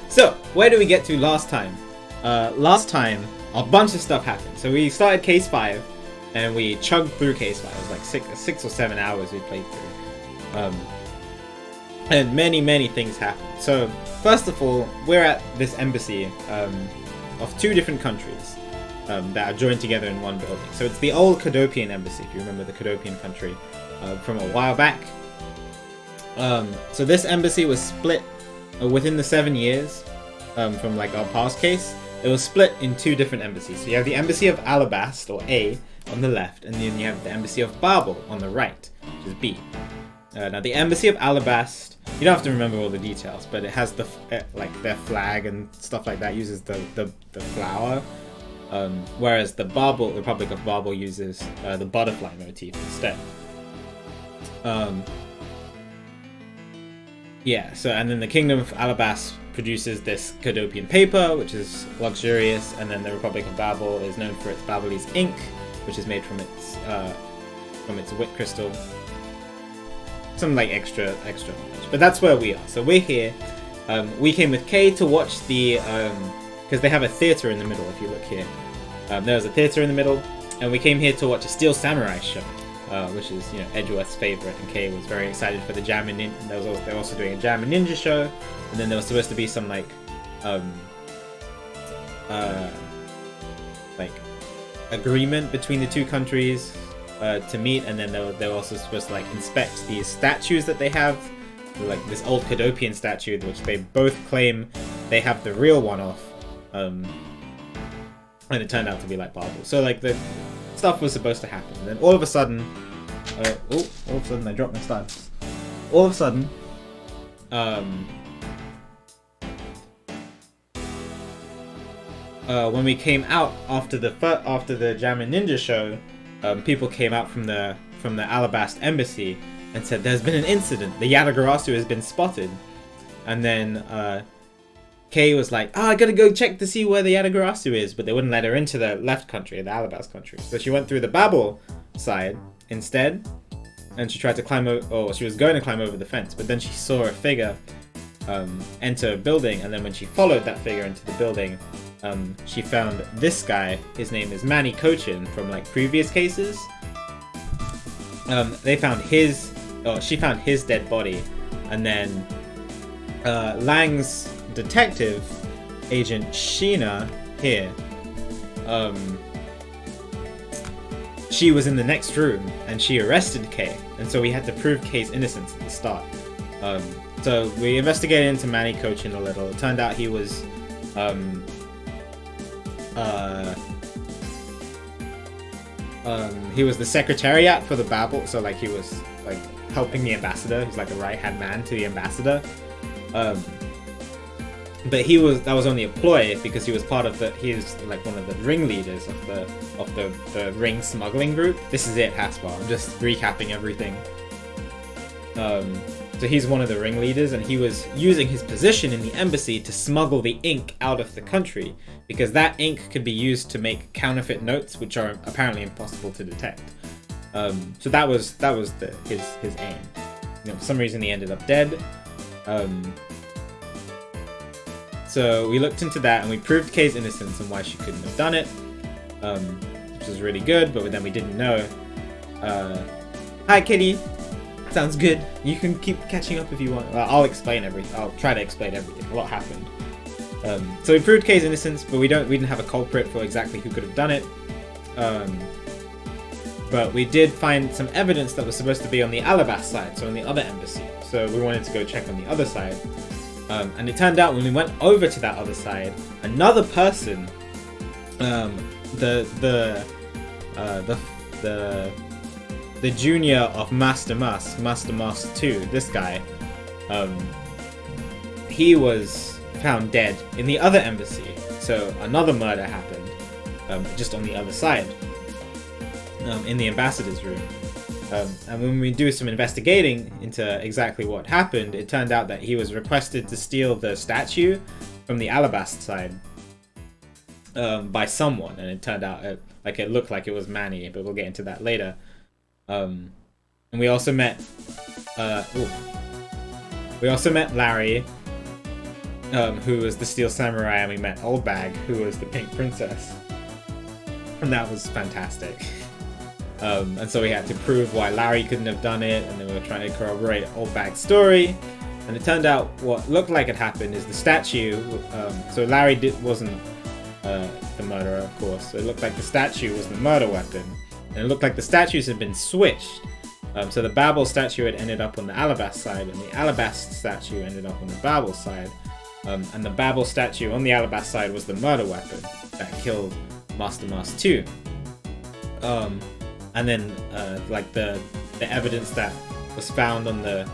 So, where did we get to last time? Last time, a bunch of stuff happened. So we started Case 5, and we chugged through Case 5. It was like 6 or 7 hours we played through. And many things happened. So, first of all, we're at this embassy of 2 different countries that are joined together in one building. So it's the old Cadopian embassy, if you remember the Cadopian country from a while back. So this embassy was split within the 7 years from like our past case. It was split in 2 different embassies. So you have the embassy of Alabast, or A, on the left, and then you have the embassy of Babel on the right, which is B. Now the embassy of Alabast, you don't have to remember all the details, but it has the like their flag and stuff like that uses the flower, whereas the Babel, Republic of Babel, uses the butterfly motif instead. Yeah, so and then the Kingdom of Alabast produces this Cadopian paper, which is luxurious, and then the Republic of Babel is known for its Babelese ink, which is made from its wit crystal. Some like extra knowledge, but that's where we are. So we're here. We came with Kay to watch the because they have a theater in the middle. If you look here, there's a theater in the middle, and we came here to watch a Steel Samurai show. Which is, you know, Edgeworth's favorite, and Kay was very excited for the Jam and Ninja. They were also doing a Jam and Ninja show, and then there was supposed to be some like agreement between the 2 countries to meet, and then they were also supposed to like inspect these statues that they have, like this old Cadopian statue, which they both claim they have the real one of, and it turned out to be like Babel. So like the stuff was supposed to happen, and then all of a sudden I dropped my stats. All of a sudden, when we came out after the Jam and Ninja show, people came out from the Alabast embassy and said there's been an incident. The Yatagarasu has been spotted, and then Kay was like, I gotta go check to see where the Yatagarasu is, but they wouldn't let her into the left country, the Alabast country. So she went through the Babel side instead, and she tried to climb over, or she was going to climb over the fence, but then she saw a figure enter a building, and then when she followed that figure into the building, she found this guy. His name is Manny Cochin from like previous cases. She found his dead body, and then Lang's detective agent Sheena here, she was in the next room and she arrested Kay, and so we had to prove Kay's innocence at the start. So we investigated into Manny Cochin a little. It turned out he was the secretariat for the Babel, so like he was like helping the ambassador. He's like a right-hand man to the ambassador. But that was only a ploy because he was like one of the ringleaders of the ring smuggling group. This is it, Haspar. I'm just recapping everything. So he's one of the ringleaders, and he was using his position in the embassy to smuggle the ink out of the country, because that ink could be used to make counterfeit notes, which are apparently impossible to detect. So that was his aim. You know, for some reason he ended up dead. So we looked into that, and we proved Kay's innocence and why she couldn't have done it, which was really good, but then we didn't know. Hi, Kitty. Sounds good. You can keep catching up if you want. Well, I'll try to explain everything. A lot happened. So we proved Kay's innocence, but we didn't have a culprit for exactly who could have done it. But we did find some evidence that was supposed to be on the Alabast side, so on the other embassy. So we wanted to go check on the other side. And it turned out when we went over to that other side, another person, the junior of Master Mask 2, this guy, he was found dead in the other embassy. So another murder happened, just on the other side, in the ambassador's room. And when we do some investigating into exactly what happened, it turned out that he was requested to steal the statue from the Alabast side by someone, and it turned out it looked like it was Manny, but we'll get into that later. And we also met Larry, who was the Steel Samurai, and we met Old Bag, who was the Pink Princess. And that was fantastic. And so we had to prove why Larry couldn't have done it, and then we were trying to corroborate Old Bag's story. And it turned out what looked like it happened is the statue. So Larry wasn't the murderer, of course. So it looked like the statue was the murder weapon, and it looked like the statues had been switched. So the Babel statue had ended up on the Alabast side, and the Alabast statue ended up on the Babel side. And the Babel statue on the Alabast side was the murder weapon that killed Master Mask 2. And then like the evidence that was found on the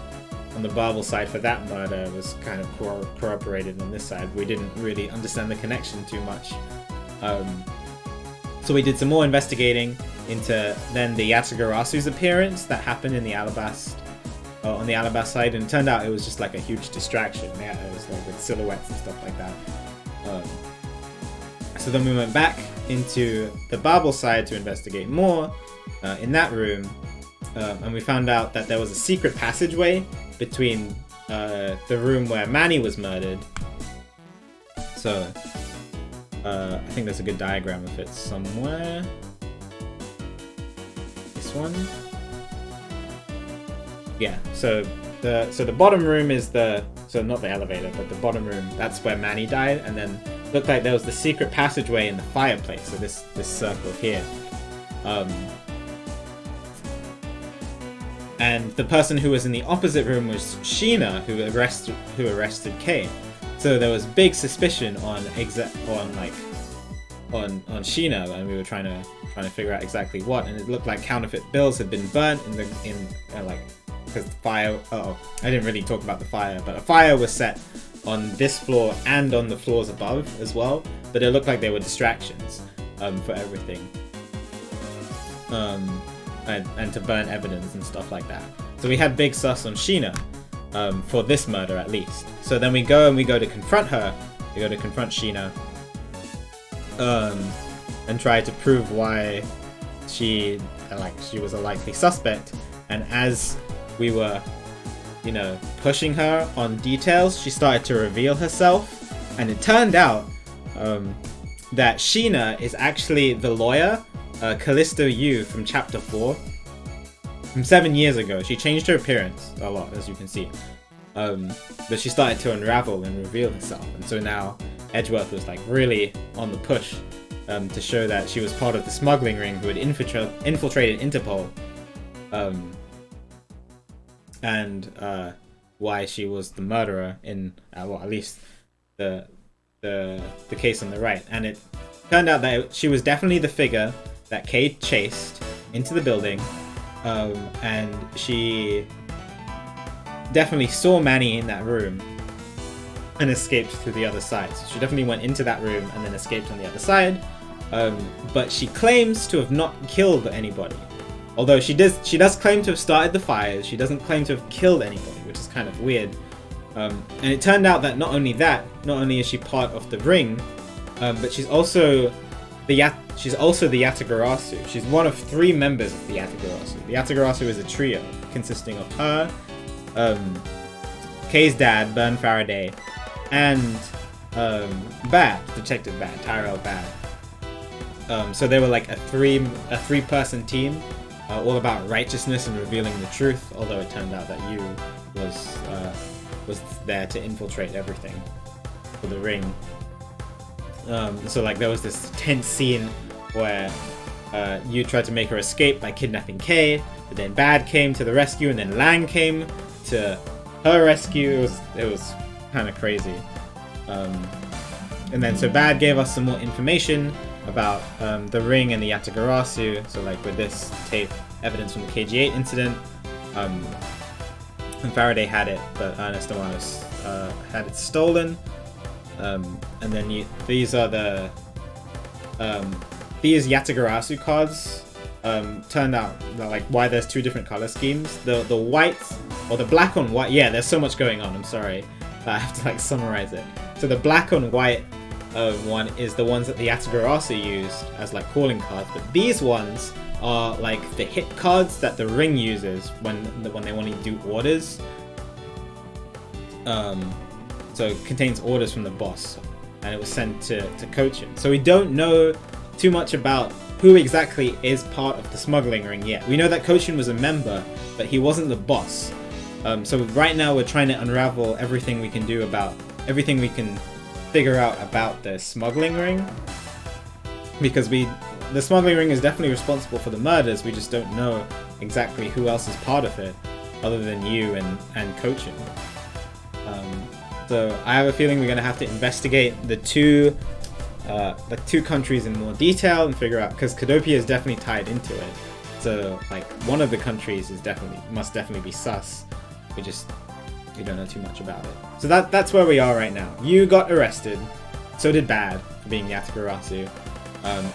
Babel side for that murder was kind of corroborated on this side. We didn't really understand the connection too much. So we did some more investigating into then the Yatagarasu's appearance that happened in the Alabast, on the Alabast side, and it turned out it was just like a huge distraction. Yeah, it was like with silhouettes and stuff like that. So then we went back into the Babel side to investigate more in that room, and we found out that there was a secret passageway between the room where Manny was murdered. So I think there's a good diagram of it somewhere. This one. Yeah. So the bottom room is not the elevator, but the bottom room. That's where Manny died, and then looked like there was the secret passageway in the fireplace. So this circle here. And the person who was in the opposite room was Sheena, who arrested Kay. So there was big suspicion on Sheena, and we were trying to figure out exactly what. And it looked like counterfeit bills had been burnt because the fire. I didn't really talk about the fire, but a fire was set on this floor and on the floors above as well. But it looked like they were distractions for everything. And to burn evidence and stuff like that. So we had big sus on Sheena for this murder at least. So then we go to confront her. We go to confront Sheena and try to prove why she was a likely suspect. And as we were, pushing her on details, she started to reveal herself. And it turned out that Sheena is actually the lawyer Callisto Yu from Chapter 4 from 7 years ago. She changed her appearance a lot, as you can see, but she started to unravel and reveal herself, and so now Edgeworth was like really on the push to show that she was part of the smuggling ring who had infiltrated Interpol, and why she was the murderer in at least the case on the right. And it turned out that she was definitely the figure that Kay chased into the building, and she definitely saw Manny in that room and escaped through the other side. So she definitely went into that room and then escaped on the other side, but she claims to have not killed anybody. Although she does claim to have started the fires, she doesn't claim to have killed anybody, which is kind of weird. And it turned out that not only is she part of the ring, but she's also the Yatagarasu. She's one of 3 members of the Yatagarasu. The Yatagarasu is a trio consisting of her, Kay's dad, Bern Faraday, and Detective Bad, Tyrell Bad. So they were like a three-person team, all about righteousness and revealing the truth. Although it turned out that Yu was there to infiltrate everything for the ring. So like there was this tense scene where Yu tried to make her escape by kidnapping Kay, but then Bad came to the rescue, and then Lang came to her rescue. It was kind of crazy. And then so Bad gave us some more information about the ring and the Yatagarasu. So like with this tape, evidence from the KG8 incident, and Faraday had it, but Ernest Amanos had it stolen. And then these are the these Yatagarasu cards. Turned out that, like, why there's 2 different color schemes. The white or the black on white. Yeah, there's so much going on. I'm sorry, I have to like summarize it. So the black on white one is the ones that the Yatagarasu used as like calling cards, but these ones are like the hit cards that the ring uses when they want to do orders. So it contains orders from the boss, and it was sent to Cochin. So we don't know too much about who exactly is part of the smuggling ring yet. We know that Cochin was a member, but he wasn't the boss. So right now we're trying to unravel everything we can figure out about the smuggling ring, because the smuggling ring is definitely responsible for the murders. We just don't know exactly who else is part of it other than you and Cochin. So I have a feeling we're going to have to investigate the two countries in more detail and figure out, because Kadopia is definitely tied into it. So like one of the countries must definitely be sus. We don't know too much about it. So that's where we are right now. You got arrested. So did Bad for being Yatagarasu.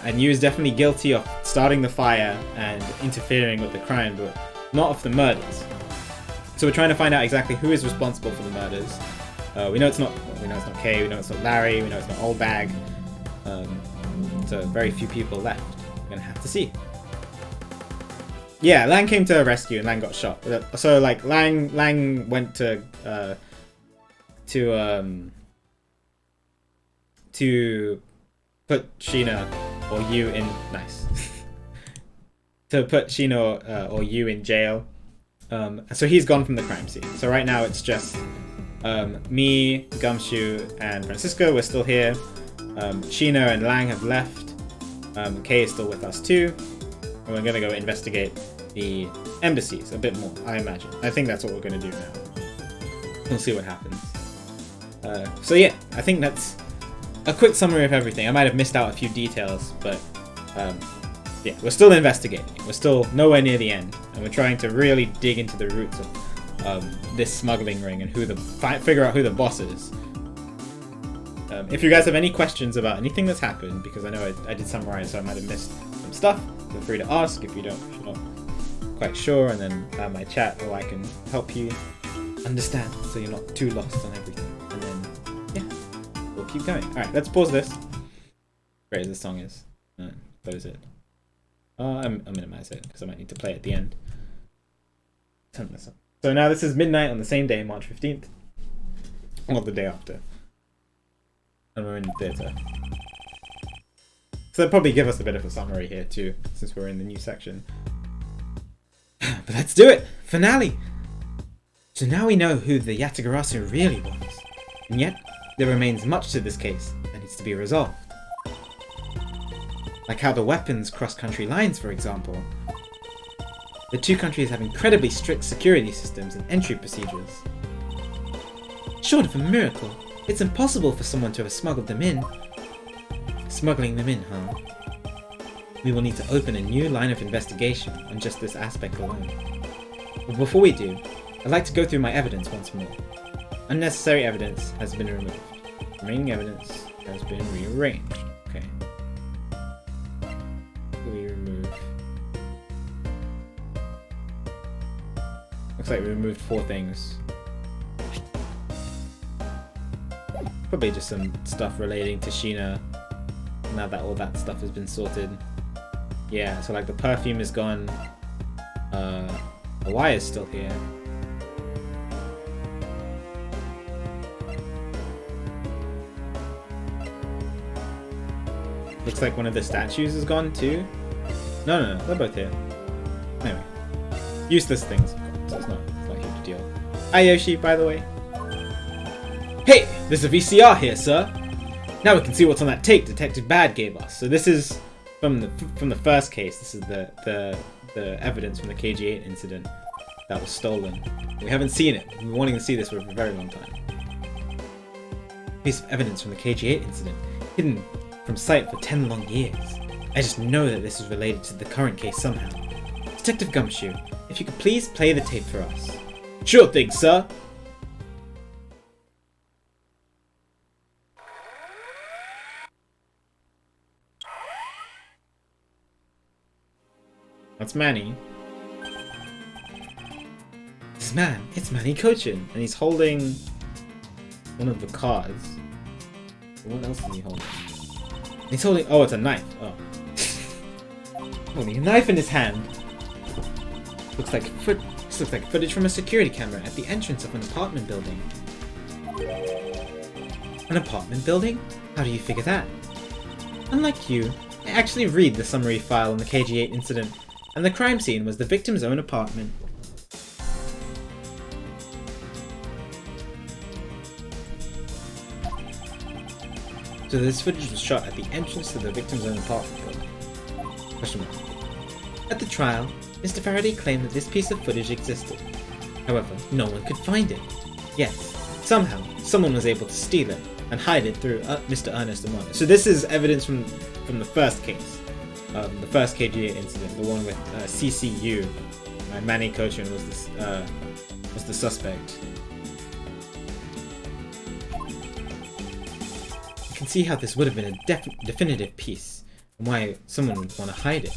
And you is definitely guilty of starting the fire and interfering with the crime, but not of the murders. So we're trying to find out exactly who is responsible for the murders. We know it's not Kay, we know it's not Larry, we know it's not Old Bag. So very few people left. We're gonna have to see. Yeah, Lang came to rescue and Lang got shot. So like Lang went to put Sheena or you in to put Sheena or you in jail. So he's gone from the crime scene. So right now it's just me, Gumshoe, and Francisco. We're still here. Sheena and Lang have left. Kay is still with us too. And we're gonna go investigate the embassies a bit more, I imagine. I think that's what we're gonna do now. We'll see what happens. So yeah, I think that's a quick summary of everything. I might have missed out a few details, but yeah, we're still investigating. We're still nowhere near the end, and we're trying to really dig into the roots of this smuggling ring and figure out who the boss is. If you guys have any questions about anything that's happened, because I know I did summarize, so I might have missed some stuff, feel free to ask if you're not quite sure, and then my chat, or I can help you understand so you're not too lost on everything. And then yeah, we'll keep going. Alright, let's pause this. Great as this song is. Close it. I'll minimize it because I might need to play at the end. Turn this up. So now this is midnight on the same day, March 15th. Or the day after. And we're in the theatre. So they'll probably give us a bit of a summary here too, since we're in the new section. But let's do it! Finale! So now we know who the Yatagarasu really was. And yet, there remains much to this case that needs to be resolved. Like how the weapons cross country lines, for example. The two countries have incredibly strict security systems and entry procedures. Short of a miracle, it's impossible for someone to have smuggled them in. Smuggling them in, huh? We will need to open a new line of investigation on just this aspect alone. But before we do, I'd like to go through my evidence once more. Unnecessary evidence has been removed. Remaining evidence has been rearranged. Okay. We remove. Looks like we removed 4 things. Probably just some stuff relating to Sheena. Now that all that stuff has been sorted. Yeah, so like the perfume is gone. The wire's still here. Looks like one of the statues is gone too. No, they're both here. Anyway, useless things, so it's not a huge deal. Hi Yoshi, by the way. Hey, there's a VCR here, sir. Now we can see what's on that tape Detective Bad gave us. So this is from the first case. This is the evidence from the KG8 incident that was stolen. We haven't seen it. We've been wanting to see this for a very long time. Piece of evidence from the KG8 incident, hidden from sight for 10 long years. I just know that this is related to the current case somehow. Detective Gumshoe, if you could please play the tape for us. Sure thing, sir. That's Manny. This man, it's Manny Cochin, and he's holding one of the cards. What else is he holding? He's holding. Oh, it's a knife. Oh, holding a knife in his hand. Looks like footage from a security camera at the entrance of an apartment building. An apartment building? How do you figure that? Unlike you, I actually read the summary file on the KG-8 incident, and the crime scene was the victim's own apartment. So this footage was shot at the entrance to the victim's own apartment building. Question mark. At the trial, Mr. Faraday claimed that this piece of footage existed. However, no one could find it. Yet, somehow, someone was able to steal it and hide it through Mr. Ernest Amano. So this is evidence from the first case, the first KGA incident, the one with CCU. Manny Kochan was the suspect. You can see how this would have been a definitive piece, and why someone would want to hide it.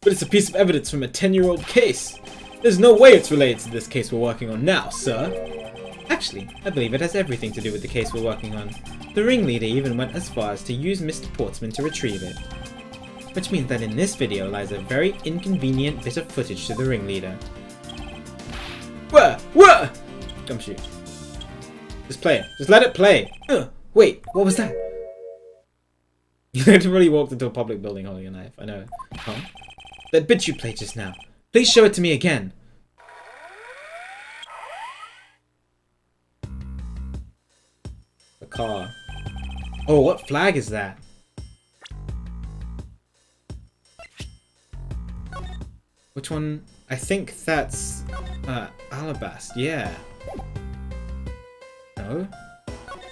But it's a piece of evidence from a 10-year-old case. There's no way it's related to this case we're working on now, sir. Actually, I believe it has everything to do with the case we're working on. The ringleader even went as far as to use Mr. Portsman to retrieve it. Which means that in this video lies a very inconvenient bit of footage to the ringleader. Whoa! Gumshoe. Just play it. Just let it play. Wait, what was that? You literally walked into a public building holding a knife. I know. Huh? That bit you played just now. Please show it to me again. A car. Oh, what flag is that? Which one? I think that's Alabast. Yeah. No?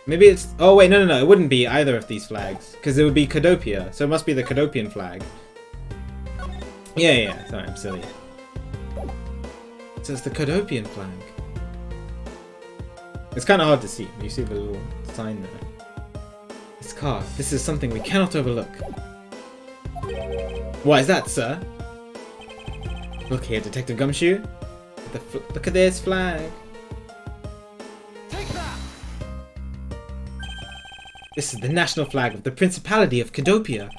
Maybe it's... Oh wait, no. It wouldn't be either of these flags. Because it would be Cadopia. So it must be the Cadopian flag. Yeah. Sorry, I'm silly. It says the Cadopian flag. It's kind of hard to see. You see the little sign there. This car. This is something we cannot overlook. Why is that, sir? Look here, Detective Gumshoe. Look at this flag. Take that! This is the national flag of the Principality of Cadopia.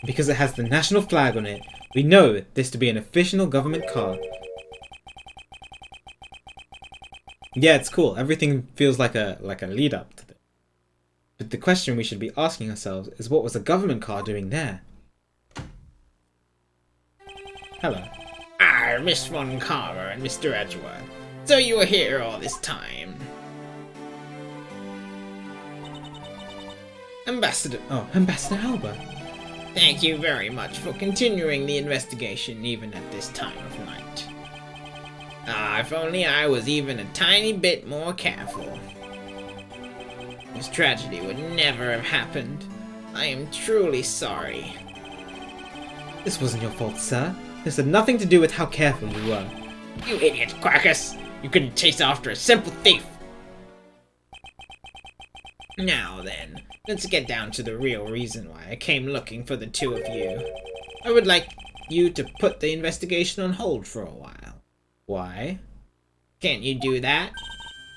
Because it has the national flag on it, we know this to be an official government car. Yeah, it's cool. Everything feels like a lead up to it. But the question we should be asking ourselves is, what was a government car doing there? Hello. Ah, Miss Von Carver and Mr. Edgeworth. So you were here all this time. Ambassador Alba. Thank you very much for continuing the investigation even at this time of night. Ah, if only I was even a tiny bit more careful. This tragedy would never have happened. I am truly sorry. This wasn't your fault, sir. This had nothing to do with how careful you were. You idiot, Quackus! You couldn't chase after a simple thief! Now then, let's get down to the real reason why I came looking for the two of you. I would like you to put the investigation on hold for a while. Why? Can't you do that?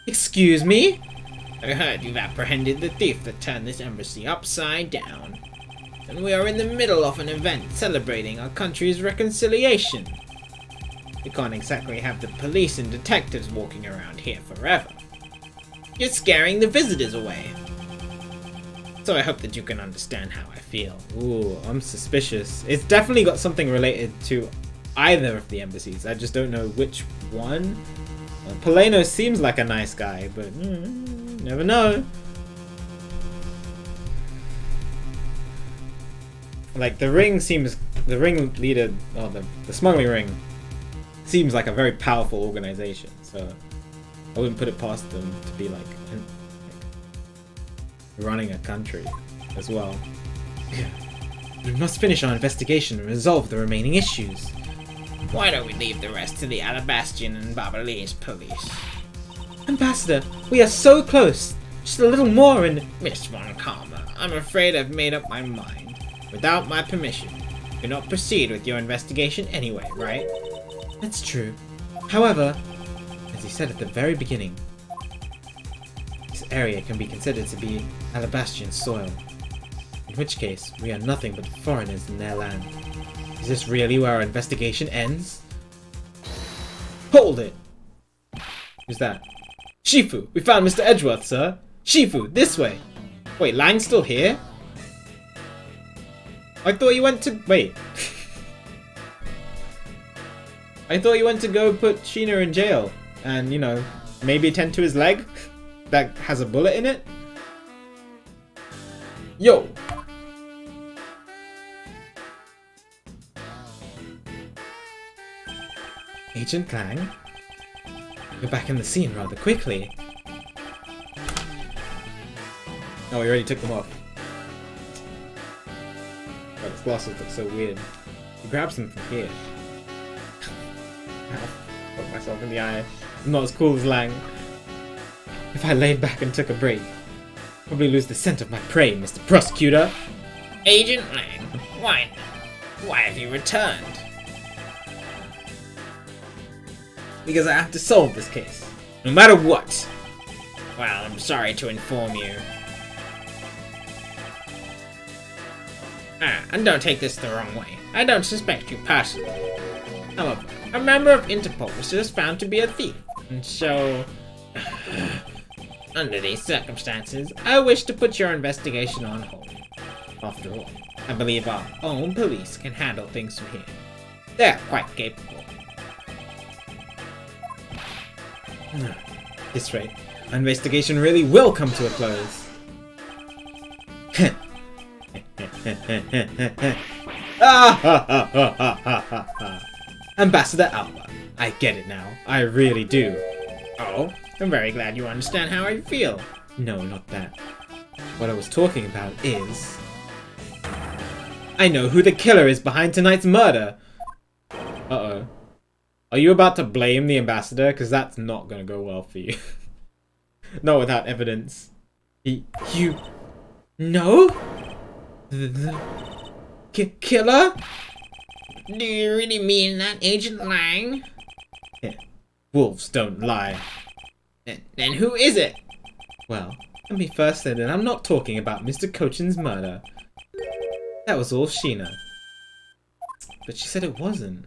Excuse me? I heard you've apprehended the thief that turned this embassy upside down. And we are in the middle of an event celebrating our country's reconciliation. We can't exactly have the police and detectives walking around here forever. You're scaring the visitors away. So I hope that you can understand how I feel. Ooh, I'm suspicious. It's definitely got something related to either of the embassies. I just don't know which one. Poleno seems like a nice guy, but never know. Like, the ringleader, or the smuggling ring, seems like a very powerful organization, so I wouldn't put it past them to be like running a country as well. We must finish our investigation and resolve the remaining issues. Why don't we leave the rest to the Alabastian and Barbalese police? Ambassador, we are so close! Just a little more and... Miss Von Karma, I'm afraid I've made up my mind. Without my permission, you cannot proceed with your investigation anyway, right? That's true. However, as you said at the very beginning, this area can be considered to be Alabastian soil. In which case, we are nothing but foreigners in their land. Is this really where our investigation ends? Hold it! Who's that? Shifu! We found Mr. Edgeworth, sir! Shifu, this way! Wait, Lang's still here? I thought you went to... Wait. I thought you went to go put Sheena in jail. And, you know, maybe tend to his leg that has a bullet in it? Yo! Agent Lang? You're back in the scene rather quickly. Oh, we already took them off. Oh, his glasses look so weird. He grabs them from here. Ow. Poke myself in the eye. I'm not as cool as Lang. If I laid back and took a break, I'd probably lose the scent of my prey, Mr. Prosecutor. Agent Lang, why have you returned? Because I have to solve this case, no matter what. Well, I'm sorry to inform you. And don't take this the wrong way. I don't suspect you personally. However, a member of Interpol was just found to be a thief, and so... under these circumstances, I wish to put your investigation on hold. After all, I believe our own police can handle things from here. They're quite capable. At this rate, our investigation really will come to a close. Ambassador Alba, I get it now. I really do. Oh, I'm very glad you understand how I feel. No, not that. What I was talking about is... I know who the killer is behind tonight's murder! Uh-oh. Are you about to blame the ambassador? Because that's not going to go well for you. Not without evidence. You... No? The killer? Do you really mean that, Agent Lang? Yeah. Wolves don't lie. Then who is it? Well, let me first say that I'm not talking about Mr. Cochin's murder. That was all Sheena. But she said it wasn't.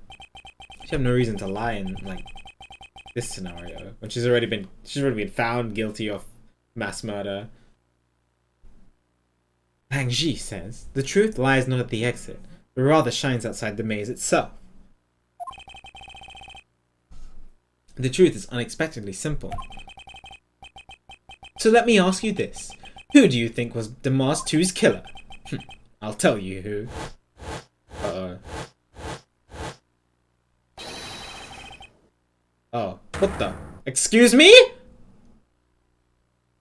She had no reason to lie in, like, this scenario. When she's already been found guilty of mass murder. Lang Ji says, the truth lies not at the exit, but rather shines outside the maze itself. The truth is unexpectedly simple. So let me ask you this. Who do you think was Damas 2's killer? I'll tell you who. Uh-oh. Oh, what the? Excuse me?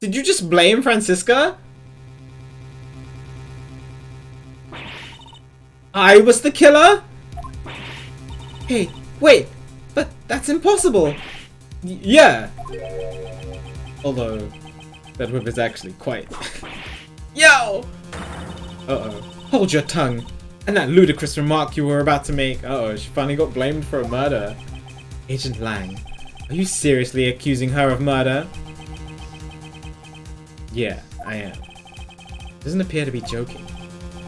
Did you just blame Francisca? I was the killer? Hey, wait, but that's impossible. Yeah. Although, that whip is actually quite... Yo! Uh-oh. Hold your tongue. And that ludicrous remark you were about to make. Uh-oh, she finally got blamed for a murder. Agent Lang, are you seriously accusing her of murder? Yeah, I am. Doesn't appear to be joking.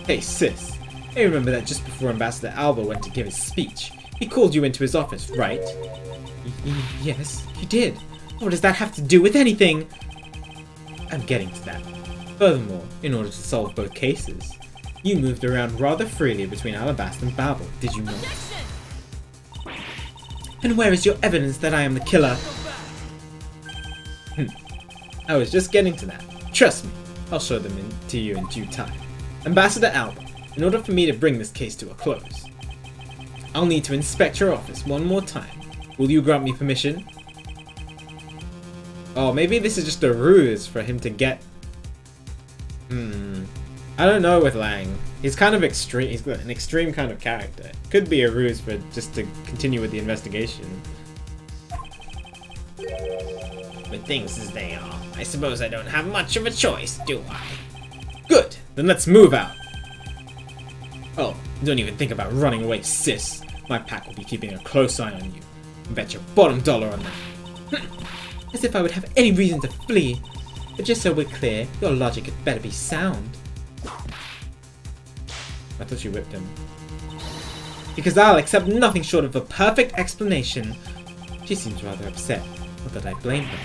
Hey, sis. I remember that just before Ambassador Alba went to give his speech, he called you into his office, right? Yes, he did. What does that have to do with anything? I'm getting to that. Furthermore, in order to solve both cases, you moved around rather freely between Alabasta and Babel, did you not? And where is your evidence that I am the killer? I was just getting to that. Trust me, I'll show them to you in due time. Ambassador Alba, in order for me to bring this case to a close, I'll need to inspect your office one more time. Will you grant me permission? Oh, maybe this is just a ruse for him to get... I don't know with Lang. He's kind of extreme. He's got an extreme kind of character. Could be a ruse for just to continue with the investigation. With things as they are, I suppose I don't have much of a choice, do I? Good! Then let's move out! Oh, don't even think about running away, sis. My pack will be keeping a close eye on you. Bet your bottom dollar on that. As if I would have any reason to flee. But just so we're clear, your logic had better be sound. I thought you whipped him. Because I'll accept nothing short of a perfect explanation. She seems rather upset. Not that I blame her.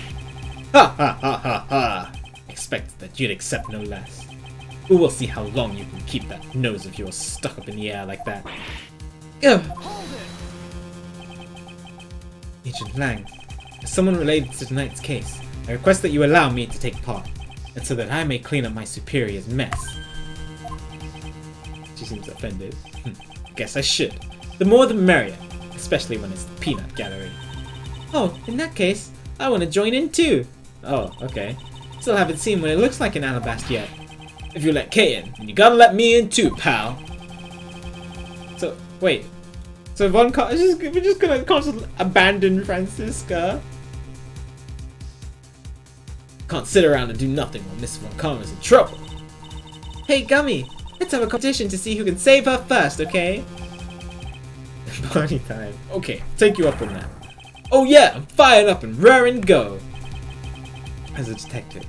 Ha ha ha ha ha! Expected that you'd accept no less. But we'll see how long you can keep that nose of yours stuck up in the air like that. Ugh. Agent Lang, as someone related to tonight's case, I request that you allow me to take part, and so that I may clean up my superior's mess. She seems offended. Guess I should. The more the merrier, especially when it's the peanut gallery. Oh, in that case, I want to join in too. Oh, okay. Still haven't seen what it looks like in Alabast yet. If you let Kay in, you gotta let me in too, pal. So, wait. So we're just gonna constantly abandon Francisca? Can't sit around and do nothing while Miss Von Karma's in trouble. Hey, Gummy! Let's have a competition to see who can save her first, okay? Party time. Okay, take you up on that. Oh yeah, I'm fired up and raring to go! As a detective,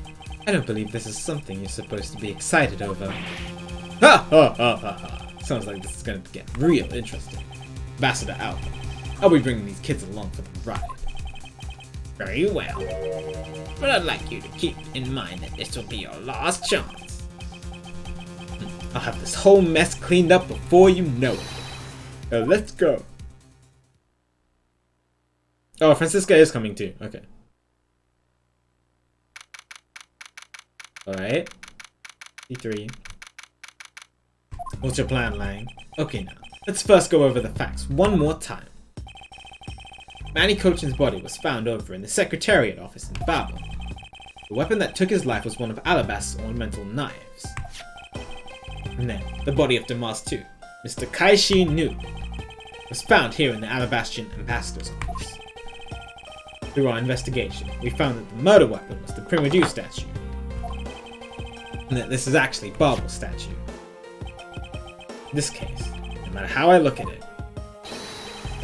I don't believe this is something you're supposed to be excited over. Ha ha ha ha ha! Sounds like this is going to get real interesting. Ambassador out. I'll be bringing these kids along for the ride. Very well. But I'd like you to keep in mind that this will be your last chance. I'll have this whole mess cleaned up before you know it. Let's go. Oh, Francisca is coming too. Okay. Alright. E3. What's your plan, Lang? Okay, now, let's first go over the facts one more time. Manny Cochin's body was found over in the Secretariat office in Babel. The weapon that took his life was one of Alabast's ornamental knives. And then, the body of Damas too, Mr. Kaishi Nu, was found here in the Alabastian ambassador's office. Through our investigation, we found that the murder weapon was the Primadou statue, and that this is actually Barbel's statue. In this case, no matter how I look at it,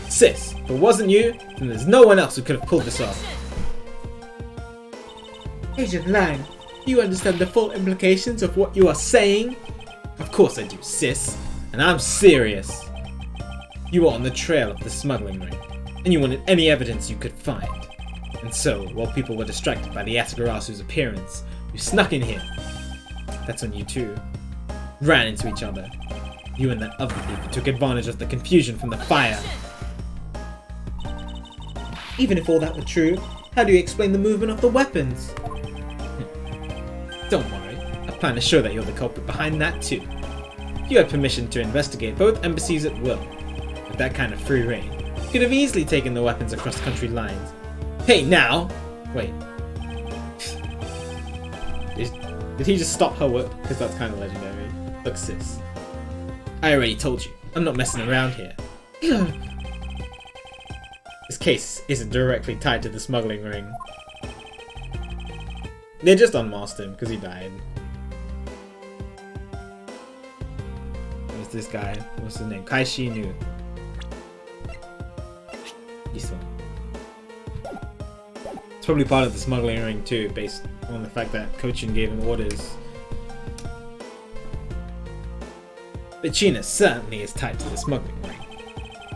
Sis, if it wasn't you, then there's no one else who could have pulled this off. Agent Lang, do you understand the full implications of what you are saying? Of course I do, Sis, and I'm serious. You were on the trail of the smuggling ring, and you wanted any evidence you could find. And so, while people were distracted by the Atagarasu's appearance, you snuck in here. That's when you two ran into each other. You and that other thief took advantage of the confusion from the fire. Even if all that were true, how do you explain the movement of the weapons? Don't worry, I plan to show that you're the culprit behind that too. You had permission to investigate both embassies at will. With that kind of free reign, you could have easily taken the weapons across country lines. Hey now! Wait. Did he just stop her whip? Because that's kind of legendary. Look, Sis. I already told you, I'm not messing around here. This case isn't directly tied to the smuggling ring. They just unmasked him because he died. Who's this guy? What's his name? Kaishi Nu. This one. It's probably part of the smuggling ring too, based on the fact that Cochin gave him orders. But Gina certainly is tied to the smuggling ring.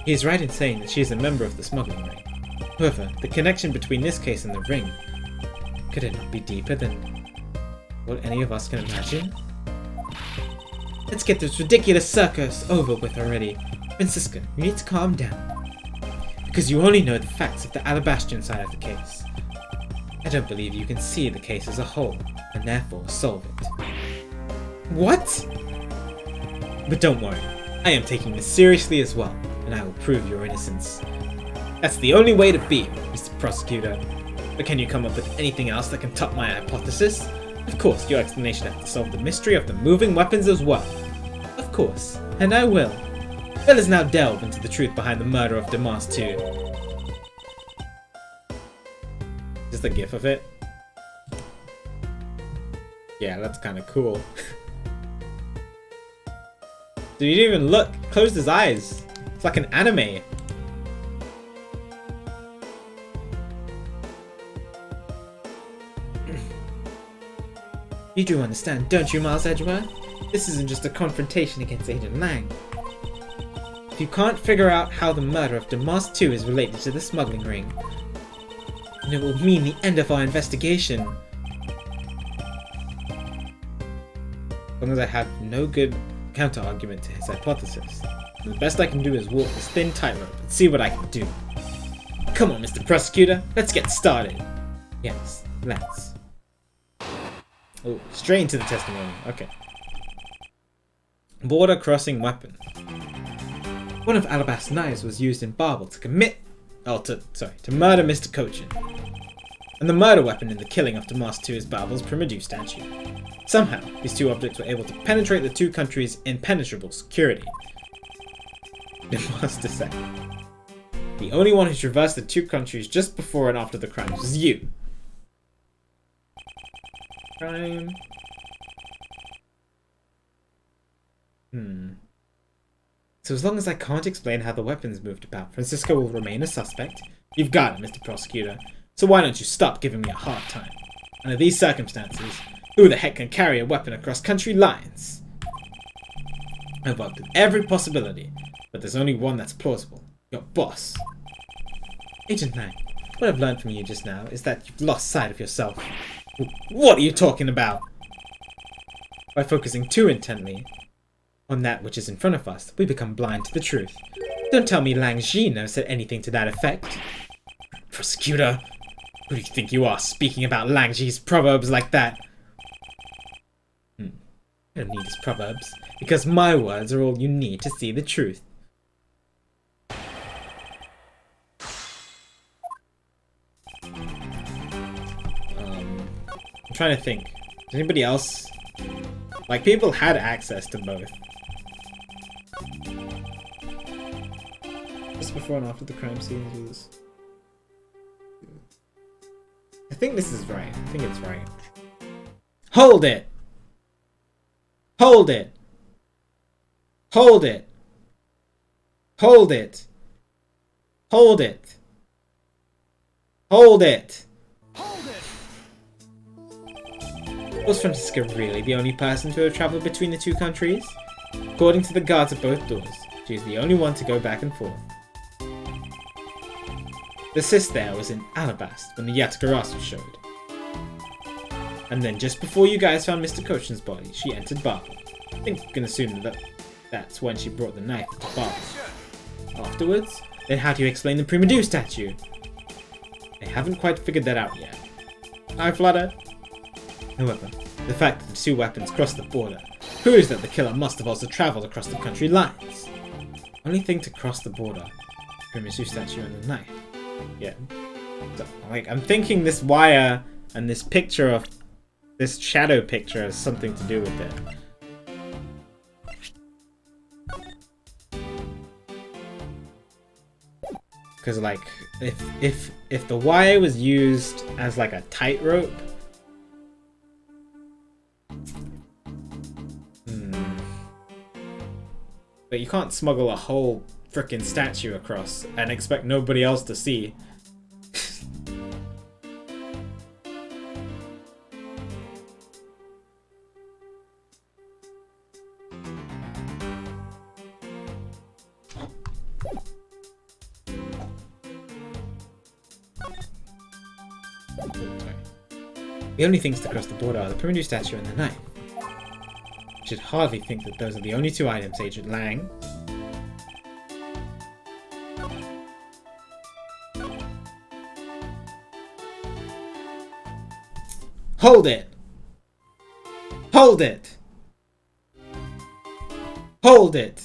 He is right in saying that she is a member of the smuggling ring. However, the connection between this case and the ring, could it not be deeper than what any of us can imagine? Let's get this ridiculous circus over with already. Francisca, you need to calm down. Because you only know the facts of the Alabastian side of the case. I don't believe you can see the case as a whole, and therefore solve it. What? But don't worry, I am taking this seriously as well, and I will prove your innocence. That's the only way to be, Mr. Prosecutor. But can you come up with anything else that can top my hypothesis? Of course, your explanation has to solve the mystery of the moving weapons as well. Of course, and I will. Let us now delve into the truth behind the murder of Damas too. Just a gif of it? Yeah, that's kind of cool. Dude, he didn't even look. Closed his eyes. It's like an anime. You do understand, don't you, Miles Edgeworth? This isn't just a confrontation against Agent Lang. If you can't figure out how the murder of Damas 2 is related to the smuggling ring, then it will mean the end of our investigation. As long as I have no good counter-argument to his hypothesis. The best I can do is walk this thin tightrope and see what I can do. Come on, Mr. Prosecutor, let's get started. Yes, let's. Oh, straight into the testimony. Okay. Border crossing weapon. One of Alabast's knives was used in Babel to murder Mr. Cochin. And the murder weapon in the killing of Damas II is Babel's Primadou statue. Somehow, these two objects were able to penetrate the two countries' impenetrable security. It must have said. The only one who traversed the two countries just before and after the crimes was you. Crime. So as long as I can't explain how the weapons moved about, Francisco will remain a suspect. You've got it, Mr. Prosecutor. So why don't you stop giving me a hard time? Under these circumstances, who the heck can carry a weapon across country lines? I've worked with every possibility, but there's only one that's plausible. Your boss. Agent Lang, what I've learned from you just now is that you've lost sight of yourself. What are you talking about? By focusing too intently on that which is in front of us, we become blind to the truth. Don't tell me Lang Ji never said anything to that effect. Prosecutor, who do you think you are speaking about Lang Ji's proverbs like that? I don't need his proverbs, because my words are all you need to see the truth. I'm trying to think. Does anybody else... Like, people had access to both. Just before and after the crime scene was... I think this is right. I think it's right. Hold it! Hold it! Hold it! Hold it! Hold it! Hold it! Was Francisca really the only person to have travelled between the two countries? According to the guards at both doors, she is the only one to go back and forth. The sis there was in Alabast when the Yatagarasu showed. And then just before you guys found Mr. Cochin's body, she entered Babel. I think you can assume that that's when she brought the knife to Babel. Afterwards, then how do you explain the Primadou statue? I haven't quite figured that out yet. I flutter. However, the fact that the two weapons crossed the border proves that the killer must have also travelled across the country lines. Only thing to cross the border, Primadou statue and the knife. Yeah. So, like, I'm thinking this wire and this picture of this shadow picture has something to do with it. Because, like, if the wire was used as like a tightrope, but you can't smuggle a whole frickin' statue across and expect nobody else to see. The only things to cross the border are the Primadou statue and the knife. You should hardly think that those are the only two items, Agent Lang. Hold it! Hold it! Hold it!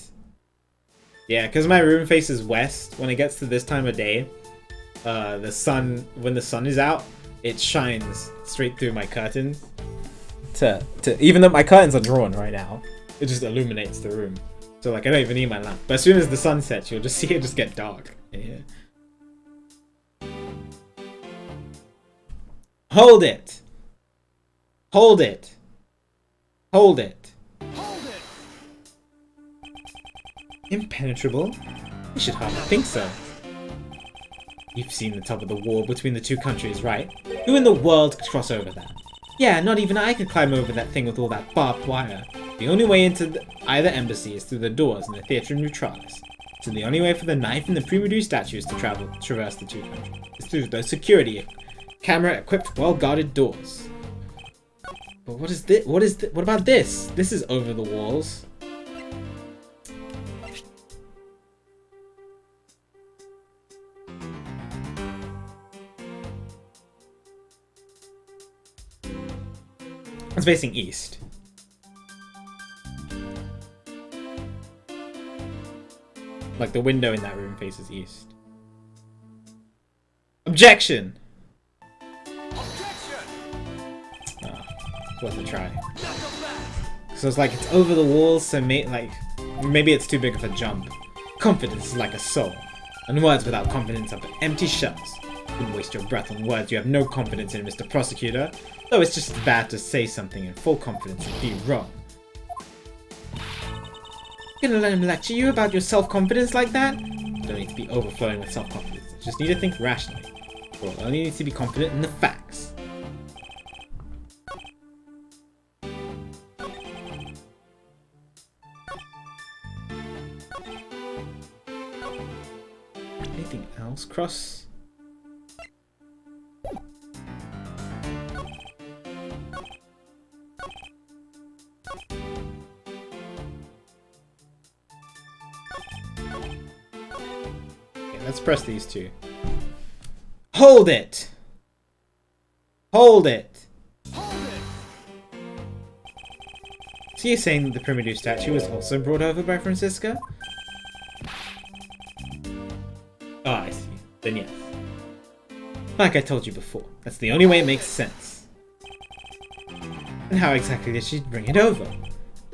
Yeah, because my room faces west, when it gets to this time of day, the sun, when the sun is out, it shines straight through my curtains. Even though my curtains are drawn right now, it just illuminates the room. So like I don't even need my lamp. But as soon as the sun sets, you'll just see it just get dark. Yeah. Hold it! Hold it! Hold it! Hold it! Impenetrable? You should hardly think so. You've seen the top of the wall between the two countries, right? Who in the world could cross over that? Yeah, not even I could climb over that thing with all that barbed wire. The only way into either embassy is through the doors in the Theatre Neutralis. So the only way for the knife and the Primadou statues to traverse the two countries is through those security, camera-equipped, well-guarded doors. But what is this? What about this? This is over the walls. It's facing east. Like the window in that room faces east. Objection! Worth a try. So it's like it's over the walls, so maybe it's too big of a jump. Confidence is like a soul, and words without confidence are but empty shells. Don't waste your breath on words you have no confidence in, Mr. Prosecutor. Though it's just as bad to say something in full confidence and be wrong. You gonna let him lecture you about your self-confidence like that? You don't need to be overflowing with self-confidence. You just need to think rationally. Well, only needs to be confident in the facts. Anything else? Cross? Let's press these two. Hold it! Hold it! So you're saying that the primitive statue was also brought over by Francisca? Oh, I see. Then yes. Like I told you before, that's the only way it makes sense. And how exactly did she bring it over?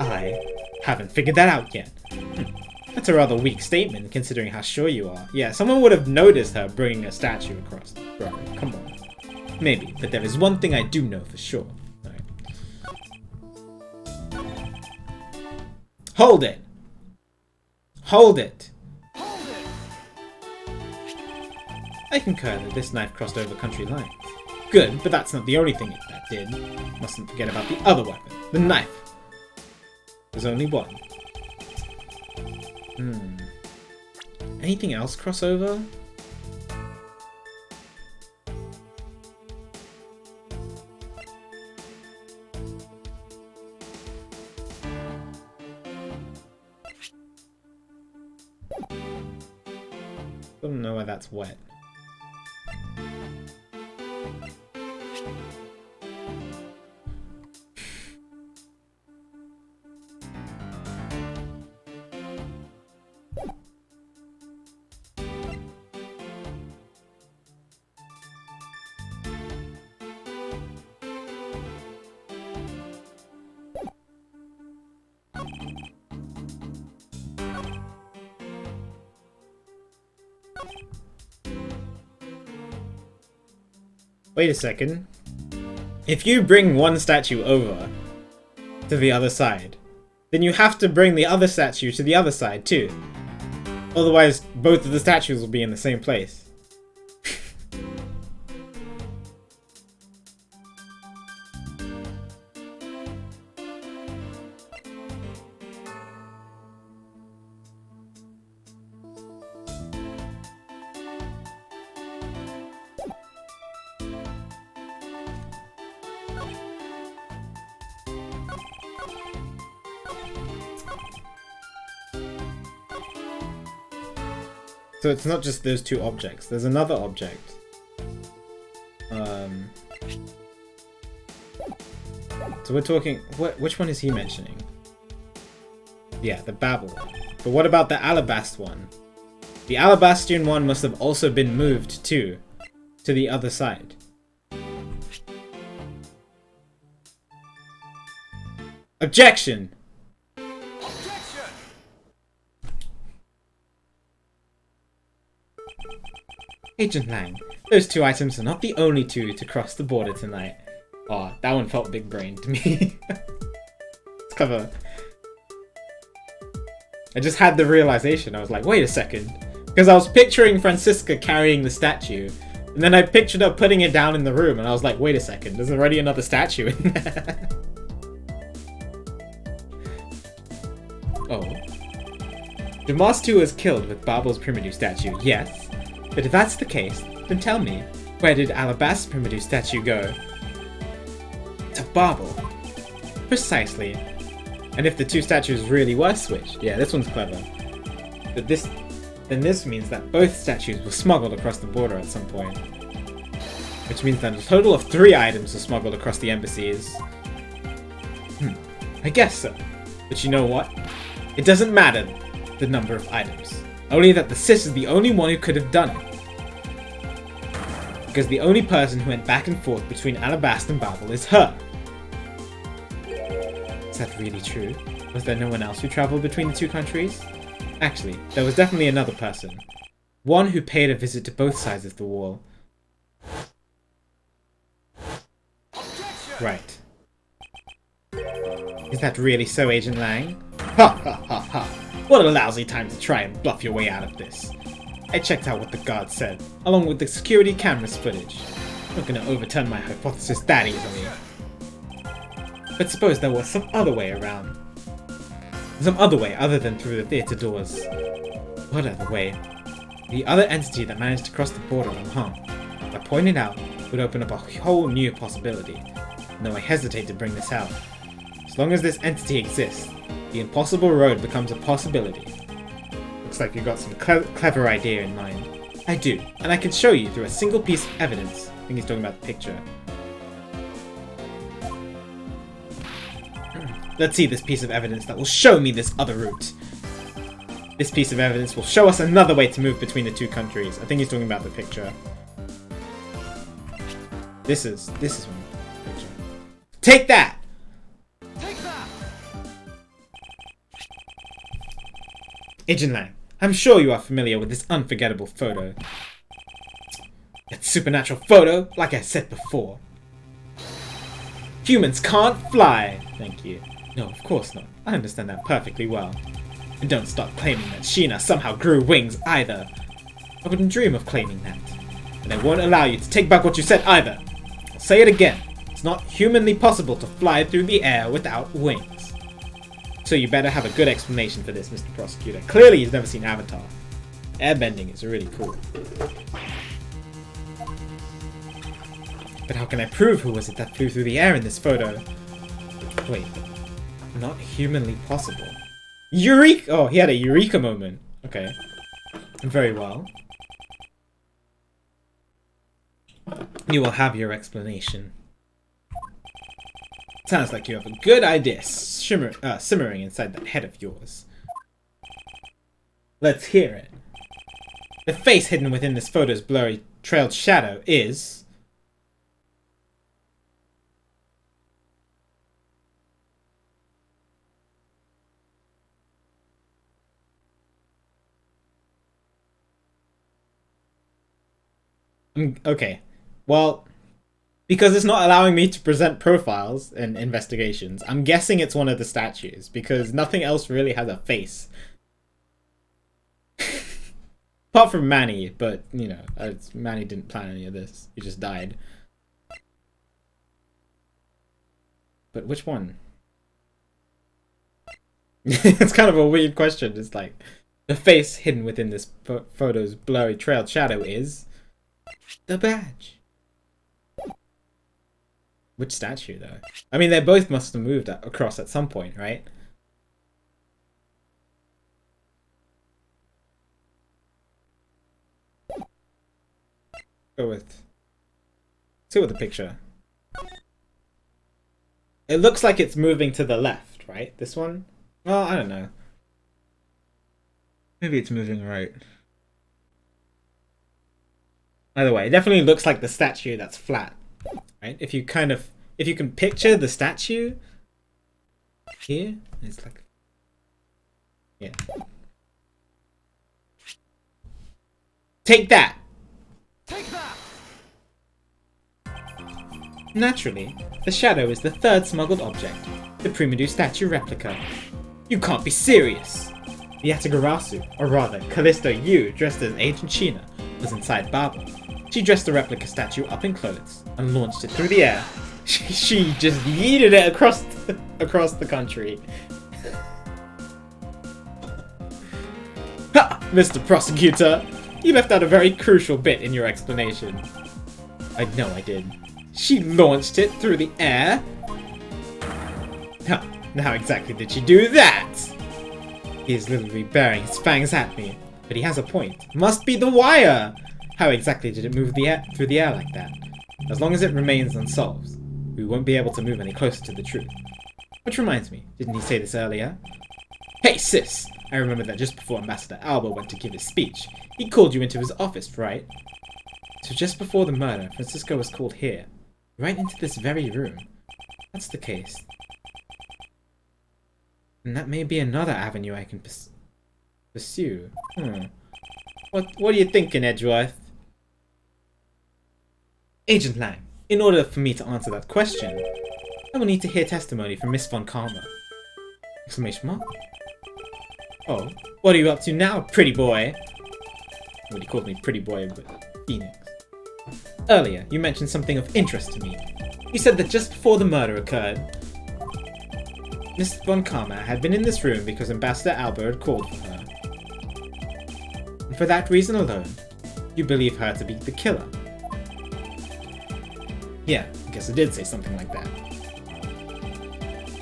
I haven't figured that out yet. That's a rather weak statement, considering how sure you are. Yeah, someone would have noticed her bringing a statue across. Bro, come on. Maybe, but there is one thing I do know for sure. Right. Hold it! Hold it! I concur that this knife crossed over country lines. Good, but that's not the only thing that did. Mustn't forget about the other weapon, the knife. There's only one. Anything else crossover? Don't know why that's wet. Wait a second. If you bring one statue over to the other side, then you have to bring the other statue to the other side too. Otherwise, both of the statues will be in the same place. So it's not just those two objects. There's another object. So we're talking... Which one is he mentioning? Yeah, the Babel one. But what about the Alabast one? The Alabastian one must have also been moved too, to the other side. Objection! Agent Lang, those two items are not the only two to cross the border tonight. Oh, that one felt big-brained to me. It's clever. I just had the realization. I was like, wait a second. Because I was picturing Francisca carrying the statue. And then I pictured her putting it down in the room. And I was like, wait a second. There's already another statue in there. Oh. Damastu was killed with Babel's primitive statue, yes. But if that's the case, then tell me, where did Alabast's primitive statue go? To Babel. Precisely. And if the two statues really were switched, yeah, this one's clever. But then this means that both statues were smuggled across the border at some point. Which means that a total of 3 items were smuggled across the embassies. I guess so. But you know what? It doesn't matter the number of items. Only that the sis is the only one who could have done it. Because the only person who went back and forth between Alabasta and Babel is her. Is that really true? Was there no one else who traveled between the two countries? Actually, there was definitely another person. One who paid a visit to both sides of the wall. Right. Is that really so, Agent Lang? Ha ha ha ha. What a lousy time to try and bluff your way out of this. I checked out what the guard said, along with the security cameras footage. I'm not gonna overturn my hypothesis that easily. But suppose there was some other way around. Some other way other than through the theatre doors. What other way? The other entity that managed to cross the border unharmed, I pointed out, would open up a whole new possibility. Though I hesitate to bring this out. As long as this entity exists, the impossible road becomes a possibility. Looks like you've got some clever idea in mind. I do, and I can show you through a single piece of evidence. I think he's talking about the picture. Let's see this piece of evidence that will show me this other route. This piece of evidence will show us another way to move between the two countries. I think he's talking about the picture. This is one picture. Take that! Take that! Agent Lang, I'm sure you are familiar with this unforgettable photo. That supernatural photo, like I said before. Humans can't fly! Thank you. No, of course not. I understand that perfectly well. And don't start claiming that Sheena somehow grew wings either. I wouldn't dream of claiming that. And I won't allow you to take back what you said either. I'll say it again. It's not humanly possible to fly through the air without wings. So you better have a good explanation for this, Mr. Prosecutor. Clearly he's never seen Avatar. Airbending is really cool. But how can I prove who was it that flew through the air in this photo? Wait. Not humanly possible. Eureka! Oh, he had a eureka moment. Okay. Very well. You will have your explanation. Sounds like you have a good idea simmering inside that head of yours. Let's hear it. The face hidden within this photo's blurry trailed shadow is... Okay, well, because it's not allowing me to present profiles and investigations, I'm guessing it's one of the statues, because nothing else really has a face. Apart from Manny, but, you know, Manny didn't plan any of this. He just died. But which one? It's kind of a weird question. It's like, the face hidden within this photo's blurry trailed shadow is... the badge. Which statue, though? I mean, they both must have moved across at some point, right? Go with... let's go with the picture. It looks like it's moving to the left, right? This one? Well, I don't know. Maybe it's moving right. Either way, it definitely looks like the statue that's flat, right? If you can picture the statue here, it's like, yeah. Take that! Take that! Naturally, the shadow is the third smuggled object, the Primadou statue replica. You can't be serious! The Atagarasu, or rather, Callisto Yu, dressed as Agent Sheena, was inside Babel. She dressed the replica statue up in clothes and launched it through the air. She just yeeted it across the country. Ha! Mr. Prosecutor, you left out a very crucial bit in your explanation. I know I did. She launched it through the air? How exactly did she do that? He is literally baring his fangs at me, but he has a point. Must be the wire! How exactly did it move through the air like that? As long as it remains unsolved, we won't be able to move any closer to the truth. Which reminds me, didn't he say this earlier? Hey sis! I remember that just before Ambassador Alba went to give his speech, he called you into his office, right? So just before the murder, Francisco was called here. Right into this very room. That's the case. And that may be another avenue I can pursue. What are you thinking, Edgeworth? Agent Lang, in order for me to answer that question, I will need to hear testimony from Miss Von Karma. Exclamation mark? Oh, what are you up to now, pretty boy? Nobody called me pretty boy, but Phoenix. Earlier, you mentioned something of interest to me. You said that just before the murder occurred, Miss Von Karma had been in this room because Ambassador Alba had called for her. And for that reason alone, you believe her to be the killer. Yeah, I guess I did say something like that.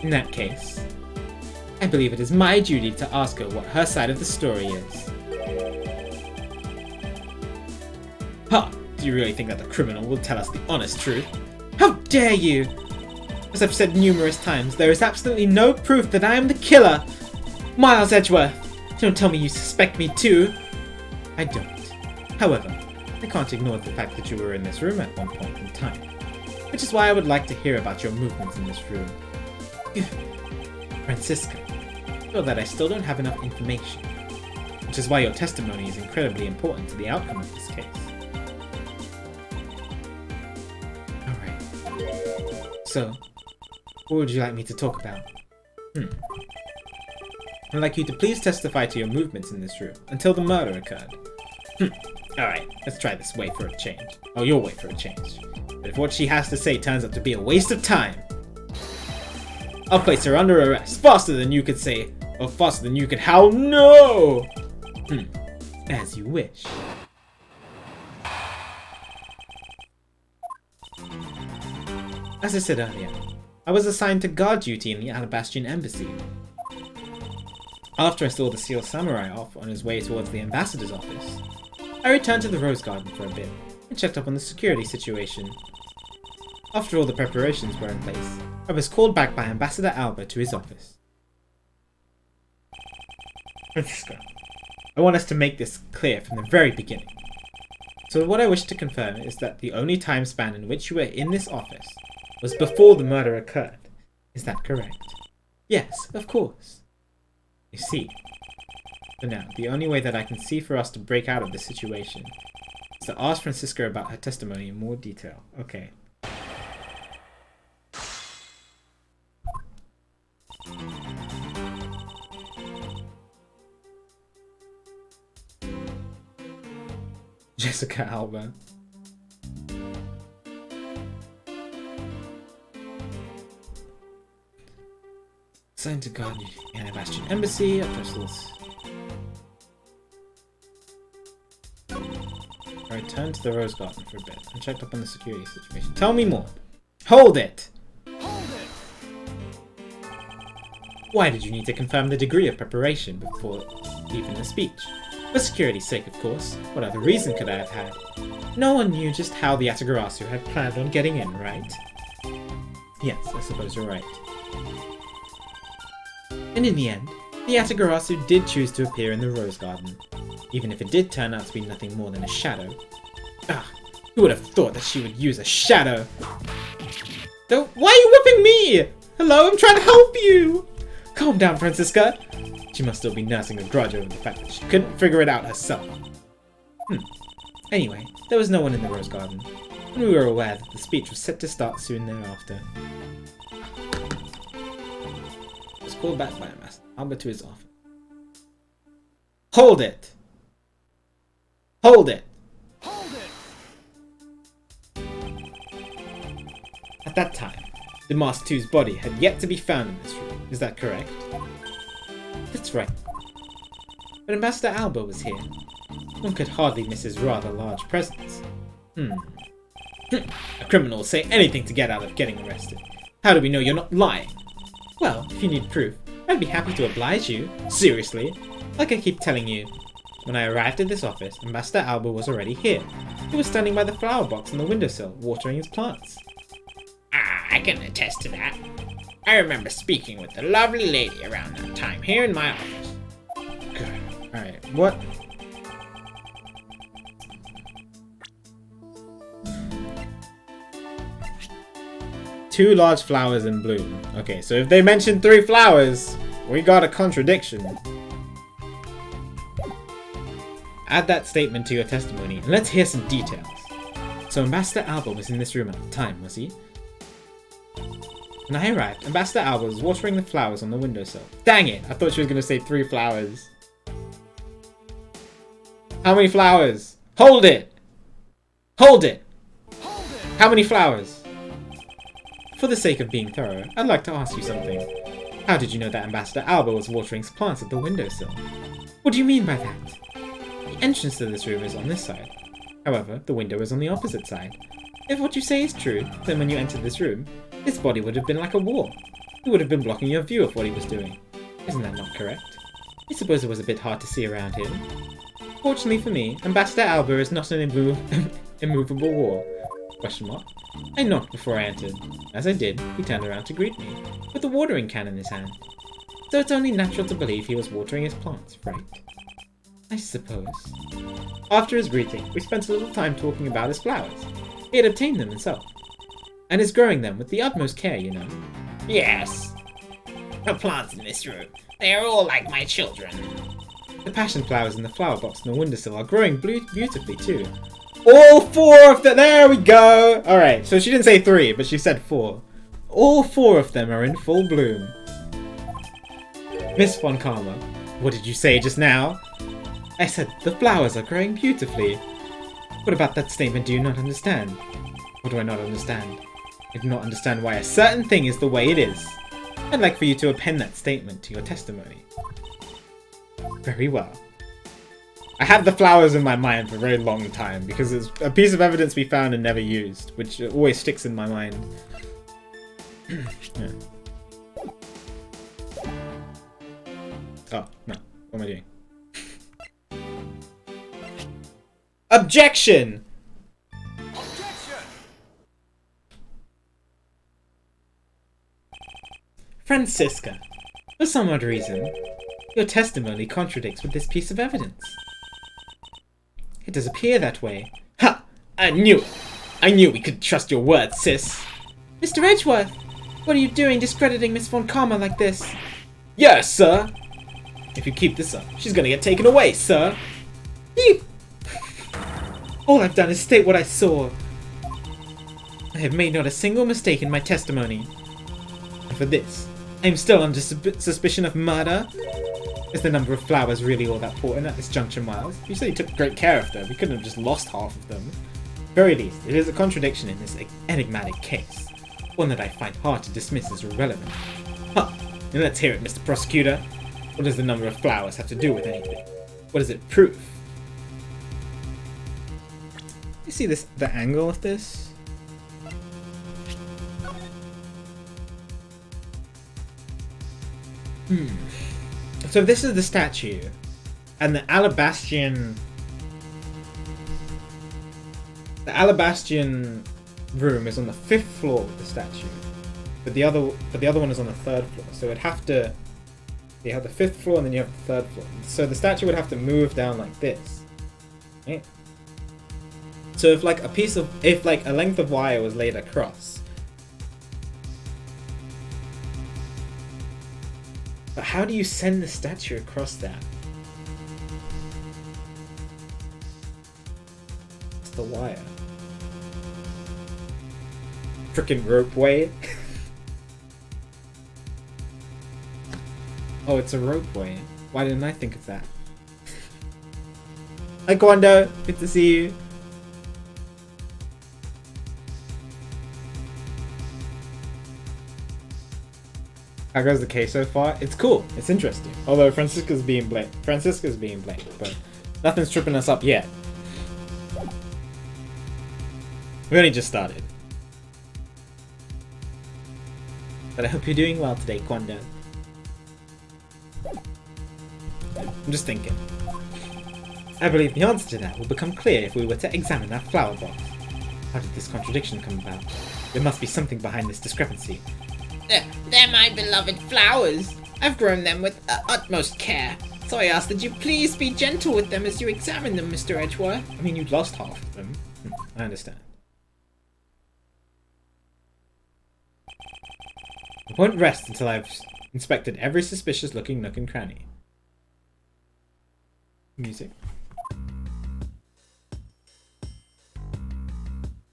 In that case, I believe it is my duty to ask her what her side of the story is. Ha! Do you really think that the criminal will tell us the honest truth? How dare you! As I've said numerous times, there is absolutely no proof that I am the killer! Miles Edgeworth! Don't tell me you suspect me too! I don't. However, I can't ignore the fact that you were in this room at one point in time. Which is why I would like to hear about your movements in this room. Francisco, I feel that I still don't have enough information. Which is why your testimony is incredibly important to the outcome of this case. Alright. So, what would you like me to talk about? I'd like you to please testify to your movements in this room until the murder occurred. Alright, let's try this way for a change. Oh, your way for a change. But if what she has to say turns out to be a waste of time, I'll place her under arrest faster than you could say, or faster than you could howl no! As you wish. As I said earlier, I was assigned to guard duty in the Alabastrian embassy. After I saw the Seal Samurai off on his way towards the ambassador's office, I returned to the Rose Garden for a bit and checked up on the security situation. After all the preparations were in place, I was called back by Ambassador Alba to his office. Francisco, I want us to make this clear from the very beginning. So what I wish to confirm is that the only time span in which you were in this office was before the murder occurred. Is that correct? Yes, of course. You see. For now, the only way that I can see for us to break out of this situation is to ask Francisco about her testimony in more detail. Okay. Jessica Alba. Assigned to guard the Alabastrian embassy. I returned to the Rose Garden for a bit and checked up on the security situation. Tell me more. Hold it! Hold it! Why did you need to confirm the degree of preparation before leaving the speech? For security's sake, of course. What other reason could I have had? No one knew just how the Atagarasu had planned on getting in, right? Yes, I suppose you're right. And in the end, the Atagarasu did choose to appear in the Rose Garden, even if it did turn out to be nothing more than a shadow. Ah, who would have thought that she would use a shadow? Don't— why are you whipping me? Hello, I'm trying to help you! Calm down, Francisca. She must still be nursing a grudge over the fact that she couldn't figure it out herself. Anyway, there was no one in the Rose Garden, and we were aware that the speech was set to start soon thereafter. I was called back by Ambassador Alba to his office. Hold it! Hold it! Hold it! At that time, the Master 2's body had yet to be found in this room. Is that correct? That's right. But Ambassador Alba was here. One could hardly miss his rather large presence. A criminal will say anything to get out of getting arrested. How do we know you're not lying? Well, if you need proof, I'd be happy to oblige you. Seriously. Like I keep telling you. When I arrived at this office, Ambassador Alba was already here. He was standing by the flower box on the windowsill, watering his plants. I can attest to that. I remember speaking with the lovely lady around that time here in my office. Good. Alright, what? Two large flowers in bloom. Okay, so if they mentioned 3 flowers, we got a contradiction. Add that statement to your testimony, and let's hear some details. So Ambassador Alba was in this room at the time, was he? When I arrived, Ambassador Alba was watering the flowers on the windowsill. Dang it! I thought she was going to say 3 flowers. How many flowers? Hold it! Hold it! How many flowers? For the sake of being thorough, I'd like to ask you something. How did you know that Ambassador Alba was watering his plants at the windowsill? What do you mean by that? The entrance to this room is on this side. However, the window is on the opposite side. If what you say is true, then when you entered this room, his body would have been like a wall. He would have been blocking your view of what he was doing. Isn't that not correct? I suppose it was a bit hard to see around him. Fortunately for me, Ambassador Alba is not an immovable wall. Question mark. I knocked before I entered. As I did, he turned around to greet me, with a watering can in his hand. So it's only natural to believe he was watering his plants, right? I suppose. After his greeting, we spent a little time talking about his flowers. He had obtained them himself, and is growing them with the utmost care, you know. Yes. The plants in this room, they are all like my children. The passion flowers in the flower box on the windowsill are growing beautifully too. All 4 of them! There we go! Alright, so she didn't say 3, but she said 4. All 4 of them are in full bloom. Miss Von Karma, what did you say just now? I said the flowers are growing beautifully. What about that statement do you not understand? What do I not understand? I do not understand why a certain thing is the way it is. I'd like for you to append that statement to your testimony. Very well. I had the flowers in my mind for a very long time because it's a piece of evidence we found and never used, which always sticks in my mind. Yeah. Oh, no. What am I doing? Objection! Francisca, for some odd reason, your testimony contradicts with this piece of evidence. It does appear that way. Ha! I knew it! I knew we could trust your word, sis! Mr. Edgeworth! What are you doing discrediting Miss Von Karma like this? Yes, sir! If you keep this up, she's gonna get taken away, sir! Eep. All I've done is state what I saw. I have made not a single mistake in my testimony. And for this, I am still under suspicion of murder. Is the number of flowers really all that important at this juncture, Miles? You said you took great care of them. We couldn't have just lost half of them. Very least, it is a contradiction in this enigmatic case. One that I find hard to dismiss as irrelevant. Huh. And let's hear it, Mr. Prosecutor. What does the number of flowers have to do with anything? What does it prove? You see this, the angle of this? So this is the statue, and the Alabastian room is on the 5th floor of the statue, but the other one is on the 3rd floor. So it'd have to, you have the 5th floor and then you have the 3rd floor. So the statue would have to move down like this, right? So if like a length of wire was laid across. But how do you send the statue across that? It's the wire. Frickin' ropeway. Oh, it's a ropeway. Why didn't I think of that? Hi, Kwando. Good to see you. How goes the case so far? It's cool. It's interesting. Although Francisca's being blamed, but nothing's tripping us up yet. We only just started. But I hope you're doing well today, Quanda. I'm just thinking. I believe the answer to that will become clear if we were to examine that flower box. How did this contradiction come about? There must be something behind this discrepancy. They're my beloved flowers. I've grown them with utmost care. So I ask that you please be gentle with them as you examine them, Mr. Edgeworth. I mean, you lost half of them. I understand. I won't rest until I've inspected every suspicious looking nook and cranny. Music.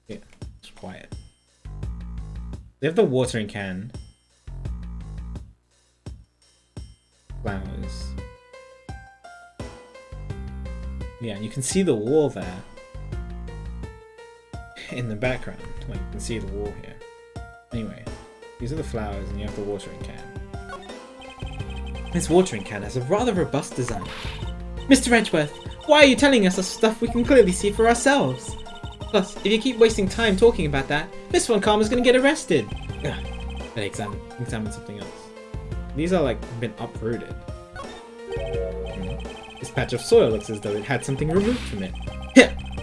Yeah, it's quiet. They have the watering can. Flowers. Yeah, and you can see the wall there. In the background. Like, you can see the wall here. Anyway, these are the flowers and you have the watering can. This watering can has a rather robust design. Mr. Edgeworth, why are you telling us stuff we can clearly see for ourselves? Plus, if you keep wasting time talking about that, Miss Von Karma's gonna get arrested. Ugh. But examine something else. These are like been uprooted. This patch of soil looks as though it had something removed from it.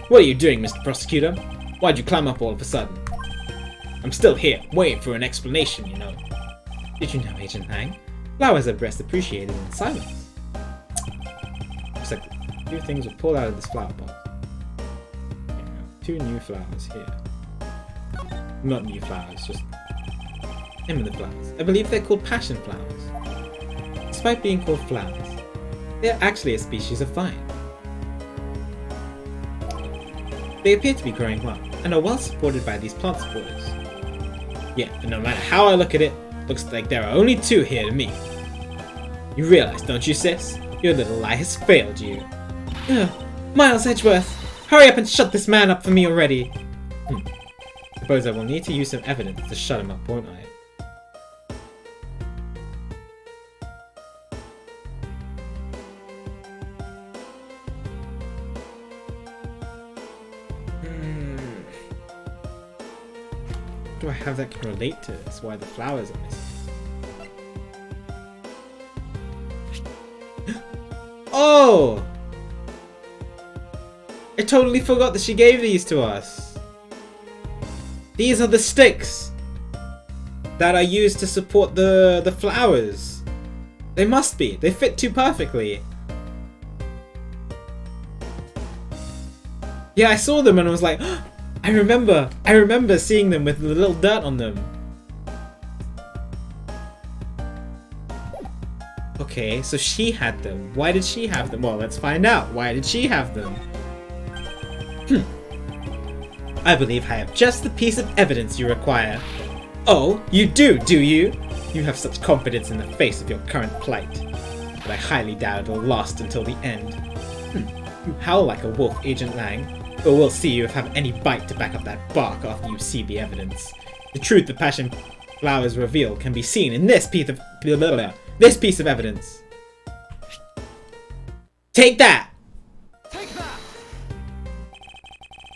What are you doing, Mr. Prosecutor? Why'd you climb up all of a sudden? I'm still here, waiting for an explanation, you know. Did you know, Agent Lang? Flowers are best appreciated in silence. Looks like a few things were pulled out of this flower box. Two new flowers here. Not new flowers, just eminent flowers. I believe they're called passion flowers. Despite being called flowers, they're actually a species of vine. They appear to be growing well, and are well supported by these plant supporters. Yeah, and no matter how I look at it, looks like there are only two here to me. You realize, don't you, sis? Your little lie has failed you. Miles Edgeworth! Hurry up and shut this man up for me already! Suppose I will need to use some evidence to shut him up, won't I? Do I have that can relate to this? Why the flowers are missing? Oh! I totally forgot that she gave these to us. These are the sticks that are used to support the flowers. They must be. They fit too perfectly. Yeah, I saw them and I was like, I remember seeing them with the little dirt on them. Okay, so she had them. Why did she have them? Well, let's find out. Why did she have them? I believe I have just the piece of evidence you require. Oh, you do you? You have such confidence in the face of your current plight. But I highly doubt it'll last until the end. You howl like a wolf, Agent Lang. But we'll see you have any bite to back up that bark after you see the evidence. The truth the passion flowers reveal can be seen in this piece of evidence. Take that! Take that!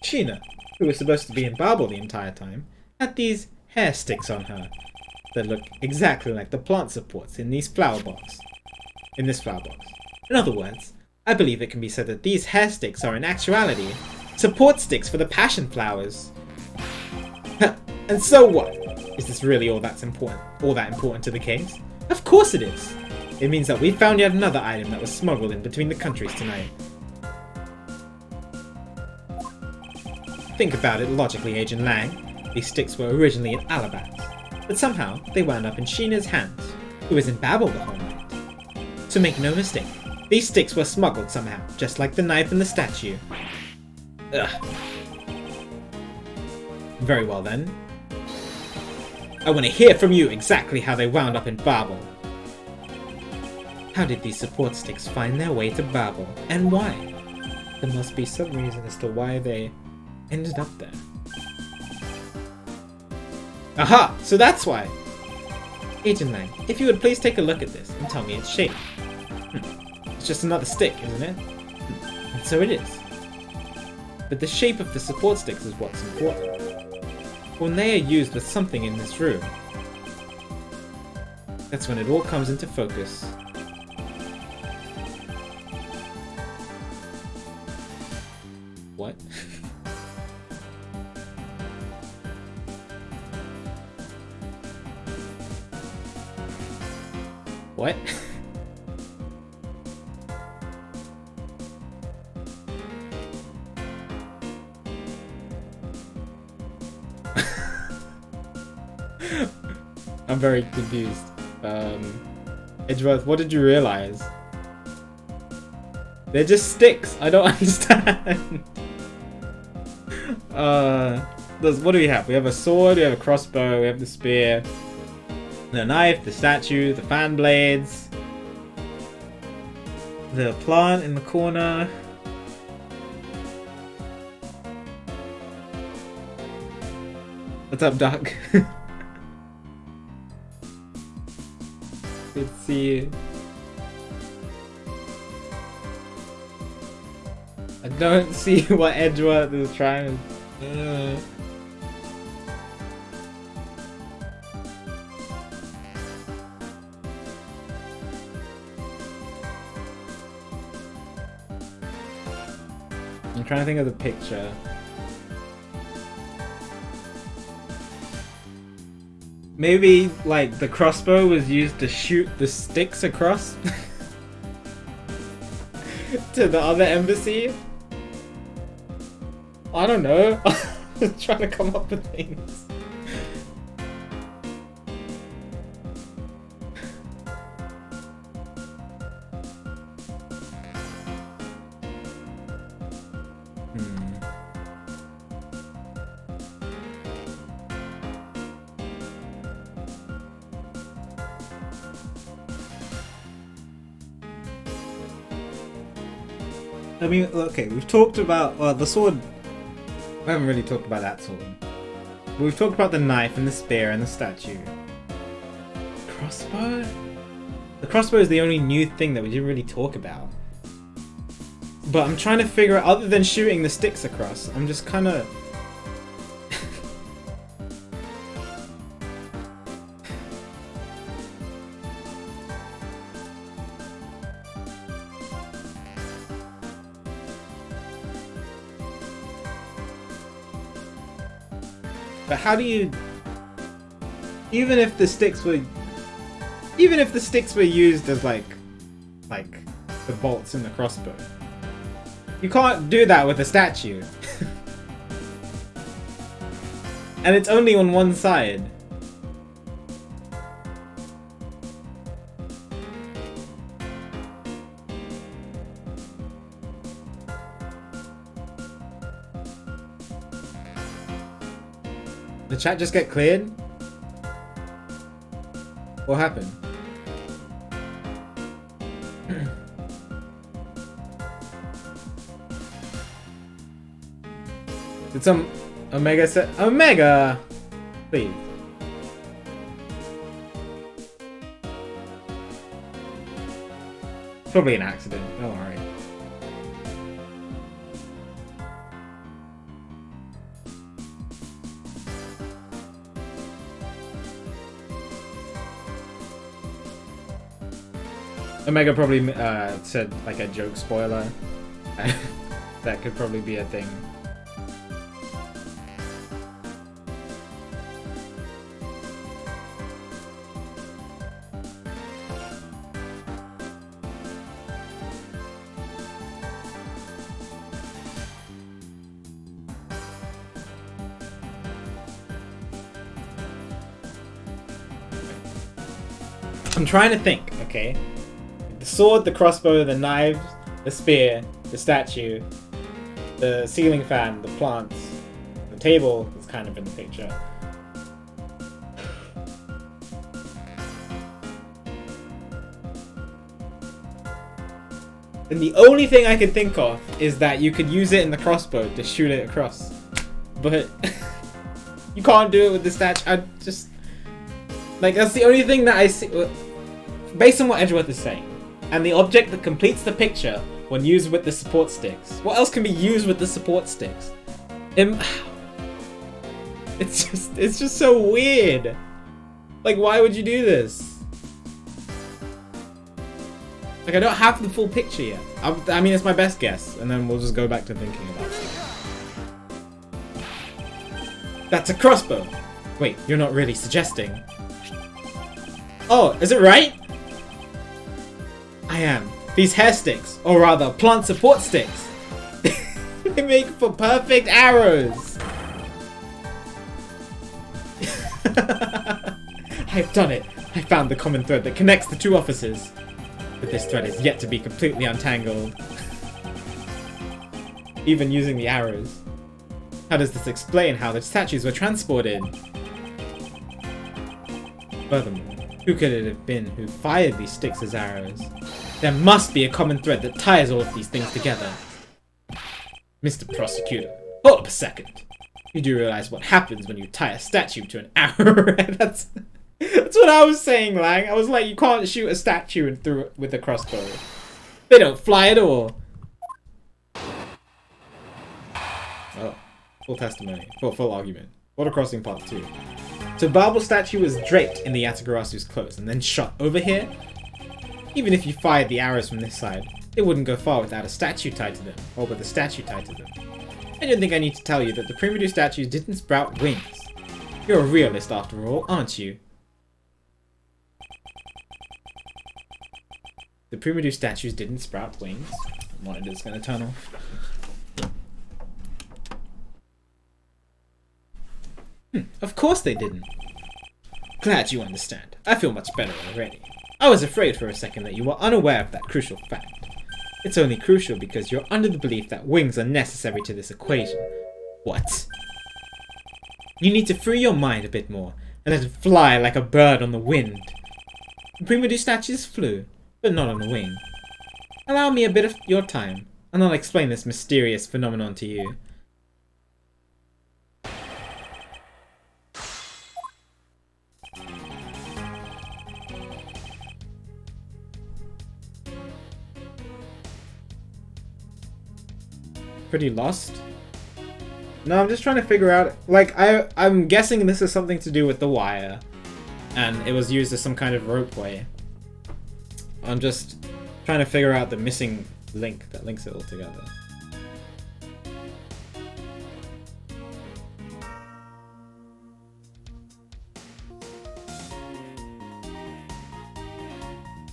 Sheena, who was supposed to be in Babel the entire time, had these hair sticks on her that look exactly like the plant supports in this flower box. In other words, I believe it can be said that these hair sticks are in actuality support sticks for the passion flowers. And so what? Is this really all that important to the case? Of course it is! It means that we found yet another item that was smuggled in between the countries tonight. Think about it logically, Agent Lang. These sticks were originally in Alabat, but somehow they wound up in Sheena's hands, who was in Babel the whole night. So make no mistake, these sticks were smuggled somehow, just like the knife and the statue. Ugh. Very well then. I want to hear from you exactly how they wound up in Babel. How did these support sticks find their way to Babel, and why? There must be some reason as to why they ended up there. Aha! So that's why! Agent Lang, if you would please take a look at this and tell me its shape. It's just another stick, isn't it? And so it is. But the shape of the support sticks is what's important. When they are used with something in this room, That's when it all comes into focus. What? What? I'm very confused. Edgeworth, what did you realize? They're just sticks. I don't understand. What do we have? We have a sword, we have a crossbow, we have the spear, the knife, the statue, the fan blades, the plant in the corner. What's up, Doc? Good to see you. I don't see what Edgeworth is trying to... I'm trying to think of the picture. Maybe, like, the crossbow was used to shoot the sticks across to the other embassy? I don't know. Just trying to come up with things. I mean, okay, we've talked about the sword. We haven't really talked about that sword. But we've talked about the knife and the spear and the statue. Crossbow? The crossbow is the only new thing that we didn't really talk about. But I'm trying to figure out, other than shooting the sticks across, I'm just kind of... But how do you... Even if the sticks were used as like the bolts in the crossbow, you can't do that with a statue. And it's only on one side. The chat just get cleared? What happened? Did some Omega say Omega? Please. It's probably an accident, don't worry. Omega probably said like a joke spoiler. That could probably be a thing. I'm trying to think, okay? The sword, the crossbow, the knives, the spear, the statue, the ceiling fan, the plants, the table is kind of in the picture. And the only thing I can think of is that you could use it in the crossbow to shoot it across. But you can't do it with the statue. I just... Like, that's the only thing that I see... Based on what Edgeworth is saying. And the object that completes the picture when used with the support sticks. What else can be used with the support sticks? It's just so weird. Like, why would you do this? Like, I don't have the full picture yet. I mean, it's my best guess, and then we'll just go back to thinking about stuff. That's a crossbow! Wait, you're not really suggesting. Oh, is it right? I am. These hair sticks, or rather, plant support sticks. They make for perfect arrows! I've done it! I found the common thread that connects the two offices. But this thread is yet to be completely untangled. Even using the arrows. How does this explain how the statues were transported? Furthermore, who could it have been who fired these sticks as arrows? There must be a common thread that ties all of these things together. Mr. Prosecutor, hold up a second. You do realize what happens when you tie a statue to an arrow, right? That's what I was saying, Lang. I was like, you can't shoot a statue and through it with a crossbow. They don't fly at all. Oh, full testimony. Full argument. Water Crossing Part 2. So Barbel's statue was draped in the Yatagarasu's clothes and then shot over here? Even if you fired the arrows from this side, they wouldn't go far without a statue tied to them, or with a statue tied to them. I don't think I need to tell you that the Primitive statues didn't sprout wings. You're a realist after all, aren't you? The Primitive statues didn't sprout wings. The monitor's gonna turn off. Of course they didn't. Glad you understand. I feel much better already. I was afraid for a second that you were unaware of that crucial fact. It's only crucial because you're under the belief that wings are necessary to this equation. What? You need to free your mind a bit more and let it fly like a bird on the wind. The Primitive statues flew, but not on a wing. Allow me a bit of your time, and I'll explain this mysterious phenomenon to you. Pretty lost? No, I'm just trying to figure out, like, I'm guessing this is something to do with the wire, and it was used as some kind of ropeway. I'm just trying to figure out the missing link that links it all together.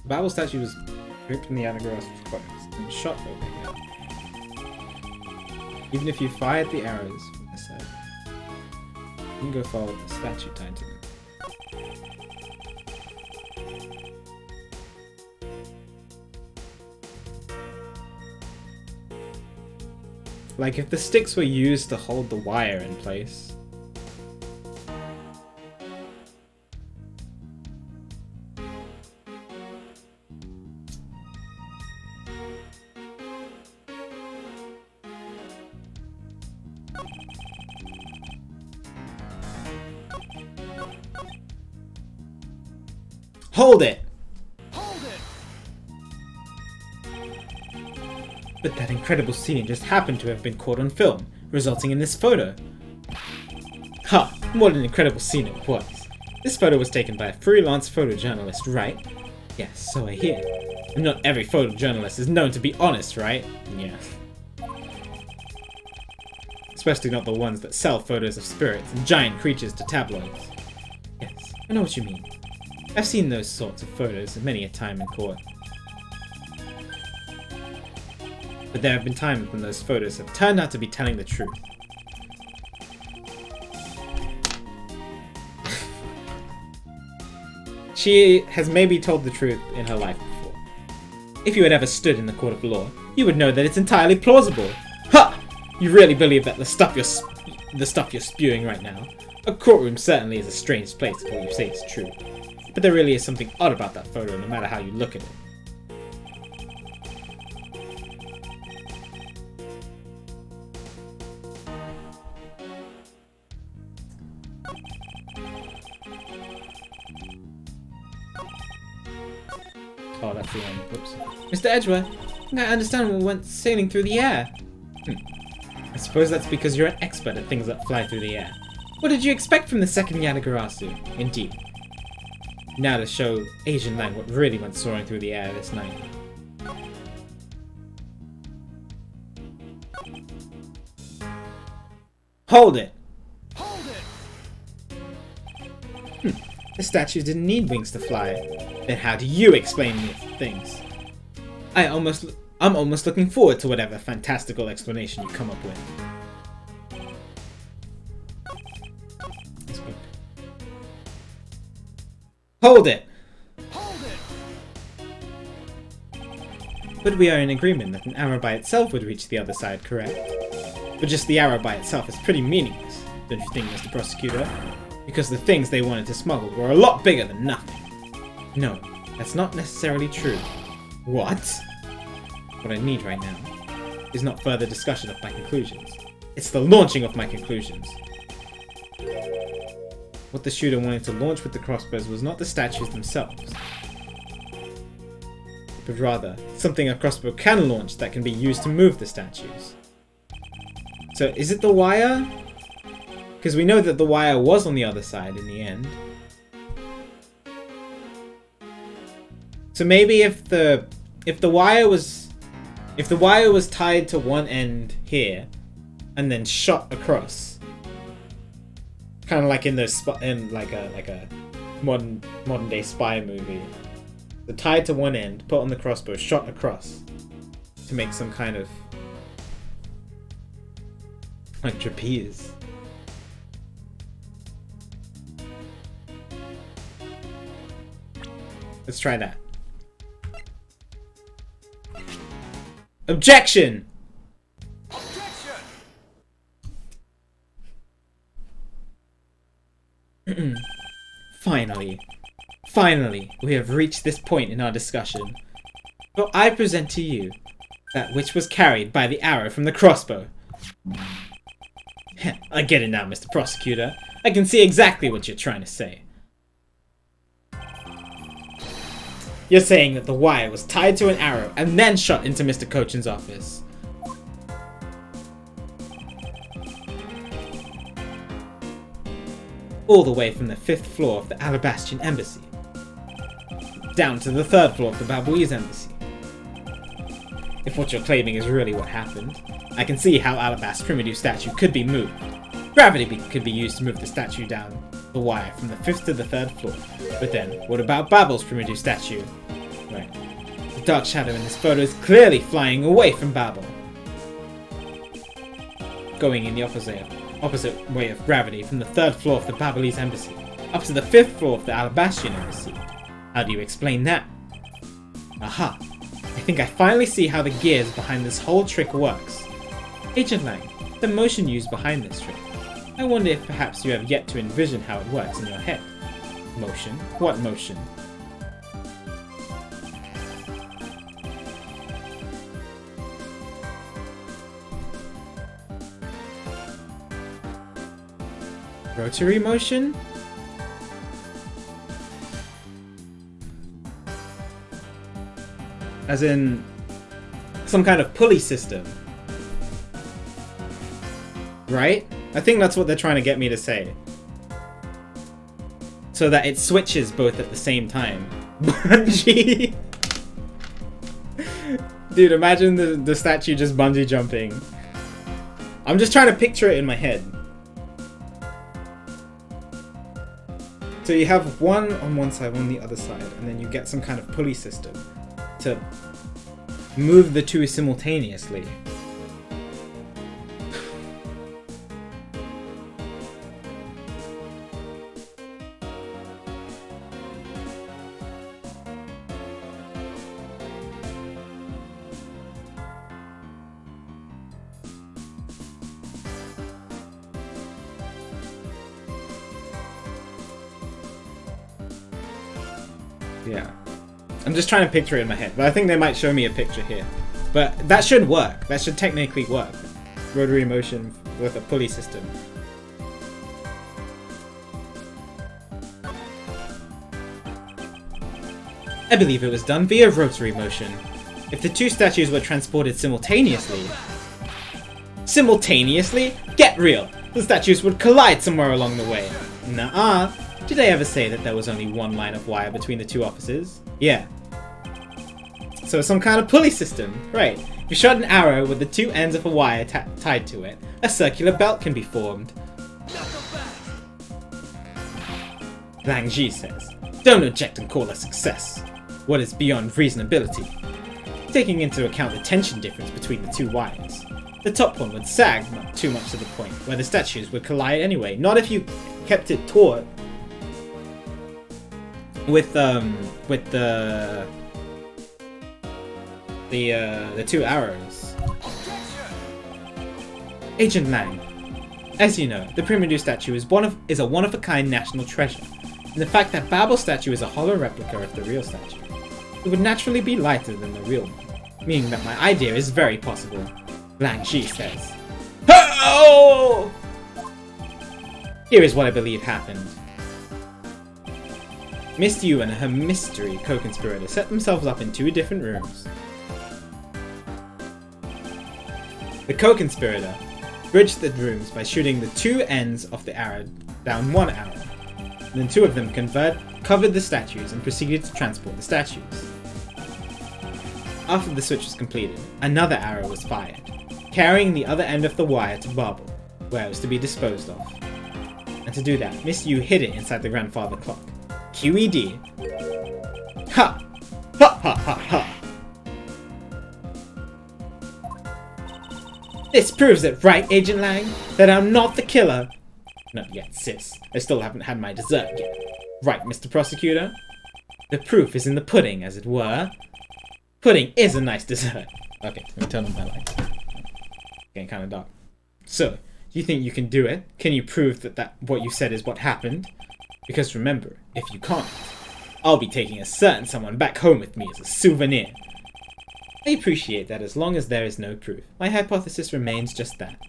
The Babel statue was ripped in the Anagrass was closed and shot over here. Even if you fired the arrows from this side, you can go far with the statue tied to them. Like, if the sticks were used to hold the wire in place. Hold it! Hold it! But that incredible scene just happened to have been caught on film, resulting in this photo. Ha! What an incredible scene it was. This photo was taken by a freelance photojournalist, right? Yes, so I hear. And not every photojournalist is known to be honest, right? Yeah. Especially not the ones that sell photos of spirits and giant creatures to tabloids. Yes, I know what you mean. I've seen those sorts of photos many a time in court. But there have been times when those photos have turned out to be telling the truth. She has maybe told the truth in her life before. If you had ever stood in the court of law, you would know that it's entirely plausible. Ha! You really believe that the stuff you're spewing right now? A courtroom certainly is a strange place if what you say is true. But there really is something odd about that photo, no matter how you look at it. Oh, that's the end. Whoops. Mr. Edgeworth, I understand what went sailing through the air. I suppose that's because you're an expert at things that fly through the air. What did you expect from the second Yatagarasu? Indeed. Now to show Asian Lang what really went soaring through the air this night. Hold it! Hold it! The statues didn't need wings to fly. Then how do you explain things? I'm almost looking forward to whatever fantastical explanation you come up with. That's good. Hold it! Hold it! But we are in agreement that an arrow by itself would reach the other side, correct? But just the arrow by itself is pretty meaningless, don't you think, Mr. Prosecutor? Because the things they wanted to smuggle were a lot bigger than nothing. No, that's not necessarily true. What? What I need right now is not further discussion of my conclusions. It's the launching of my conclusions. What the shooter wanted to launch with the crossbows was not the statues themselves, but rather something a crossbow can launch that can be used to move the statues. So is it the wire? Because we know that the wire was on the other side in the end. So maybe if the wire was tied to one end here and then shot across, kind of like in those like a modern day spy movie, the tied to one end, put on the crossbow, shot across to make some kind of like trapeze. Let's try that. Objection! Objection! Finally, we have reached this point in our discussion. So I present to you that which was carried by the arrow from the crossbow. I get it now, Mr. Prosecutor. I can see exactly what you're trying to say. You're saying that the wire was tied to an arrow and then shot into Mr. Cochin's office. All the way from the 5th floor of the Alabastrian Embassy down to the 3rd floor of the Babouise Embassy. If what you're claiming is really what happened, I can see how Alabaster's primitive statue could be moved. Gravity could be used to move the statue down the wire from the 5th to the 3rd floor. But then, what about Babel's primitive statue? Right. The dark shadow in this photo is clearly flying away from Babel, going in the opposite way of gravity from the 3rd floor of the Babelese Embassy up to the 5th floor of the Alabastrian Embassy. How do you explain that? Aha! I think I finally see how the gears behind this whole trick works. Agent Lang, the motion used behind this trick. I wonder if perhaps you have yet to envision how it works in your head. Motion? What motion? Rotary motion? As in some kind of pulley system. Right? I think that's what they're trying to get me to say. So that it switches both at the same time. Bungee! Dude, imagine the statue just bungee jumping. I'm just trying to picture it in my head. So you have one on one side, one on the other side, and then you get some kind of pulley system to move the two simultaneously. Yeah. I'm just trying to picture it in my head, but I think they might show me a picture here. But that should work. That should technically work. Rotary motion with a pulley system. I believe it was done via rotary motion. If the two statues were transported simultaneously... Simultaneously? Get real! The statues would collide somewhere along the way. Nuh-uh. Did I ever say that there was only one line of wire between the two offices? Yeah. So some kind of pulley system, right. If you shot an arrow with the two ends of a wire tied to it, a circular belt can be formed. Lang Ji says, "Don't object and call a success. What is beyond reasonability? Taking into account the tension difference between the two wires. The top one would sag not too much to the point where the statues would collide anyway. Not if you kept it taut with the two arrows." Agent Lang, as you know, the Primitive statue is a one-of-a-kind national treasure, and the fact that Babel's statue is a hollow replica of the real statue, it would naturally be lighter than the real one, meaning that my idea is very possible. Lang Ji says, "Oh!" Here is what I believe happened. Miss Yu and her mystery co-conspirator set themselves up in two different rooms. The co-conspirator bridged the rooms by shooting the two ends of the arrow down one arrow. And then two of them covered the statues and proceeded to transport the statues. After the switch was completed, another arrow was fired, carrying the other end of the wire to Babel, where it was to be disposed of. And to do that, Miss Yu hid it inside the grandfather clock. QED. Ha! Ha ha ha ha! This proves it, right, Agent Lang? That I'm not the killer? Not yet, sis. I still haven't had my dessert yet. Right, Mr. Prosecutor? The proof is in the pudding, as it were. Pudding is a nice dessert. Okay, let me turn on my lights. Getting kind of dark. So, you think you can do it? Can you prove that what you said is what happened? Because remember, if you can't, I'll be taking a certain someone back home with me as a souvenir. I appreciate that as long as there is no proof. My hypothesis remains just that.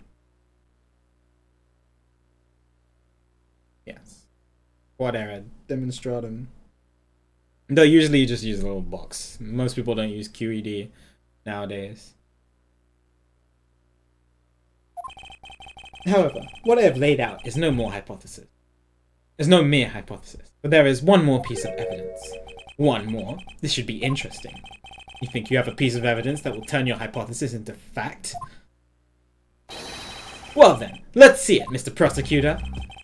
Yes. Quad era demonstratum. Though usually you just use a little box. Most people don't use QED nowadays. However, what I have laid out is no more hypothesis. There's no mere hypothesis. But there is one more piece of evidence. One more. This should be interesting. You think you have a piece of evidence that will turn your hypothesis into fact? Well then, let's see it, Mr. Prosecutor.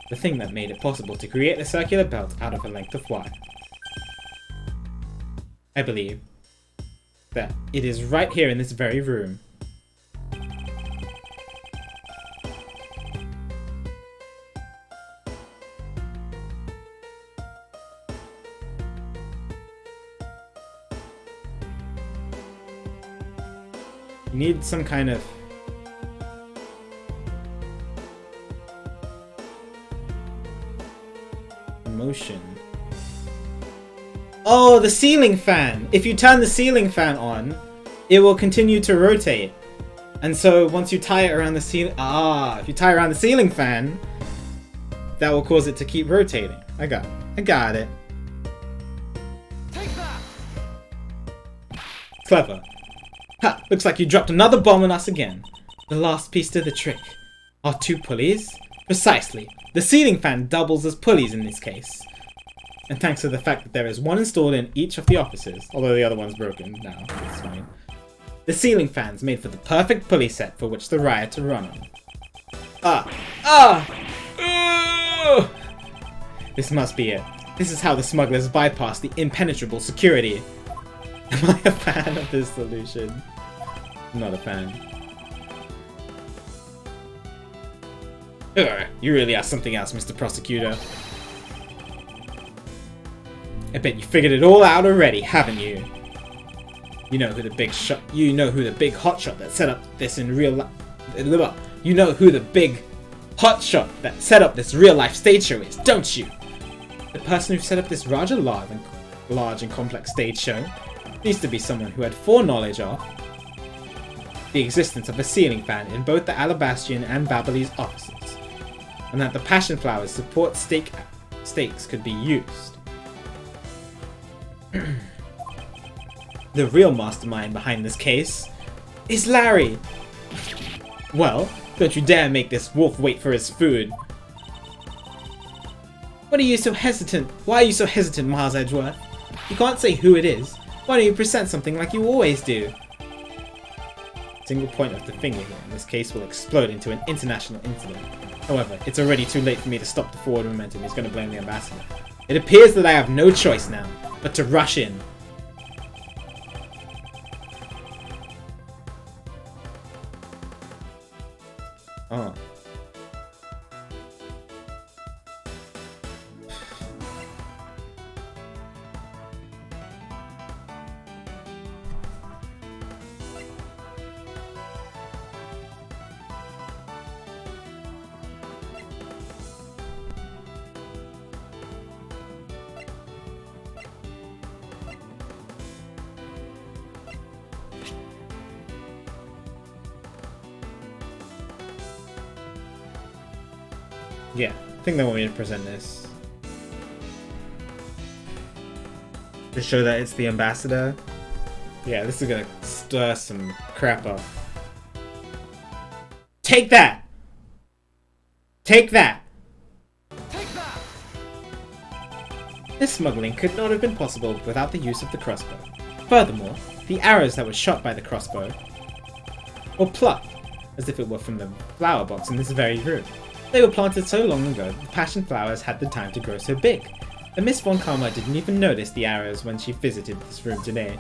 The thing that made it possible to create a circular belt out of a length of wire. I believe that it is right here in this very room. You need some kind of motion. Oh, the ceiling fan! If you turn the ceiling fan on, it will continue to rotate. And so once you tie it around the ceiling... if you tie it around the ceiling fan, that will cause it to keep rotating. I got it. I got it. Take that! Clever. Ha! Looks like you dropped another bomb on us again. The last piece to the trick. Our two pulleys? Precisely. The ceiling fan doubles as pulleys in this case. And thanks to the fact that there is one installed in each of the offices, although the other one's broken now, it's fine. The ceiling fan's made for the perfect pulley set for which the riot to run on. This must be it. This is how the smugglers bypass the impenetrable security. Am I a fan of this solution? I'm not a fan. You really are something else, Mr. Prosecutor. I bet you figured it all out already, haven't you? You know who the big hotshot that set up this in real life. You know who the big hotshot that set up this real life stage show is, don't you? The person who set up this rather large and complex stage show needs to be someone who had foreknowledge of the existence of a ceiling fan in both the Alabastian and Babelese offices, and that the passion flowers support stakes could be used. The real mastermind behind this case is Larry. Well, don't you dare make this wolf wait for his food. What are you so hesitant? Why are you so hesitant, Miles Edgeworth? You can't say who it is. Why don't you present something like you always do? single point of the finger here in this case will explode into an international incident. However, it's already too late for me to stop the forward momentum. He's going to blame the ambassador. It appears that I have no choice now, but to rush in. Oh. Yeah, I think they want me to present this. To show that it's the ambassador. Yeah, this is gonna stir some crap up. Take that! Take that! Take that! This smuggling could not have been possible without the use of the crossbow. Furthermore, the arrows that were shot by the crossbow were plucked, as if it were from the flower box in this very room. They were planted so long ago that the passion flowers had the time to grow so big. And Miss Von Karma didn't even notice the arrows when she visited this room today.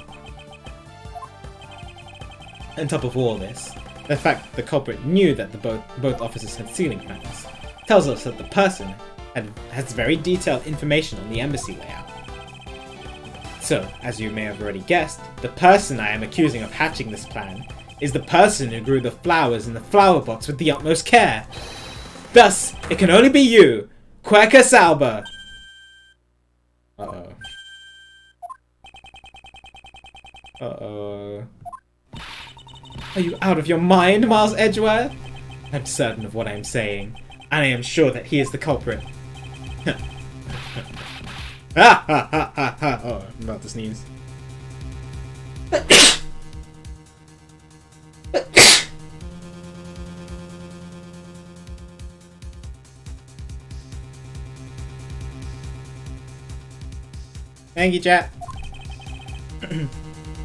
On top of all this, the fact that the culprit knew that both officers had ceiling fans tells us that the person has very detailed information on the embassy layout. So, as you may have already guessed, the person I am accusing of hatching this plan is the person who grew the flowers in the flower box with the utmost care. Thus, it can only be you, Quercus Salber. Uh-oh. Uh-oh. Are you out of your mind, Miles Edgeworth? I'm certain of what I am saying, and I am sure that he is the culprit. Ha ha ha ha ha! Oh, I'm about to sneeze. Thank you, chat.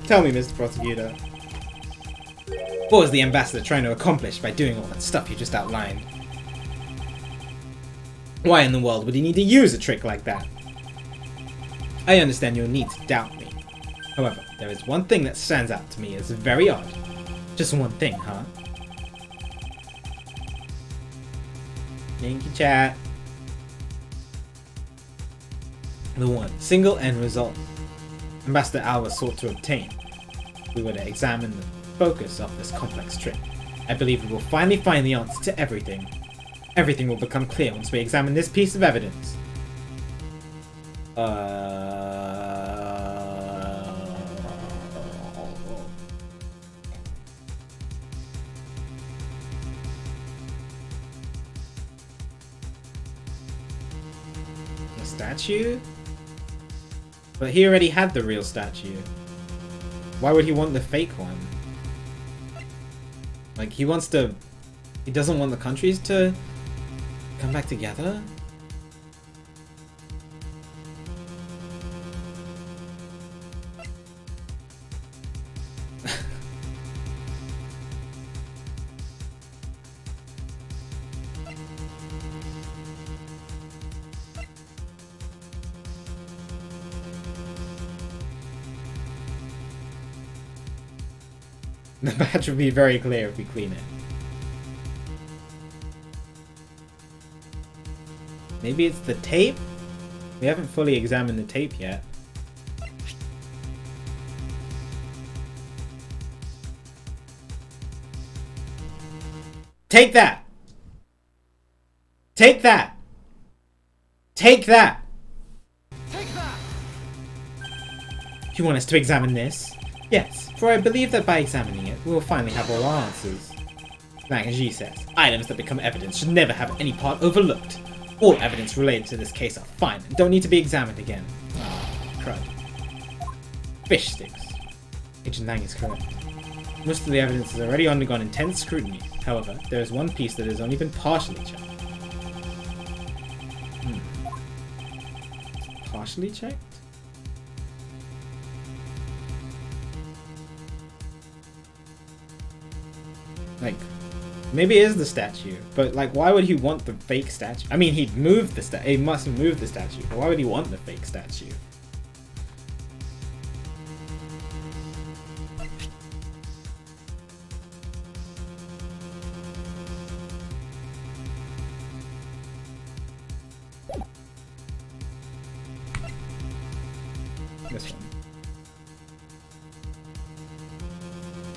Tell me, Mr. Prosecutor. What was the ambassador trying to accomplish by doing all that stuff you just outlined? Why in the world would he need to use a trick like that? I understand your need to doubt me. However, there is one thing that stands out to me as very odd. Just one thing, huh? Thank you, chat. The one single end result Ambassador Alva sought to obtain. If we were to examine the focus of this complex trick, I believe we will finally find the answer to everything. Everything will become clear once we examine this piece of evidence. The statue? But he already had the real statue. Why would he want the fake one? Like, he doesn't want the countries to come back together? The badge will be very clear if we clean it. Maybe it's the tape? We haven't fully examined the tape yet. Take that! Take that! Take that! Take that! You want us to examine this? Yes, for I believe that by examining it, we will finally have all our answers. Like G says, items that become evidence should never have any part overlooked. All evidence related to this case are fine and don't need to be examined again. Crud. Fish sticks. Agent Lang is correct. Most of the evidence has already undergone intense scrutiny. However, there is one piece that has only been partially checked. Partially checked? Like, maybe it is the statue, but like, why would he want the fake statue? I mean, he must have moved the statue, but why would he want the fake statue? This one.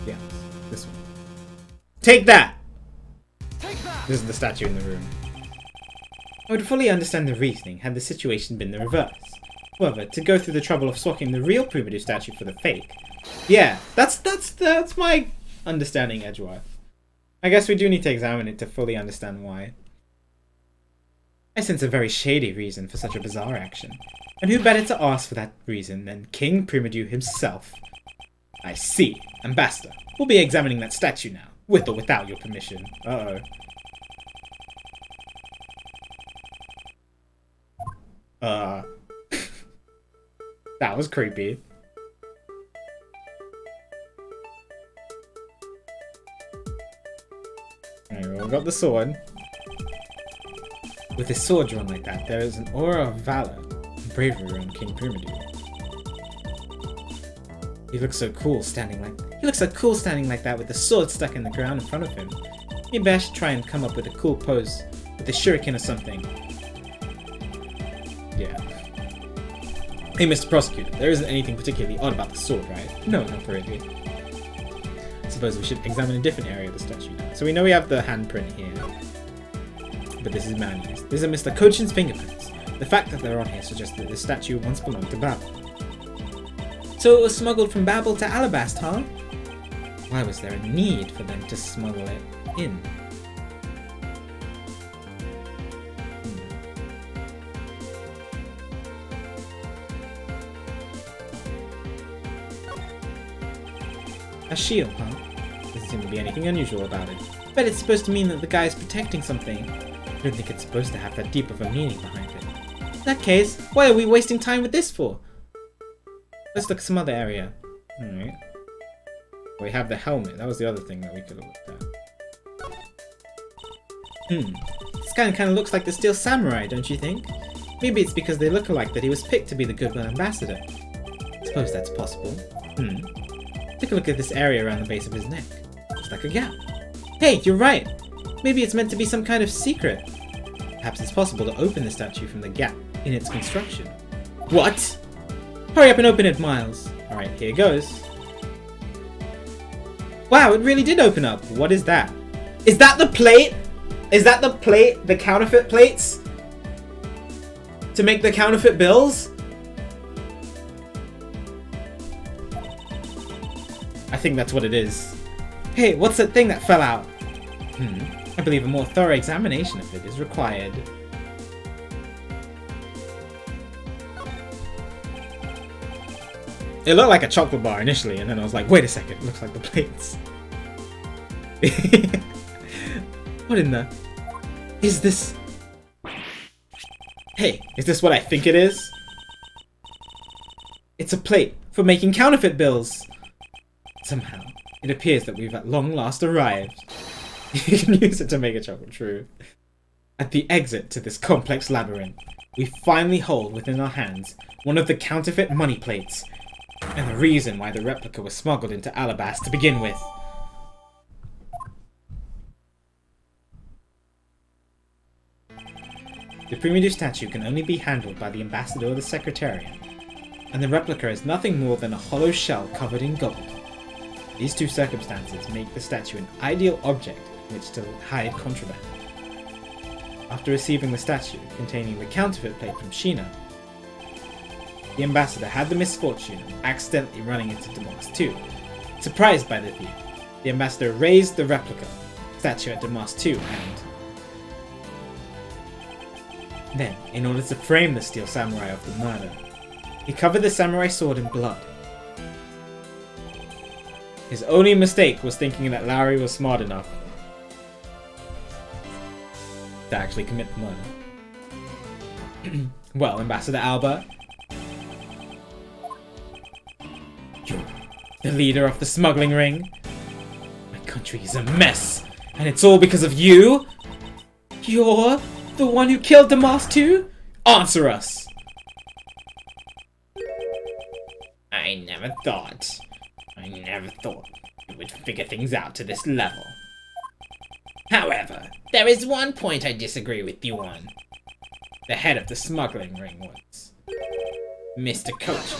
Yeah, this one. Take that! Take that! This is the statue in the room. I would fully understand the reasoning had the situation been the reverse. However, to go through the trouble of swapping the real primitive statue for the fake. Yeah, that's my understanding, Edgeworth. I guess we do need to examine it to fully understand why. I sense a very shady reason for such a bizarre action. And who better to ask for that reason than King Primidu himself? I see. Ambassador, we'll be examining that statue now, with or without your permission. Uh-oh. That was creepy. Alright, well, we got the sword. With his sword drawn like that, there is an aura of valor and bravery around King Primidu. He looks so cool standing like that with the sword stuck in the ground in front of him. Maybe I should try and come up with a cool pose with a shuriken or something. Yeah. Hey, Mr. Prosecutor, there isn't anything particularly odd about the sword, right? No, not really. I suppose we should examine a different area of the statue now. So we know we have the handprint here. But this is man-used. These are Mr. Cochin's fingerprints. The fact that they're on here suggests that this statue once belonged to Babel. So it was smuggled from Babel to Alabast, huh? Why was there a need for them to smuggle it in? A shield, huh? Doesn't seem to be anything unusual about it. Bet it's supposed to mean that the guy is protecting something. I don't think it's supposed to have that deep of a meaning behind it. In that case, why are we wasting time with this for? Let's look at some other area. Alright. We have the helmet. That was the other thing that we could have looked at. This guy kind of looks like the Steel Samurai, don't you think? Maybe it's because they look alike that he was picked to be the Goodwill Ambassador. I suppose that's possible. Take a look at this area around the base of his neck. Looks like a gap. Hey, you're right! Maybe it's meant to be some kind of secret. Perhaps it's possible to open the statue from the gap in its construction. What? Hurry up and open it, Miles. Alright, here goes. Wow, it really did open up. What is that? Is that the plate? Is that the plate? The counterfeit plates? To make the counterfeit bills? I think that's what it is. Hey, what's that thing that fell out? I believe a more thorough examination of it is required. It looked like a chocolate bar initially, and then I was like, wait a second, it looks like the plates. What in the... Is this... Hey, is this what I think it is? It's a plate for making counterfeit bills. Somehow, it appears that we've at long last arrived. You can use it to make a chocolate, true. At the exit to this complex labyrinth, we finally hold within our hands one of the counterfeit money plates, and the reason why the replica was smuggled into Alabast to begin with. The primitive statue can only be handled by the ambassador or the secretariat, and the replica is nothing more than a hollow shell covered in gold. These two circumstances make the statue an ideal object in which to hide contraband. After receiving the statue containing the counterfeit plate from Sheena, the ambassador had the misfortune of accidentally running into Damas II. Surprised by the thief, the ambassador raised the replica statue at Damas II and... Then, in order to frame the Steel Samurai of the murder, he covered the samurai sword in blood. His only mistake was thinking that Lowry was smart enough to actually commit the murder. Well, Ambassador Albert, you're the leader of the smuggling ring. My country is a mess, and it's all because of you? You're the one who killed Damas too? Answer us! I never thought you would figure things out to this level. However, there is one point I disagree with you on. The head of the smuggling ring was Mr. Coach.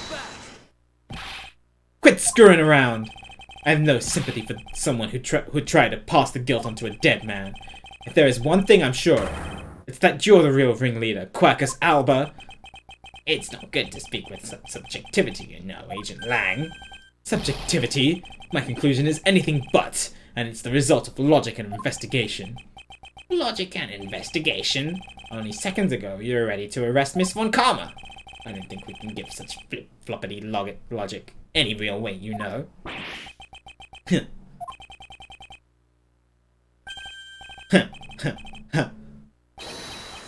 Quit screwing around! I have no sympathy for someone who tried to pass the guilt onto a dead man. If there is one thing I'm sure of, it's that you're the real ringleader, Quackus Alba. It's not good to speak with such subjectivity, you know, Agent Lang. Subjectivity? My conclusion is anything but, and it's the result of logic and investigation. Logic and investigation? Only seconds ago, you were ready to arrest Miss Von Karma. I don't think we can give such flip-floppity logic any real weight, you know.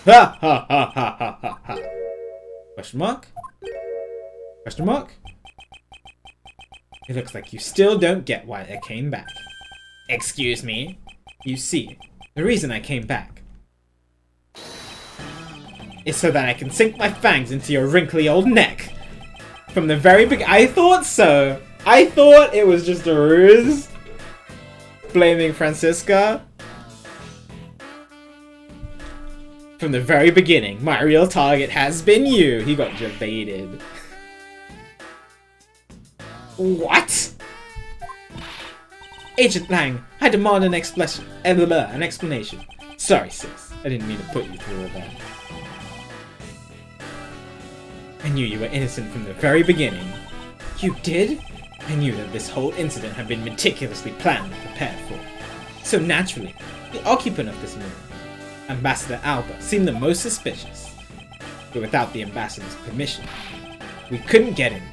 Ha ha ha ha ha ha ha. Question mark? Question mark? It looks like you still don't get why I came back. Excuse me? You see, the reason I came back is so that I can sink my fangs into your wrinkly old neck. From the very beginning, I thought so. I thought it was just a ruse. Blaming Francisca. From the very beginning, my real target has been you. He got jebaited. What? Agent Lang, I demand an explanation. Sorry, sis. I didn't mean to put you through all that. I knew you were innocent from the very beginning. You did? I knew that this whole incident had been meticulously planned and prepared for. So naturally, the occupant of this room, Ambassador Alba, seemed the most suspicious. But without the ambassador's permission, we couldn't get him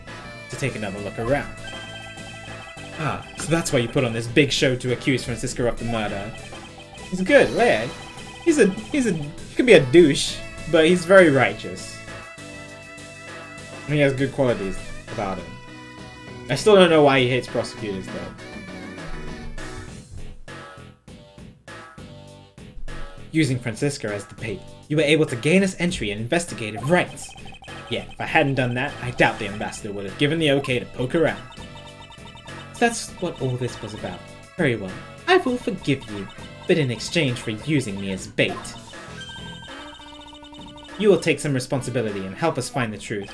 to take another look around. Ah, so that's why you put on this big show to accuse Francisco of the murder. He's good, right? He could be a douche, but he's very righteous. And he has good qualities about him. I still don't know why he hates prosecutors, though. Using Francisco as the bait, you were able to gain us entry and investigative rights. Yeah, if I hadn't done that, I doubt the ambassador would have given the okay to poke around. So that's what all this was about. Very well, I will forgive you, but in exchange for using me as bait, you will take some responsibility and help us find the truth.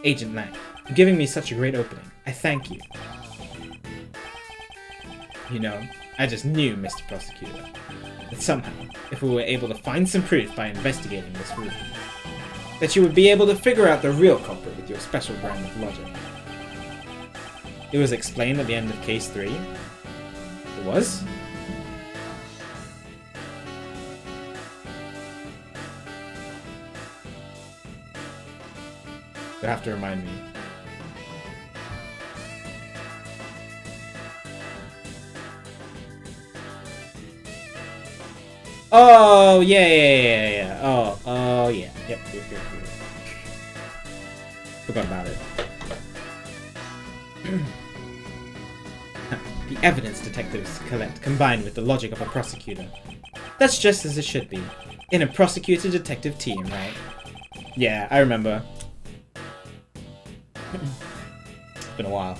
Agent Lang, for giving me such a great opening, I thank you. You know, I just knew, Mr. Prosecutor, that somehow, if we were able to find some proof by investigating this room, that you would be able to figure out the real culprit with your special brand of logic. It was explained at the end of Case 3. It was? You'll have to remind me. Oh, yeah. Oh, yeah. Yep. Forgot about it. The evidence detectives collect combined with the logic of a prosecutor. That's just as it should be. In a prosecutor-detective team, right? Yeah, I remember. It's been a while.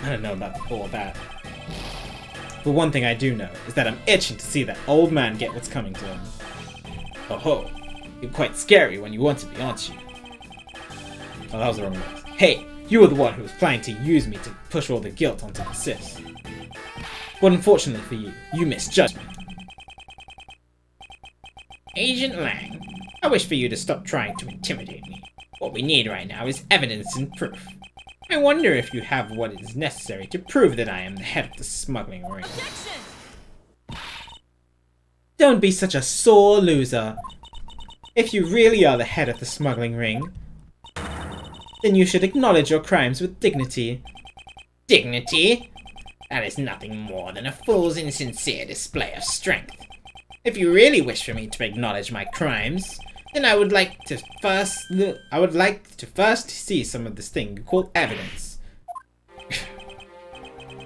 I don't know about all of that. But one thing I do know is that I'm itching to see that old man get what's coming to him. Oh ho, you're quite scary when you want to be, aren't you? Oh, that was the wrong word. Hey, you were the one who was planning to use me to push all the guilt onto the sis. But unfortunately for you, you misjudged me. Agent Lang, I wish for you to stop trying to intimidate me. What we need right now is evidence and proof. I wonder if you have what is necessary to prove that I am the head of the smuggling ring. Don't be such a sore loser. If you really are the head of the smuggling ring, then you should acknowledge your crimes with dignity. Dignity? That is nothing more than a fool's insincere display of strength. If you really wish for me to acknowledge my crimes, then I would like to first see some of this thing you call evidence.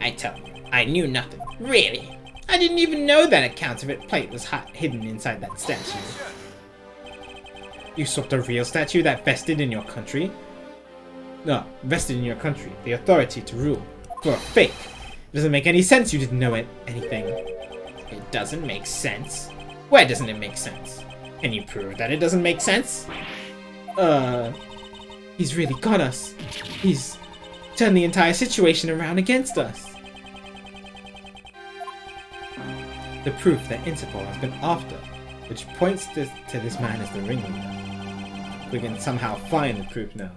I tell you, I knew nothing. Really? I didn't even know that a counterfeit plate was hidden inside that statue. You sought a real statue that vested in your country? No, vested in your country, the authority to rule. For a fake. It doesn't make any sense you didn't know anything. It doesn't make sense? Where doesn't it make sense? Can you prove that it doesn't make sense? He's really got us. He's turned the entire situation around against us. The proof that Interpol has been after, which points to this man as the ringleader. We can somehow find the proof now,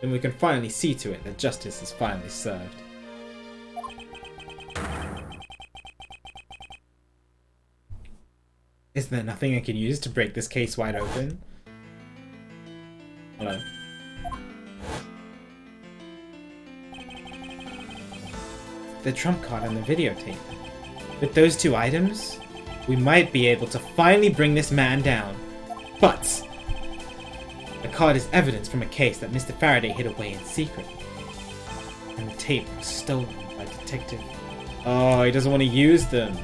and we can finally see to it that justice is finally served. Is there nothing I can use to break this case wide open? Hello? The trump card and the videotape. With those two items, we might be able to finally bring this man down. But the card is evidence from a case that Mr. Faraday hid away in secret. And the tape was stolen by Detective... Oh, he doesn't want to use them.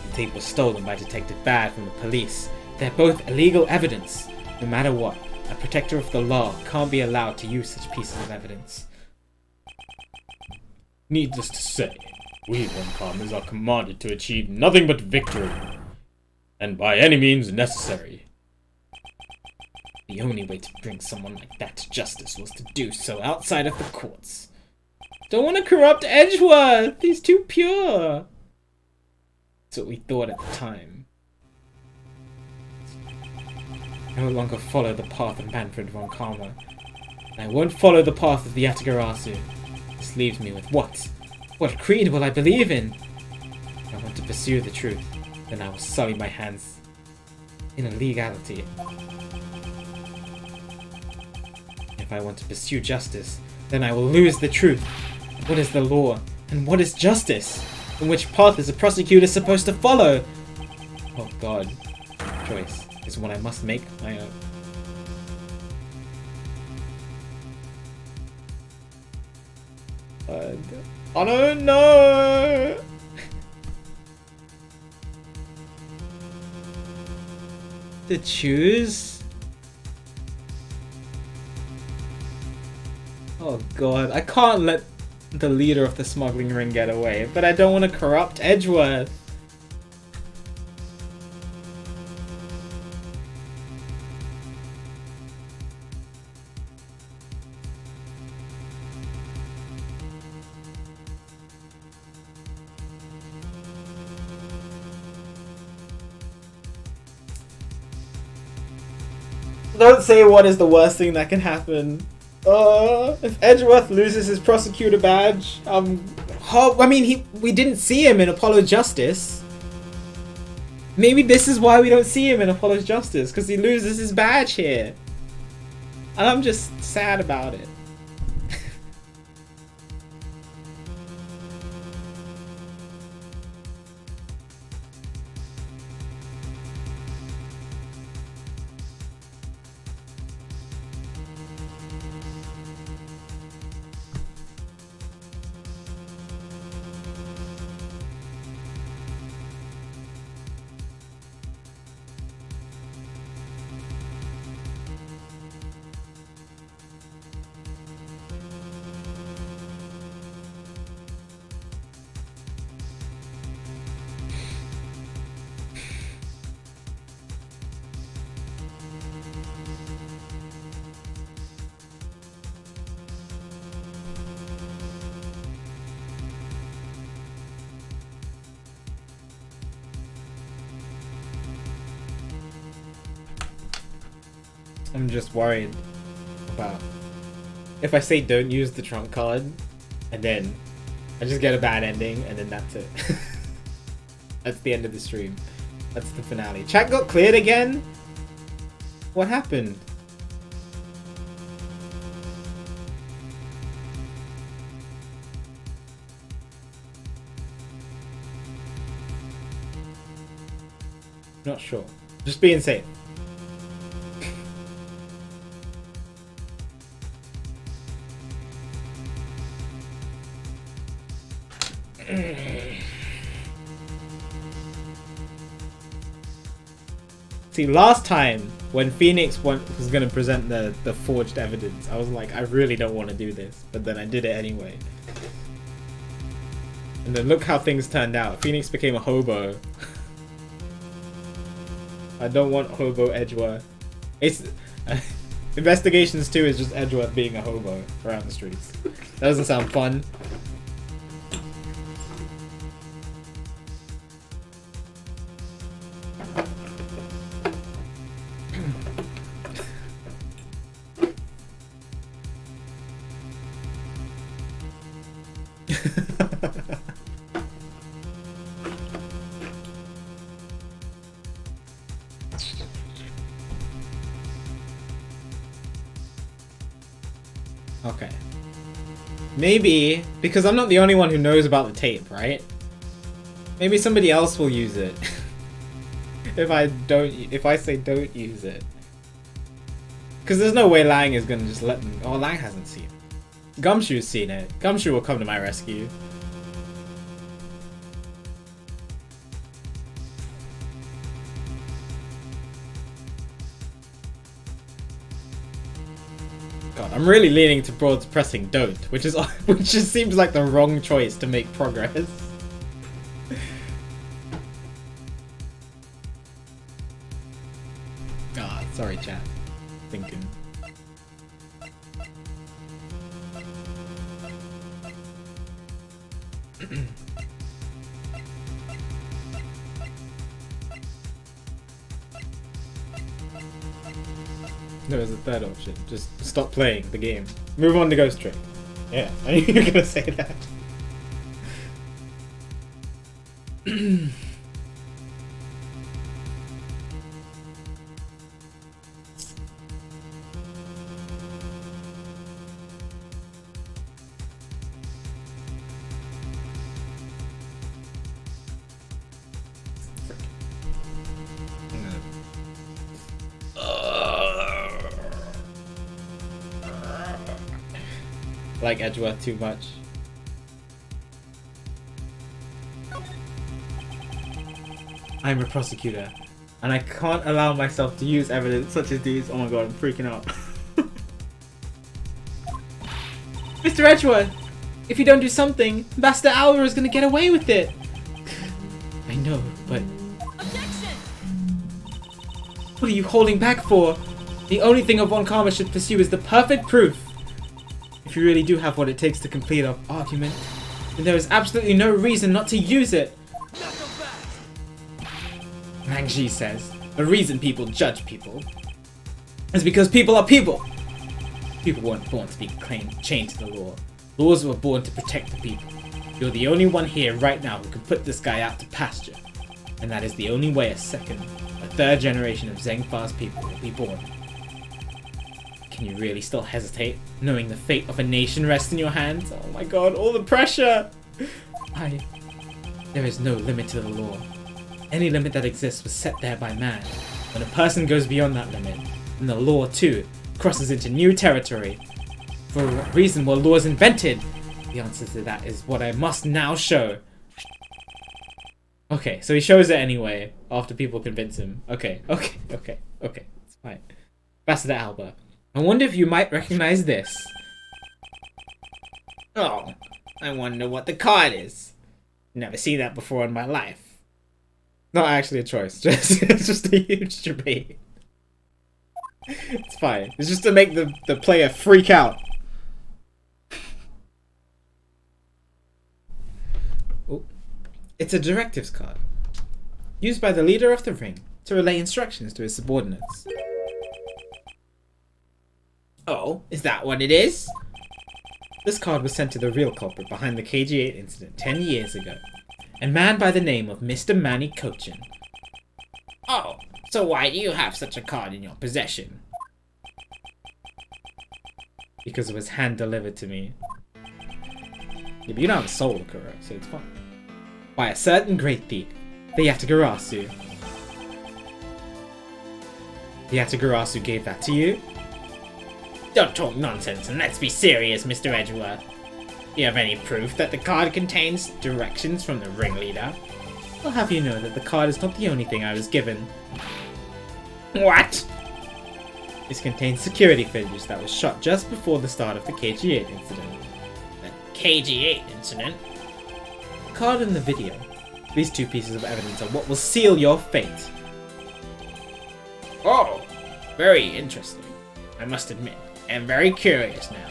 The tape was stolen by Detective Bad from the police. They're both illegal evidence. No matter what, a protector of the law can't be allowed to use such pieces of evidence. Needless to say, we one-comers are commanded to achieve nothing but victory. And by any means necessary. The only way to bring someone like that to justice was to do so outside of the courts. Don't want to corrupt Edgeworth! He's too pure! That's what we thought at the time. I no longer follow the path of Manfred von Karma. And I won't follow the path of the Yatagarasu. This leaves me with what? What creed will I believe in? If I want to pursue the truth, then I will sully my hands in illegality. If I want to pursue justice, then I will lose the truth. What is the law? And what is justice? And which path is a prosecutor supposed to follow? Oh god. Choice is one I must make my own. Oh no, no! To choose? Oh god, I can't let the leader of the smuggling ring get away, but I don't want to corrupt Edgeworth. Don't say what is the worst thing that can happen. If Edgeworth loses his prosecutor badge, I mean, we didn't see him in Apollo Justice. Maybe this is why we don't see him in Apollo Justice, because he loses his badge here. And I'm just sad about it. I'm just worried about if I say don't use the trump card and then I just get a bad ending and then that's it. That's the end of the stream. That's the finale. Chat got cleared again? What happened? Not sure. Just being safe. See, last time when Phoenix was going to present the forged evidence, I was like, I really don't want to do this, but then I did it anyway. And then look how things turned out. Phoenix became a hobo. I don't want hobo Edgeworth. It's Investigations 2 is just Edgeworth being a hobo around the streets. That doesn't sound fun. Okay. Maybe, because I'm not the only one who knows about the tape, right? Maybe somebody else will use it. if I say don't use it. Because there's no way Lang is gonna just let them. Oh, Lang hasn't seen it. Gumshoe's seen it. Gumshoe will come to my rescue. God, I'm really leaning towards pressing don't, which just seems like the wrong choice to make progress. Ah, sorry chat. Thinking. No, there's a third option. Just stop playing the game. Move on to Ghost Trick. Yeah, I knew you were gonna say that. Like Edgeworth too much. I'm a prosecutor, and I can't allow myself to use evidence such as these. Oh my god, I'm freaking out. Mr. Edgeworth, if you don't do something, Master Alva is gonna get away with it. I know, but... Objection! What are you holding back for? The only thing a Von Karma should pursue is the perfect proof. If you really do have what it takes to complete our argument, then there is absolutely no reason not to use it. Mangji says, the reason people judge people is because people are people. People weren't born to be chained to the law. Laws were born to protect the people. You're the only one here right now who can put this guy out to pasture. And that is the only way a third generation of Zengfar's people will be born. Can you really still hesitate, knowing the fate of a nation rests in your hands? Oh my god, all the pressure! There is no limit to the law. Any limit that exists was set there by man. When a person goes beyond that limit, then the law too crosses into new territory. For what reason were laws invented? The answer to that is what I must now show. Okay, so he shows it anyway, after people convince him. Okay, it's fine. Ambassador Alba. I wonder if you might recognize this. Oh, I wonder what the card is. Never seen that before in my life. Not actually a choice, it's just a huge debate. It's fine. It's just to make the player freak out. Oh. It's a directives card. Used by the leader of the ring to relay instructions to his subordinates. Oh, is that what it is? This card was sent to the real culprit behind the KG8 incident 10 years ago. A man by the name of Mr. Manny Cochin. Oh, so why do you have such a card in your possession? Because it was hand-delivered to me. Yeah, but you don't have a soul, Kuro, so it's fine. By a certain great thief, the Yatagarasu. The Yatagarasu gave that to you? Don't talk nonsense and let's be serious, Mr. Edgeworth. Do you have any proof that the card contains directions from the ringleader? I'll have you know that the card is not the only thing I was given. What? This contains security footage that was shot just before the start of the KG8 incident. The KG8 incident? The card and the video. These two pieces of evidence are what will seal your fate. Oh, very interesting. I must admit, I am very curious now.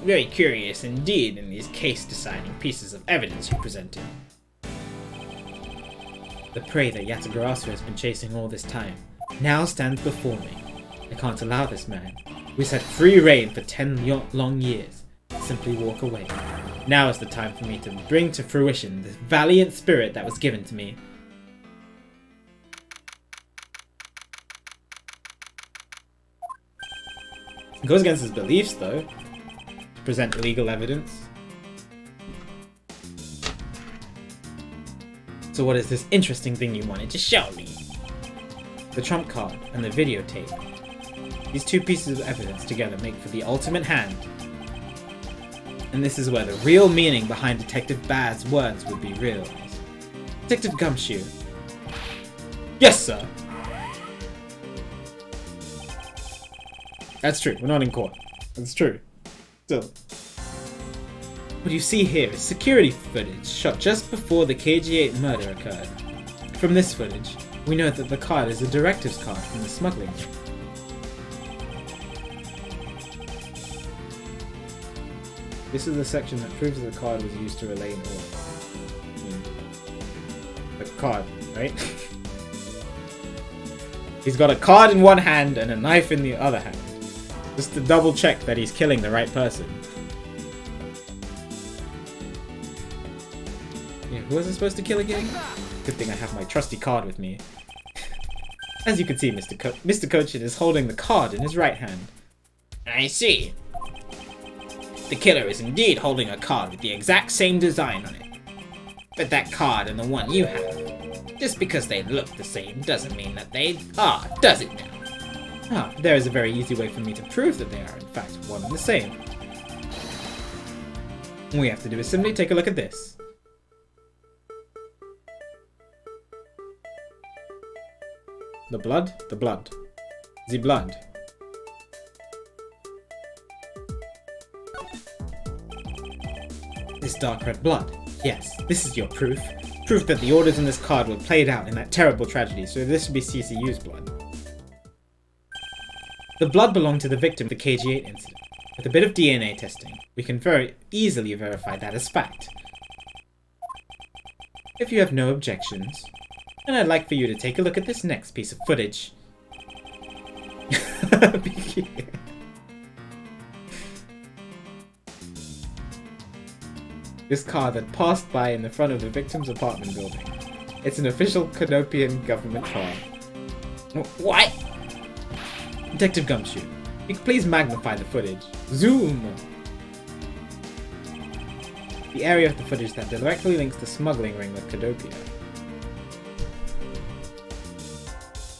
Very curious indeed in these case-deciding pieces of evidence you presented. The prey that Yatagarasu has been chasing all this time now stands before me. I can't allow this man, who's had free reign for 10 long years, to simply walk away. Now is the time for me to bring to fruition this valiant spirit that was given to me. It goes against his beliefs, though, to present illegal evidence. So what is this interesting thing you wanted to show me? The trump card and the videotape. These two pieces of evidence together make for the ultimate hand. And this is where the real meaning behind Detective Bad's words would be realized. Detective Gumshoe. Yes, sir! That's true, we're not in court. That's true. Still. What you see here is security footage shot just before the KG8 murder occurred. From this footage, we know that the card is a directives card from the smuggling ring. This is the section that proves that the card was used to relay an order. The card, right? He's got a card in one hand and a knife in the other hand. Just to double check that he's killing the right person. Yeah, who was I supposed to kill again? Good thing I have my trusty card with me. As you can see, Mr. Cochin is holding the card in his right hand. I see. The killer is indeed holding a card with the exact same design on it. But that card and the one you have, just because they look the same doesn't mean that they are, does it now? Ah, there is a very easy way for me to prove that they are in fact one and the same. All we have to do is simply take a look at this. The blood, the blood, the blood. This dark red blood. Yes, this is your proof. Proof that the orders in this card were played out in that terrible tragedy, so this should be CCU's blood. The blood belonged to the victim of the KG8 incident. With a bit of DNA testing, we can very easily verify that as fact. If you have no objections, then I'd like for you to take a look at this next piece of footage. This car that passed by in the front of the victim's apartment building. It's an official Canopian government car. What? Detective Gumshoe, you can please magnify the footage. Zoom! The area of the footage that directly links the smuggling ring with Cadopia.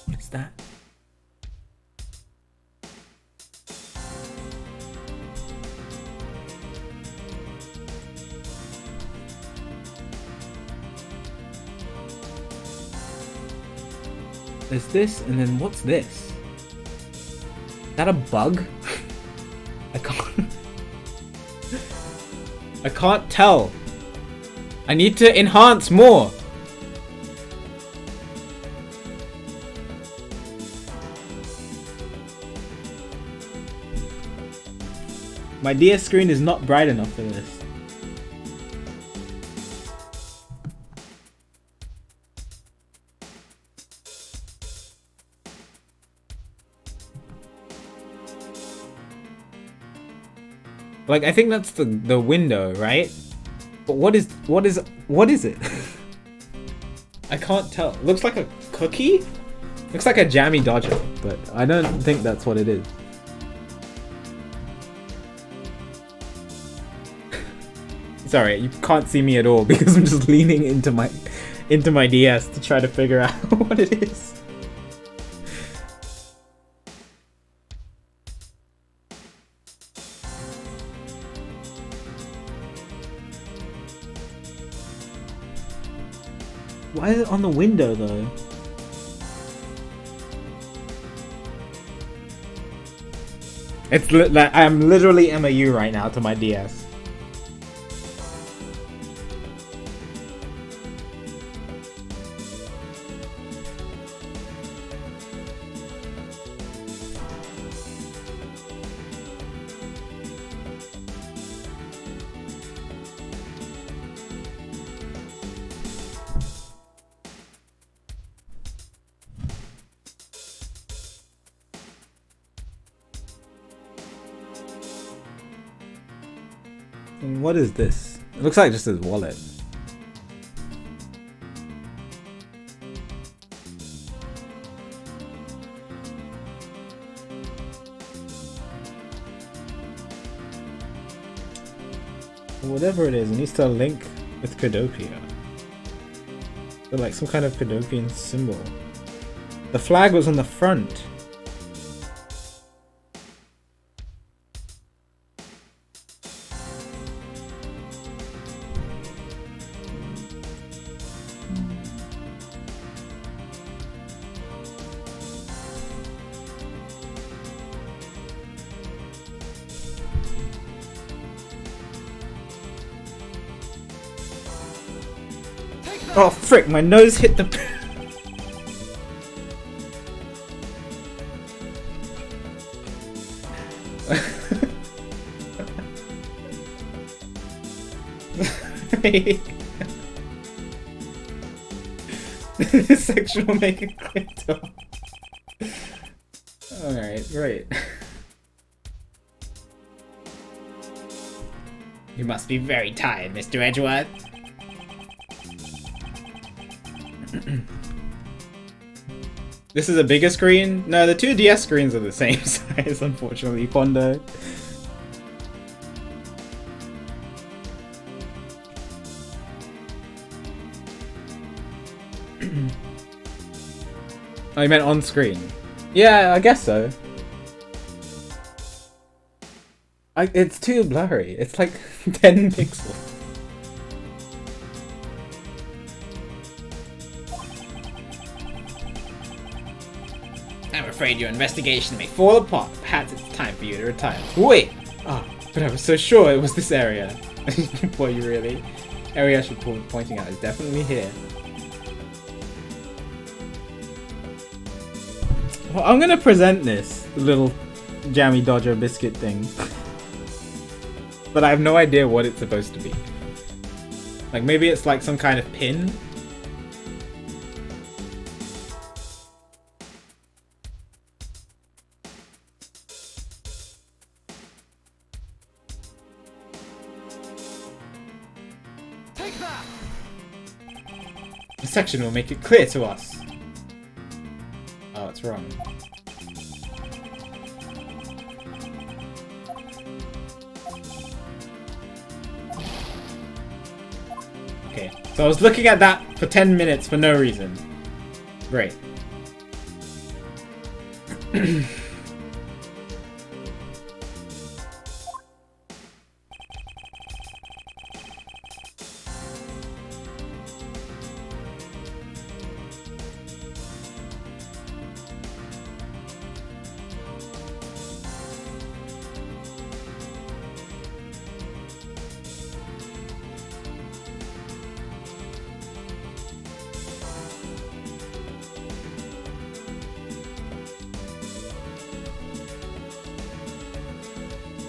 What's that? There's this, and then what's this? Is that a bug? I can't tell. I need to enhance more. My DS screen is not bright enough for this. Like, I think that's the window, right? But what is it? I can't tell. It looks like a cookie? Looks like a jammy dodger, but I don't think that's what it is. Sorry, you can't see me at all because I'm just leaning into my DS to try to figure out what it is. Why is it on the window though? It's like I'm literally MAU right now to my DS. What is this? It looks like just his wallet. Whatever it is, it needs to link with Cadopia. So like some kind of Cadopian symbol. The flag was on the front. Oh frick, my nose hit the... This section will make it clear to all. Alright, right. You must be very tired, Mr. Edgeworth. This is a bigger screen? No, the two DS screens are the same size, unfortunately, Pondo. Oh, you meant on screen? Yeah, I guess so. It's too blurry. It's like 10 pixels. I'm afraid your investigation may fall apart. Perhaps it's time for you to retire. Wait! Ah, but I was so sure it was this area. Were you really? Area I should be pointing out is definitely here. Well, I'm gonna present this little Jammy Dodger biscuit thing. But I have no idea what it's supposed to be. Like maybe it's like some kind of pin? Take that! The section will make it clear to us. Oh, it's wrong. Okay, so I was looking at that for 10 minutes for no reason. Great.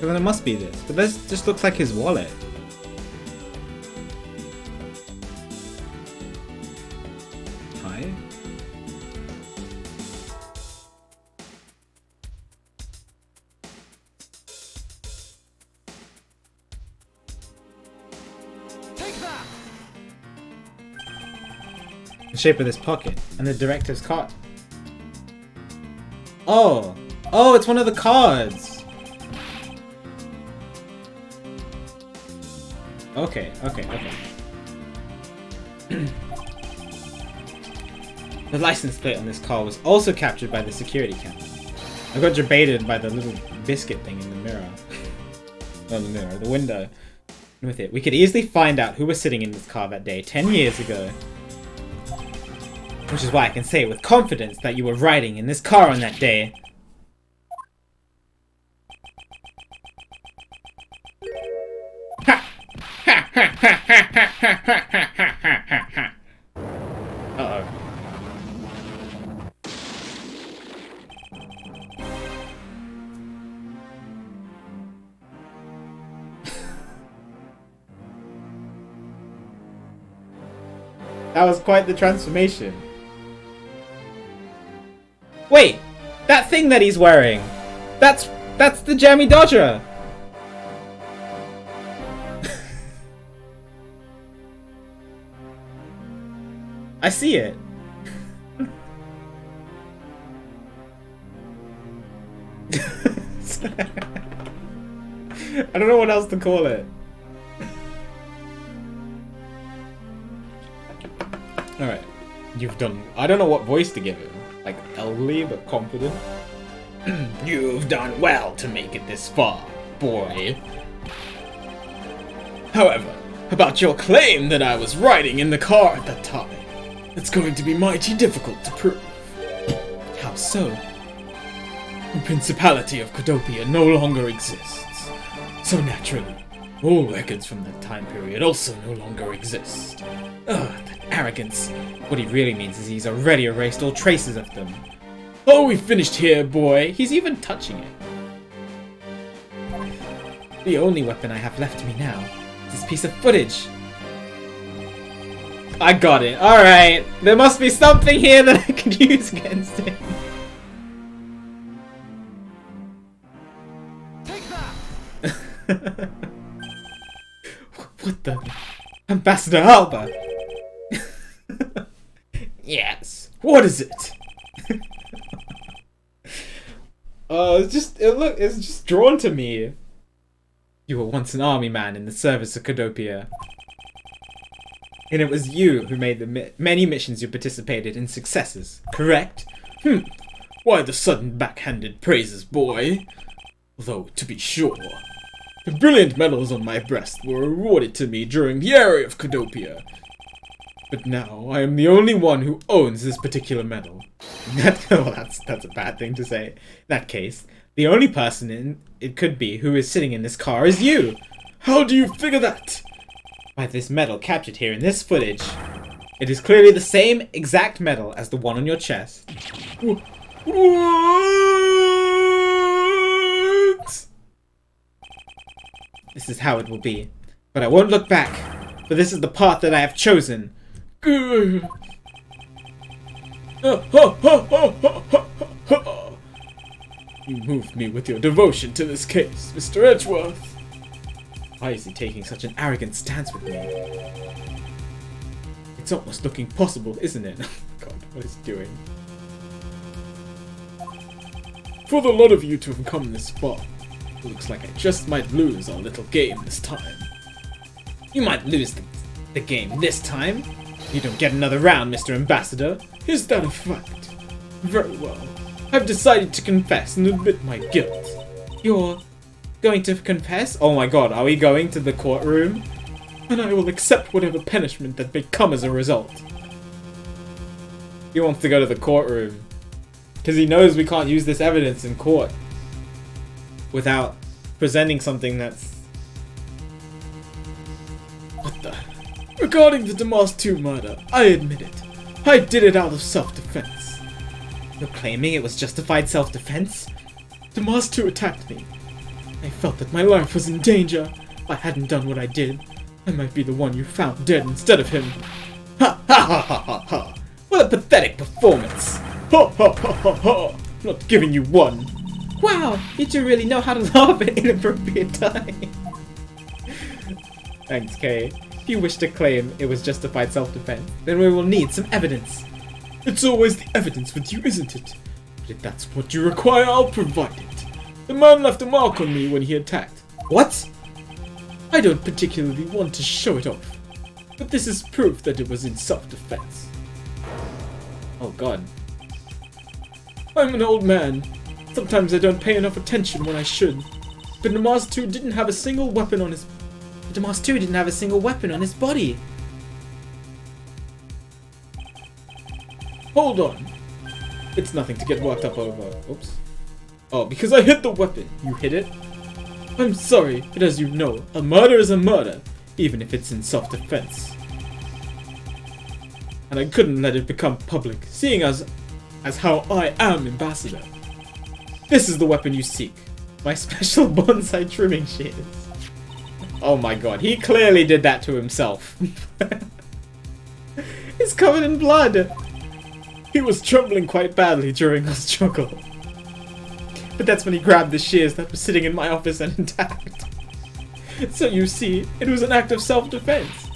So then it must be this, but this just looks like his wallet. Hi. Take that! The shape of this pocket and the director's card. Oh, oh, it's one of the cards. Okay, okay, okay. The license plate on this car was also captured by the security camera. I got debated by the little biscuit thing in the mirror. Not the mirror, the window. With it, we could easily find out who was sitting in this car that day 10 years ago. Which is why I can say with confidence that you were riding in this car on that day. Uh-oh. That was quite the transformation. Wait, that thing that he's wearing, that's the Jammy Dodger. I see it. I don't know what else to call it. Alright. You've done... I don't know what voice to give him. Like, elderly but confident. You've done well to make it this far, boy. However, about your claim that I was riding in the car at that time, it's going to be mighty difficult to prove. How so? The Principality of Codopia no longer exists. So naturally, all records from that time period also no longer exist. Ugh, that arrogance. What he really means is he's already erased all traces of them. Oh, we finished here, boy. He's even touching it. The only weapon I have left to me now is this piece of footage. I got it. Alright. There must be something here that I can use against him. Take that! What the? Ambassador Alba! Yes. What is it? It's just drawn to me. You were once an army man in the service of Codopia. And it was you who made the many missions you participated in successes, correct? Why the sudden backhanded praises, boy? Though, to be sure, the brilliant medals on my breast were awarded to me during the era of Codopia. But now, I am the only one who owns this particular medal. That's a bad thing to say. In that case, the only person it could be who is sitting in this car is you! How do you figure that? By this medal captured here in this footage. It is clearly the same exact medal as the one on your chest. What? This is how it will be. But I won't look back, for this is the path that I have chosen. You moved me with your devotion to this case, Mr. Edgeworth. Why is he taking such an arrogant stance with me? It's almost looking possible, isn't it? God, what is he doing? For the lot of you to have come this far, it looks like I just might lose our little game this time. You might lose the game this time? You don't get another round, Mr. Ambassador. Is that a fact? Very well. I've decided to confess and admit my guilt. You're going to confess? Oh my god, are we going to the courtroom? And I will accept whatever punishment that may come as a result. He wants to go to the courtroom. Because he knows we can't use this evidence in court without presenting something that's... What the... Regarding the Damas 2 murder, I admit it. I did it out of self-defense. You're claiming it was justified self-defense? Damas 2 attacked me. I felt that my life was in danger. If I hadn't done what I did, I might be the one you found dead instead of him. Ha ha ha ha ha ha! What a pathetic performance! Ha ha ha ha ha! Not giving you one! Wow! You two really know how to laugh at inappropriate times. Thanks, Kay. If you wish to claim it was justified self-defense, then we will need some evidence. It's always the evidence with you, isn't it? But if that's what you require, I'll provide it. The man left a mark on me when he attacked. What? I don't particularly want to show it off, but this is proof that it was in self-defense. Oh god. I'm an old man. Sometimes I don't pay enough attention when I should. But Damas 2 didn't have a single weapon on his... Damas 2 didn't have a single weapon on his body. Hold on. It's nothing to get worked up over. Oops. Oh, because I hit the weapon. You hit it? I'm sorry, but as you know, a murder is a murder, even if it's in self-defense. And I couldn't let it become public, seeing as how I am ambassador. This is the weapon you seek. My special bonsai trimming shears. Oh my god, he clearly did that to himself. It's covered in blood. He was trembling quite badly during our struggle. But that's when he grabbed the shears that were sitting in my office and intact. So you see, it was an act of self-defense.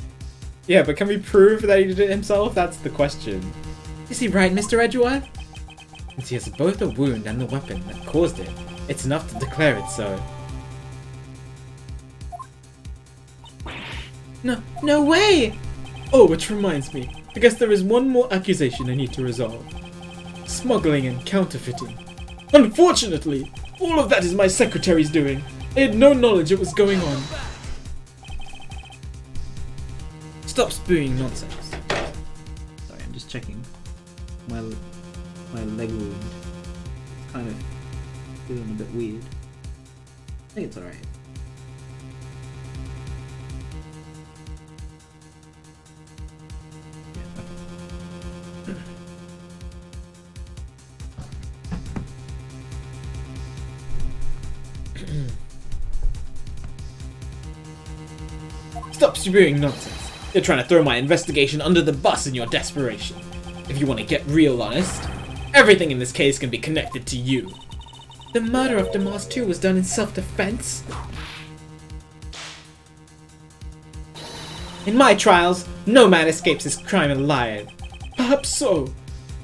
Yeah, but can we prove that he did it himself? That's the question. Is he right, Mr. Edgeworth? Since he has both the wound and the weapon that caused it, it's enough to declare it so. No way! Oh, which reminds me. I guess there is one more accusation I need to resolve. Smuggling and counterfeiting. Unfortunately, all of that is my secretary's doing. I had no knowledge it was going on. Stop spewing nonsense. Sorry, I'm just checking my leg wound. It's kind of feeling a bit weird. I think it's alright. Stop spewing nonsense. You're trying to throw my investigation under the bus in your desperation. If you want to get real honest, everything in this case can be connected to you. The murder of Damas 2 was done in self-defense? In my trials, no man escapes his crime alive. Perhaps so,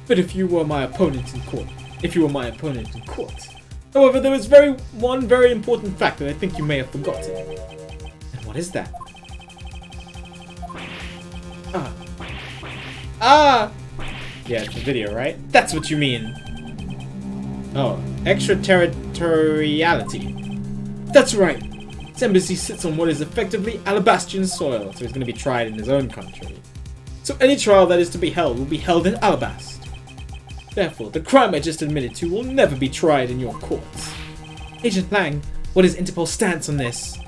but if you were my opponent in court. However, there is one very important fact that I think you may have forgotten. And what is that? Yeah, it's the video, right? That's what you mean. Oh, extraterritoriality. That's right. This embassy sits on what is effectively Alabastrian soil, so he's going to be tried in his own country. So any trial that is to be held will be held in Alabast. Therefore, the crime I just admitted to will never be tried in your courts. Agent Lang, what is Interpol's stance on this?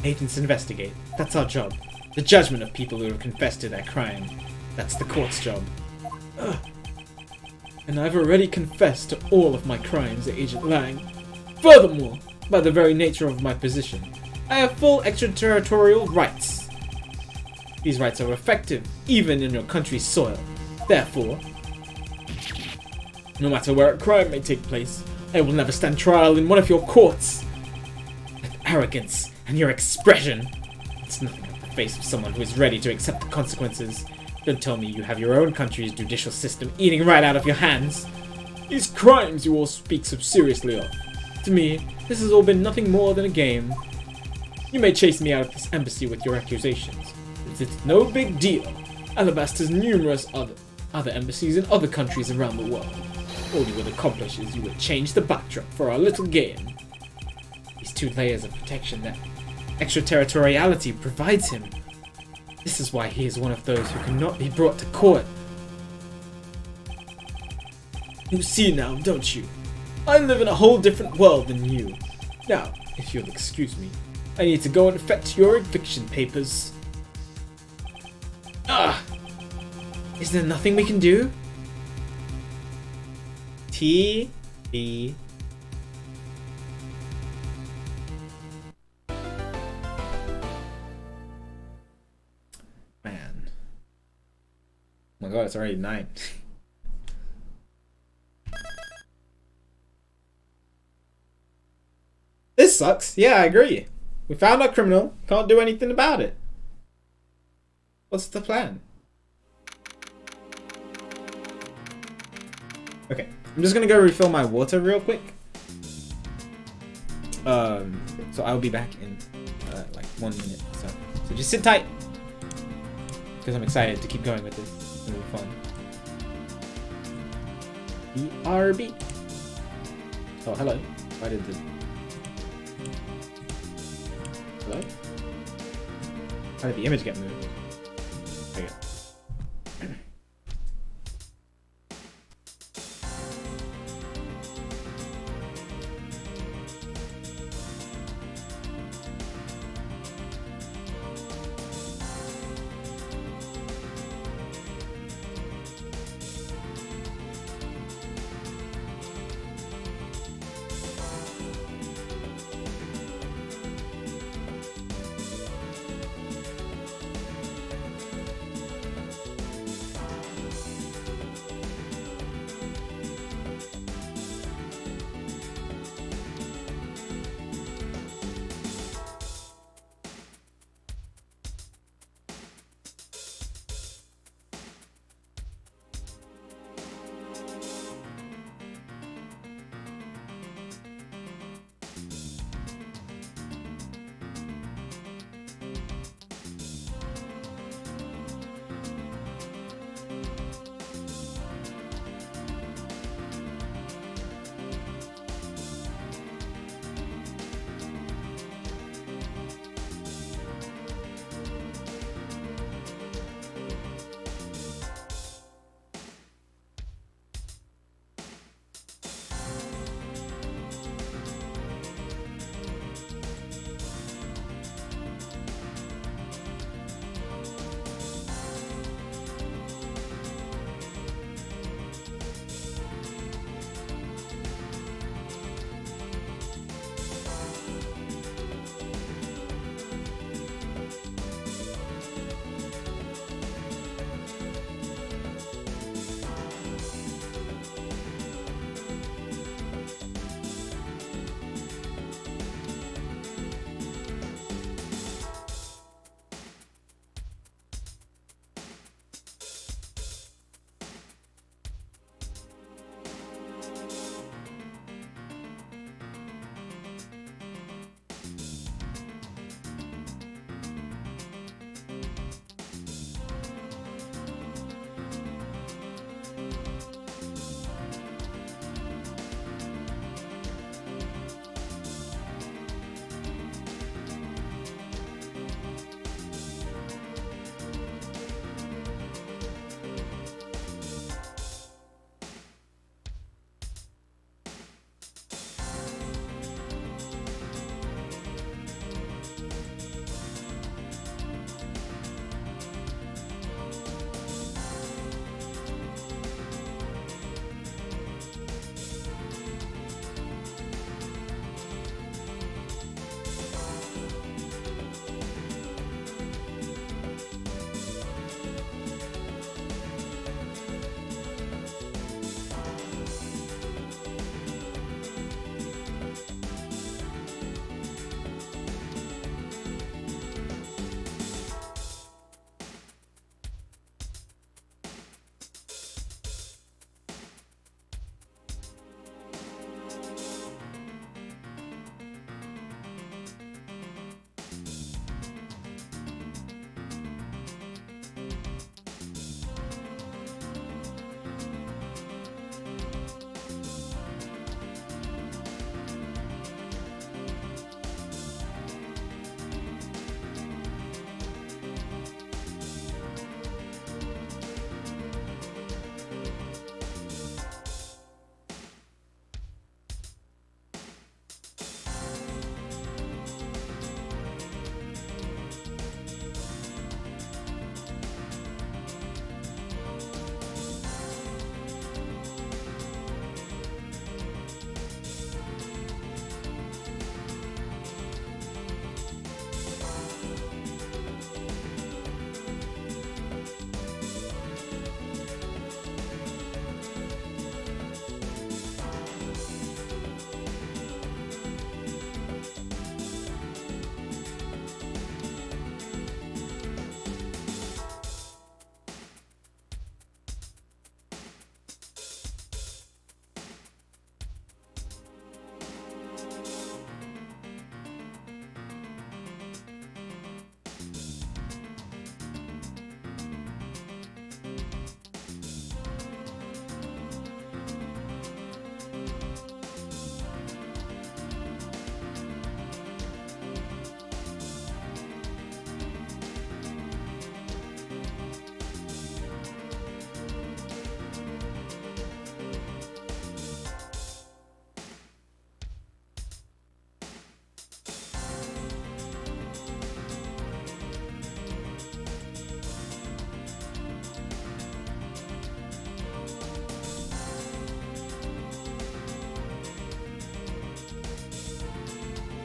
Agents investigate. That's our job. The judgment of people who have confessed to their crime. That's the court's job. Ugh. And I've already confessed to all of my crimes, Agent Lang. Furthermore, by the very nature of my position, I have full extraterritorial rights. These rights are effective even in your country's soil. Therefore, no matter where a crime may take place, I will never stand trial in one of your courts. With arrogance and your expression, it's nothing like the face of someone who is ready to accept the consequences. Don't tell me you have your own country's judicial system eating right out of your hands. These crimes you all speak so seriously of. To me, this has all been nothing more than a game. You may chase me out of this embassy with your accusations, but it's no big deal. Alabast has numerous other embassies in other countries around the world. All you would accomplish is you would change the backdrop for our little game. These two layers of protection that extraterritoriality provides him. This is why he is one of those who cannot be brought to court. You see now, don't you? I live in a whole different world than you. Now, if you'll excuse me, I need to go and fetch your eviction papers. Is there nothing we can do? T-B. Man. Oh my god, it's already 9. This sucks. Yeah, I agree. We found our criminal. Can't do anything about it. What's the plan? Okay, I'm just gonna go refill my water real quick. So I'll be back in like 1 minute. So just sit tight, because I'm excited to keep going with this. It's gonna be fun. BRB. Oh, hello. Why did the... Hello? How did the image get moved? There you go.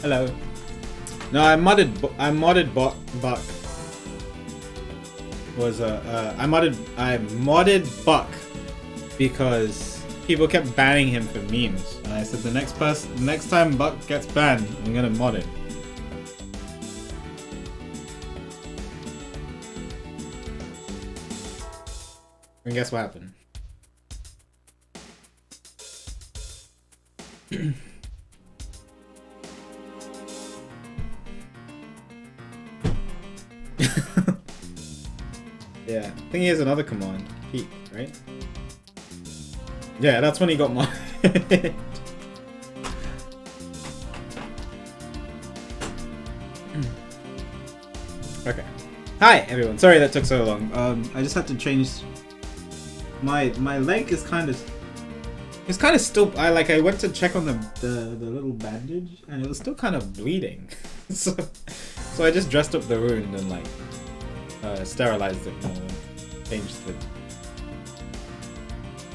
Hello. No, I modded Buck was I modded Buck because people kept banning him for memes, and I said the next time Buck gets banned, I'm gonna mod it. And guess what happened? Yeah, I think he has another command. Peek, right? Yeah, that's when he got modded. Okay. Hi everyone. Sorry that took so long. I just had to change. My leg is kind of. It's kind of still. I went to check on the little bandage, and it was still kind of bleeding. so I just dressed up the wound and sterilized it more.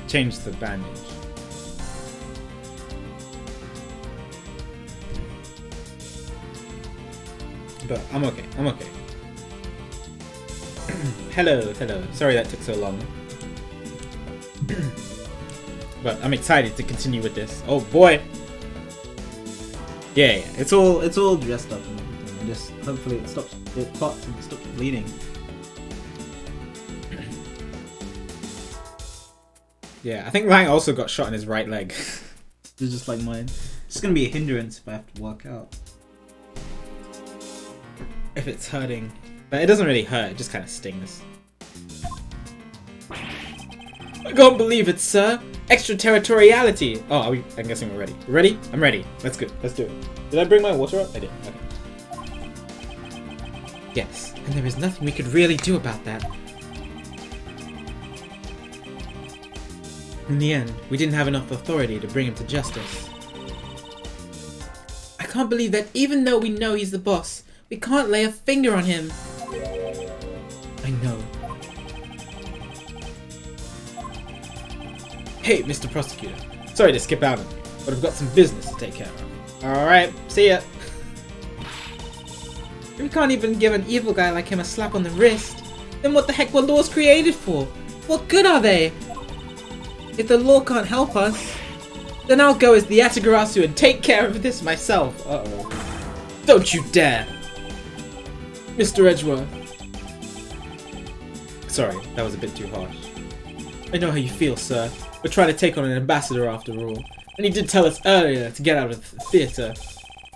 Changed the bandage. But I'm okay. I'm okay. Hello. Sorry that took so long. But I'm excited to continue with this. Oh boy. Yeah. It's all dressed up and everything. And just hopefully it clots and stops bleeding. Yeah, I think Ryan also got shot in his right leg. It's just like mine. It's gonna be a hindrance if I have to work out. If it's hurting. But it doesn't really hurt, it just kind of stings. I can't believe it, sir! Extraterritoriality! Oh, I'm guessing we're ready. Ready? I'm ready. Let's go. Let's do it. Did I bring my water up? I did. Okay. Yes, and there is nothing we could really do about that. In the end, we didn't have enough authority to bring him to justice. I can't believe that even though we know he's the boss, we can't lay a finger on him. I know. Hey, Mr. Prosecutor. Sorry to skip out on you, but I've got some business to take care of. Alright, see ya. We can't even give an evil guy like him a slap on the wrist. Then what the heck were laws created for? What good are they? If the law can't help us, then I'll go as the Atagarasu and take care of this myself. Uh-oh. Don't you dare! Mr. Edgeworth. Sorry, that was a bit too harsh. I know how you feel, sir. We're trying to take on an ambassador after all. And he did tell us earlier to get out of the theatre.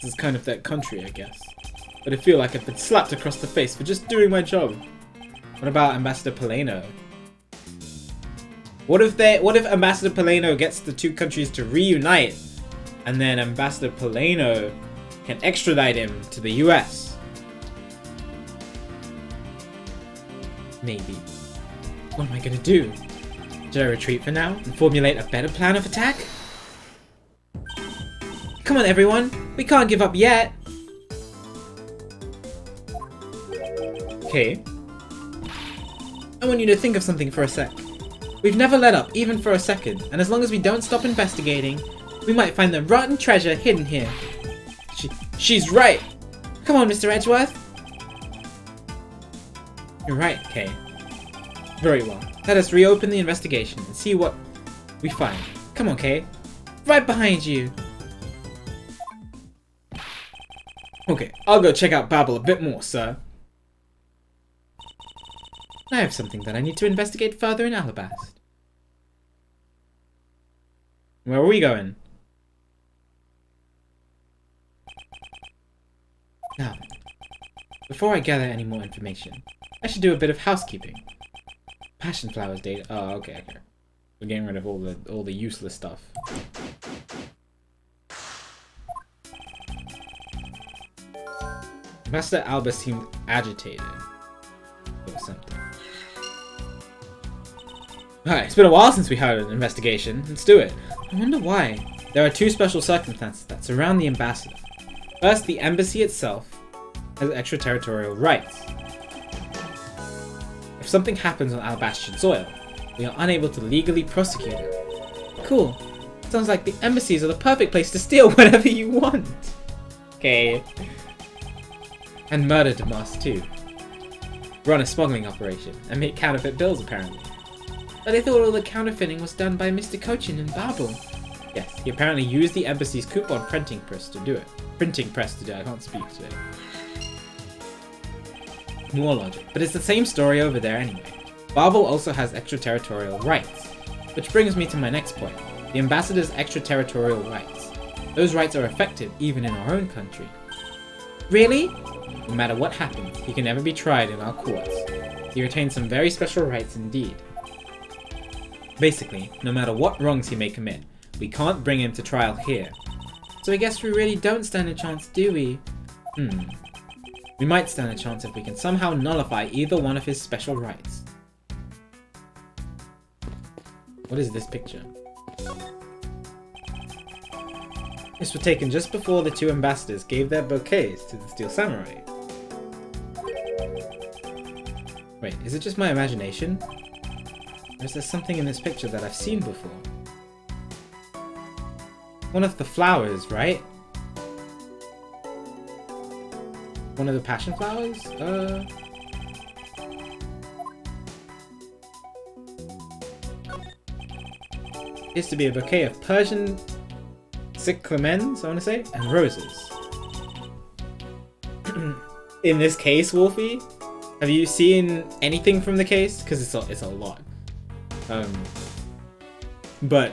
This is kind of that country, I guess. But I feel like I've been slapped across the face for just doing my job. What about Ambassador Paleno? What if Ambassador Paleno gets the two countries to reunite, and then Ambassador Paleno can extradite him to the US? Maybe. What am I gonna do? Should I retreat for now and formulate a better plan of attack? Come on everyone, we can't give up yet! Okay. I want you to think of something for a sec. We've never let up, even for a second, and as long as we don't stop investigating, we might find the rotten treasure hidden here. She's right! Come on, Mr. Edgeworth! You're right, Kay. Very well. Let us reopen the investigation and see what we find. Come on, Kay. Right behind you! Okay, I'll go check out Babel a bit more, sir. I have something that I need to investigate further in Alabast. Where are we going? Now, before I gather any more information, I should do a bit of housekeeping. Passion flowers data. Oh, okay. We're getting rid of all the useless stuff. Master Albus seemed agitated or something. Alright, it's been a while since we had an investigation. Let's do it. I wonder why. There are two special circumstances that surround the ambassador. First, the embassy itself has extraterritorial rights. If something happens on Alabastian soil, we are unable to legally prosecute it. Cool. Sounds like the embassies are the perfect place to steal whatever you want. Okay. And murder Damas too. Run a smuggling operation and make counterfeit bills apparently. But I thought all the counterfeiting was done by Mr. Cochin and Babel. Yes, he apparently used the embassy's coupon printing press to do it. I can't speak today. More logic. But it's the same story over there anyway. Babel also has extraterritorial rights. Which brings me to my next point. The ambassador's extraterritorial rights. Those rights are effective even in our own country. Really? No matter what happens, he can never be tried in our courts. He retains some very special rights indeed. Basically, no matter what wrongs he may commit, we can't bring him to trial here. So I guess we really don't stand a chance, do we? We might stand a chance if we can somehow nullify either one of his special rights. What is this picture? This was taken just before the two ambassadors gave their bouquets to the Steel Samurai. Wait, is it just my imagination? Or is there something in this picture that I've seen before? One of the flowers, right? One of the passion flowers? Is to be a bouquet of Persian cyclamens, I want to say, and roses. In this case, Wolfie, have you seen anything from the case? Because it's a lot. But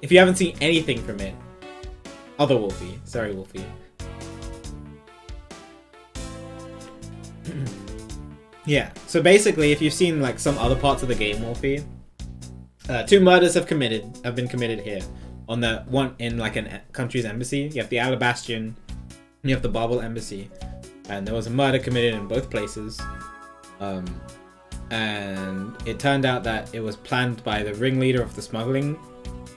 if you haven't seen anything from it, other Wolfie, sorry Wolfie. Yeah, so basically, if you've seen like some other parts of the game, Wolfie, two murders have been committed here. On the one in like a country's embassy, you have the Alabastion, and you have the Babel embassy, and there was a murder committed in both places. And it turned out that it was planned by the ringleader of the smuggling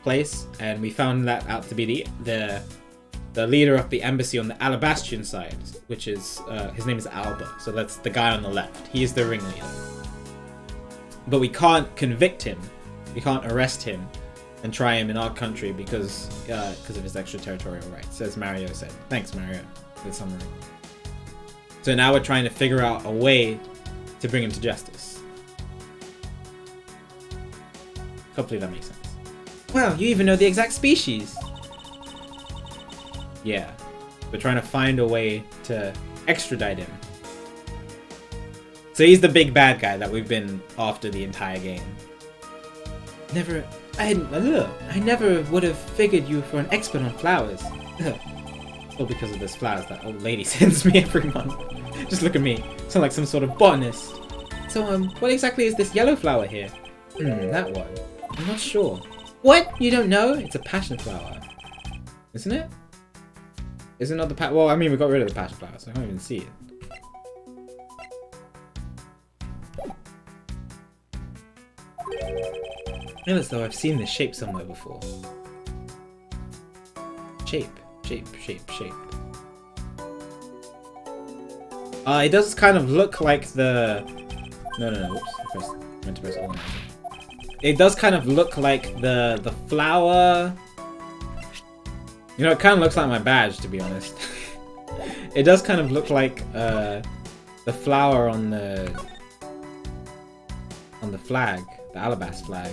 place, and we found that out to be the leader of the embassy on the Alabastion side, which is his name is Alba. So that's the guy on the left. He is the ringleader. But we can't convict him. We can't arrest him and try him in our country because of his extraterritorial rights, as Mario said. Thanks, Mario, for the summary. So now we're trying to figure out a way to bring him to justice. Hopefully that makes sense. Wow, you even know the exact species. Yeah, we're trying to find a way to extradite him. So he's the big bad guy that we've been after the entire game. I never would have figured you for an expert on flowers. All because of those flowers that old lady sends me every month. Just look at me. Sound like some sort of botanist. So, what exactly is this yellow flower here? That one. I'm not sure. What? You don't know? It's a passion flower. Isn't it? Isn't it the well, I mean, we got rid of the passion flower, so I can't even see it. I feel as though I've seen this shape somewhere before. Shape. It does kind of look like the... No, oops. I meant to press all. It does kind of look like the flower... You know, it kind of looks like my badge, to be honest. It does kind of look like the flower on the flag, the Alabas flag.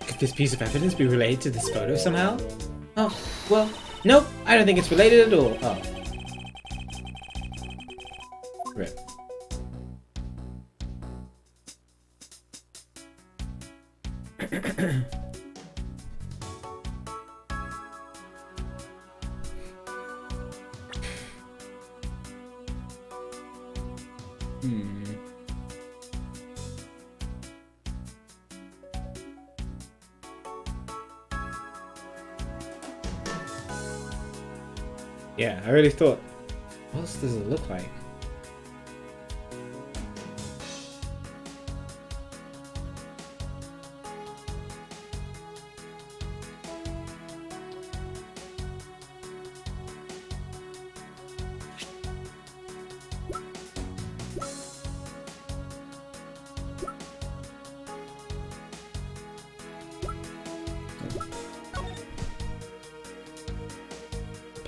Could this piece of evidence be related to this photo somehow? Oh, well, nope, I don't think it's related at all. Oh. Rip. Yeah, I really thought, what else does it look like?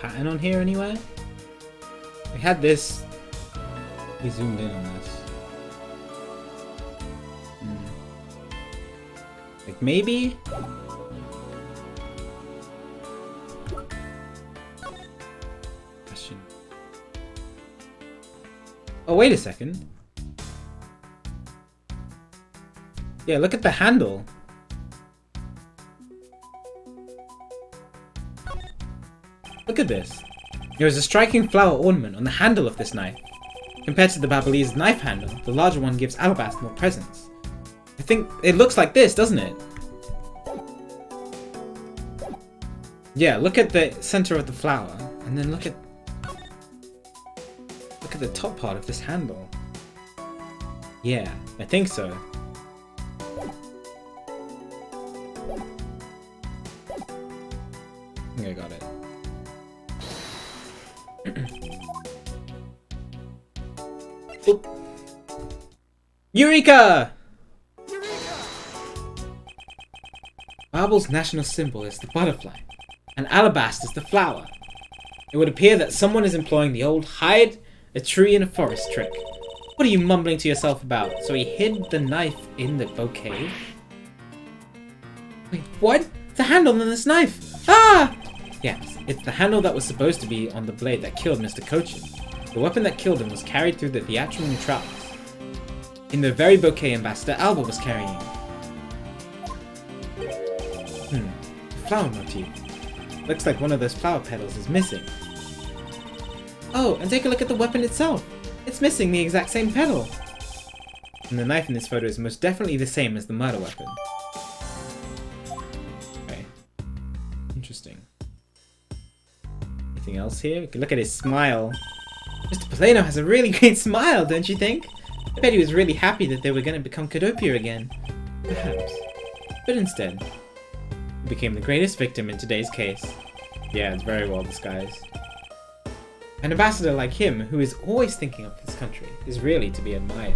pattern on here anywhere? We had this. We zoomed in on this. Like maybe? Question. Oh, wait a second. Yeah, look at the handle. Look at this. There is a striking flower ornament on the handle of this knife. Compared to the Babyliss knife handle, the larger one gives Alabast more presence. I think it looks like this, doesn't it? Yeah, look at the center of the flower, and then look at the top part of this handle. Yeah, I think so. I think I got it. Oop. Eureka! Barble's national symbol is the butterfly, and Alabast is the flower. It would appear that someone is employing the old hide a tree in a forest trick. What are you mumbling to yourself about? So he hid the knife in the bouquet? Wait, what? The handle on this knife! Ah! Yes, it's the handle that was supposed to be on the blade that killed Mr. Cochin. The weapon that killed him was carried through the theatrical neutralis. In the very bouquet Ambassador Alba was carrying. Flower motif. Looks like one of those flower petals is missing. Oh, and take a look at the weapon itself. It's missing the exact same petal. And the knife in this photo is most definitely the same as the murder weapon. Okay. Interesting. Anything else here? We can look at his smile. Mr. Polano has a really great smile, don't you think? I bet he was really happy that they were going to become Codopia again. Perhaps. But instead, he became the greatest victim in today's case. Yeah, it's very well disguised. An ambassador like him, who is always thinking of his country, is really to be admired.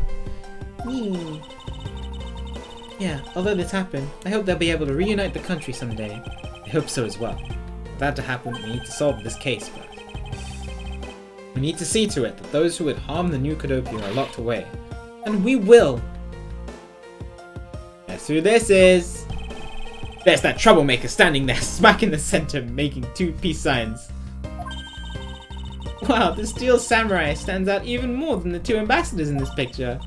Yeah, although this happened, I hope they'll be able to reunite the country someday. I hope so as well. For that to happen, we need to solve this case first. We need to see to it that those who would harm the new Codopia are locked away. And we will! Guess who this is? There's that troublemaker standing there, smack in the center, making two peace signs. Wow, the Steel Samurai stands out even more than the two ambassadors in this picture.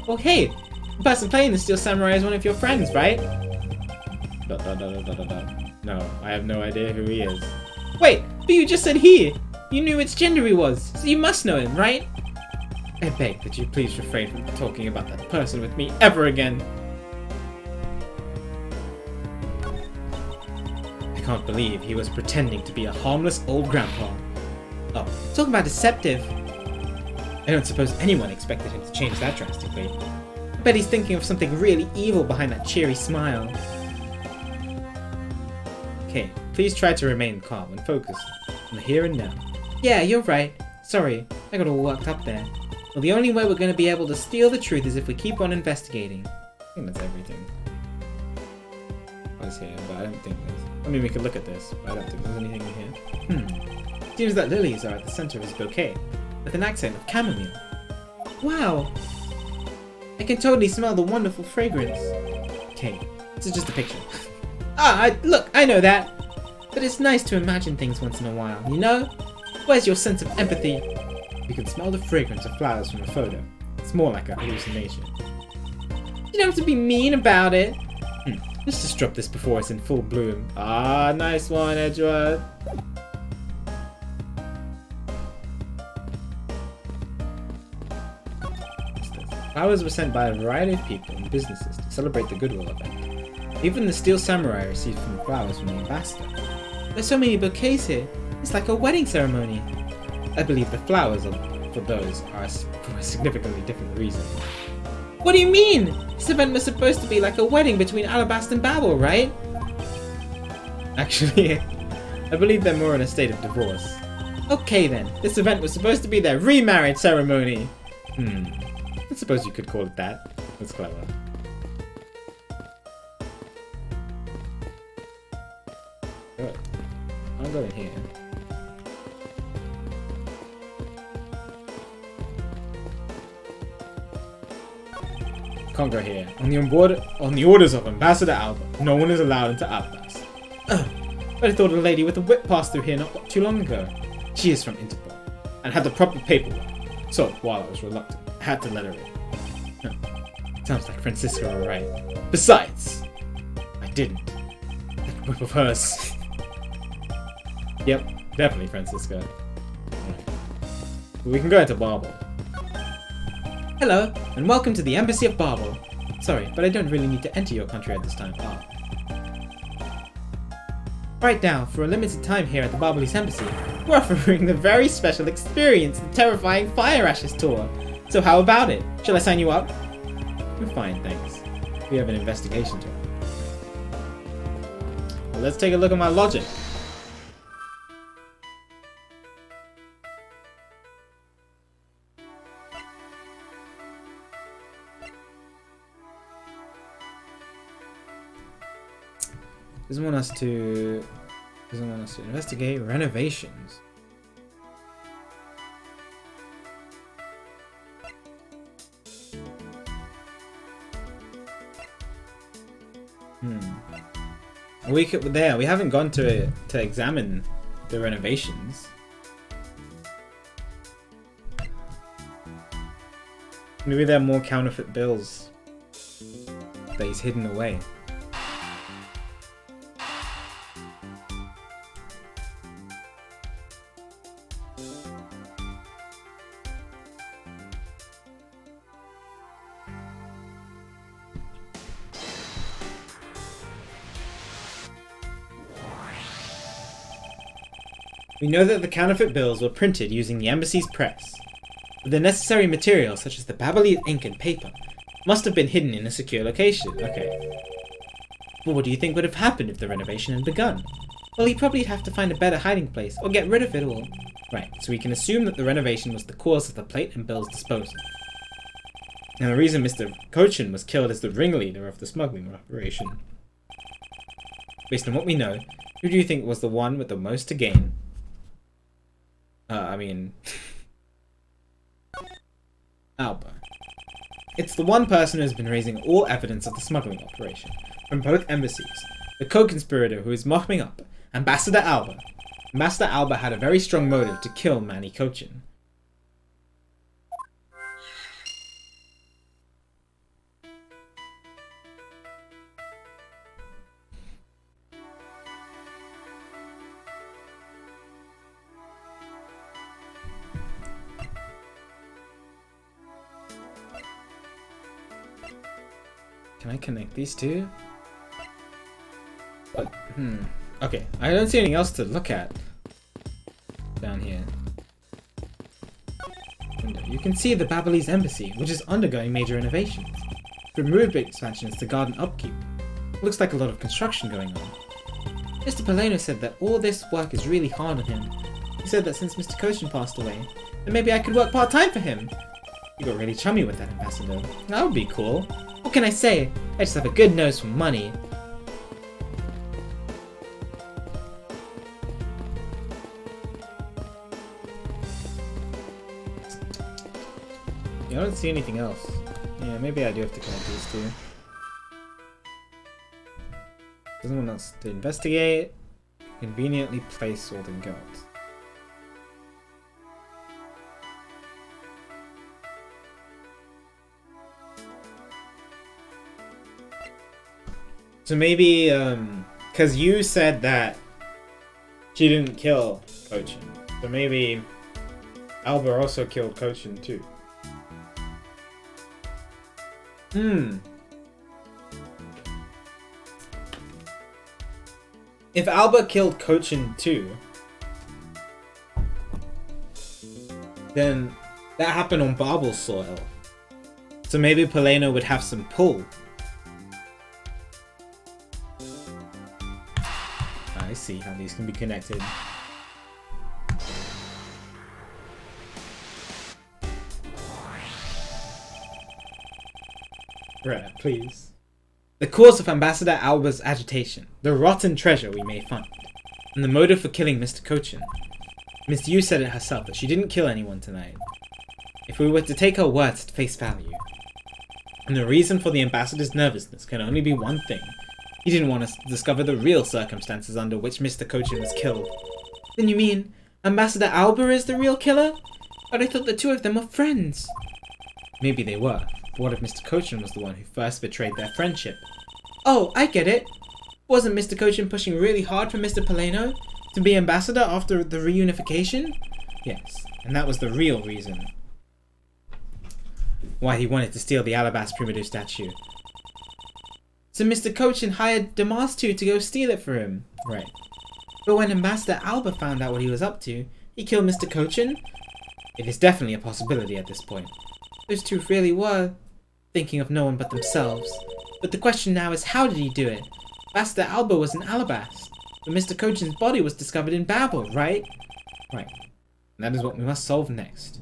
Oh hey, the person playing the Steel Samurai is one of your friends, right? No, I have no idea who he is. Wait, but you just said he! You knew which gender he was, so you must know him, right? I beg that you please refrain from talking about that person with me ever again. I can't believe he was pretending to be a harmless old grandpa. Oh, talk about deceptive. I don't suppose anyone expected him to change that drastically. I bet he's thinking of something really evil behind that cheery smile. Okay, please try to remain calm and focused on the here and now. Yeah, you're right. Sorry, I got all worked up there. Well, the only way we're going to be able to steal the truth is if we keep on investigating. I think that's everything. What's here? But I don't think there's... I mean, we could look at this, but I don't think there's anything in here. Seems that lilies are at the center of his bouquet, with an accent of chamomile. Wow! I can totally smell the wonderful fragrance. Okay, this is just a picture. Look, I know that! But it's nice to imagine things once in a while, you know? Where's your sense of empathy? You can smell the fragrance of flowers from a photo. It's more like a hallucination. You don't have to be mean about it. Let's just drop this before it's in full bloom. Ah, nice one, Edgeworth. Flowers were sent by a variety of people and businesses to celebrate the Goodwill event. Even the Steel Samurai received some flowers from the ambassador. There's so many bouquets here. It's like a wedding ceremony. I believe the flowers for those are for a significantly different reason. What do you mean? This event was supposed to be like a wedding between Alabast and Babel, right? Actually, I believe they're more in a state of divorce. Okay then, this event was supposed to be their remarriage ceremony. I suppose you could call it that. That's clever. Good. I'll go in here. Conqueror here. On the orders of Ambassador Alba, no one is allowed into Alplas. But I thought a lady with a whip passed through here not too long ago. She is from Interpol, and had the proper paperwork. So, while I was reluctant, I had to let her in. Sounds like Francisca alright. Besides, I didn't. That whip of hers. Yep, definitely Francisca. Right. We can go into Babel. Hello, and welcome to the Embassy of Babel. Sorry, but I don't really need to enter your country at this time. Right now, for a limited time here at the Babelese Embassy, we're offering the very special Experience the Terrifying Fire Ashes tour. So how about it? Shall I sign you up? We're fine, thanks. We have an investigation tour. Well, let's take a look at my logic. Doesn't want us to investigate renovations. We haven't gone to examine the renovations. Maybe there are more counterfeit bills that he's hidden away. We know that the counterfeit bills were printed using the embassy's press. But the necessary materials, such as the Babelese ink and paper, must have been hidden in a secure location. Okay. Well, what do you think would have happened if the renovation had begun? Well, he'd probably have to find a better hiding place, or get rid of it all. Right, so we can assume that the renovation was the cause of the plate and bills disposal. And the reason Mr. Cochin was killed as the ringleader of the smuggling operation. Based on what we know, who do you think was the one with the most to gain? Alba. It's the one person who has been raising all evidence of the smuggling operation, from both embassies. The co-conspirator who is mopping up, Ambassador Alba. Ambassador Alba had a very strong motive to kill Manny Cochin. Can I connect these two? But, okay, I don't see anything else to look at down here. You can see the Babelese embassy, which is undergoing major renovations. Removed expansions to garden upkeep. Looks like a lot of construction going on. Mr. Polano said that all this work is really hard on him. He said that since Mr. Cochin passed away, then maybe I could work part-time for him. You got really chummy with that, Ambassador. That would be cool. What can I say? I just have a good nose for money. Yeah, I don't see anything else. Yeah, maybe I do have to connect these two. Doesn't want us to investigate. Conveniently place all the goats. So maybe, because you said that she didn't kill Cochin. So maybe Alba also killed Cochin too. If Alba killed Cochin too, then that happened on Babel soil. So maybe Polano would have some pull. I see how these can be connected. Right, please. The cause of Ambassador Alba's agitation, the rotten treasure we may find, and the motive for killing Mr. Cochin. Miss Yu said it herself that she didn't kill anyone tonight. If we were to take her words at face value, And the reason for the ambassador's nervousness can only be one thing. He didn't want us to discover the real circumstances under which Mr. Cochin was killed. Then you mean Ambassador Alba is the real killer? But I thought the two of them were friends. Maybe they were, but what if Mr. Cochin was the one who first betrayed their friendship? Oh, I get it. Wasn't Mr. Cochin pushing really hard for Mr. Paleno to be ambassador after the reunification? Yes, and that was the real reason why he wanted to steal the Alabaster Primitive statue. So Mr. Cochin hired Damastu to go steal it for him. Right. But when Ambassador Alba found out what he was up to, he killed Mr. Cochin? It is definitely a possibility at this point. Those two really were thinking of no one but themselves. But the question now is, how did he do it? Ambassador Alba was in Alabast, but Mr. Cochin's body was discovered in Babel, right? Right. And that is what we must solve next.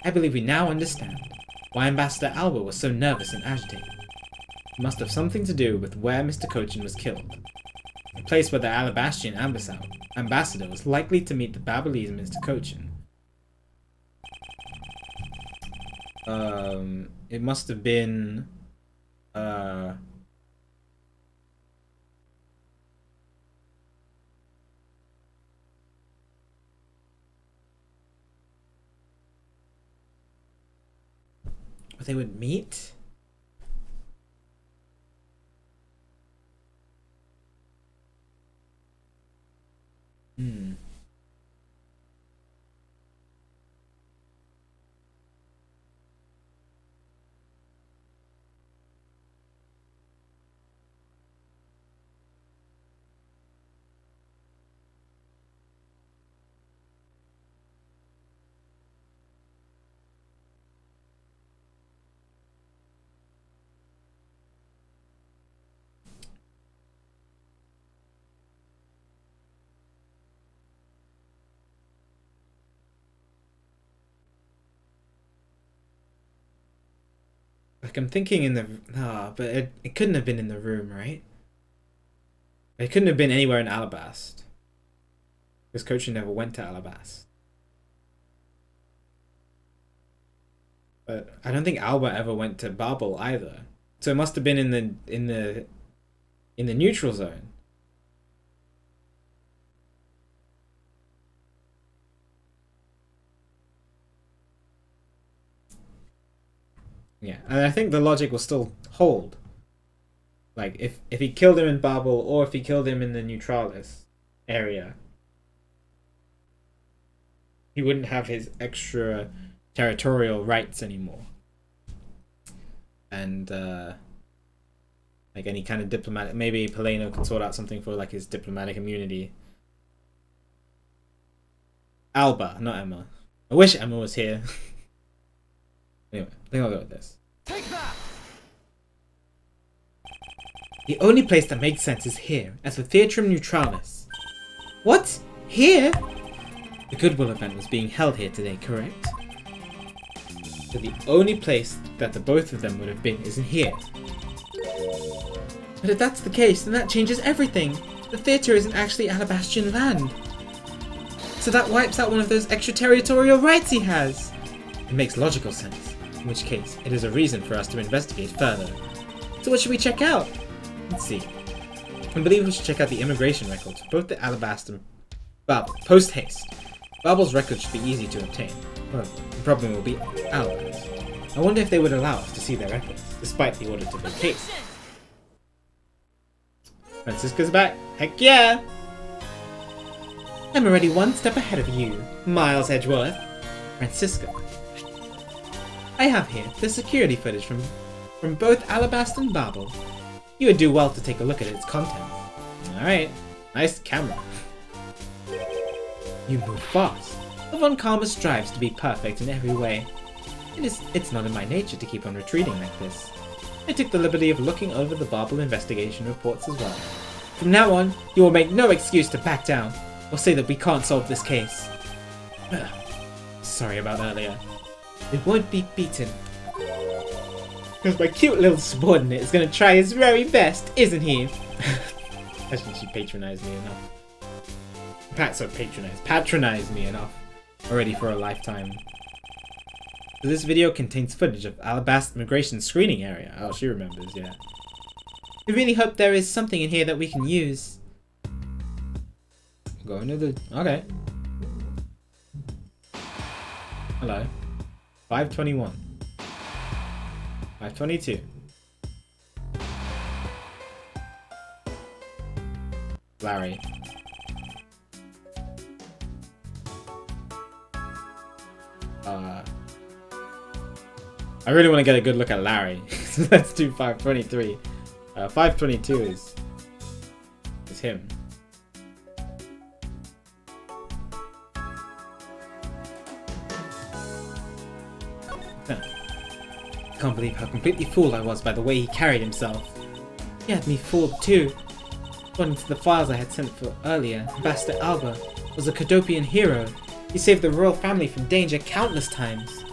I believe we now understand why Ambassador Alba was so nervous and agitated. It must have something to do with where Mr. Cochin was killed. A place where the Alabastrian ambassador was likely to meet the Babylese Mr. Cochin. It must have been... Where they would meet? Like, I'm thinking in the... but it couldn't have been in the room, right? It couldn't have been anywhere in Alabast. Because Cochin never went to Alabast. But I don't think Alba ever went to Babel either. So it must have been in the neutral zone. Yeah, and I think the logic will still hold. Like, if he killed him in Babel, or if he killed him in the Neutralis area, he wouldn't have his extra territorial rights anymore. And, like, any kind of diplomatic... Maybe Paleno can sort out something for, like, his diplomatic immunity. Alba, not Emma. I wish Emma was here. Anyway, I think I'll go with this. Take that! The only place that makes sense is here, at the Theatrum Neutralis. What? Here? The Goodwill event was being held here today, correct? So the only place that the both of them would have been is in here. But if that's the case, then that changes everything. The theatre isn't actually Alabastrian land. So that wipes out one of those extraterritorial rights he has. It makes logical sense, in which case it is a reason for us to investigate further. So what should we check out? Let's see. I believe we should check out the immigration records for both the Alabasta and Babel. Post haste. Babel's records should be easy to obtain. Well, the problem will be Alabasta. I wonder if they would allow us to see their records, despite the order to vacate. Francisca's back. Heck yeah! I'm already one step ahead of you, Miles Edgeworth. Francisca. I have here the security footage from both Alabasta and Babel. You would do well to take a look at its contents. Alright. Nice camera. You move fast. The Von Karma strives to be perfect in every way. It's not in my nature to keep on retreating like this. I took the liberty of looking over the Babel investigation reports as well. From now on, you will make no excuse to back down, or say that we can't solve this case. Sorry about earlier. We won't be beaten. Because my cute little subordinate is going to try his very best, isn't he? Actually, she patronized me enough. Patronized me enough already for a lifetime. This video contains footage of Alabasta immigration screening area. Oh, she remembers, yeah. We really hope there is something in here that we can use. Go into the... Okay. Hello. 521. 522. Larry. I really want to get a good look at Larry. So let's do 523. 522 is him. Can't believe how completely fooled I was by the way he carried himself. He had me fooled too. According to the files I had sent for earlier, Ambassador Alba was a Cadopian hero. He saved the royal family from danger countless times.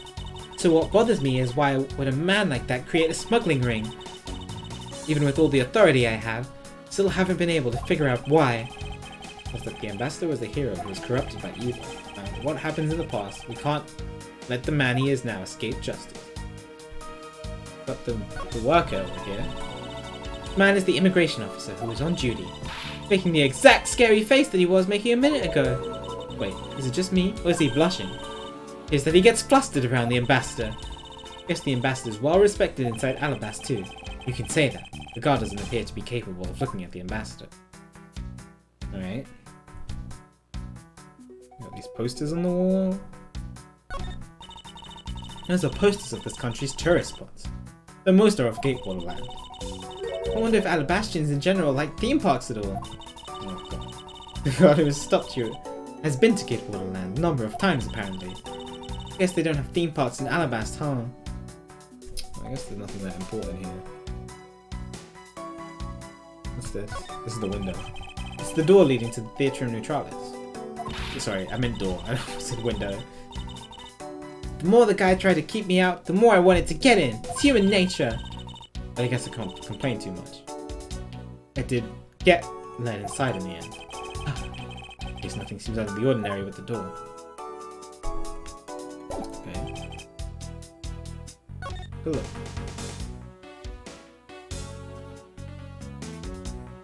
So what bothers me is why would a man like that create a smuggling ring? Even with all the authority I have, still haven't been able to figure out why. Looks like the ambassador was a hero who was corrupted by evil. And what happens in the past, we can't let the man he is now escape justice. Got the worker over here. Man is the immigration officer who was on duty, making the exact scary face that he was making a minute ago. Wait, is it just me, or is he blushing? Is that he gets flustered around the ambassador. Guess the ambassador is well respected inside Alabasta too. You can say that. The guard doesn't appear to be capable of looking at the ambassador. Alright. Got these posters on the wall. Those are posters of this country's tourist spots. Though most are of Gatewater land. I wonder if Alabastians in general like theme parks at all. Oh god. The guard who has stopped you has been to Gatewater land a number of times apparently. Guess they don't have theme parks in Alabasta, huh? I guess there's nothing that important here. What's this? This is the window. It's the door leading to the Theatre Neutralis. Sorry, I meant door. I said window. The more the guy tried to keep me out, the more I wanted to get in. It's human nature. But I guess I can't complain too much. I did get let inside in the end. I guess nothing seems out of the ordinary with the door. Okay. Good look.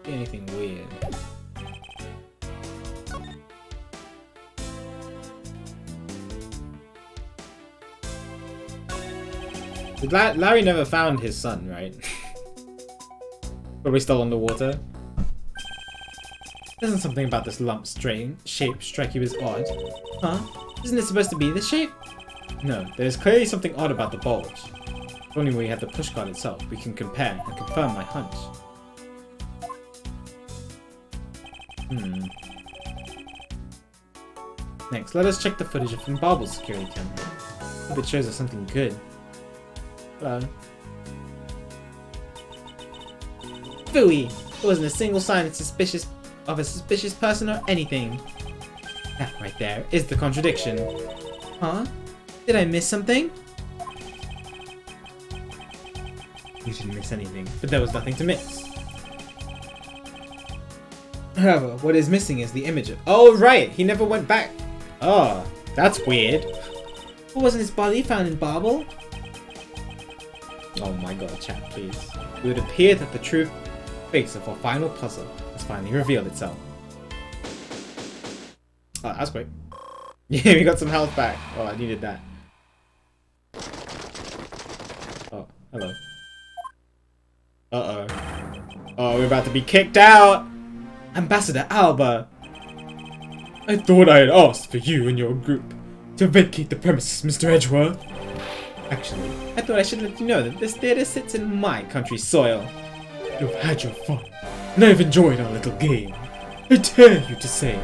Anything weird? Larry never found his son, right? Probably still underwater. Isn't something about this lump shape strike you as odd? Huh? Isn't it supposed to be this shape? No, there's clearly something odd about the bulge. If only we had the pushcart itself, we can compare and confirm my hunch. Next, let us check the footage of Barble's security camera. Hope it shows us something good. Hello. Phooey! There wasn't a single sign of a suspicious person or anything. That right there is the contradiction. Huh? Did I miss something? You didn't miss anything, but there was nothing to miss. However, what is missing is the image of— Oh right, he never went back. Oh, that's weird. But wasn't his body found in Barble? Oh my god, chat, please. It would appear that the true face of our final puzzle has finally revealed itself. Oh, that's quick. Yeah, we got some health back. Oh, I needed that. Oh, hello. Uh-oh. Oh, we're about to be kicked out! Ambassador Alba! I thought I had asked for you and your group to vacate the premises, Mr. Edgeworth. Actually, I thought I should let you know that this theatre sits in my country's soil. You've had your fun, and I've enjoyed our little game. I dare you to say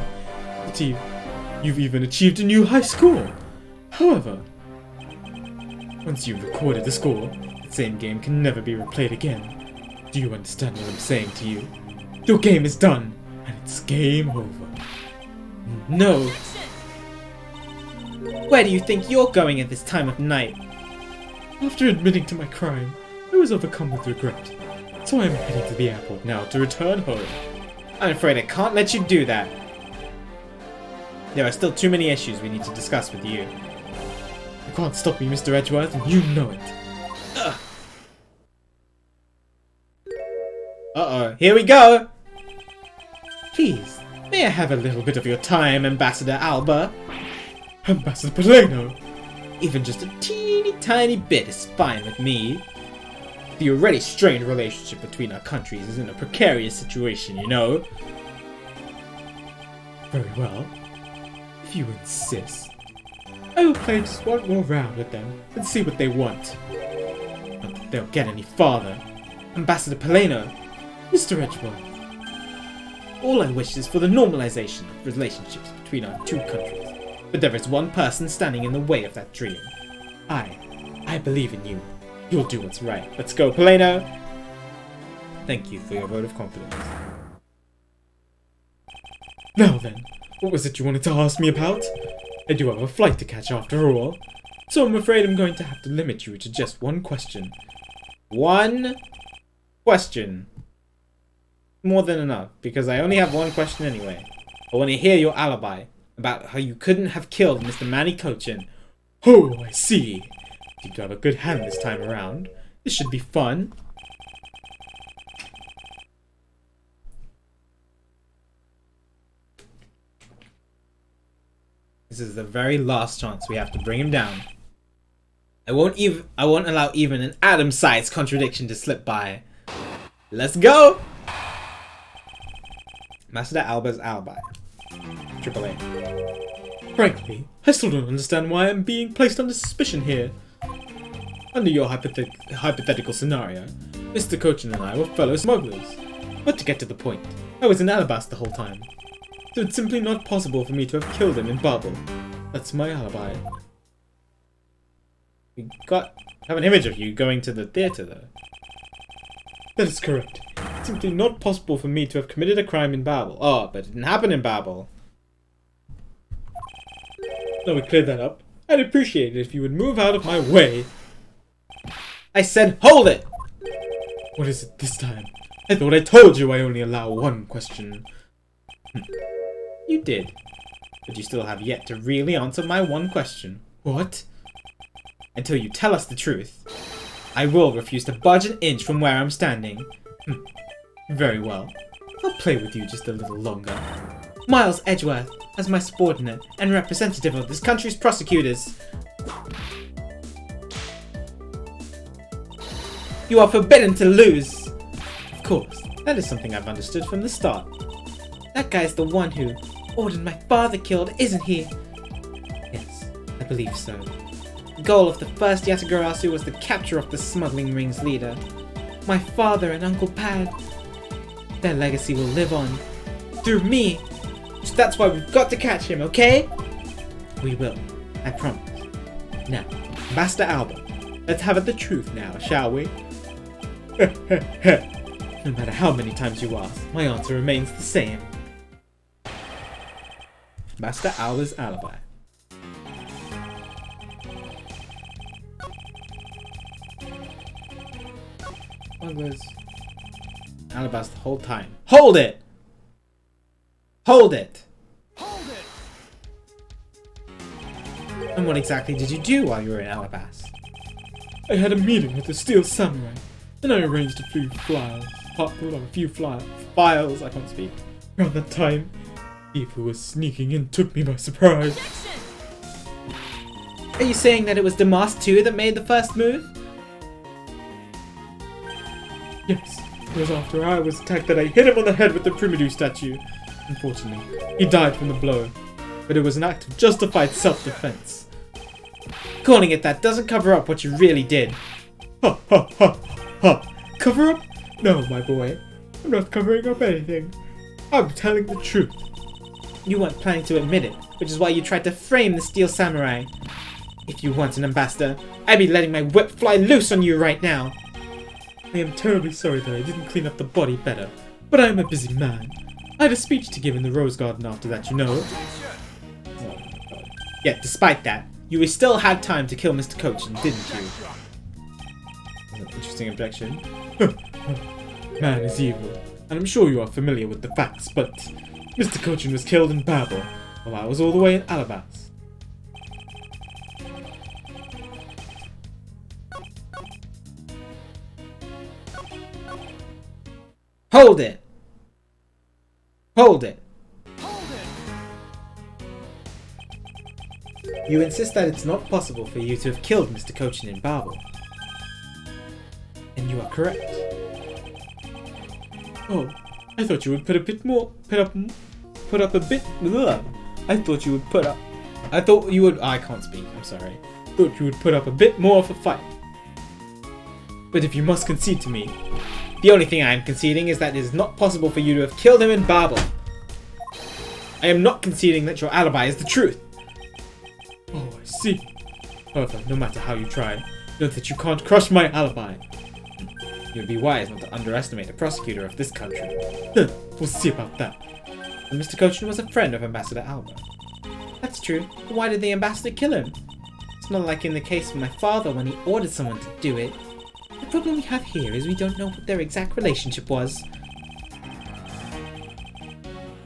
that you've even achieved a new high score. However, once you've recorded the score, the same game can never be replayed again. Do you understand what I'm saying to you? Your game is done, and it's game over. No. Where do you think you're going at this time of night? After admitting to my crime, I was overcome with regret. So I'm heading to the airport now to return home. I'm afraid I can't let you do that. There are still too many issues we need to discuss with you. You can't stop me, Mr. Edgeworth, and you know it. Uh-oh, here we go! Please, may I have a little bit of your time, Ambassador Alba? Ambassador Poleno? Even just a teeny tiny bit is fine with me. The already strained relationship between our countries is in a precarious situation, you know. Very well. If you insist, I will play just one more round with them and see what they want. Not that they'll get any farther. Ambassador Poleno, Mr. Edgeworth. All I wish is for the normalization of relationships between our two countries. But there is one person standing in the way of that dream. I believe in you. You'll do what's right. Let's go, Poleno! Thank you for your vote of confidence. Now then, what was it you wanted to ask me about? I do have a flight to catch after all, so I'm afraid I'm going to have to limit you to just one question. One question. More than enough, because I only have one question anyway. I want to hear your alibi about how you couldn't have killed Mr. Manny Cochin. Oh, I see. You do have a good hand this time around. This should be fun. This is the very last chance we have to bring him down. I won't allow even an atom-sized contradiction to slip by. Let's go! Ambassador Alba's alibi. AAA. Frankly, I still don't understand why I'm being placed under suspicion here. Under your hypothetical scenario, Mr. Cochin and I were fellow smugglers. But to get to the point, I was in Alabas the whole time. So it's simply not possible for me to have killed him in Babel. That's my alibi. We have an image of you going to the theatre though. That is correct. It's simply not possible for me to have committed a crime in Babel. Oh, but it didn't happen in Babel. Now we cleared that up. I'd appreciate it if you would move out of my way. I said hold it! What is it this time? I thought I told you I only allow one question. You did. But you still have yet to really answer my one question. What? Until you tell us the truth, I will refuse to budge an inch from where I'm standing. Very well. I'll play with you just a little longer. Miles Edgeworth, as my subordinate and representative of this country's prosecutors. You are forbidden to lose! Of course, that is something I've understood from the start. That guy's the one who ordered my father killed, isn't he? Yes, I believe so. The goal of the first Yatagarasu was the capture of the smuggling ring's leader. My father and Uncle Pad. Their legacy will live on. Through me! So that's why we've got to catch him, okay? We will, I promise. Now, Ambassador Alba, let's have it the truth now, shall we? No matter how many times you ask, my answer remains the same. Ambassador Alba's alibi. Smugglers. Alibis the whole time. Hold it! Hold it! Hold it! And what exactly did you do while you were in Alabas? I had a meeting with the Steel Samurai, and I arranged a few files. I can't speak. Around that time, thief who was sneaking in took me by surprise. Are you saying that it was Damas 2 that made the first move? Yes, it was after I was attacked that I hit him on the head with the Primidu statue. Unfortunately, he died from the blow, but it was an act of justified self-defense. Calling it that doesn't cover up what you really did. Ha ha ha ha! Cover up? No, my boy. I'm not covering up anything. I'm telling the truth. You weren't planning to admit it, which is why you tried to frame the Steel Samurai. If you weren't an ambassador, I'd be letting my whip fly loose on you right now. I am terribly sorry that I didn't clean up the body better, but I am a busy man. I had a speech to give in the Rose Garden after that, you know. Yet, despite that, you still had time to kill Mr. Cochin, didn't you? That's an interesting objection. Man is evil, and I'm sure you are familiar with the facts, but Mr. Cochin was killed in Babel, while I was all the way in Alabas. Hold it! Hold it! Hold it! You insist that it's not possible for you to have killed Mr. Cochin in Babel. And you are correct. Oh, I thought you would put a bit more. Put up a bit. Ugh. I thought you would put up. I thought you would. I can't speak. I'm sorry. Thought you would put up a bit more of a fight. But if you must concede to me, The only thing I am conceding is that it is not possible for you to have killed him in Babel. I am not conceding that your alibi is the truth. oh, I see. However, no matter how you try, note that you can't crush my alibi. You would be wise not to underestimate the prosecutor of this country. We'll see about that. And Mr. Cochin was a friend of Ambassador Alba. That's true, but why did the ambassador kill him? It's not like in the case of my father when he ordered someone to do it. The problem we have here is we don't know what their exact relationship was.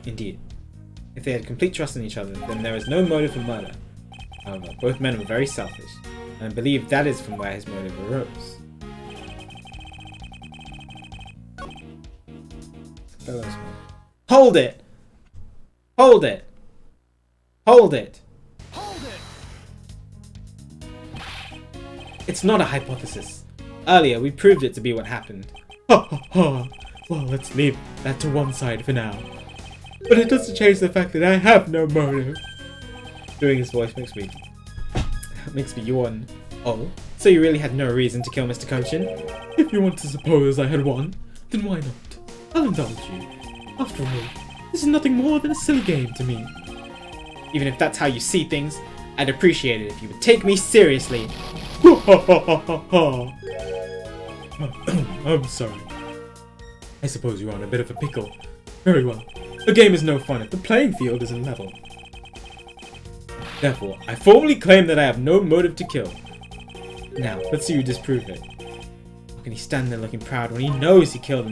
Indeed. If they had complete trust in each other, then there is no motive for murder. However, both men were very selfish, and I believe that is from where his motive arose. Hold it! Hold it! Hold it! Hold it! It's not a hypothesis. Earlier, we proved it to be what happened. Ha ha ha! Well, let's leave that to one side for now. But it doesn't change the fact that I have no motive. Doing his voice makes me yawn. Oh, so you really had no reason to kill Mr. Cochin? If you want to suppose I had one, then why not? I'll indulge you. After all, this is nothing more than a silly game to me. Even if that's how you see things, I'd appreciate it if you would take me seriously. Ha ha ha ha ha! I'm sorry. I suppose you're on a bit of a pickle. Very well. A game is no fun if the playing field isn't level. Therefore, I formally claim that I have no motive to kill. Now, let's see you disprove it. How can he stand there looking proud when he knows he killed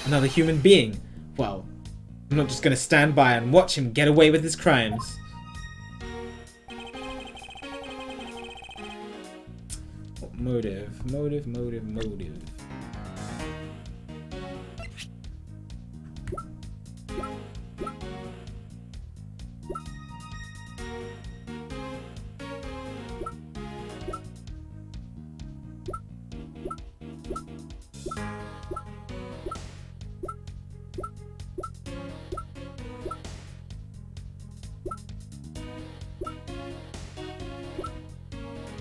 another human being? Well, I'm not just gonna stand by and watch him get away with his crimes. Motive.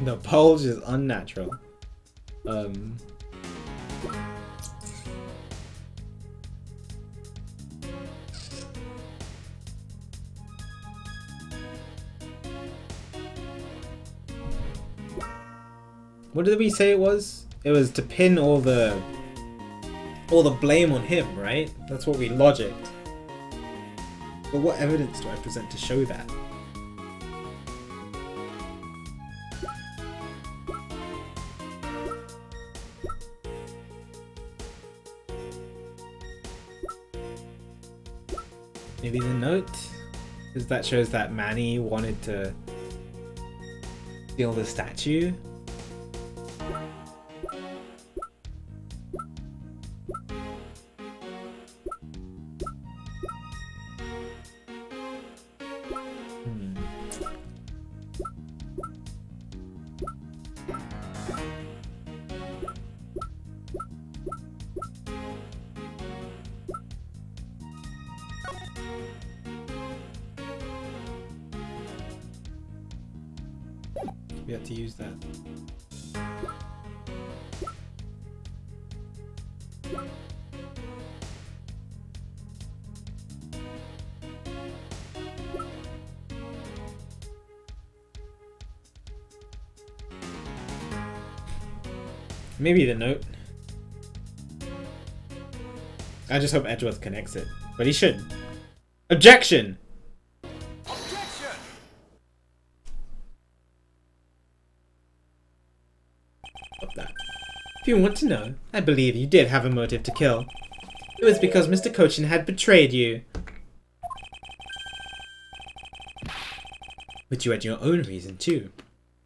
The bulge is unnatural. What did we say it was? It was to pin all the blame on him, right? That's what we logicked. But what evidence do I present to show that? Maybe the note? Because that shows that Manny wanted to steal the statue. We have to use that. Maybe the note. I just hope Edgeworth connects it, but he shouldn't. Objection! Objection! Of that. If you want to know, I believe you did have a motive to kill. It was because Mr. Cochin had betrayed you. But you had your own reason too.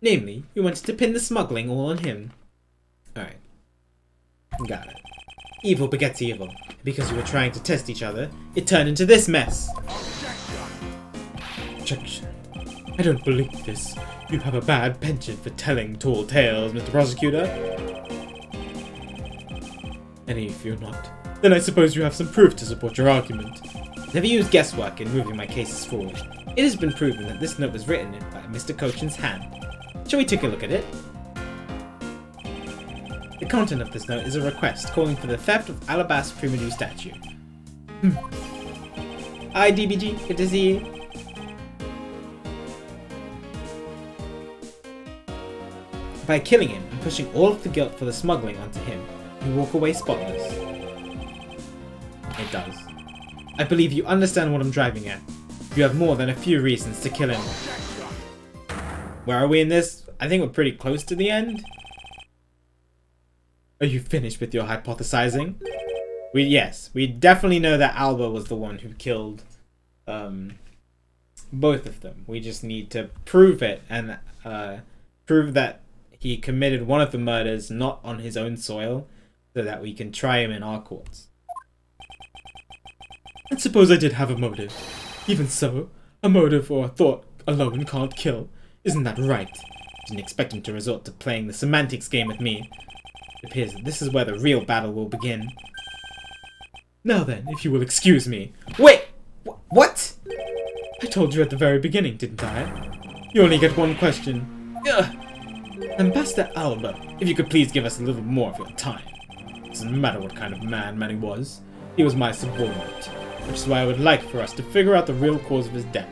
Namely, you wanted to pin the smuggling all on him. Alright. Got it. Evil begets evil. Because you were trying to test each other, it turned into this mess. Objection. I don't believe this. You have a bad penchant for telling tall tales, Mr. Prosecutor. And if you're not, then I suppose you have some proof to support your argument. Never use guesswork in moving my cases forward. It has been proven that this note was written by Mr. Cochin's hand. Shall we take a look at it? The content of this note is a request calling for the theft of Alabaster Primadue statue. Hi DBG, good to see you. By killing him and pushing all of the guilt for the smuggling onto him, you walk away spotless. It does. I believe you understand what I'm driving at. You have more than a few reasons to kill him. Where are we in this? I think we're pretty close to the end. Are you finished with your hypothesizing? Yes, we definitely know that Alba was the one who killed both of them. We just need to prove it and prove that he committed one of the murders not on his own soil, so that we can try him in our courts. And suppose I did have a motive. Even so, a motive or a thought alone can't kill. Isn't that right? Didn't expect him to resort to playing the semantics game with me. It appears that this is where the real battle will begin. Now then, if you will excuse me. Wait! What? I told you at the very beginning, didn't I? You only get one question. Ugh. Ambassador Alba, if you could please give us a little more of your time. It doesn't matter what kind of man Manny was. He was my subordinate, which is why I would like for us to figure out the real cause of his death.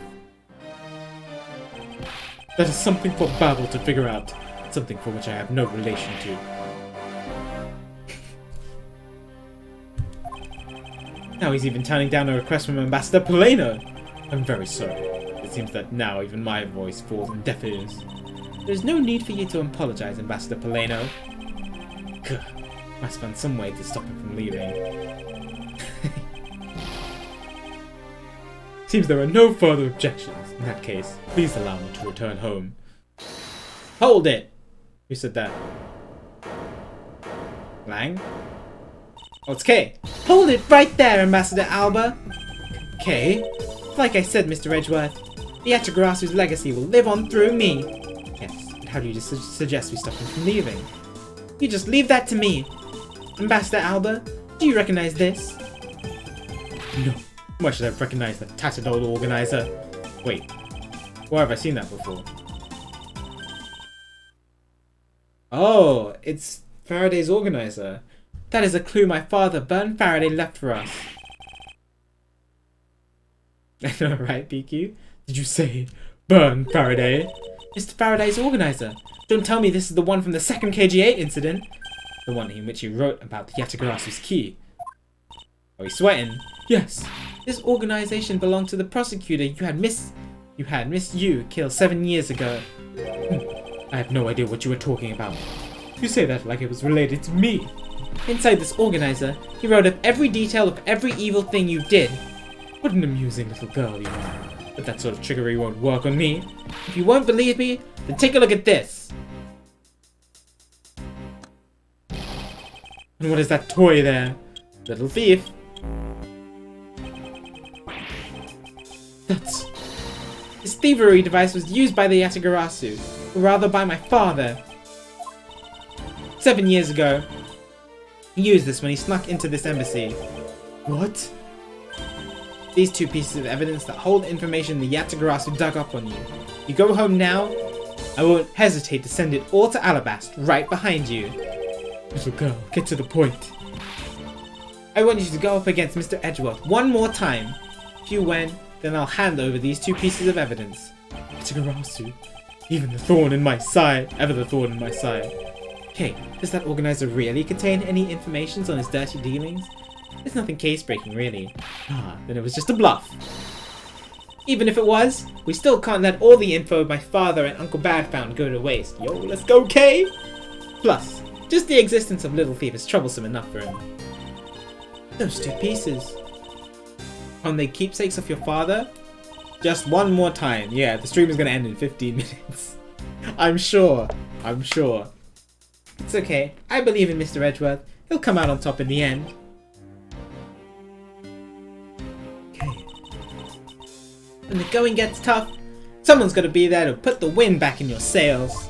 That is something for Babel to figure out, something for which I have no relation to. Now he's even turning down a request from Ambassador Polano. I'm very sorry. It seems that now even my voice falls on deaf ears. There's no need for you to apologize, Ambassador Polano. Gah, must find some way to stop him from leaving. Seems there are no further objections. In that case, please allow me to return home. Hold it! Who said that? Lang? Oh, it's Kay. Hold it right there, Ambassador Alba! Kay? Like I said, Mr. Edgeworth, the Atagarasu's legacy will live on through me. Yes, but how do you just suggest we stop him from leaving? You just leave that to me. Ambassador Alba, do you recognize this? No. Why should I recognize that tattered old organizer? Wait, where have I seen that before? Oh, it's Faraday's organizer. That is a clue my father, Burn Faraday, left for us. I know, right, PQ? Did you say Burn Faraday? Mr. Faraday's organizer. Don't tell me this is the one from the second KG8 incident. The one in which he wrote about the Yatagarasu's key. Are you sweating? Yes. This organization belonged to the prosecutor you had Miss Yu killed 7 years ago. I have no idea what you were talking about. You say that like it was related to me. Inside this organizer, he wrote up every detail of every evil thing you did. What an amusing little girl you are. But that sort of trickery won't work on me. If you won't believe me, then take a look at this. And what is that toy there? Little thief. This thievery device was used by the Yatagarasu, or rather by my father. 7 years ago, he used this when he snuck into this embassy. What? These two pieces of evidence that hold information the Yatagarasu dug up on you. You go home now, I won't hesitate to send it all to Alabast, right behind you. Little girl, get to the point. I want you to go up against Mr. Edgeworth one more time. If you win, then I'll hand over these two pieces of evidence. Yatagarasu, even the thorn in my side, ever the thorn in my side. Okay, does that organizer really contain any information on his dirty dealings? There's nothing case-breaking, really. Ah, then it was just a bluff. Even if it was, we still can't let all the info my father and Uncle Bad found go to waste. Yo, let's go, Kay! Plus, just the existence of Little Thief is troublesome enough for him. Those two pieces. Aren't they keepsakes of your father? Just one more time. Yeah, the stream is gonna end in 15 minutes. I'm sure. I'm sure. It's okay. I believe in Mr. Edgeworth. He'll come out on top in the end. When the going gets tough, someone's got to be there to put the wind back in your sails.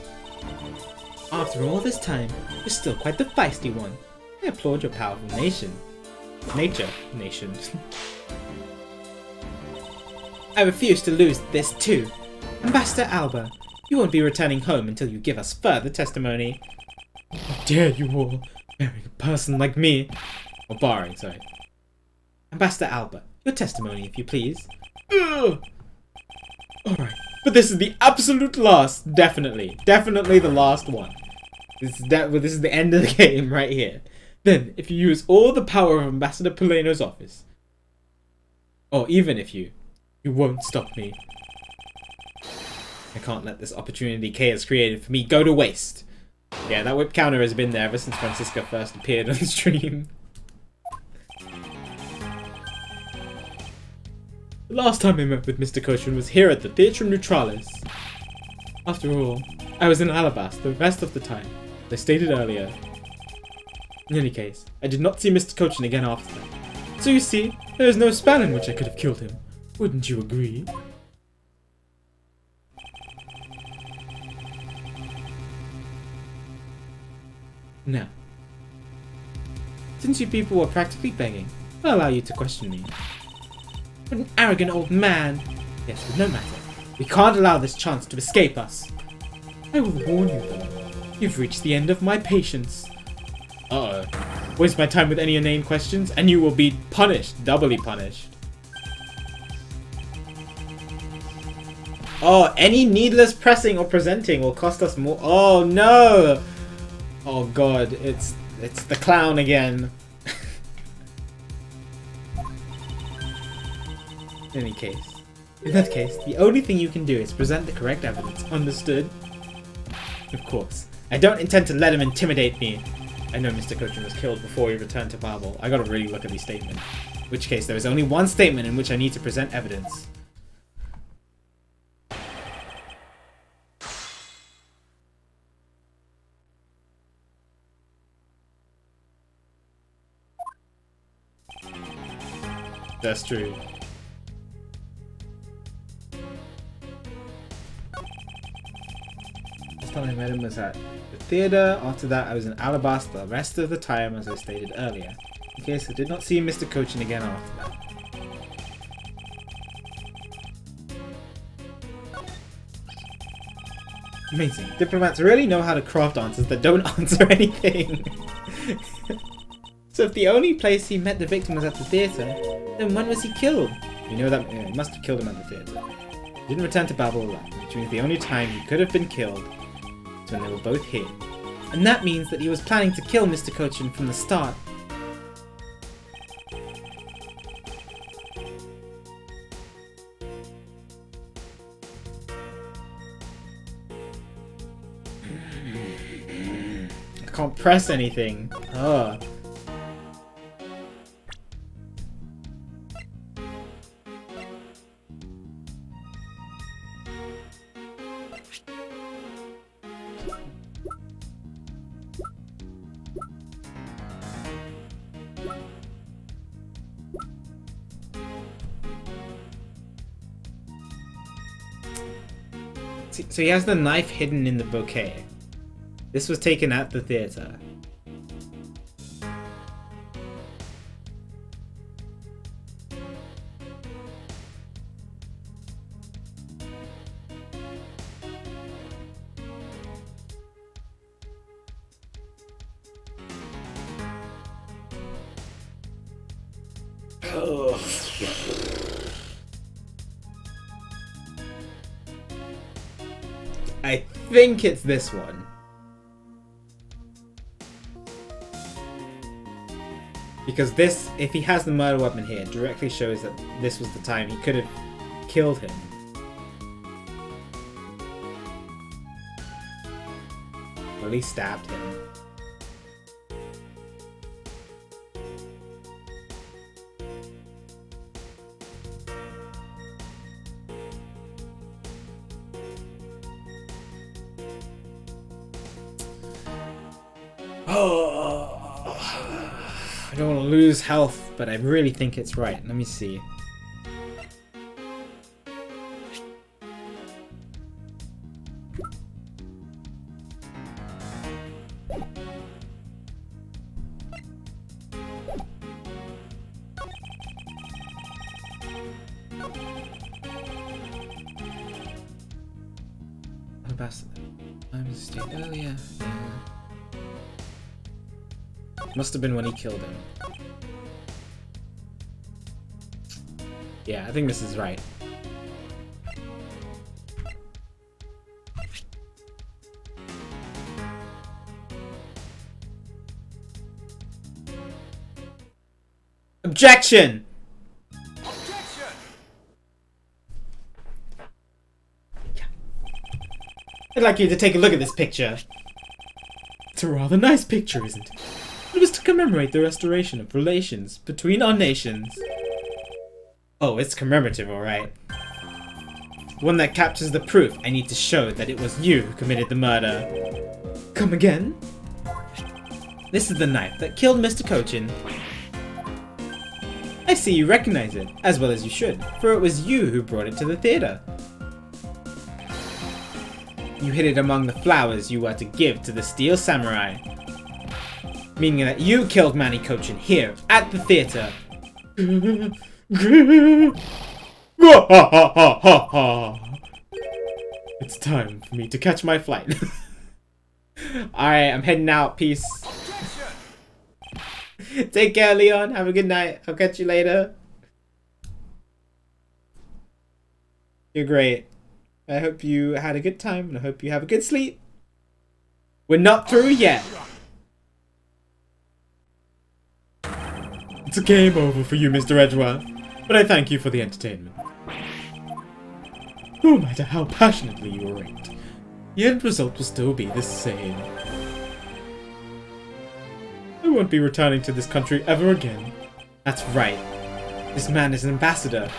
After all this time, you're still quite the feisty one. I applaud your powerful nation. Nation. I refuse to lose this too. Ambassador Alba, you won't be returning home until you give us further testimony. How dare you all, bearing a person like me? Or barring, sorry. Ambassador Alba, your testimony if you please. Ugh. Alright, but this is the absolute last, definitely the last one. This is the end of the game right here. Then, if you use all the power of Ambassador Poleno's office, or even if you won't stop me. I can't let this opportunity Kay has created for me go to waste. Yeah, that whip counter has been there ever since Francisca first appeared on the stream. The last time I met with Mr. Cochin was here at the Theatre Neutralis. After all, I was in Alabasta the rest of the time, as I stated earlier. In any case, I did not see Mr. Cochin again after that. So you see, there is no span in which I could have killed him. Wouldn't you agree? Now, since you people were practically begging, I'll allow you to question me. What an arrogant old man! Yes, but no matter. We can't allow this chance to escape us. I will warn you though. You've reached the end of my patience. Uh-oh. Waste my time with any inane questions, and you will be punished. Doubly punished. Oh, any needless pressing or presenting will cost us more. Oh no! Oh god, it's the clown again. In that case, the only thing you can do is present the correct evidence. Understood? Of course. I don't intend to let him intimidate me. I know Mr. Cochin was killed before he returned to Babel. I gotta really look at these statements. In which case, there is only one statement in which I need to present evidence. That's true. Last time I met him was at the theatre. After that, I was in Alabasta the rest of the time, as I stated earlier. In case I did not see Mr. Cochin again after that. Amazing. Diplomats really know how to craft answers that don't answer anything. So if the only place he met the victim was at the theatre, then when was he killed? We know that he must have killed him at the theatre. He didn't return to Babel alive, which means the only time he could have been killed is when they were both here. And that means that he was planning to kill Mr. Cochin from the start. I can't press anything. Oh. So he has the knife hidden in the bouquet. This was taken at the theatre. I think it's this one. Because this, if he has the murder weapon here, it directly shows that this was the time he could have killed him. Or at least stabbed him. I don't want to lose health, but I really think it's right. Let me see. ambassador. I was stated earlier. Yeah. Must have been when he killed him. Yeah, I think this is right. Objection! Objection! I'd like you to take a look at this picture. It's a rather nice picture, isn't it? It was to commemorate the restoration of relations between our nations. Oh, it's commemorative, alright. One that captures the proof I need to show that it was you who committed the murder. Come again? This is the knife that killed Mr. Cochin. I see you recognize it, as well as you should, for it was you who brought it to the theatre. You hid it among the flowers you were to give to the Steel Samurai. Meaning that you killed Manny Cochin here, at the theatre. It's time for me to catch my flight. Alright, I'm heading out. Peace. Take care, Leon. Have a good night. I'll catch you later. You're great. I hope you had a good time, and I hope you have a good sleep. We're not through yet. It's a game over for you, Mr. Edgeworth, but I thank you for the entertainment. No matter how passionately you rate, the end result will still be the same. I won't be returning to this country ever again. That's right. This man is an ambassador.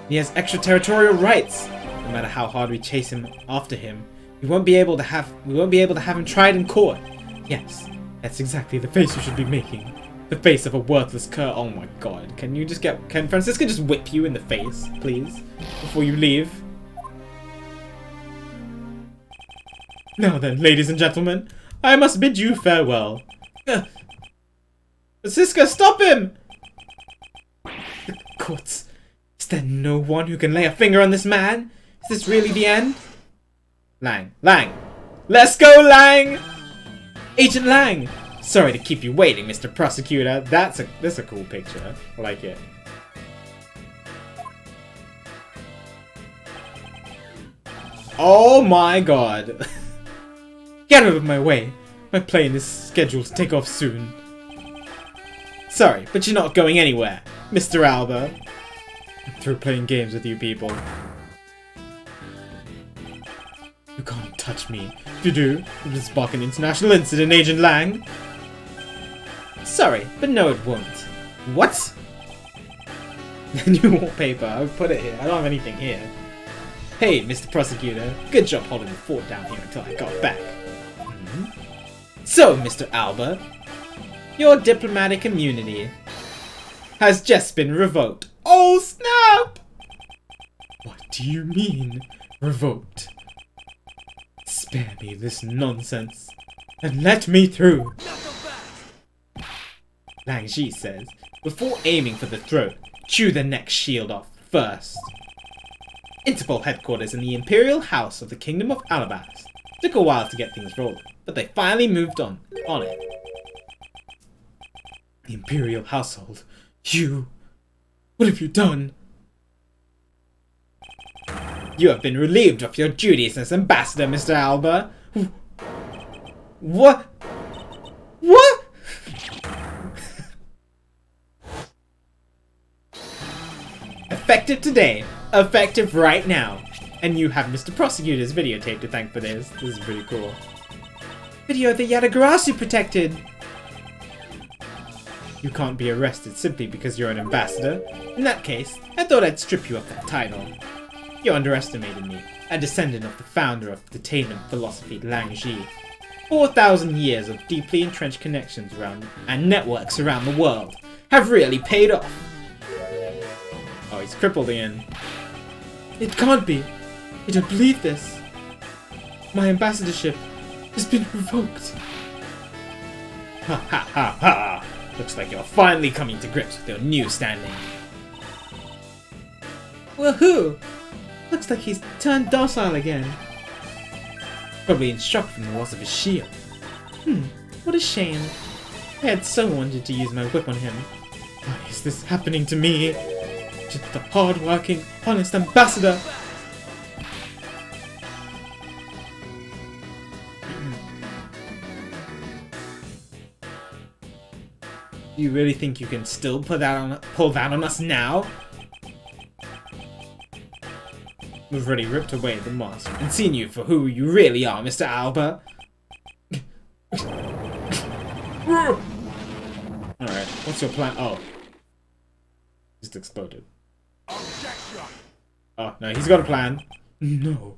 He has extraterritorial rights. No matter how hard we chase him after him, we won't be able to have him tried in court. Yes, that's exactly the face you should be making. The face of a worthless cur. Oh my god. Can Francisca just whip you in the face, please? Before you leave? Now then, ladies and gentlemen, I must bid you farewell. Francisca, stop him! The courts. Is there no one who can lay a finger on this man? Is this really the end? Lang. Let's go, Lang! Agent Lang! Sorry to keep you waiting, Mr. Prosecutor. That's a cool picture. I like it. Oh my god. Get out of my way. My plane is scheduled to take off soon. Sorry, but you're not going anywhere, Mr. Alba. I'm through playing games with you people. You can't touch me. If you do, it will spark an international incident, Agent Lang. Sorry, but no it won't. What? New wallpaper. I'll put it here. I don't have anything here. Hey, Mr. Prosecutor. Good job holding the fort down here until I got back. So, Mr. Alba, your diplomatic immunity has just been revoked. Oh, snap! What do you mean, revoked? Spare me this nonsense and let me through. Lang Ji says, before aiming for the throat, chew the neck shield off first. Interpol headquarters in the Imperial House of the Kingdom of Alabast. Took a while to get things rolling, but they finally moved on it. The Imperial household. You... What have you done? You have been relieved of your duties as ambassador, Mr. Alba. What? What? Effective today. Effective right now. And you have Mr. Prosecutor's videotape to thank for this. This is pretty cool. Video that Yadagarasu protected. You can't be arrested simply because you're an ambassador. In that case, I thought I'd strip you of that title. You underestimated me, a descendant of the founder of detainment philosophy, Lang Ji. 4,000 years of deeply entrenched connections around and networks around the world have really paid off. Oh, he's crippled again. It can't be. I don't believe this. My ambassadorship has been revoked. Ha ha ha ha! Looks like you're finally coming to grips with your new standing. Woohoo! Looks like he's turned docile again. Probably in shock from the loss of his shield. What a shame. I had so wanted to use my whip on him. Why is this happening to me? Just the hard-working, honest ambassador. Do you really think you can still pull that on us now? We've already ripped away the mask and seen you for who you really are, Mr. Alba. Alright, what's your plan? Oh. Just exploded. Oh, no, he's got a plan. No.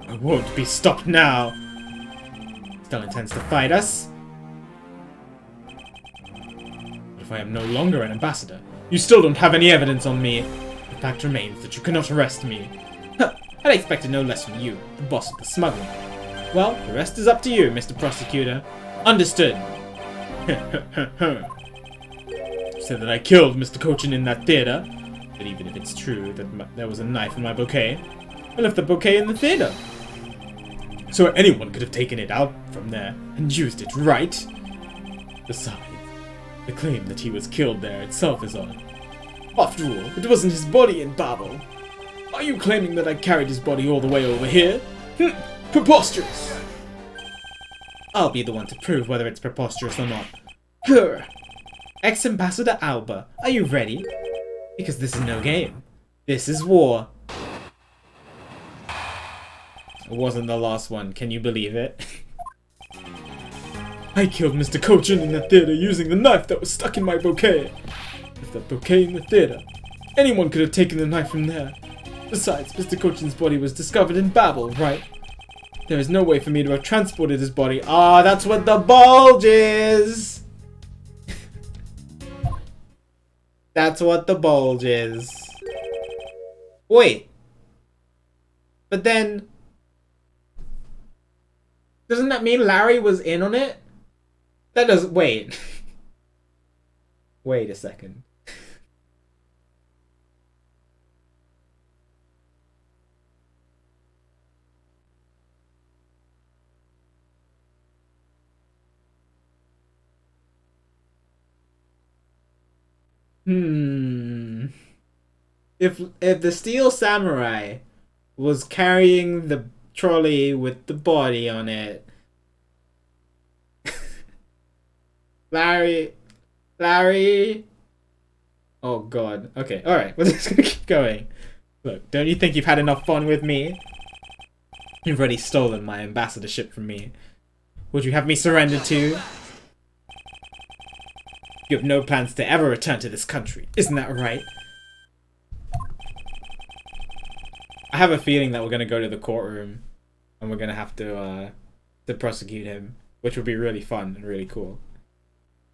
I won't be stopped now. Still intends to fight us. But if I am no longer an ambassador, you still don't have any evidence on me. The fact remains that you cannot arrest me. I'd expected no less from you, the boss of the smuggling. Well, the rest is up to you, Mr. Prosecutor. Understood. Said that I killed Mr. Cochin in that theater. But even if it's true that there was a knife in my bouquet, I left the bouquet in the theater. So anyone could have taken it out from there and used it, right? Besides, the claim that he was killed there itself is odd. After all, it wasn't his body in Babel. Are you claiming that I carried his body all the way over here? Preposterous! I'll be the one to prove whether it's preposterous or not. Grr. Ex-Ambassador Alba, are you ready? Because this is no game. This is war. It wasn't the last one, can you believe it? I killed Mr. Cochin in the theater using the knife that was stuck in my bouquet. With that bouquet in the theater, anyone could have taken the knife from there. Besides, Mr. Cochin's body was discovered in Babel, right? There is no way for me to have transported his body. Ah, that's what the bulge is! That's what the bulge is. Wait. But then... doesn't that mean Larry was in on it? That doesn't... wait. Wait a second. If the Steel Samurai was carrying the trolley with the body on it, Larry, oh god, okay, alright, we're just gonna keep going. Look, don't you think you've had enough fun with me? You've already stolen my ambassadorship from me. Would you have me surrender to? You have no plans to ever return to this country, isn't that right? I have a feeling that we're gonna go to the courtroom and we're gonna have to prosecute him, which would be really fun and really cool.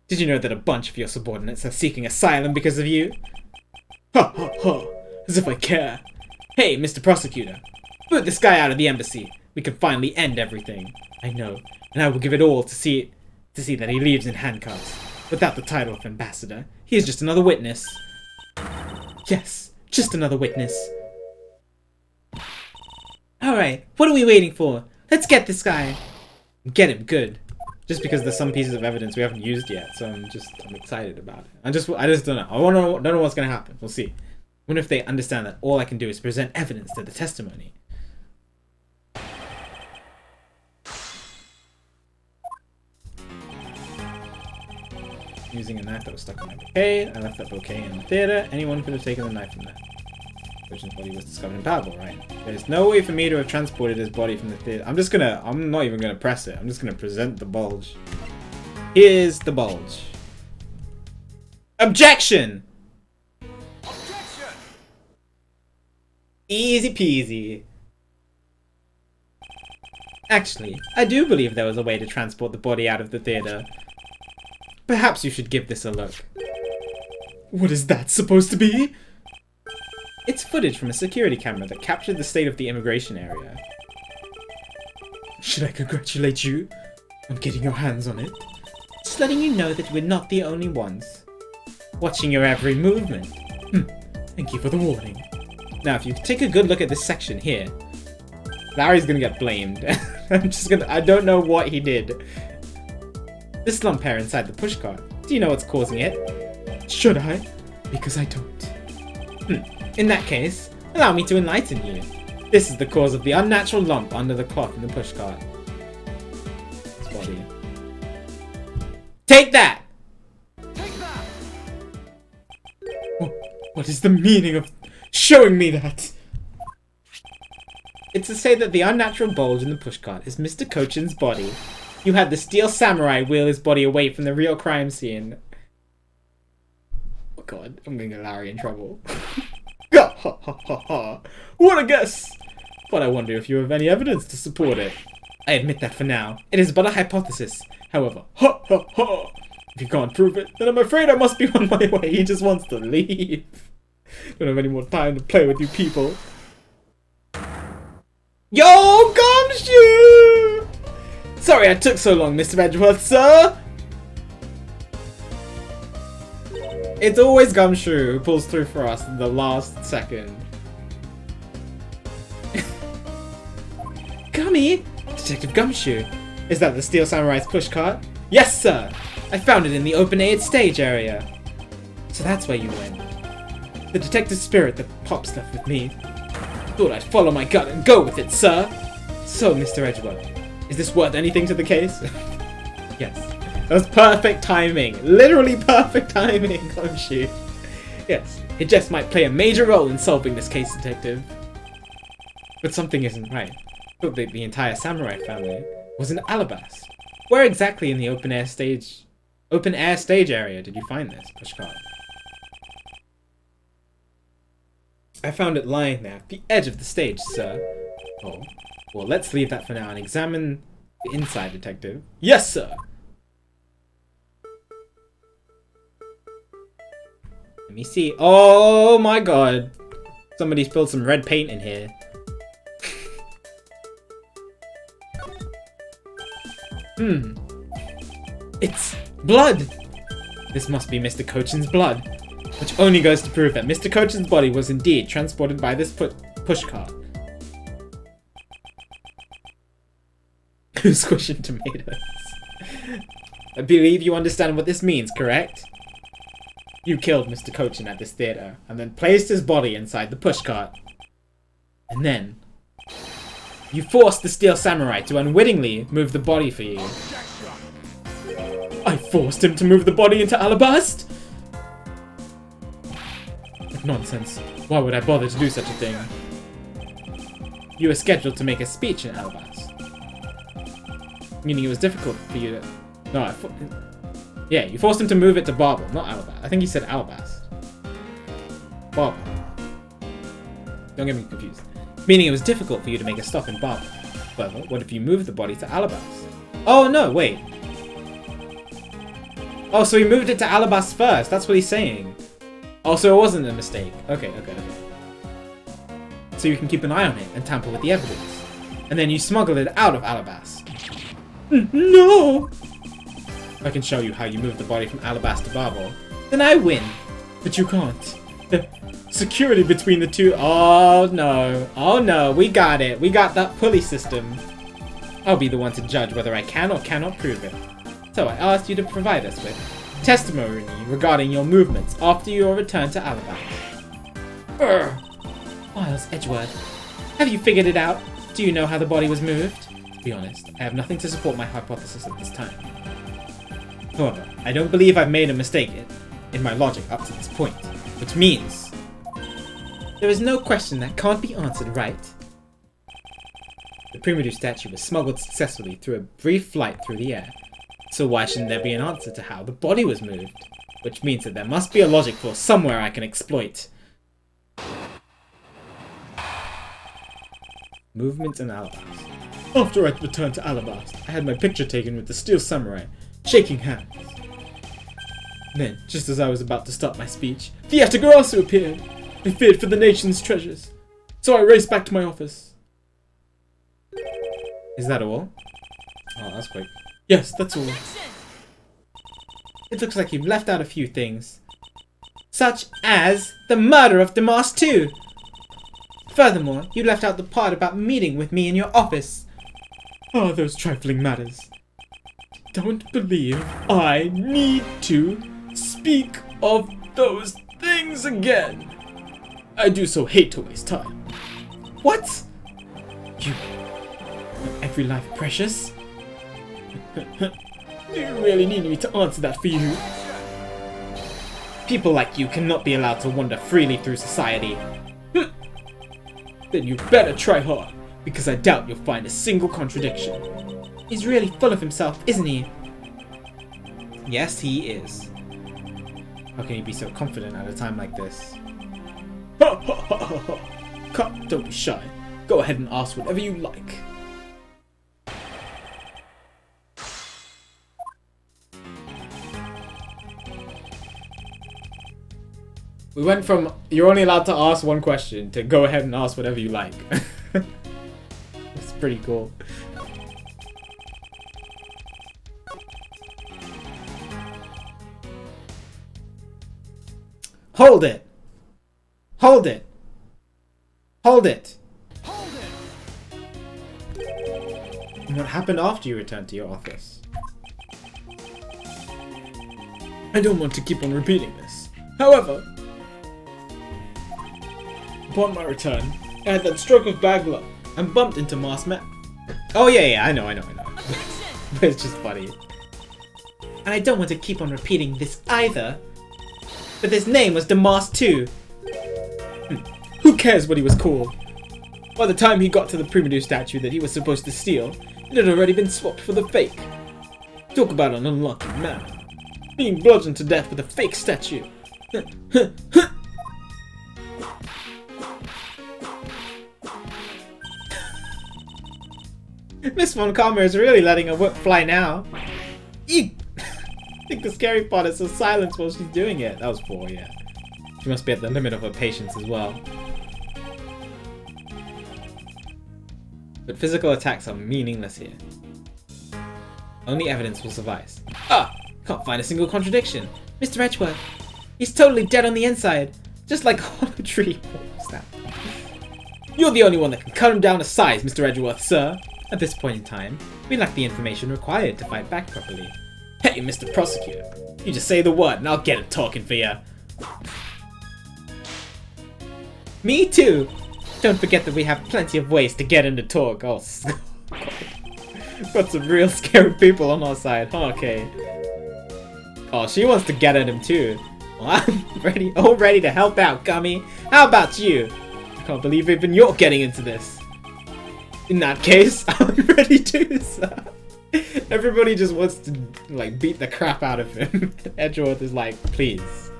Did you know that a bunch of your subordinates are seeking asylum because of you? Ha ha ha! As if I care. Hey, Mr. Prosecutor, boot this guy out of the embassy. We can finally end everything. I know, and I will give it all to see that he leaves in handcuffs. Without the title of ambassador, he is just another witness. Yes, just another witness. Alright, what are we waiting for? Let's get this guy. Get him good. Just because there's some pieces of evidence we haven't used yet, so I'm excited about it. I just don't know. Don't know what's gonna happen. We'll see. I wonder if they understand that all I can do is present evidence to the testimony. Using a knife that was stuck in my bouquet. I left that bouquet in the theater. Anyone could have taken the knife from there. Cochin's body was discovered in Babel, right? There's no way for me to have transported his body from the theater. I'm not even gonna press it. I'm just gonna present the bulge. Here's the bulge. Objection! Objection! Easy peasy. Actually, I do believe there was a way to transport the body out of the theater. Perhaps you should give this a look. What is that supposed to be? It's footage from a security camera that captured the state of the immigration area. Should I congratulate you on getting your hands on it? Just letting you know that we're not the only ones. Watching your every movement. Thank you for the warning. Now, if you take a good look at this section here, Larry's gonna get blamed. I don't know what he did. This lump hair inside the pushcart. Do you know what's causing it? Should I? Because I don't. In that case, allow me to enlighten you. This is the cause of the unnatural lump under the cloth in the pushcart. His body. Take that! Take that! What is the meaning of showing me that? It's to say that the unnatural bulge in the pushcart is Mr. Cochin's body. You had the steel samurai wheel his body away from the real crime scene. Oh god, I'm gonna get Larry in trouble. What a guess! But I wonder if you have any evidence to support it. I admit that for now, it is but a hypothesis. However, if you can't prove it, then I'm afraid I must be on my way. He just wants to leave. Don't have any more time to play with you people. Yo, Gumshoe! Sorry I took so long, Mr. Edgeworth, sir! It's always Gumshoe who pulls through for us in the last second. Gummy! Detective Gumshoe. Is that the Steel Samurai's pushcart? Yes, sir! I found it in the open-air stage area. So that's where you went. The detective spirit that pops stuff with me. Thought I'd follow my gut and go with it, sir! So, Mr. Edgeworth, is this worth anything to the case? Yes. That was perfect timing. Literally perfect timing, Gumshoe. Yes, it just might play a major role in solving this case, detective. But something isn't right. I thought that the entire samurai family was in Alabas. Where exactly in the open air stage area did you find this pushcart? I found it lying there at the edge of the stage, sir. Oh, well, let's leave that for now and examine the inside, detective. Yes, sir! Let me see. Oh my god! Somebody spilled some red paint in here. It's blood! This must be Mr. Cochin's blood. Which only goes to prove that Mr. Cochin's body was indeed transported by this pushcart. Squishing tomatoes. I believe you understand what this means, correct? You killed Mr. Cochin at this theatre, and then placed his body inside the pushcart. And then you forced the Steel Samurai to unwittingly move the body for you. I forced him to move the body into Alabast? Nonsense. Why would I bother to do such a thing? You were scheduled to make a speech in Alabast. Meaning it was difficult for you to... No, yeah, you forced him to move it to Babel, not Alabast. I think he said Alabast. Babel. Don't get me confused. Meaning it was difficult for you to make a stop in Babel. However, what if you moved the body to Alabast? Oh, no, wait. Oh, so he moved it to Alabast first. That's what he's saying. Oh, so it wasn't a mistake. Okay. So you can keep an eye on it and tamper with the evidence. And then you smuggle it out of Alabast. No! I can show you how you move the body from Alabast to Babel. Then I win. But you can't. The security between the two... Oh no, we got it. We got that pulley system. I'll be the one to judge whether I can or cannot prove it. So I asked you to provide us with testimony regarding your movements after your return to Alabama. Miles Edgeworth, have you figured it out? Do you know how the body was moved? To be honest, I have nothing to support my hypothesis at this time. However, I don't believe I've made a mistake in my logic up to this point, which means there is no question that can't be answered, right? The Primitive statue was smuggled successfully through a brief flight through the air. So why shouldn't there be an answer to how the body was moved? Which means that there must be a logic force somewhere I can exploit. Movements in Alabast. After I returned to Alabast, I had my picture taken with the Steel Samurai, shaking hands. Then, just as I was about to start my speech, the Yatagarasu appeared. I feared for the nation's treasures. So I raced back to my office. Is that all? Oh, that's quick. Yes, that's all. It looks like you've left out a few things. Such as the murder of Damas too. Furthermore, you left out the part about meeting with me in your office. Oh, those trifling matters. Don't believe I need to speak of those things again. I do so hate to waste time. What? You... every life precious? Do you really need me to answer that for you? People like you cannot be allowed to wander freely through society. Then you better try hard, because I doubt you'll find a single contradiction. He's really full of himself, isn't he? Yes, he is. How can you be so confident at a time like this? Ha ha ha ha ha! Come, don't be shy. Go ahead and ask whatever you like. We went from you're only allowed to ask one question to go ahead and ask whatever you like. It's pretty cool. Hold it! Hold it! Hold it! Hold it! And what happened after you returned to your office? I don't want to keep on repeating this. However, upon my return, I had that stroke of bad luck and bumped into Mars Map. Oh yeah, I know. But it's just funny. And I don't want to keep on repeating this either. But his name was Damas too. Who cares what he was called? By the time he got to the Primadou statue that he was supposed to steal, it had already been swapped for the fake. Talk about an unlucky man. Being bludgeoned to death with a fake statue. Miss Von Karma is really letting her whip fly now. Eek! I think the scary part is the silence while she's doing it. That was 4, yeah. She must be at the limit of her patience as well. But physical attacks are meaningless here. Only evidence will suffice. Ah! Can't find a single contradiction. Mr. Edgeworth, he's totally dead on the inside. Just like a hollow tree. What's that? You're the only one that can cut him down to size, Mr. Edgeworth, sir. At this point in time, we lack the information required to fight back properly. Hey, Mr. Prosecutor, you just say the word and I'll get him talking for you. Me too! Don't forget that we have plenty of ways to get him to talk. Oh, got some real scary people on our side, huh, okay. Oh, she wants to get at him too. Well, I'm all ready to help out, Gummy. How about you? I can't believe even you're getting into this. In that case, I'm ready to, sir. Everybody just wants to, like, beat the crap out of him. Edgeworth is like, please.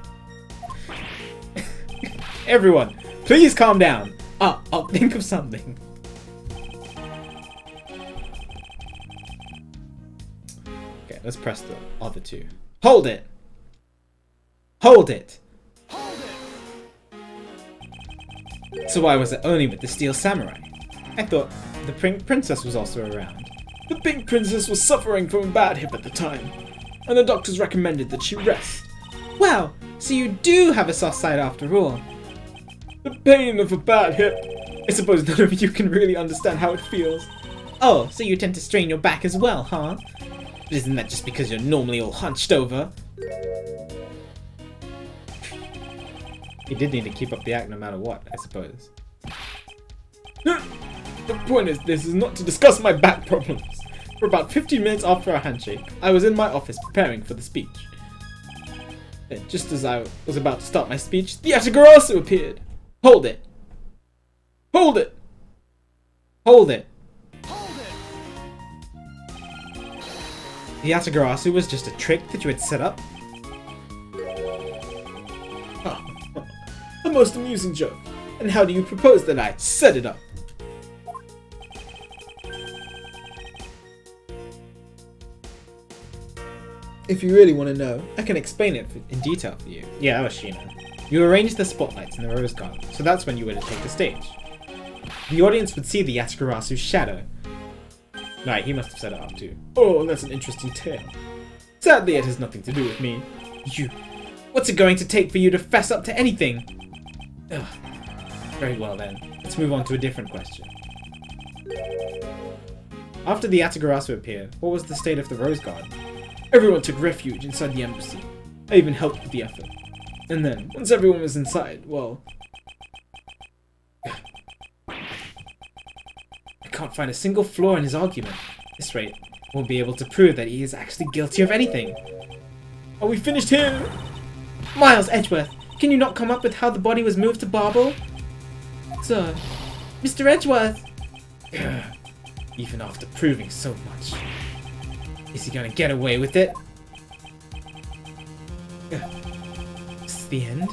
Everyone, please calm down. I'll think of something. Okay, let's press the other 2. Hold it! Hold it! Hold it! So why was it only with the Steel Samurai? I thought the Pink Princess was also around. The Pink Princess was suffering from a bad hip at the time, and the doctors recommended that she rest. Wow, so you do have a soft side after all. The pain of a bad hip. I suppose none of you can really understand how it feels. Oh, so you tend to strain your back as well, huh? But isn't that just because you're normally all hunched over? You did need to keep up the act no matter what, I suppose. The point is, this is not to discuss my back problems. For about 15 minutes after our handshake, I was in my office preparing for the speech. Then, just as I was about to start my speech, the Atagarasu appeared. Hold it! Hold it! Hold it! Hold it! The Atagarasu was just a trick that you had set up? A most amusing joke. And how do you propose that I set it up? If you really want to know, I can explain it in detail for you. Yeah, that was Sheena. You arranged the spotlights in the Rose Garden, so that's when you were to take the stage. The audience would see the Yatakarasu's shadow. Right, he must have set it up too. Oh, that's an interesting tale. Sadly, it has nothing to do with me. You. What's it going to take for you to fess up to anything? Ugh. Very well then. Let's move on to a different question. After the Atagarasu appeared, what was the state of the Rose Garden? Everyone took refuge inside the embassy. I even helped with the effort. And then, once everyone was inside, well... I can't find a single flaw in his argument. At this rate, won't be able to prove that he is actually guilty of anything. Are we finished here? Miles Edgeworth, can you not come up with how the body was moved to Babel? Sir, Mr. Edgeworth! Even after proving so much. Is he gonna get away with it? Is this the end?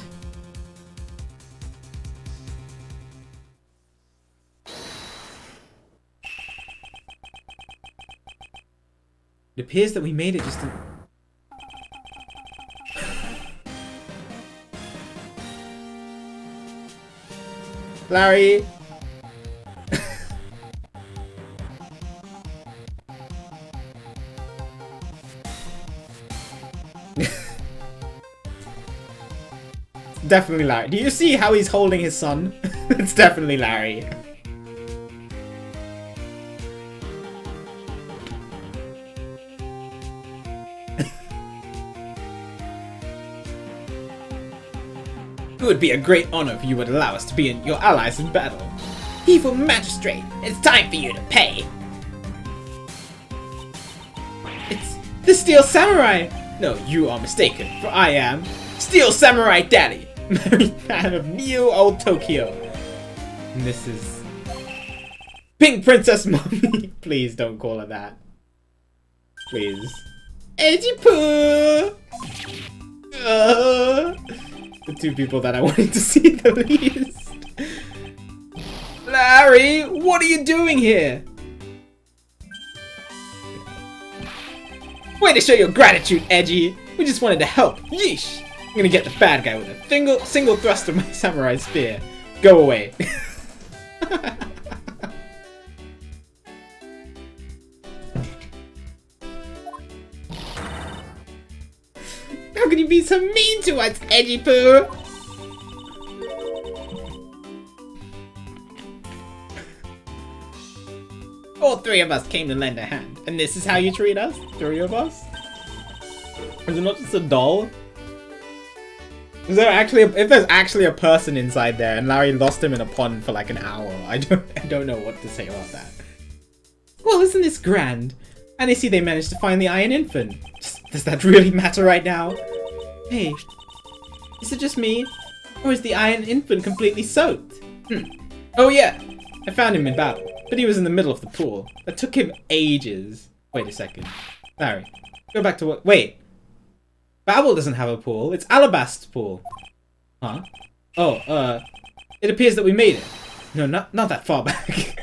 It appears that we made it just in... Larry! Definitely Larry. Do you see how he's holding his son? It's definitely Larry. It would be a great honor if you would allow us to be your allies in battle. Evil magistrate, it's time for you to pay. It's the Steel Samurai! No, you are mistaken, for I am Steel Samurai Daddy, married fan of Neo Old Tokyo. And this is Pink Princess Mommy. Please don't call her that. Please. Edgy Poo! The two people that I wanted to see the least. Larry, what are you doing here? Way to show your gratitude, Edgy. We just wanted to help. Yeesh. I'm gonna get the bad guy with a single thrust of my samurai spear. Go away. How can you be so mean to us, Edgy Poo? All three of us came to lend a hand, and this is how you treat us? Three of us? Is it not just a doll? Is there actually if there's actually a person inside there and Larry lost him in a pond for like an hour, I don't know what to say about that. Well, isn't this grand? And I see they managed to find the Iron Infant. Does that really matter right now? Hey, is it just me? Or is the Iron Infant completely soaked? Oh yeah, I found him in battle, but he was in the middle of the pool. That took him ages. Wait a second. Larry, go back to what? Wait. Babel doesn't have a pool. It's Alabast's pool. Huh? Oh, it appears that we made it. No, not that far back.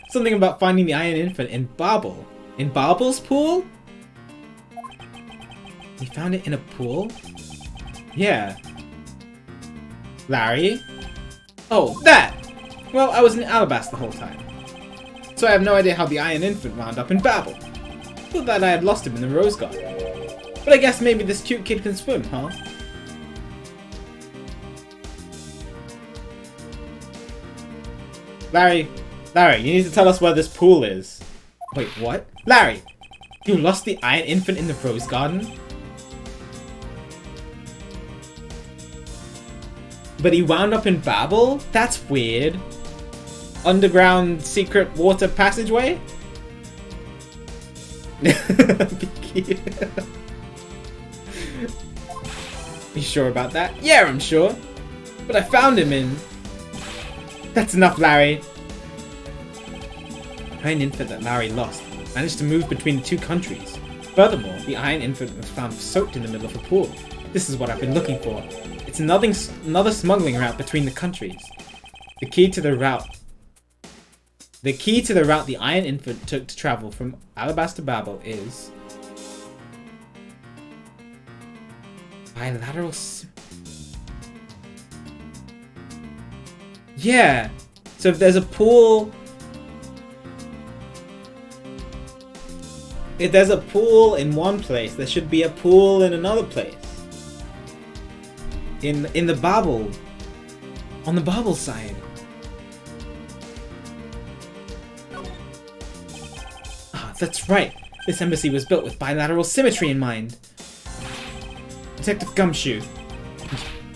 Something about finding the Iron Infant in Babel. In Babel's pool? We found it in a pool? Yeah. Larry? Oh, that! Well, I was in Alabast the whole time. So I have no idea how the Iron Infant wound up in Babel. Thought that I had lost him in the Rose Garden. But I guess maybe this cute kid can swim, huh? Larry, you need to tell us where this pool is. Wait, what? Larry, you lost the Iron Infant in the Rose Garden? But he wound up in Babel? That's weird. Underground secret water passageway? You sure about that? Yeah, I'm sure. But I found him in... That's enough, Larry. The Iron Infant that Larry lost managed to move between the two countries. Furthermore, the Iron Infant was found soaked in the middle of a pool. This is what I've been looking for. It's another smuggling route between the countries. The key to the route the Iron Infant took to travel from Alabasta to Babel is... bilateral... Yeah! So if there's a pool... If there's a pool in one place, there should be a pool in another place. In the Babel. On the Babel side. That's right. This embassy was built with bilateral symmetry in mind. Detective Gumshoe.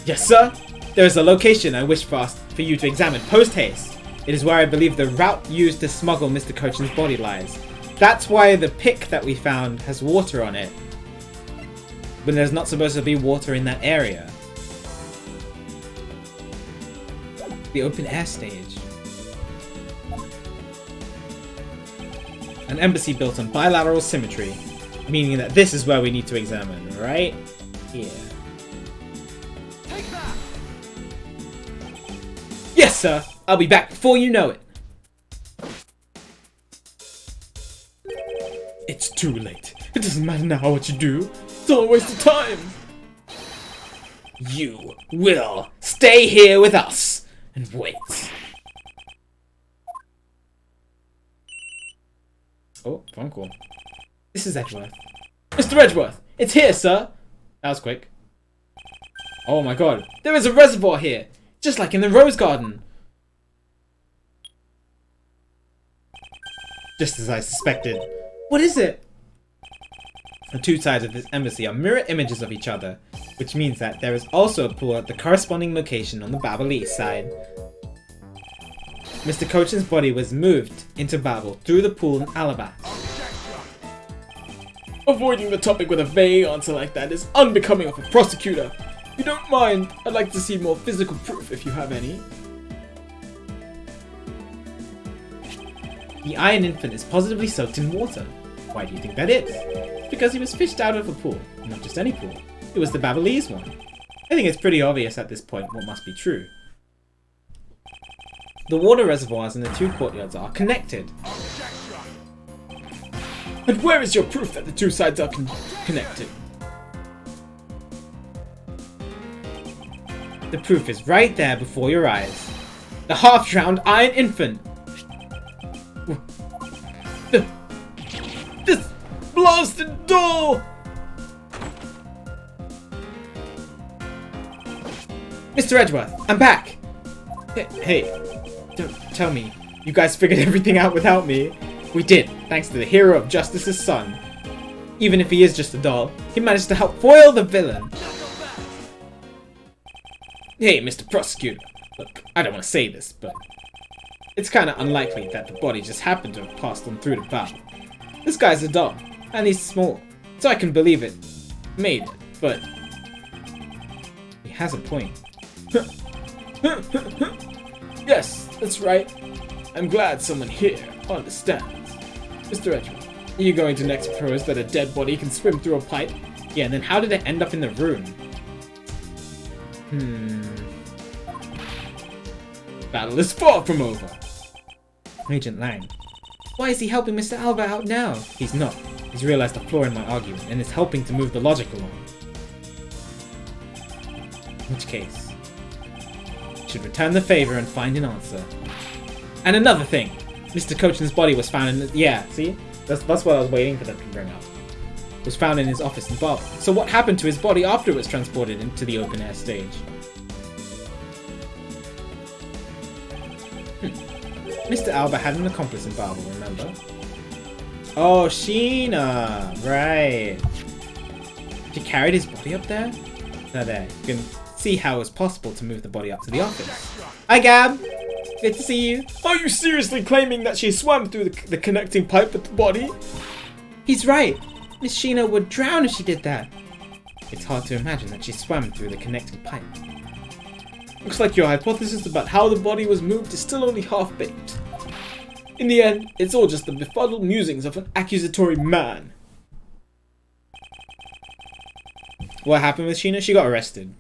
Yes, sir? There is a location I wish for you to examine post-haste. It is where I believe the route used to smuggle Mr. Cochin's body lies. That's why the pick that we found has water on it. But there's not supposed to be water in that area. The open air stage. An embassy built on bilateral symmetry, meaning that this is where we need to examine, right here. Take that! Yes, sir! I'll be back before you know it! It's too late. It doesn't matter now what you do. It's all a waste of time. You will stay here with us and wait. Oh, phone call. This is Edgeworth. Mr. Edgeworth! It's here, sir! That was quick. Oh my god. There is a reservoir here! Just like in the Rose Garden! Just as I suspected. What is it? The two sides of this embassy are mirror images of each other, which means that there is also a pool at the corresponding location on the Babylese side. Mr. Cochin's body was moved into Babel through the pool in Alabaster. Avoiding the topic with a vague answer like that is unbecoming of a prosecutor. If you don't mind, I'd like to see more physical proof if you have any. The Iron Infant is positively soaked in water. Why do you think that is? It's because he was fished out of a pool. Not just any pool. It was the Babylese one. I think it's pretty obvious at this point what must be true. The water reservoirs in the two courtyards are connected. And where is your proof that the two sides are connected? The proof is right there before your eyes. The half-drowned Iron Infant! This blasted door! Mr. Edgeworth, I'm back! Hey, don't tell me. You guys figured everything out without me. We did, thanks to the hero of Justice's son. Even if he is just a doll, he managed to help foil the villain. Hey, Mr. Prosecutor. Look, I don't want to say this, but it's kind of unlikely that the body just happened to have passed on through the battle. This guy's a doll, and he's small, so I can believe it made it, but he has a point. Yes, that's right. I'm glad someone here understands. Mr. Edgeworth, are you going to next propose that a dead body can swim through a pipe? Yeah, and then how did it end up in the room? Battle is far from over. Agent Lang. Why is he helping Mr. Alba out now? He's not. He's realized the flaw in my argument and is helping to move the logic along. In which case, should return the favor and find an answer. And another thing, Mr. Cochin's body was found in the... Yeah, see? That's what I was waiting for them to bring up. It was found in his office in Babel. So what happened to his body after it was transported into the open air stage? Mr. Alba had an accomplice in Babel, remember? Oh, Sheena! Right. She carried his body up there? No, there. You can see how it was possible to move the body up to the office. Hi, Gab! Good to see you. Are you seriously claiming that she swam through the connecting pipe with the body? He's right. Miss Sheena would drown if she did that. It's hard to imagine that she swam through the connecting pipe. Looks like your hypothesis about how the body was moved is still only half-baked. In the end, it's all just the befuddled musings of an accusatory man. What happened with Sheena? She got arrested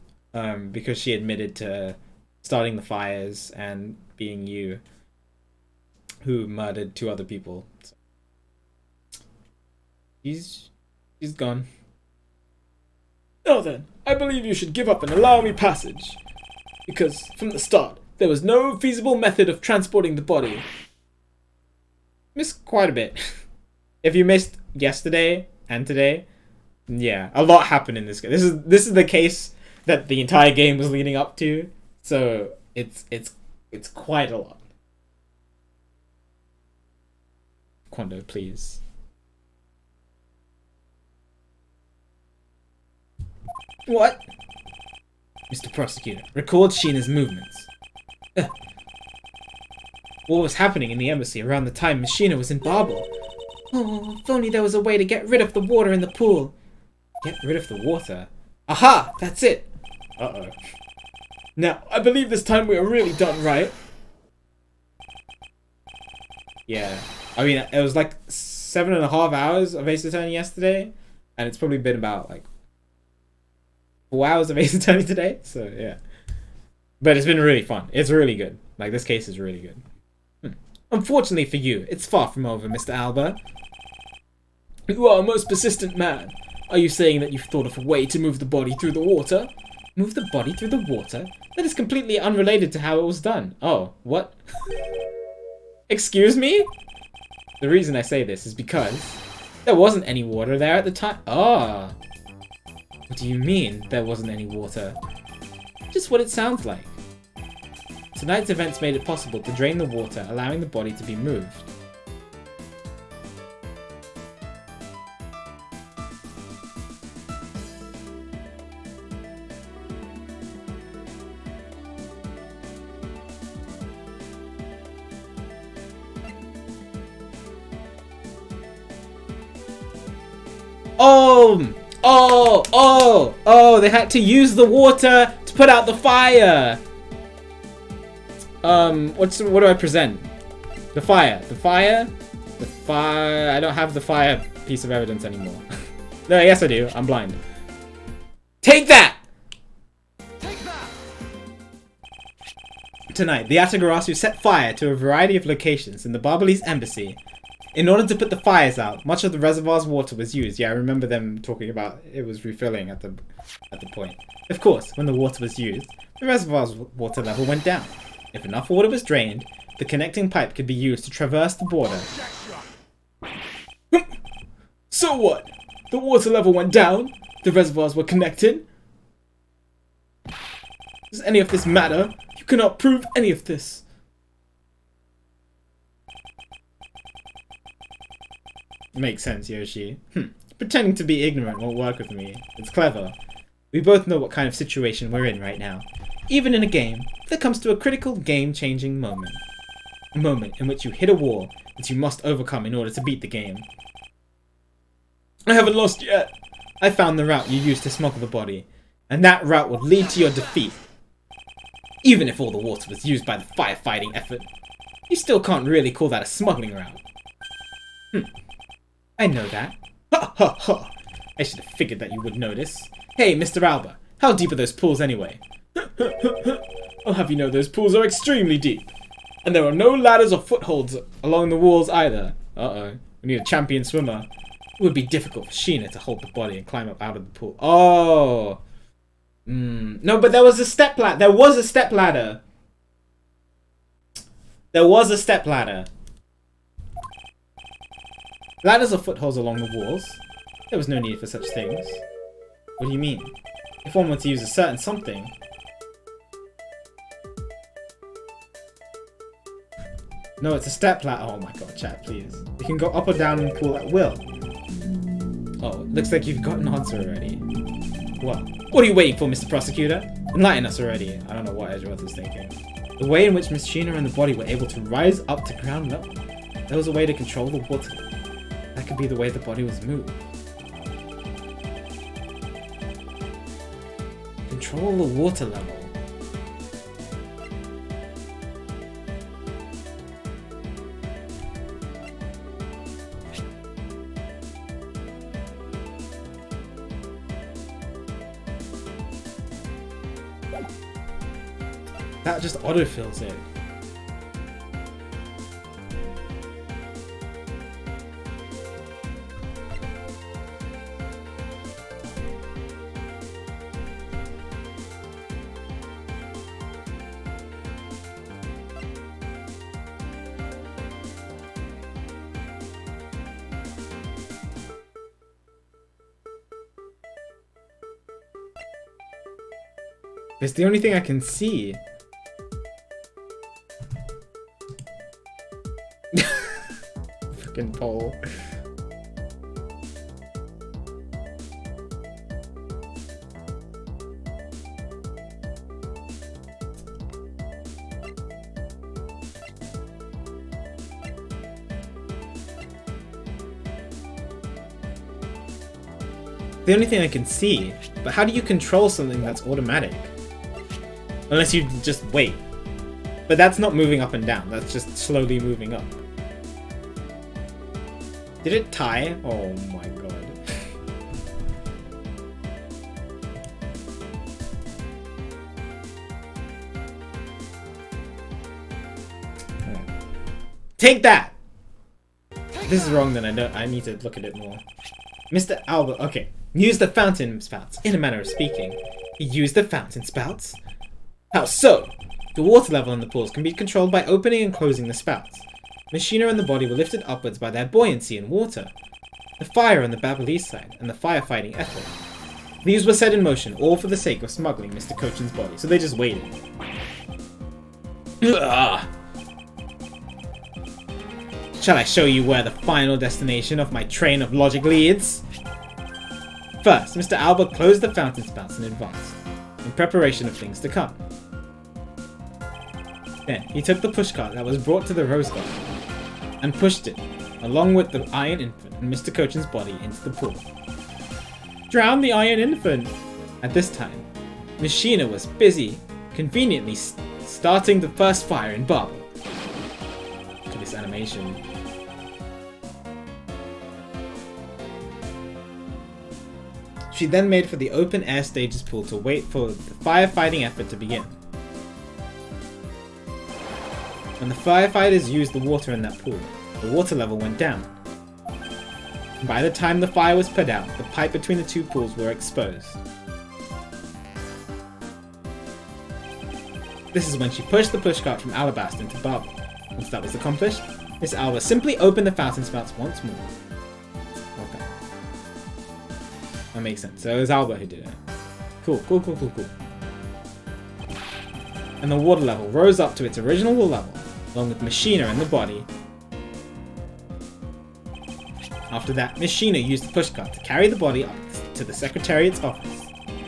because she admitted to starting the fires and being you who murdered 2 other people. So she's gone. Now then, I believe you should give up and allow me passage. Because, from the start, there was no feasible method of transporting the body. Missed quite a bit. If you missed yesterday and today, yeah, a lot happened in this game. This is the case that the entire game was leading up to, so it's quite a lot. Quando, please. What? Mr. Prosecutor, record Sheena's movements. What was happening in the embassy around the time Miss Sheena was in Babel? Oh, if only there was a way to get rid of the water in the pool. Get rid of the water? Aha! That's it! Uh-oh. Now, I believe this time we are really done, right? Yeah. I mean, it was like 7.5 hours of Ace Attorney yesterday, and it's probably been about like 4 hours of Ace Attorney today, so yeah. But it's been really fun. It's really good. Like, this case is really good. Unfortunately for you, it's far from over, Mr. Alba. You are a most persistent man. Are you saying that you've thought of a way to move the body through the water? Move the body through the water? That is completely unrelated to how it was done. Oh, what? Excuse me? The reason I say this is because there wasn't any water there at the time. Ah. What do you mean, there wasn't any water? Just what it sounds like. Tonight's events made it possible to drain the water, allowing the body to be moved. Oh, they had to use the water to put out the fire. What do I present? The fire. I don't have the fire piece of evidence anymore. No, yes I do. I'm blind. Take that! Take that! Tonight, the Atagarasu set fire to a variety of locations in the Barbalese embassy. In order to put the fires out, much of the reservoir's water was used. Yeah, I remember them talking about it was refilling at the point. Of course, when the water was used, the reservoir's water level went down. If enough water was drained, the connecting pipe could be used to traverse the border. So what? The water level went down? The reservoirs were connected? Does any of this matter? You cannot prove any of this. Makes sense, Yoshi. Pretending to be ignorant won't work with me. It's clever. We both know what kind of situation we're in right now. Even in a game, there comes to a critical game-changing moment. A moment in which you hit a wall that you must overcome in order to beat the game. I haven't lost yet. I found the route you used to smuggle the body, and that route would lead to your defeat. Even if all the water was used by the firefighting effort, you still can't really call that a smuggling route. I know that. Ha ha ha! I should have figured that you would notice. Hey, Mr. Alba, how deep are those pools anyway? I'll have you know those pools are extremely deep. And there are no ladders or footholds along the walls either. Uh-oh. We need a champion swimmer. It would be difficult for Sheena to hold the body and climb up out of the pool. Oh! No, but there was a step ladder. There was a step ladder. There was a step ladder. Ladders or footholds along the walls? There was no need for such things. What do you mean? If one were to use a certain something... No, it's a step ladder. Oh my god, chat, please. You can go up or down in the pool at will. Oh, looks like you've got an answer already. What? What are you waiting for, Mr. Prosecutor? Enlighten us already. I don't know what Edgeworth is thinking. The way in which Miss Sheena and the body were able to rise up to ground level. There was a way to control the water. That could be the way the body was moved. Control the water level. That just autofills it. It's the only thing I can see. Fucking pole. the only thing I can see. But how do you control something that's automatic? Unless you just wait. But that's not moving up and down, that's just slowly moving up. Did it tie? Oh my god. Take that! If this is wrong, then I need to look at it more. Mr. Albert, okay. Use the fountain spouts, in a manner of speaking. Use the fountain spouts? How so? The water level in the pools can be controlled by opening and closing the spouts. Machina and the body were lifted upwards by their buoyancy in water. The fire on the Babalese side, and the firefighting effort. These were set in motion, all for the sake of smuggling Mr. Cochin's body, so they just waited. Ugh. Shall I show you where the final destination of my train of logic leads? First, Mr. Albert closed the fountain spouts in advance, in preparation of things to come. Then, he took the pushcart that was brought to the Rose Garden, and pushed it, along with the Iron Infant and Mr. Cochin's body, into the pool. Drown the Iron Infant! At this time, Machina was busy, conveniently starting the first fire in Baba. Look at this animation. She then made for the open air stages pool to wait for the firefighting effort to begin. When the firefighters used the water in that pool, the water level went down. By the time the fire was put out, the pipe between the two pools were exposed. This is when she pushed the pushcart from Alabaster into Baba. Once that was accomplished, Miss Alba simply opened the fountain spouts once more. Okay. That makes sense. So it was Alba who did it. Cool. And the water level rose up to its original level, along with Machina and the body. After that, Machina used the pushcart to carry the body up to the Secretariat's office.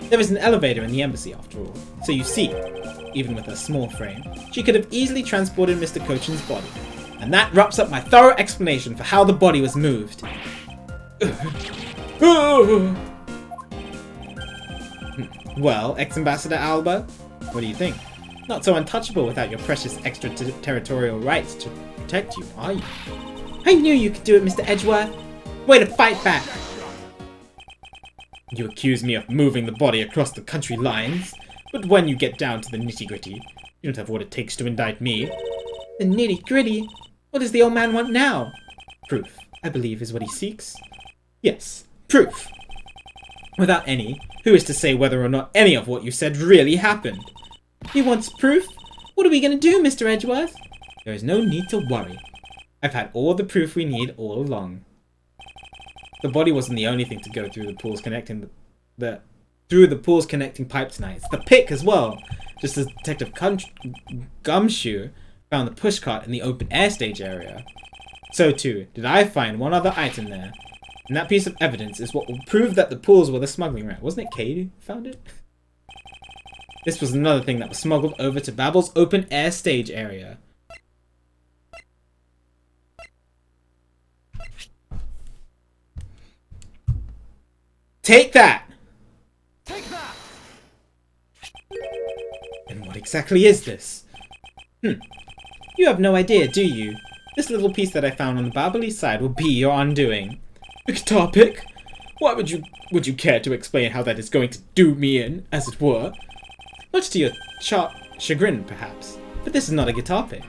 There is an elevator in the embassy after all, so you see, even with her small frame, she could have easily transported Mr. Cochin's body. And that wraps up my thorough explanation for how the body was moved. Well, ex-Ambassador Alba, what do you think? Not so untouchable without your precious extraterritorial rights to protect you, are you? I knew you could do it, Mr. Edgeworth. Way to fight back! You accuse me of moving the body across the country lines, but when you get down to the nitty-gritty, you don't have what it takes to indict me. The nitty-gritty? What does the old man want now? Proof, I believe, is what he seeks. Yes, proof. Without any, who is to say whether or not any of what you said really happened? He wants proof? What are we going to do, Mr. Edgeworth? There is no need to worry. I've had all the proof we need all along. The body wasn't the only thing to go through the pools connecting pipe tonight. It's the pick as well. Just as Detective Gumshoe found the pushcart in the open air stage area. So too did I find one other item there. And that piece of evidence is what will prove that the pools were the smuggling route. Wasn't it Cade who found it? This was another thing that was smuggled over to Babel's open air stage area. Take that! Take that! And what exactly is this? You have no idea, do you? This little piece that I found on the Babalese side will be your undoing. A guitar pick? Why would you care to explain how that is going to do me in, as it were? Much to your chagrin, perhaps. But this is not a guitar pick.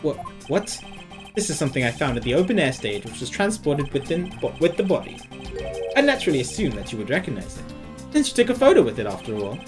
What? This is something I found at the open air stage, which was transported with the body. I naturally assumed that you would recognize it, since you took a photo with it after all.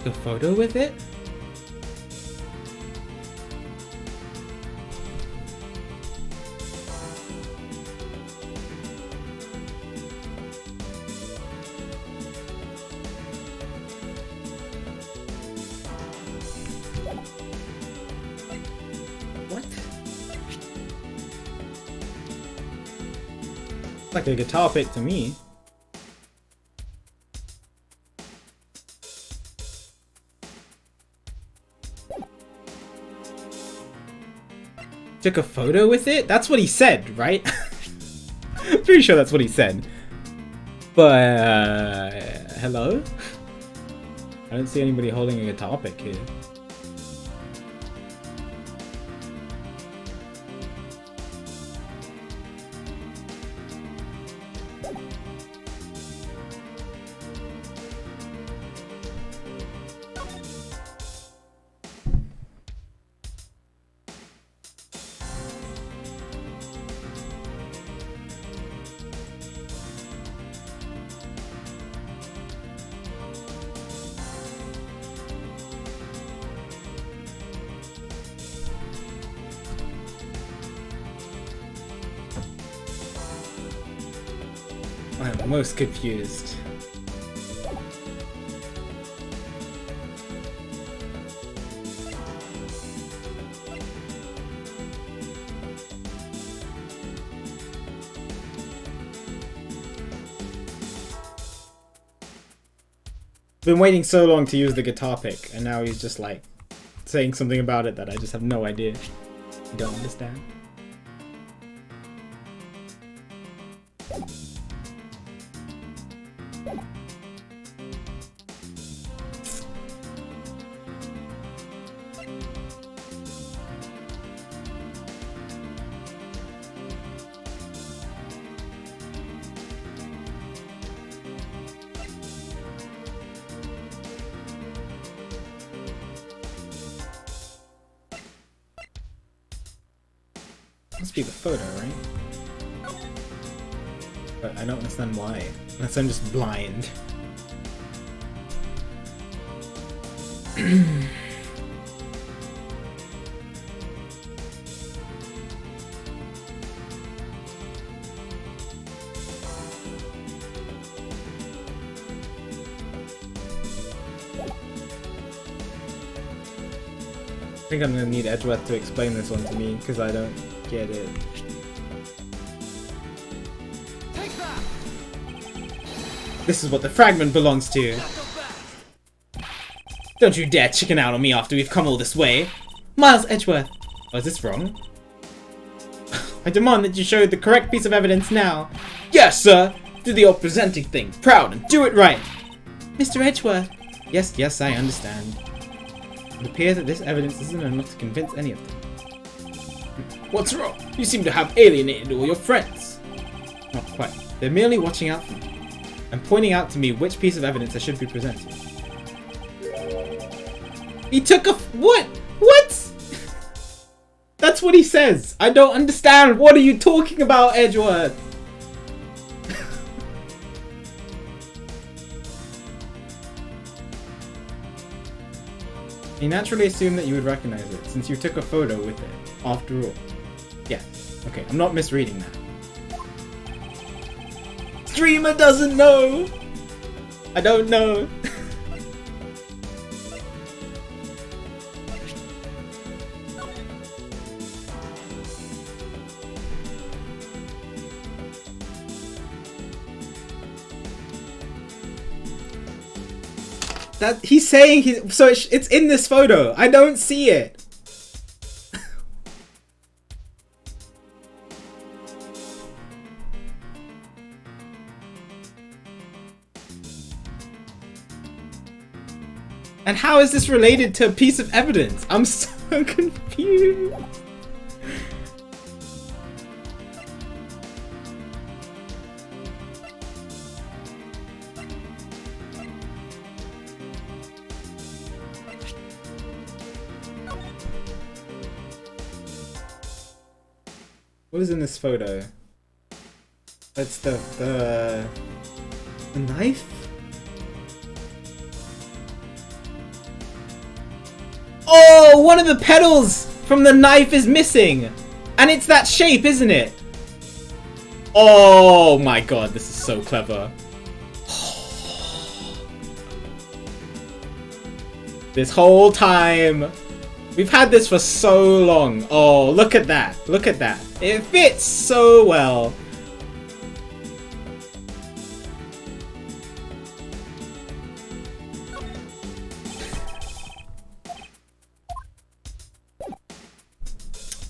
The photo with it? like a guitar pick to me. Took a photo with it? That's what he said, right? Pretty sure that's what he said. But, hello? I don't see anybody holding a guitar pick here. I'm most confused. Been waiting so long to use the guitar pick, and now he's just like saying something about it that I just have no idea. I don't understand. Must be the photo, right? But I don't understand why. Unless I'm just blind. I think I'm gonna need Edgeworth to explain this one to me, because I don't get it. Take that. This is what the fragment belongs to. Don't you dare chicken out on me after we've come all this way. Miles Edgeworth. Oh, is this wrong? I demand that you show the correct piece of evidence now. Yes, sir. Do the old presenting thing. Proud and do it right. Mr. Edgeworth. Yes, I understand. It appears that this evidence isn't enough to convince any of them. What's wrong? You seem to have alienated all your friends. Not quite. They're merely watching out for me and pointing out to me which piece of evidence I should be presenting. He took a what? What? That's what he says. I don't understand. What are you talking about, Edgeworth? You naturally assume that you would recognize it, since you took a photo with it, after all. Yeah, okay, I'm not misreading that. Streamer doesn't know! I don't know. That he's saying so it's in this photo. I don't see it. And how is this related to a piece of evidence? I'm so confused. What is in this photo? That's the knife? Oh, one of the petals from the knife is missing! And it's that shape, isn't it? Oh my god, this is so clever. This whole time. We've had this for so long. Oh, look at that. Look at that. It fits so well.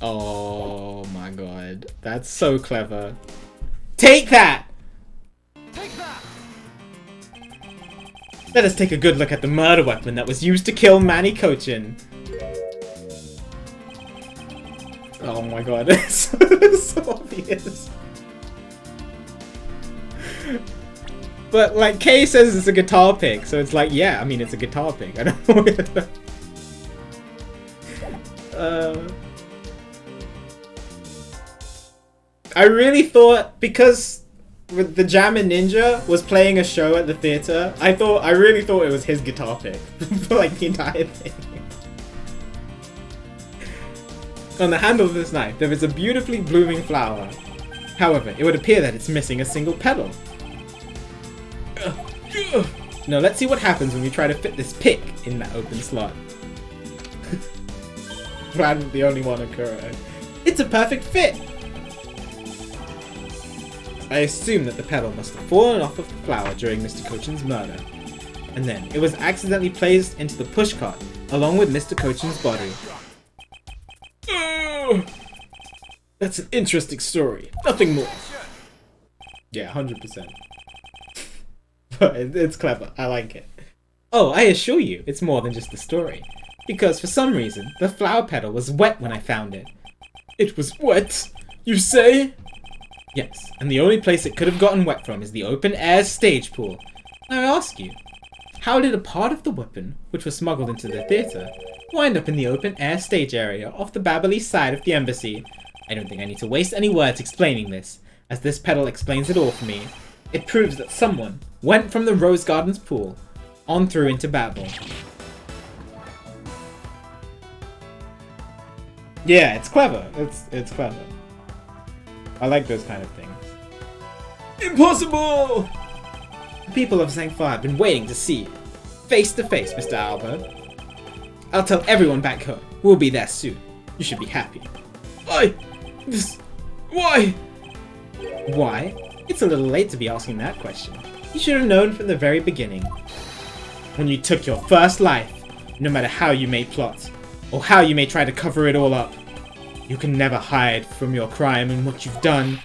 Oh my god. That's so clever. Take that! Take that! Let us take a good look at the murder weapon that was used to kill Manny Cochin. Oh my god, it's so obvious. But like Kay says it's a guitar pick, so it's like, yeah, I mean it's a guitar pick. I don't know. I really thought, because the Jammin' Ninja was playing a show at the theater, I really thought it was his guitar pick for like the entire thing. On the handle of this knife, there is a beautifully blooming flower. However, it would appear that it's missing a single petal. Now let's see what happens when we try to fit this pick in that open slot. Glad I'm the only one occurring. It's a perfect fit! I assume that the petal must have fallen off of the flower during Mr. Cochin's murder. And then, it was accidentally placed into the pushcart, along with Mr. Cochin's body. That's an interesting story. Nothing more. Yeah, 100%. But it's clever. I like it. Oh, I assure you, it's more than just a story. Because for some reason, the flower petal was wet when I found it. It was wet, you say? Yes, and the only place it could have gotten wet from is the open-air stage pool. Now I ask you, how did a part of the weapon, which was smuggled into the theatre, wind up in the open-air stage area off the Babylese side of the embassy? I don't think I need to waste any words explaining this, as this petal explains it all for me. It proves that someone went from the Rose Gardens pool on through into Babel. Yeah, it's clever. It's clever. I like those kind of things. Impossible! The people of Zangfar have been waiting to see you. Face to face, Mr. Albert. I'll tell everyone back home. We'll be there soon. You should be happy. Why? Why? Why? It's a little late to be asking that question. You should have known from the very beginning. When you took your first life, no matter how you may plot, or how you may try to cover it all up, you can never hide from your crime and what you've done.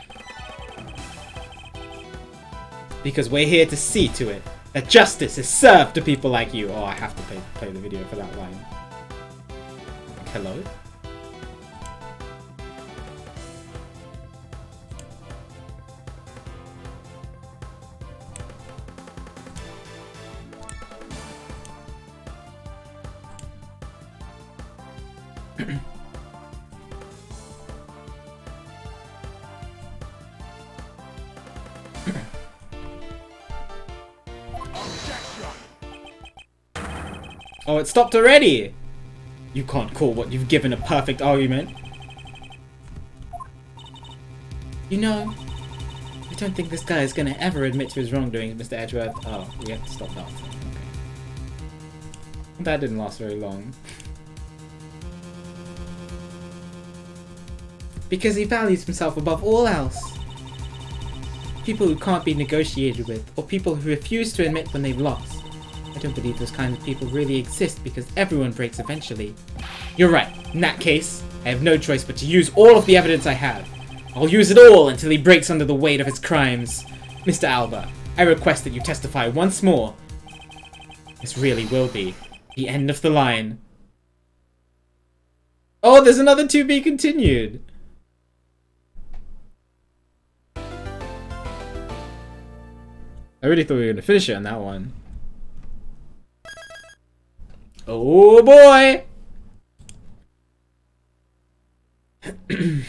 Because we're here to see to it that justice is served to people like you. Oh, I have to play the video for that line. Hello? Oh, it stopped already! You can't call what you've given a perfect argument. You know, I don't think this guy is gonna ever admit to his wrongdoing, Mr. Edgeworth. Oh, we have to stop that. Okay. That didn't last very long. Because he values himself above all else. People who can't be negotiated with, or people who refuse to admit when they've lost. I don't believe those kinds of people really exist because everyone breaks eventually. You're right. In that case, I have no choice but to use all of the evidence I have. I'll use it all until he breaks under the weight of his crimes. Mr. Alba, I request that you testify once more. This really will be the end of the line. Oh, there's another to be continued. I really thought we were going to finish it on that one. Oh boy! I'm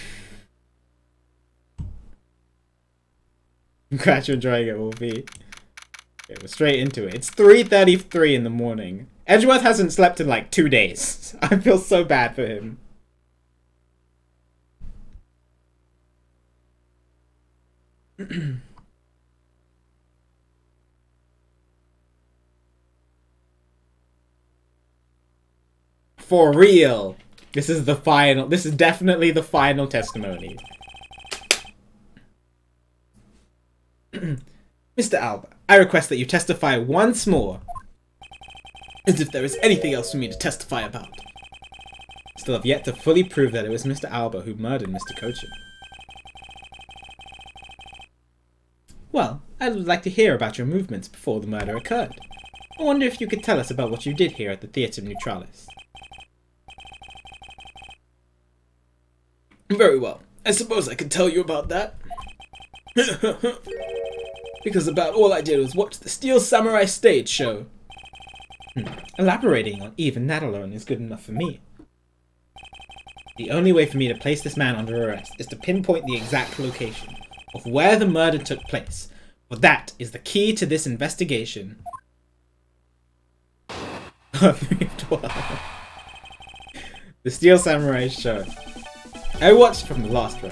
glad you're enjoying it, Wolfie. Okay, we're straight into it. It's 3:33 in the morning. Edgeworth hasn't slept in like 2 days. I feel so bad for him. For real. This is the final. This is definitely the final testimony. Mr. Alba, I request that you testify once more. As if there is anything else for me to testify about. Still have yet to fully prove that it was Mr. Alba who murdered Mr. Cochin. Well, I would like to hear about your movements before the murder occurred. I wonder if you could tell us about what you did here at the Theatre Neutralis. Very well. I suppose I could tell you about that. Because about all I did was watch the Steel Samurai stage show. Elaborating on even that alone is good enough for me. The only way for me to place this man under arrest is to pinpoint the exact location of where the murder took place, for that is the key to this investigation. 312. The Steel Samurai show. I watched from the last row.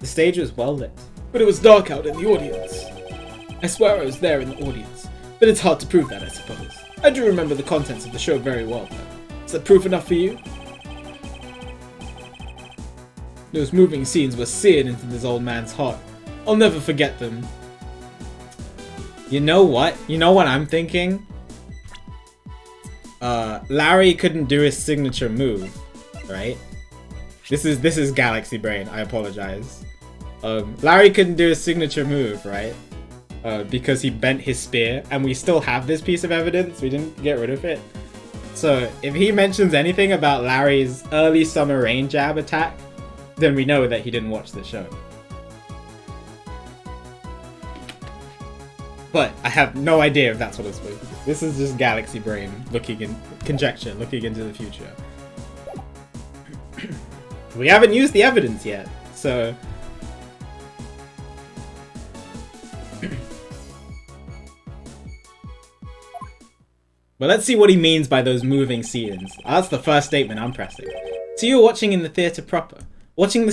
The stage was well lit, but it was dark out in the audience. I swear I was there in the audience, but it's hard to prove that, I suppose. I do remember the contents of the show very well, though. Is that proof enough for you? Those moving scenes were seared into this old man's heart. I'll never forget them. You know what? You know what I'm thinking? Larry couldn't do his signature move, right? This is Galaxy Brain, I apologize. Larry couldn't do his signature move, right? Because he bent his spear, and we still have this piece of evidence, we didn't get rid of it. So, if he mentions anything about Larry's early summer rain jab attack, then we know that he didn't watch the show. But I have no idea if that's what it's supposed to be. This is just Galaxy Brain looking in conjecture, looking into the future. We haven't used the evidence yet, so... But let's see what he means by those moving scenes. That's the first statement I'm pressing. So you were watching in the theatre proper? Watching the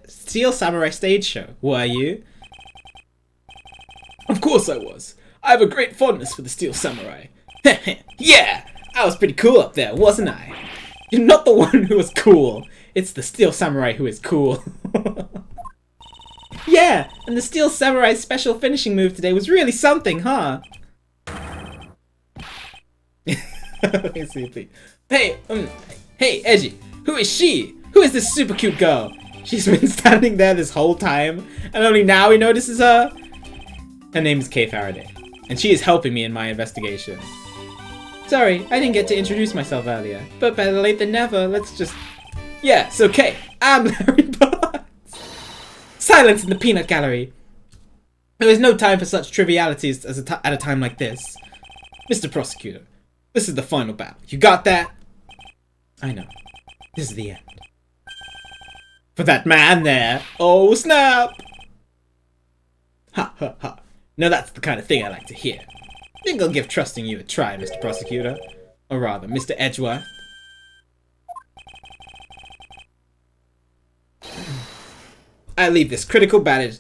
Steel Samurai stage show, were you? Of course I was. I have a great fondness for the Steel Samurai. Yeah! I was pretty cool up there, wasn't I? You're not the one who was cool. It's the Steel Samurai who is cool. Yeah, and the Steel Samurai's special finishing move today was really something, huh? Let me see, please. Hey, Edgy, who is she? Who is this super cute girl? She's been standing there this whole time, and only now he notices her? Her name is Kay Faraday, and she is helping me in my investigation. Sorry, I didn't get to introduce myself earlier, but better late than never, let's just... Yeah, so Kay, I'm Larry Barnes. Silence in the peanut gallery. There is no time for such trivialities at a time like this. Mr. Prosecutor, this is the final battle. You got that? I know. This is the end. For that man there. Oh, snap! Ha, ha, ha. Now that's the kind of thing I like to hear. Think I'll give trusting you a try, Mr. Prosecutor. Or rather, Mr. Edgeworth. I leave this critical battle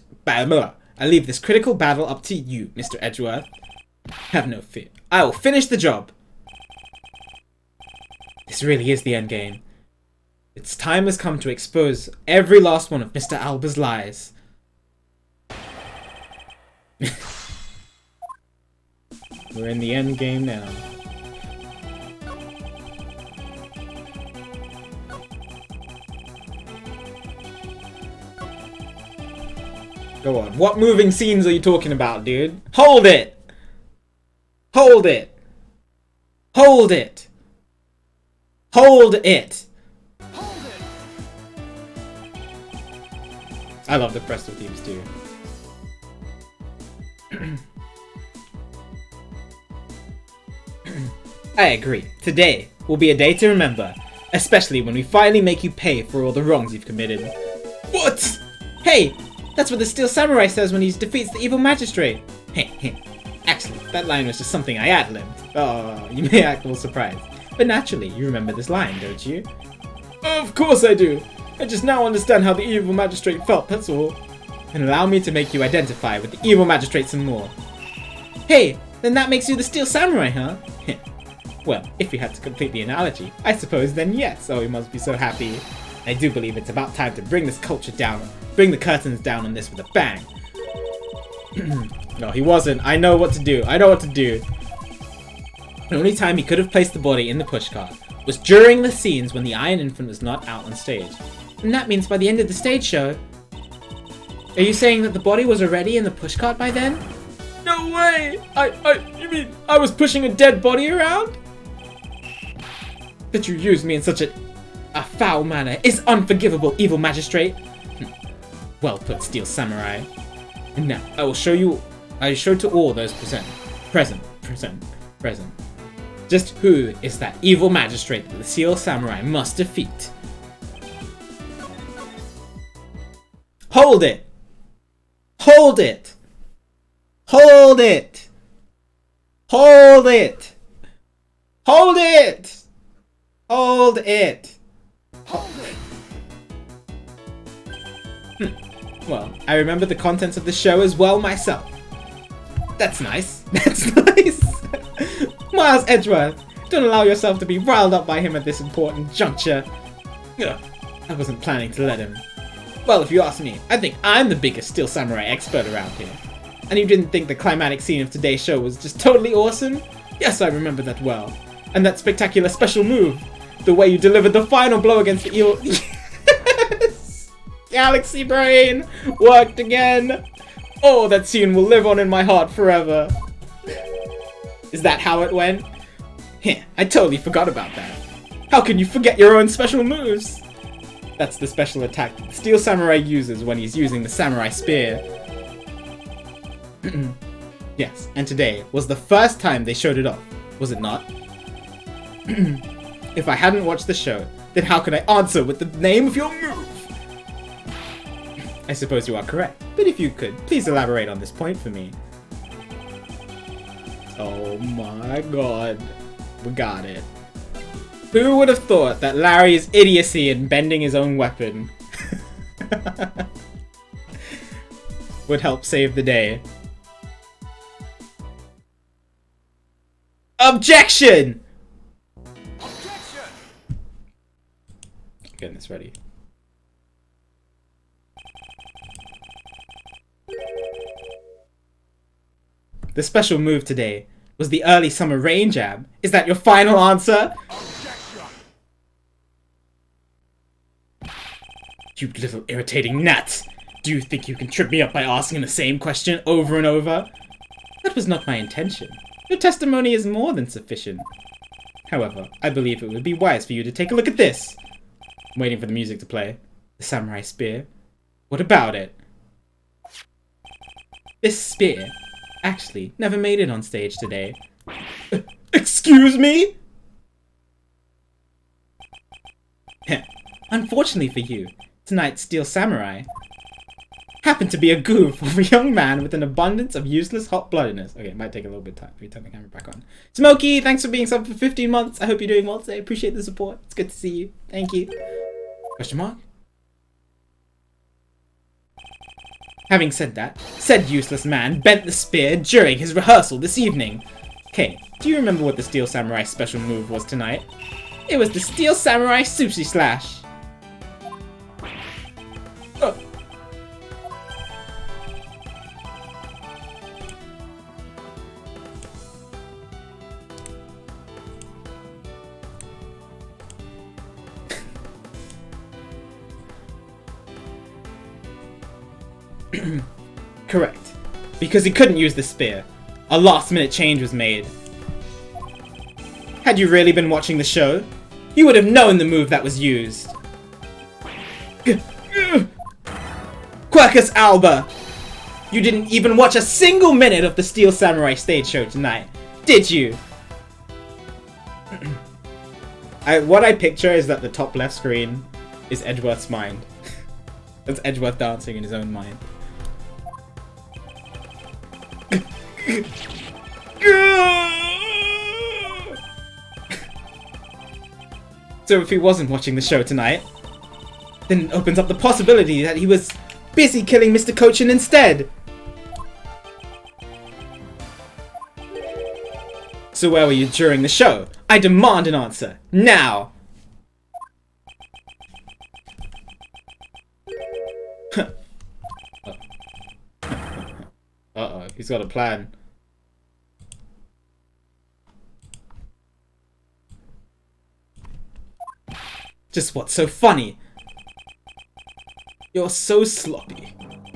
up to you, Mr. Edgeworth. Have no fear. I will finish the job. This really is the end game. Its time has come to expose every last one of Mr. Alba's lies. We're in the end game now. Go on. What moving scenes are you talking about, dude? Hold it! Hold it! Hold it! Hold it! Hold it! I love the Presto themes too. I agree. Today will be a day to remember, especially when we finally make you pay for all the wrongs you've committed. What? Hey, that's what the Steel Samurai says when he defeats the evil magistrate. Actually, that line was just something I ad-libbed. Oh, you may act all surprised. But naturally, you remember this line, don't you? Of course I do. I just now understand how the evil magistrate felt, that's all. And allow me to make you identify with the evil magistrate some more. Hey, then that makes you the Steel Samurai, huh? Well, if you had to complete the analogy, I suppose then yes. Oh, you must be so happy. I do believe it's about time to bring this culture down, bring the curtains down on this with a bang. No, he wasn't. I know what to do. I know what to do. The only time he could have placed the body in the pushcart was during the scenes when the Iron Infant was not out on stage. And that means by the end of the stage show... Are you saying that the body was already in the pushcart by then? No way! You mean I was pushing a dead body around? That you used me in such a foul manner is unforgivable, evil magistrate. Well put, Steel Samurai. And now, I will show to all those present, just who is that evil magistrate that the Steel Samurai must defeat. Hold it! Hold it! Hold it! Hold it! Hold it! Hold it! Well, I remember the contents of the show as well myself. That's nice. That's nice. Miles Edgeworth, don't allow yourself to be riled up by him at this important juncture. Ugh, I wasn't planning to let him. Well, if you ask me, I think I'm the biggest Steel Samurai expert around here. And you didn't think the climatic scene of today's show was just totally awesome? Yes, I remember that well. And that spectacular special move. The way you delivered the final blow against the evil... Yes! Galaxy Brain! Worked again! Oh, that scene will live on in my heart forever. Is that how it went? Heh, I totally forgot about that. How can you forget your own special moves? That's the special attack that the Steel Samurai uses when he's using the Samurai Spear. Yes, and today was the first time they showed it off, was it not? If I hadn't watched the show, then how could I answer with the name of your move? I suppose you are correct, but if you could, please elaborate on this point for me. Oh my god, we got it. Who would have thought that Larry's idiocy in bending his own weapon would help save the day? Objection! Objection! Getting this ready. The special move today was the early summer rain jab. Is that your final answer? Objection! You little irritating gnat! Do you think you can trip me up by asking the same question over and over? That was not my intention. Your testimony is more than sufficient. However, I believe it would be wise for you to take a look at this. I'm waiting for the music to play. The Samurai Spear. What about it? This spear actually never made it on stage today. Excuse me? Unfortunately for you, tonight's Steel Samurai happened to be a goof of a young man with an abundance of useless hot-bloodedness. Okay, it might take a little bit of time if we turn the camera back on. Smokey, thanks for being subbed for 15 months. I hope you're doing well today. Appreciate the support. It's good to see you. Thank you. Question mark? Having said that, said useless man bent the spear during his rehearsal this evening. Okay, do you remember what the Steel Samurai special move was tonight? It was the Steel Samurai Sushi Slash. Correct. Because he couldn't use the spear. A last-minute change was made. Had you really been watching the show, you would have known the move that was used. Quercus Alba! You didn't even watch a single minute of the Steel Samurai stage show tonight, did you? What I picture is that the top left screen is Edgeworth's mind. That's Edgeworth dancing in his own mind. So if he wasn't watching the show tonight, then it opens up the possibility that he was busy killing Mr. Cochin instead. So where were you during the show? I demand an answer, now! Uh-oh, he's got a plan. Just what's so funny? You're so sloppy.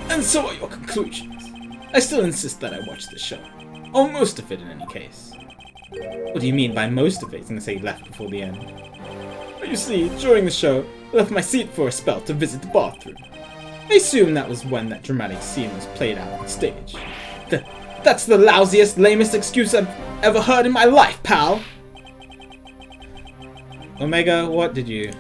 And so are your conclusions. I still insist that I watch the show. Or most of it in any case. What do you mean by most of it? He's gonna say left before the end. But you see, during the show, I left my seat for a spell to visit the bathroom. I assume that was when that dramatic scene was played out on stage. That's the lousiest, lamest excuse I've ever heard in my life, pal! Omega, what did you...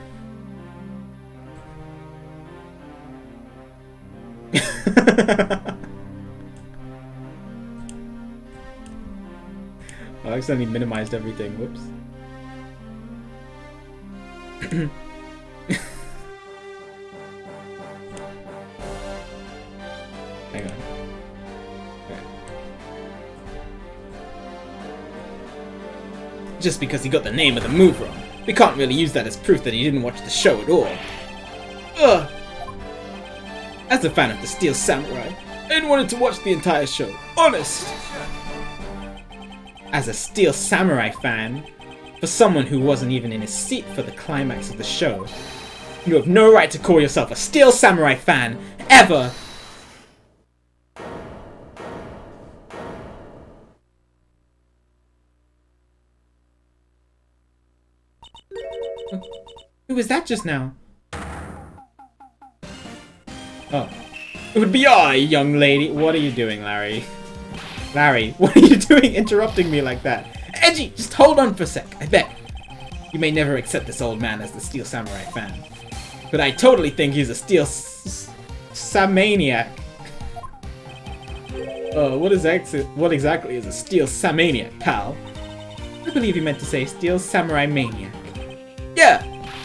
I accidentally minimized everything, whoops. Hang on. Okay. Just because he got the name of the move wrong, we can't really use that as proof that he didn't watch the show at all. Ugh! As a fan of the Steel Samurai, I wanted to watch the entire show. Honest! As a Steel Samurai fan, for someone who wasn't even in his seat for the climax of the show, you have no right to call yourself a Steel Samurai fan, ever! Who was that just now? Oh. It would be I, young lady. What are you doing, Larry? Larry, what are you doing interrupting me like that? Edgy, just hold on for a sec, I bet. You may never accept this old man as the Steel Samurai fan, but I totally think he's a Steel Samaniac. What exactly is a Steel Samaniac, pal? I believe you meant to say Steel Samurai Maniac. Yeah,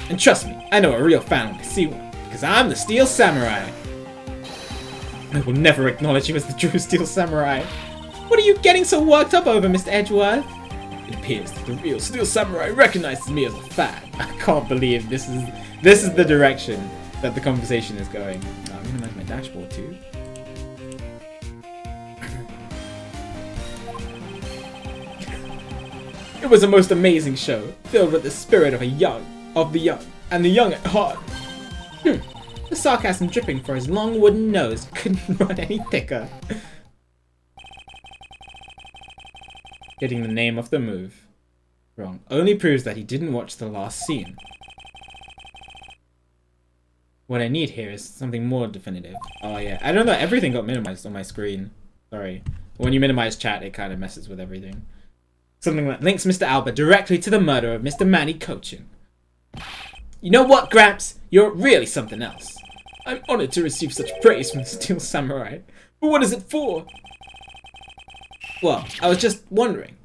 and trust me, I know a real fan when I see one, because I'm the Steel Samurai. I will never acknowledge you as the true Steel Samurai. What are you getting so worked up over, Mr. Edgeworth? It appears that the real Steel Samurai recognizes me as a fan. I can't believe this is the direction that the conversation is going. I'm gonna make my dashboard too. It was a most amazing show, filled with the spirit of the young, and the young at heart. The sarcasm dripping for his long wooden nose couldn't run any thicker. Getting the name of the move wrong only proves that he didn't watch the last scene. What I need here is something more definitive. Oh yeah, I don't know, everything got minimized on my screen. Sorry. When you minimize chat, it kind of messes with everything. Something that links Mr. Albert directly to the murder of Mr. Manny Cochin. You know what, Gramps? You're really something else. I'm honored to receive such praise from the Steel Samurai. But what is it for? Well, I was just wondering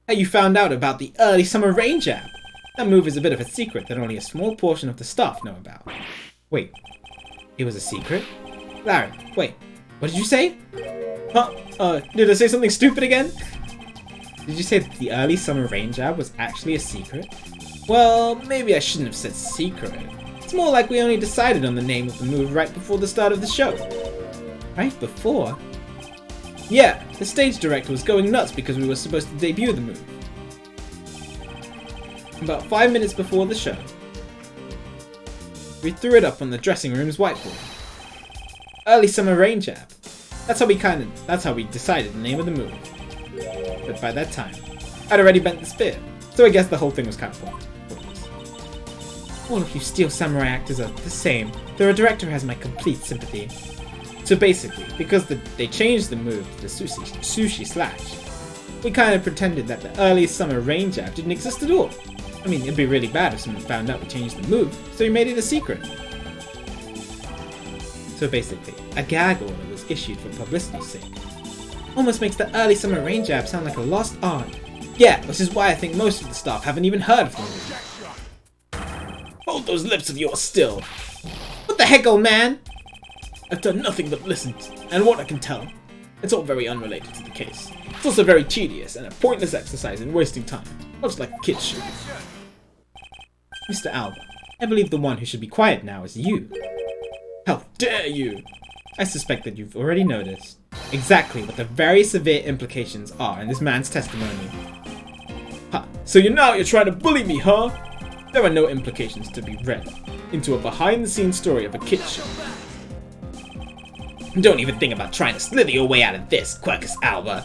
how you found out about the early summer rain jab. That move is a bit of a secret that only a small portion of the staff know about. Wait, it was a secret? Larry, wait, what did you say? Huh? Did I say something stupid again? Did you say that the early summer rain jab was actually a secret? Well, maybe I shouldn't have said secret. It's more like we only decided on the name of the move right before the start of the show. Right before? Yeah, the stage director was going nuts because we were supposed to debut the move. About 5 minutes before the show, we threw it up on the dressing room's whiteboard. Early summer rain jab. That's how we decided the name of the move. But by that time, I'd already bent the spear, so I guess the whole thing was kind of pointless. All of you Steel Samurai actors are the same. The director has my complete sympathy. So basically, because they changed the move to the sushi slash, we kind of pretended that the early summer rain jab didn't exist at all. I mean, it'd be really bad if someone found out we changed the move, so we made it a secret. So basically, a gag order was issued for publicity's sake. Almost makes the early summer rain jab sound like a lost art. Yeah, which is why I think most of the staff haven't even heard of the movie. Hold those lips of yours still. What the heck, old man? I've done nothing but listen, and what I can tell, it's all very unrelated to the case. It's also very tedious and a pointless exercise in wasting time, much like a kid should. Mr. Alba, I believe the one who should be quiet now is you. How dare you! I suspect that you've already noticed exactly what the very severe implications are in this man's testimony. Ha, so you're trying to bully me, huh? There are no implications to be read into a behind-the-scenes story of a kid show. Don't even think about trying to slither your way out of this, Quercus Alba.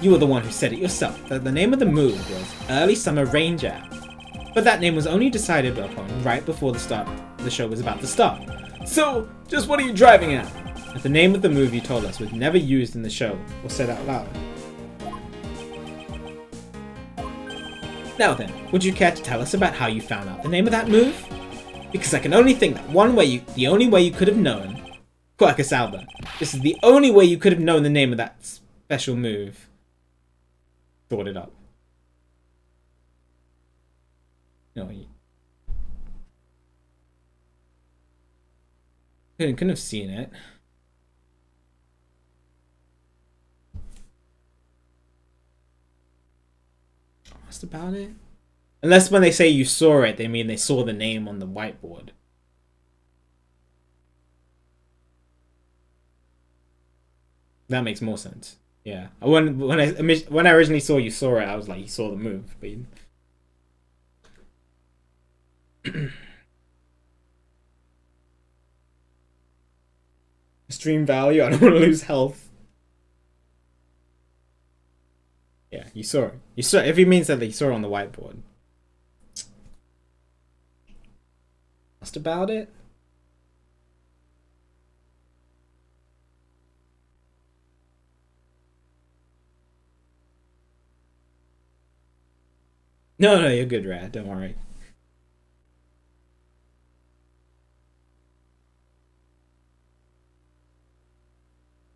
You were the one who said it yourself, that the name of the move was Early Summer Ranger. But that name was only decided upon right before the show was about to start. So, just what are you driving at? That the name of the move you told us was never used in the show or said out loud. Now then, would you care to tell us about how you found out the name of that move? Because I can only think that the only way you could have known, Quercus Alba, this is the only way you could have known the name of that special move. Thought it up. No, you couldn't have seen it. That's about it. Unless when they say you saw it, they mean they saw the name on the whiteboard. That makes more sense. Yeah. When I originally saw you saw it, I was like, you saw the move. But Stream value. I don't want to lose health. Yeah, you saw it. You saw. If he means that you saw it on the whiteboard. That's about it. No, you're good, Rad. Don't worry.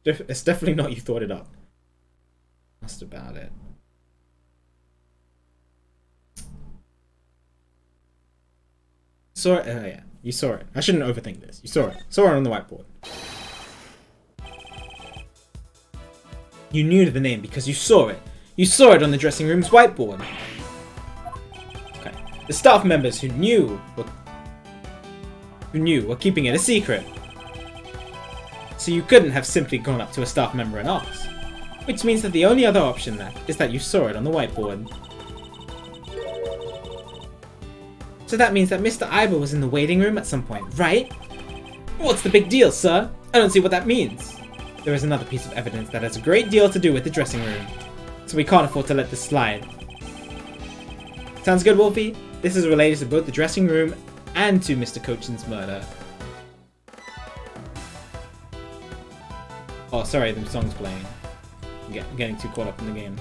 It's definitely not you thought it up. That's about it. Saw it? Yeah, you saw it. I shouldn't overthink this. You saw it. Saw it on the whiteboard. You knew the name because you saw it. You saw it on the dressing room's whiteboard. Okay. The staff members who knew were keeping it a secret. So you couldn't have simply gone up to a staff member and asked. Which means that the only other option is that you saw it on the whiteboard. So that means that Mr. Iber was in the waiting room at some point, right? What's the big deal, sir? I don't see what that means. There is another piece of evidence that has a great deal to do with the dressing room. So we can't afford to let this slide. Sounds good, Wolfie? This is related to both the dressing room and to Mr. Cochin's murder. Oh, sorry, the song's playing. I'm getting too caught up in the game.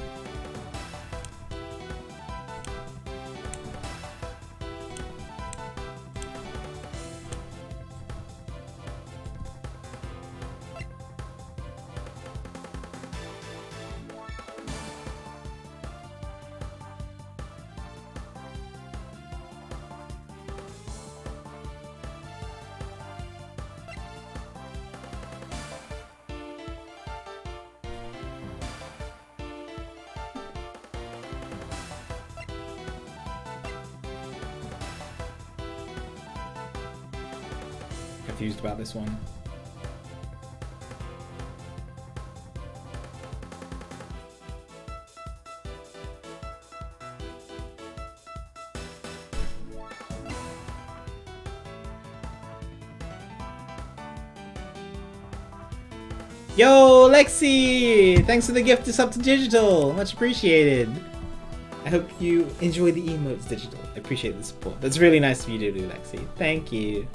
Confused about this one. Yo, Lexi! Thanks for the gift to sub to Digital. Much appreciated. I hope you enjoy the emotes, Digital. I appreciate the support. That's really nice of you to do, Lexi. Thank you.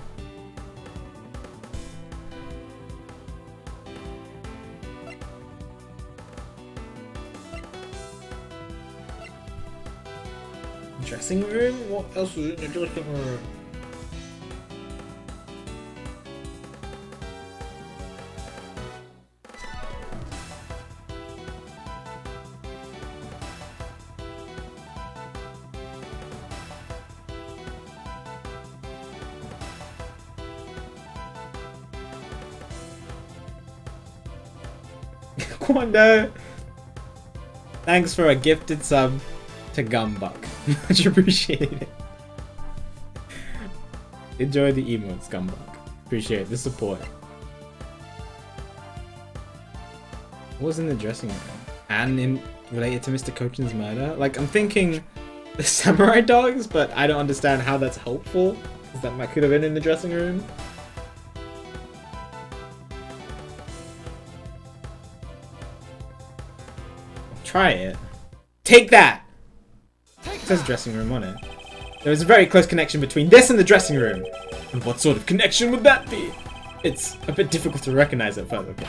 Dressing room? What else was in the dressing room? Quando! Thanks for a gifted sub to Gumbuck. Much appreciated. Enjoy the emotes, Gumbuck. Appreciate the support. What was in the dressing room? And related to Mr. Cochin's murder? Like, I'm thinking the samurai dogs, but I don't understand how that's helpful, because that might could have been in the dressing room. Try it. Take that! It says dressing room on it. There is a very close connection between this and the dressing room. And what sort of connection would that be? It's a bit difficult to recognize at further look.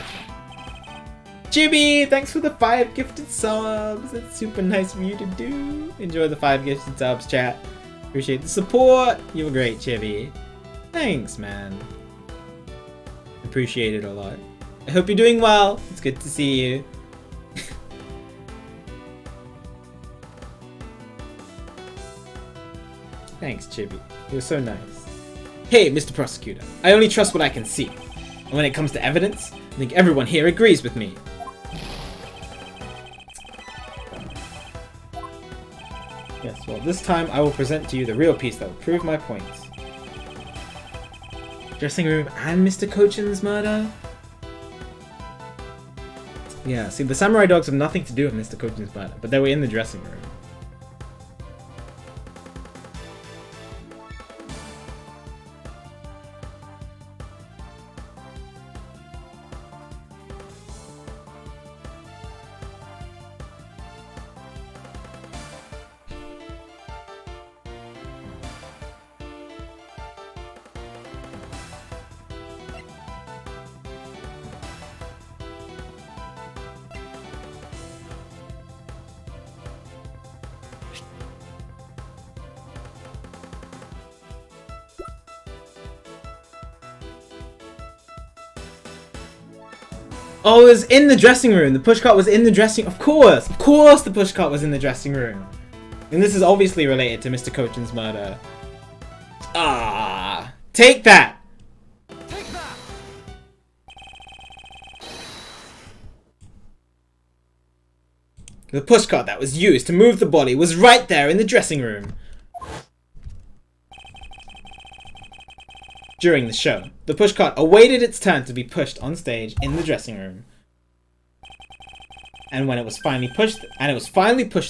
Chibi, thanks for the 5 gifted subs. That's super nice of you to do. Enjoy the 5 gifted subs, chat. Appreciate the support. You were great, Chibi. Thanks, man. Appreciate it a lot. I hope you're doing well. It's good to see you. Thanks, Chibi. You're so nice. Hey, Mr. Prosecutor. I only trust what I can see. And when it comes to evidence, I think everyone here agrees with me. Yes, well, this time I will present to you the real piece that will prove my points. Dressing room and Mr. Kochin's murder? Yeah, see, the samurai dogs have nothing to do with Mr. Kochin's murder, but they were in the dressing room. Oh, it was in the dressing room. The pushcart was in the dressing... Of course the pushcart was in the dressing room. And this is obviously related to Mr. Kochin's murder. Ah, take that! Take that! The pushcart that was used to move the body was right there in the dressing room. During the show, the pushcart awaited its turn to be pushed on stage in the dressing room. And when it was finally pushed,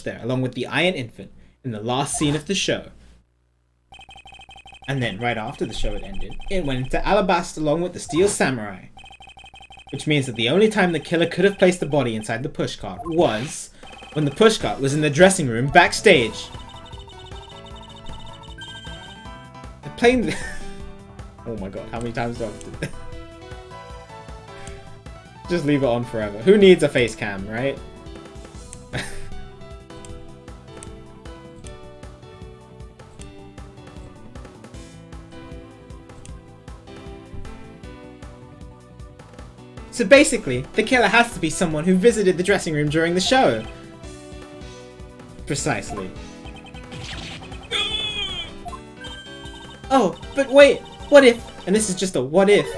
there along with the Iron Infant in the last scene of the show. And then right after the show had ended, it went into Alabaster along with the Steel Samurai. Which means that the only time the killer could have placed the body inside the pushcart was when the pushcart was in the dressing room backstage. The plane... Oh my god, how many times do I have to... Just leave it on forever. Who needs a face cam, right? So basically, the killer has to be someone who visited the dressing room during the show. Precisely. Oh, but wait! What if, and this is just a what if.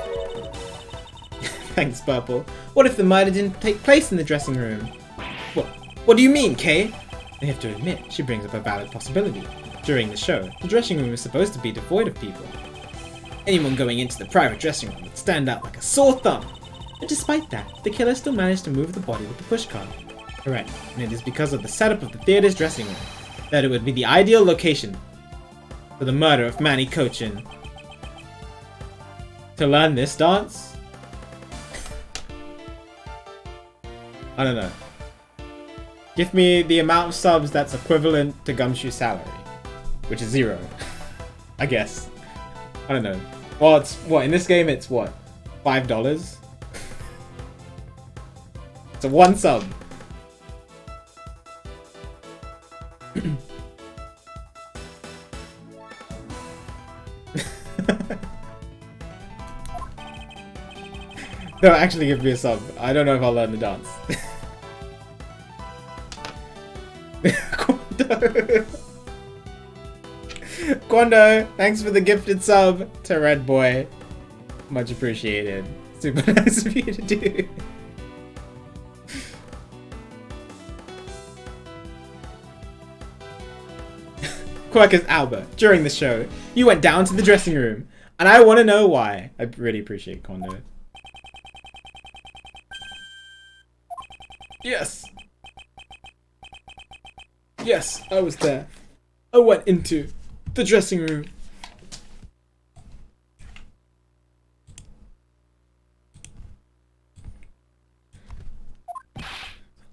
Thanks, Purple. What if the murder didn't take place in the dressing room? What do you mean, Kay? I have to admit, she brings up a valid possibility. During the show, the dressing room is supposed to be devoid of people. Anyone going into the private dressing room would stand out like a sore thumb. And despite that, the killer still managed to move the body with the pushcart. Correct, and it is because of the setup of the theater's dressing room that it would be the ideal location for the murder of Manny Kochin. To learn this dance? I don't know. Give me the amount of subs that's equivalent to Gumshoe's salary. Which is 0. I guess. I don't know. Well, it's what? In this game, it's what? $5? It's a 1 sub. No, actually give me a sub. I don't know if I'll learn the dance. Quando. Quando, thanks for the gifted sub to Red Boy. Much appreciated. Super nice of you to do. Quirkus Albert, during the show, you went down to the dressing room, and I want to know why. I really appreciate Kondo. Yes! Yes, I was there. I went into the dressing room.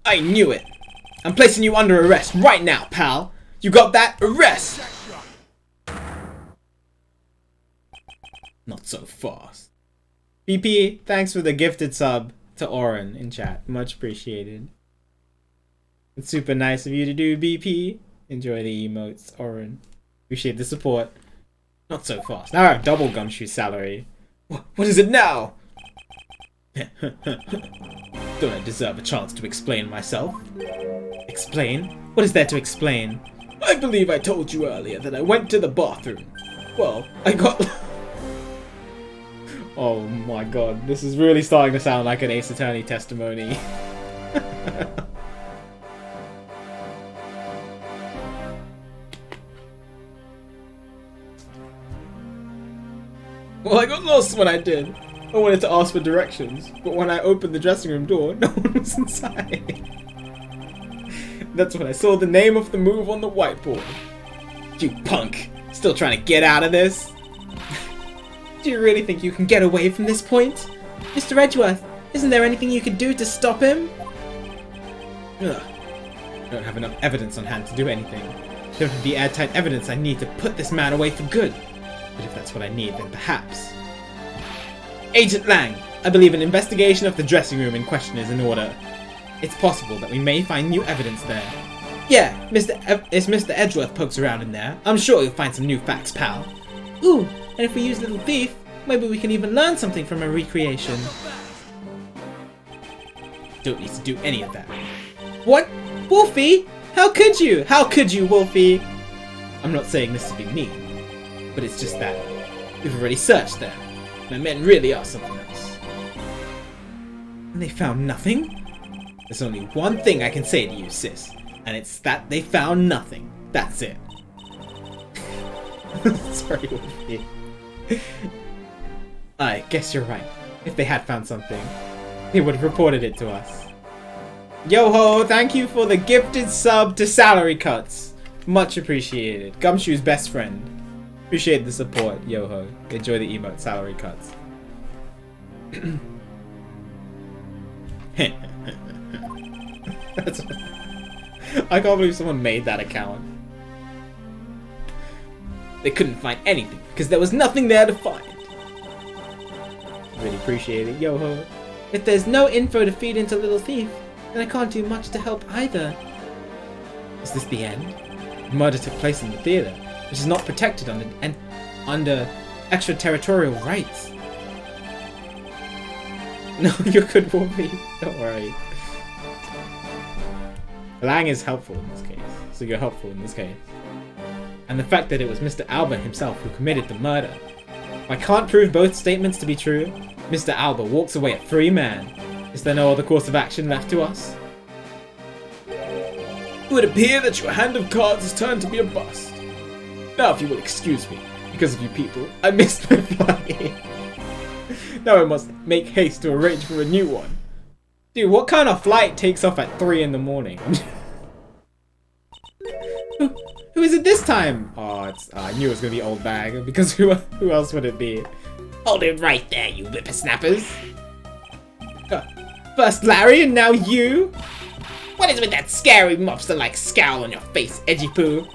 I knew it. I'm placing you under arrest right now, pal. You got that? Arrest! Not so fast. BP, thanks for the gifted sub to Oren in chat. Much appreciated. It's super nice of you to do, BP. Enjoy the emotes, Oren. Appreciate the support. Not so fast. Now I have double Gumshoe salary. What is it now? Don't I deserve a chance to explain myself? Explain? What is there to explain? I believe I told you earlier that I went to the bathroom. Well, I got... Oh my god, this is really starting to sound like an Ace Attorney testimony. Well, I got lost when I did. I wanted to ask for directions, but when I opened the dressing room door, no one was inside. That's when I saw the name of the move on the whiteboard. You punk! Still trying to get out of this? Do you really think you can get away from this point? Mr. Edgeworth, isn't there anything you could do to stop him? Ugh. I don't have enough evidence on hand to do anything. I don't have the airtight evidence I need to put this man away for good. But if that's what I need, then perhaps... Agent Lang! I believe an investigation of the dressing room in question is in order. It's possible that we may find new evidence there. Yeah, if Mr. Edgeworth pokes around in there, I'm sure you'll find some new facts, pal. Ooh, and if we use Little Thief, maybe we can even learn something from her recreation. Don't need to do any of that. What? Wolfie? How could you? How could you, Wolfie? I'm not saying this to be mean, but it's just that we've already searched there. My men really are something else. And they found nothing? There's only one thing I can say to you, sis, and it's that they found nothing. That's it. Sorry, Wolfie. I guess you're right. If they had found something, they would have reported it to us. Yo-ho, thank you for the gifted sub to Salary Cuts. Much appreciated. Gumshoe's best friend. Appreciate the support, yo-ho. Enjoy the emote, Salary Cuts. I can't believe someone made that account. They couldn't find anything because there was nothing there to find. Really appreciate it, yo-ho. If there's no info to feed into Little Thief, then I can't do much to help either. Is this the end? The murder took place in the theater, which is not protected under extraterritorial rights. No, you're good, Wolfie. Don't worry. Lang is helpful in this case, so you're helpful in this case. And the fact that it was Mr. Alba himself who committed the murder. If I can't prove both statements to be true, Mr. Alba walks away a free man. Is there no other course of action left to us? It would appear that your hand of cards has turned to be a bust. Now if you will excuse me, because of you people, I missed my flight. Now I must make haste to arrange for a new one. Dude, what kind of flight takes off at 3 in the morning? Who is it this time? Oh, I knew it was gonna be Old Bag, because who else would it be? Hold it right there, you whippersnappers. First Larry and now you? What is with that scary mobster-like scowl on your face, Edgy Poo?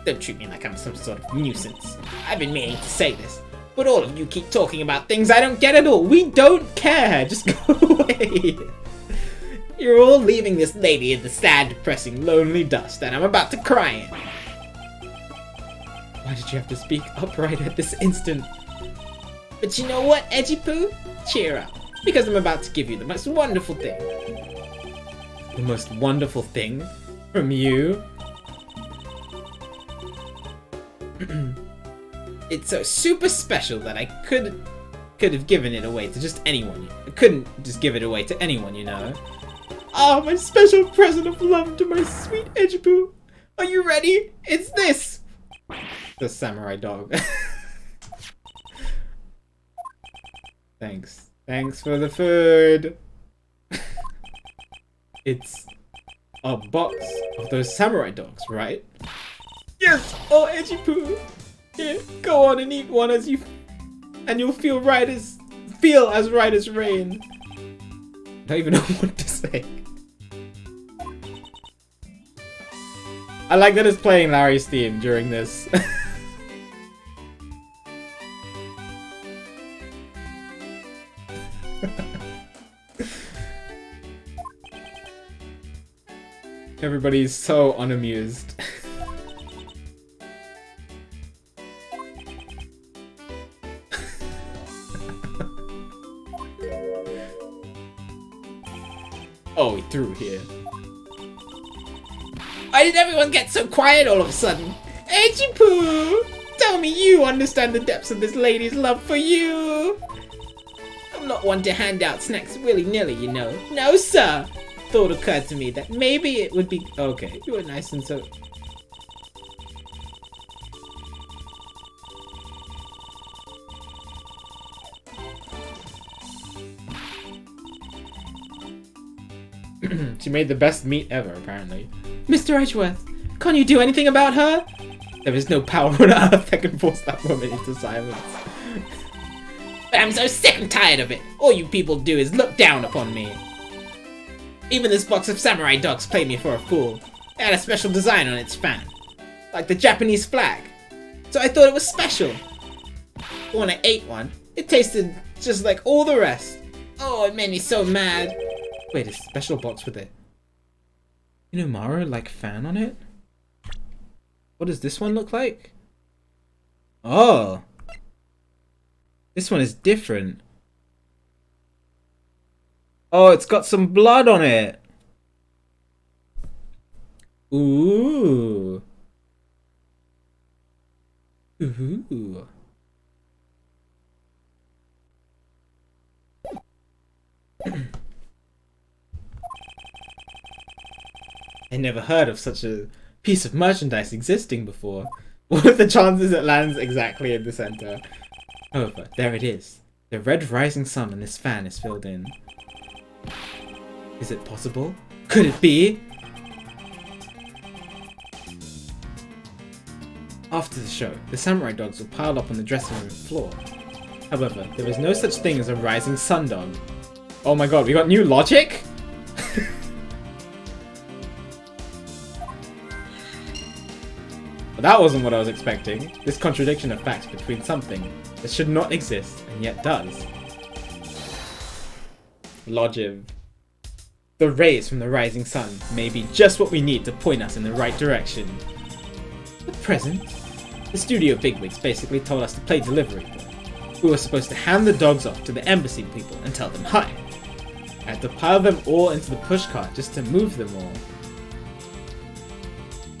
Don't treat me like I'm some sort of nuisance. I've been meaning to say this, but all of you keep talking about things I don't get at all. We don't care, just go away. You're all leaving this lady in the sad, depressing, lonely dust that I'm about to cry in. Why did you have to speak up right at this instant? But you know what, Edgy Poo? Cheer up, because I'm about to give you the most wonderful thing. The most wonderful thing? From you? It's so super special that I could have given it away to just anyone. I couldn't just give it away to anyone, you know. Ah, my special present of love to my sweet Edgeboo. Are you ready? It's this! The samurai dog. Thanks. Thanks for the food. It's a box of those samurai dogs, right? Yes! Oh, Edgy Poo! Here, go on and eat one as you... And you'll feel as right as rain. I don't even know what to say. I like that it's playing Larry's theme during this. Everybody's so unamused. Oh, he threw here. Why did everyone get so quiet all of a sudden? Edgy Poo! Tell me you understand the depths of this lady's love for you! I'm not one to hand out snacks willy-nilly, you know. No, sir! Thought occurred to me that maybe it would be... Okay, you were nice and so... She made the best meat ever, apparently. Mr. Edgeworth, can't you do anything about her? There is no power on earth that can force that woman into silence. But I'm so sick and tired of it. All you people do is look down upon me. Even this box of samurai dogs played me for a fool. It had a special design on its fan, like the Japanese flag. So I thought it was special. But when I ate one, it tasted just like all the rest. Oh, it made me so mad. Wait, a special box with it. Inumaro like fan on it? What does this one look like? Oh! This one is different. Oh, it's got some blood on it! Ooh! Ooh! I never heard of such a piece of merchandise existing before. What are the chances it lands exactly in the center? However, there it is. The red rising sun and this fan is filled in. Is it possible? Could it be? After the show, the samurai dogs were piled up on the dressing room floor. However, there was no such thing as a rising sun dog. Oh my god, we got new logic? But that wasn't what I was expecting. This contradiction of facts between something that should not exist and yet does. Logiv. The rays from the rising sun may be just what we need to point us in the right direction. At present, the studio bigwigs basically told us to play delivery boy. We were supposed to hand the dogs off to the embassy people and tell them hi. I had to pile them all into the pushcart just to move them all.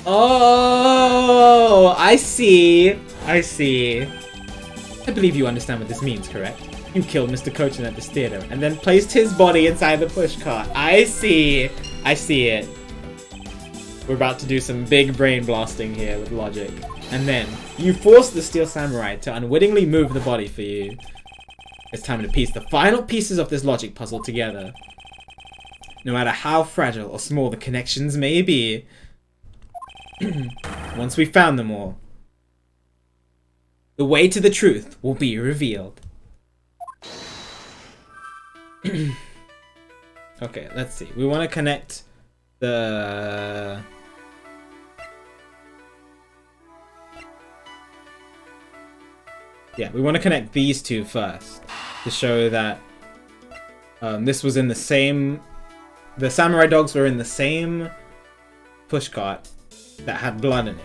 Oh, I see. I see. I believe you understand what this means, correct? You killed Mr. Cochin at this theater and then placed his body inside the pushcart. I see. I see it. We're about to do some big brain blasting here with logic. And then, you forced the Steel Samurai to unwittingly move the body for you. It's time to piece the final pieces of this logic puzzle together. No matter how fragile or small the connections may be. Once we found them all, the way to the truth will be revealed. Okay, let's see. We want to connect the... Yeah, we want to connect these two first to show that this was in the same... The samurai dogs were in the same pushcart that had blood in it.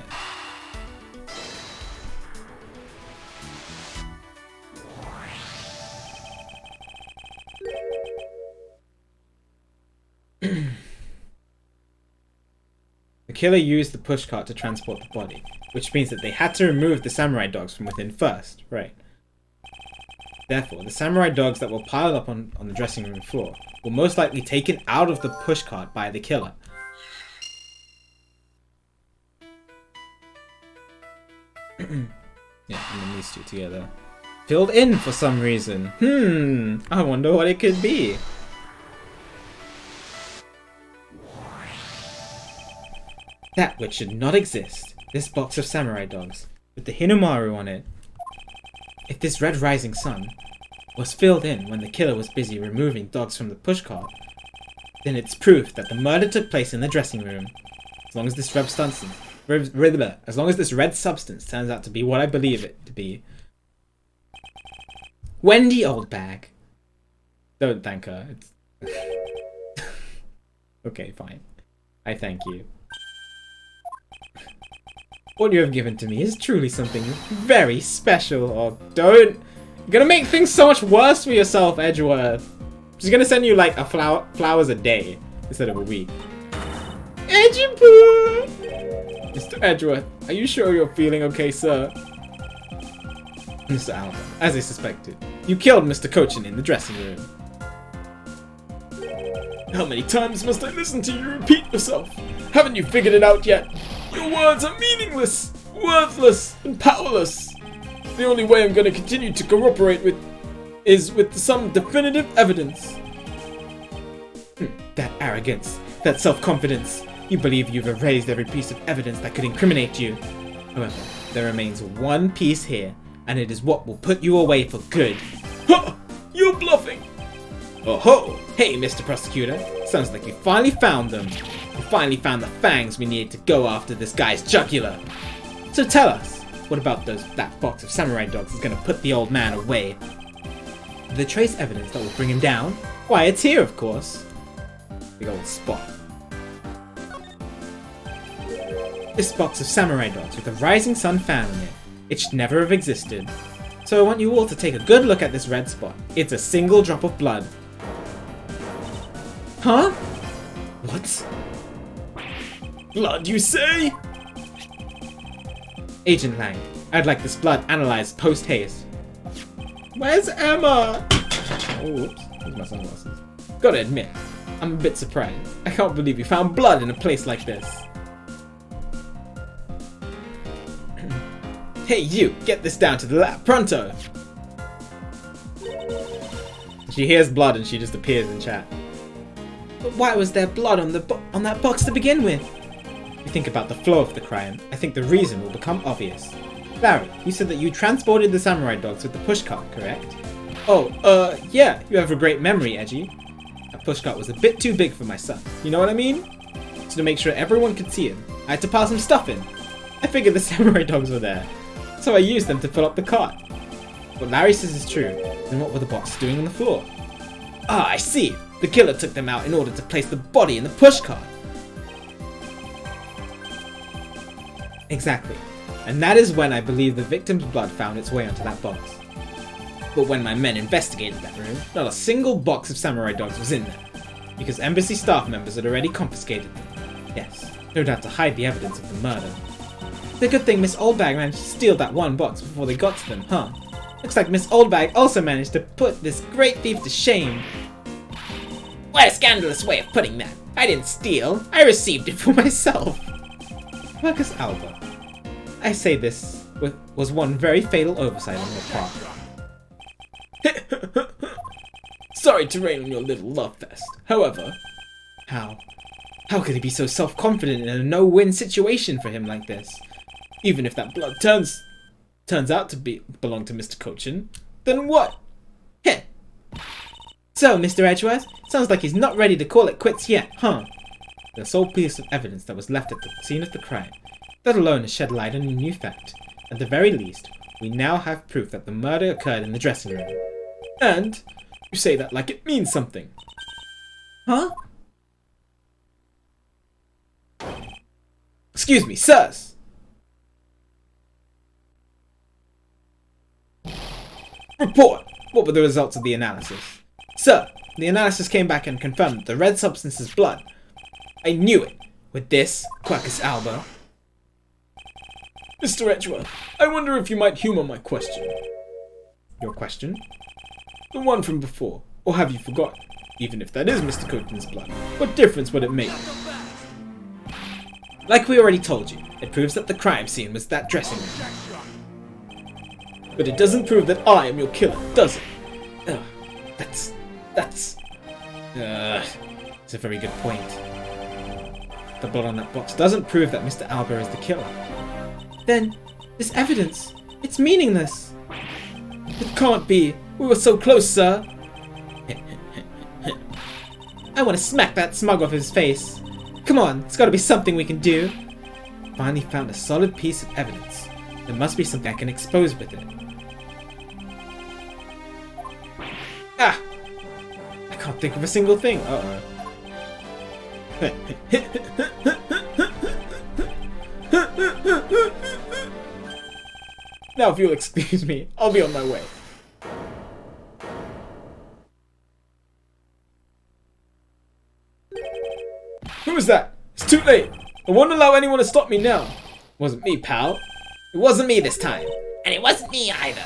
The killer used the pushcart to transport the body, which means that they had to remove the samurai dogs from within first, right? Therefore, the samurai dogs that were piled up on the dressing room floor were most likely taken out of the pushcart by the killer. Yeah, and then these two together. Filled in for some reason. I wonder what it could be. That which should not exist This box of samurai dogs, with the Hinamaru on it. If this red rising sun was filled in when the killer was busy removing dogs from the pushcart, then it's proof that the murder took place in the dressing room. As long as this red substance turns out to be what I believe it to be. Wendy Oldbag. Don't thank her. It's... Okay, fine. I thank you. What you have given to me is truly something very special. Oh, don't... You're gonna make things so much worse for yourself, Edgeworth. She's gonna send you like a flowers a day instead of a week. Edgeworth! Mr. Edgeworth, are you sure you're feeling okay, sir? Mr. Alba, as I suspected, you killed Mr. Cochin in the dressing room. How many times must I listen to you repeat yourself? Haven't you figured it out yet? Your words are meaningless, worthless, and powerless. The only way I'm going to continue to cooperate is with some definitive evidence. That arrogance, that self-confidence. You believe you've erased every piece of evidence that could incriminate you. However, there remains one piece here, and it is what will put you away for good. Ha! You're bluffing! Oh ho! Hey, Mr. Prosecutor. Sounds like you finally found them. You finally found the fangs we need to go after this guy's jugular. So tell us, what about that box of samurai dogs is gonna put the old man away? The trace evidence that will bring him down? Why, it's here, of course. Big old spot. This box of samurai dogs with a rising sun fan on it. It should never have existed. So I want you all to take a good look at this red spot. It's a single drop of blood. Huh? What? Blood, you say? Agent Lang, I'd like this blood analyzed post-haste. Where's Emma? Oh, whoops. Where's my sunglasses? Gotta admit, I'm a bit surprised. I can't believe you found blood in a place like this. Hey you, get this down to the lab, pronto! She hears blood and she just appears in chat. But why was there blood on that box to begin with? If you think about the flow of the crime, I think the reason will become obvious. Larry, you said that you transported the samurai dogs with the pushcart, correct? Oh, yeah, you have a great memory, Edgy. That pushcart was a bit too big for my son, you know what I mean? So to make sure everyone could see him, I had to pile some stuff in. I figured the samurai dogs were there, so I used them to fill up the cart. What Larry says is true, then what were the boxes doing on the floor? Ah, I see! The killer took them out in order to place the body in the pushcart. Exactly. And that is when I believe the victim's blood found its way onto that box. But when my men investigated that room, not a single box of samurai dogs was in there, because embassy staff members had already confiscated them. Yes, no doubt to hide the evidence of the murder. The good thing Miss Oldbag managed to steal that one box before they got to them, huh? Looks like Miss Oldbag also managed to put this great thief to shame. What a scandalous way of putting that. I didn't steal, I received it for myself. Marcus Alba, I say this was one very fatal oversight on your part. Sorry to rain on your little love fest. However, how could he be so self-confident in a no-win situation for him like this? Even if that blood turns out to belong to Mr. Cochin, then what? Heh. So, Mr. Edgeworth, sounds like he's not ready to call it quits yet, huh? The sole piece of evidence that was left at the scene of the crime. That alone has shed light on a new fact. At the very least, we now have proof that the murder occurred in the dressing room. And you say that like it means something. Huh? Excuse me, sirs! Report! What were the results of the analysis? Sir, the analysis came back and confirmed that the red substance is blood. I knew it! With this, Quackus Alba. Mr. Edgeworth, I wonder if you might humour my question. Your question? The one from before. Or have you forgotten? Even if that is Mr. Cochin's blood, what difference would it make? Like we already told you, it proves that the crime scene was that dressing room. But it doesn't prove that I am your killer, does it? That's a very good point. The blood on that box doesn't prove that Mr. Alba is the killer. then, this evidence, it's meaningless. It can't be. We were so close, sir. I want to smack that smug off his face. Come on, it's got to be something we can do. Finally found a solid piece of evidence. There must be something I can expose with it. Ah! I can't think of a single thing. Uh-oh. Now if you'll excuse me, I'll be on my way. Who was that? It's too late. I won't allow anyone to stop me now. It wasn't me, pal. It wasn't me this time. And it wasn't me either.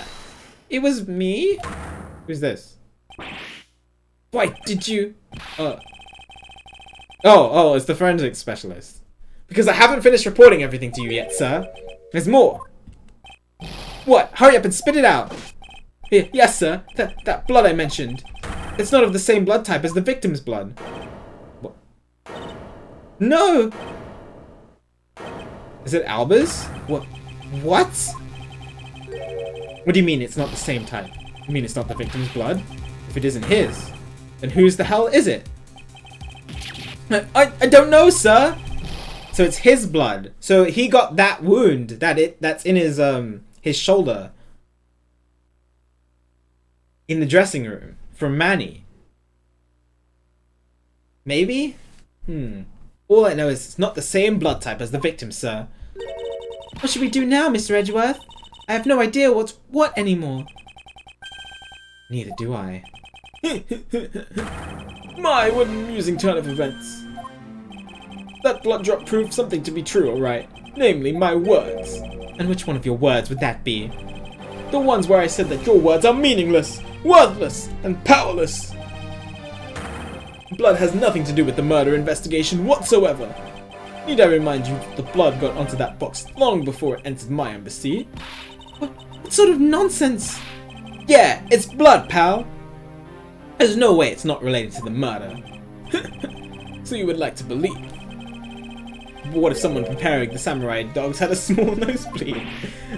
It was me? Who's this? Why did you... Oh, it's the forensics specialist. Because I haven't finished reporting everything to you yet, sir. There's more. What? Hurry up and spit it out. Here, yes, sir. That blood I mentioned. It's not of the same blood type as the victim's blood. What? No! Is it Alba's? What? What? What do you mean it's not the same type? You mean it's not the victim's blood? If it isn't his, then whose the hell is it? I don't know, sir! So it's his blood. So he got that wound that's in his shoulder in the dressing room from Manny. Maybe? All I know is it's not the same blood type as the victim, sir. What should we do now, Mr. Edgeworth? I have no idea what's what anymore. Neither do I. My, what an amusing turn of events. That blood drop proved something to be true, alright. Namely, my words. And which one of your words would that be? The ones where I said that your words are meaningless, worthless, and powerless. Blood has nothing to do with the murder investigation whatsoever. Need I remind you that the blood got onto that box long before it entered my embassy? What sort of nonsense? Yeah, it's blood, pal. There's no way it's not related to the murder. So you would like to believe. But what if someone preparing the samurai dogs had a small nosebleed?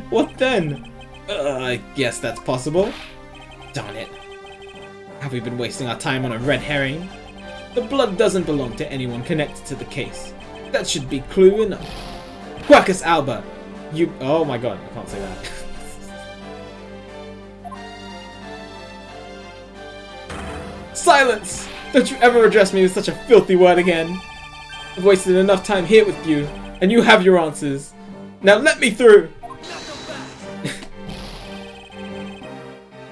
What then? I guess that's possible. Darn it. Have we been wasting our time on a red herring? The blood doesn't belong to anyone connected to the case. That should be clue enough. Quackus Alba! You... Oh my god, I can't say that. Silence! Don't you ever address me with such a filthy word again. I've wasted enough time here with you, and you have your answers. Now let me through!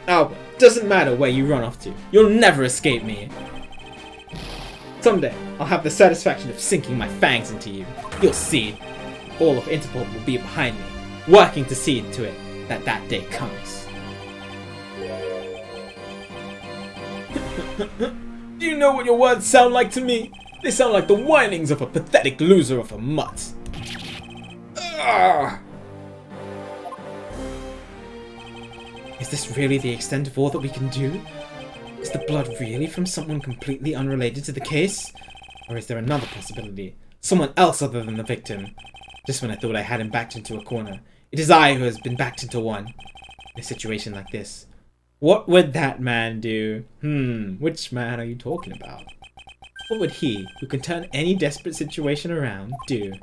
Alba, doesn't matter where you run off to. You'll never escape me. Someday, I'll have the satisfaction of sinking my fangs into you. You'll see. All of Interpol will be behind me, working to see to it that that day comes. Do you know what your words sound like to me? They sound like the whinings of a pathetic loser of a mutt. Ugh. Is this really the extent of all that we can do? Is the blood really from someone completely unrelated to the case? Or is there another possibility? Someone else other than the victim? Just when I thought I had him backed into a corner, it is I who has been backed into one. In a situation like this, what would that man do? Which man are you talking about? What would he, who can turn any desperate situation around, do?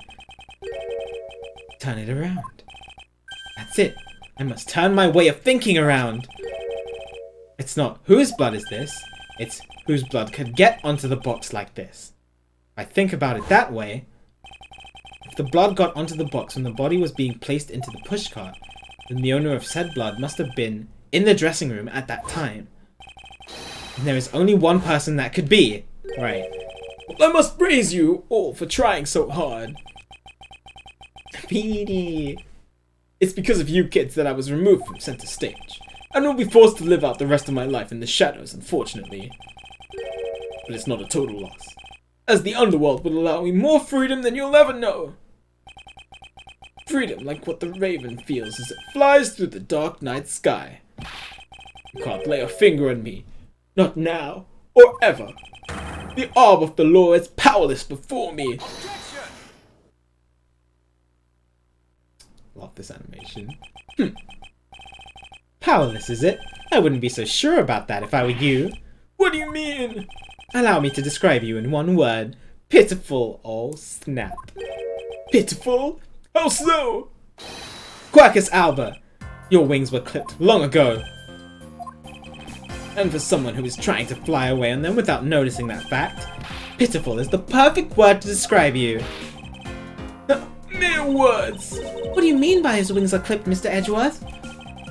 Turn it around. That's it. I must turn my way of thinking around. It's not whose blood is this, it's whose blood could get onto the box like this. If I think about it that way, if the blood got onto the box when the body was being placed into the pushcart, then the owner of said blood must have been in the dressing room at that time. And there is only one person that could be. Right. Well, I must praise you all for trying so hard. Petey. It's because of you kids that I was removed from center stage, and will be forced to live out the rest of my life in the shadows, unfortunately. But it's not a total loss, as the underworld will allow me more freedom than you'll ever know. Freedom like what the raven feels as it flies through the dark night sky. You can't lay a finger on me, not now or ever. The arm of the law is powerless before me. Love this animation. Powerless, is it? I wouldn't be so sure about that if I were you. What do you mean? Allow me to describe you in one word. Pitiful. Oh, snap. Pitiful? How so? Quercus alba! Your wings were clipped long ago. And for someone who is trying to fly away on them without noticing that fact, pitiful is the perfect word to describe you. Mere words! What do you mean by his wings are clipped, Mr. Edgeworth?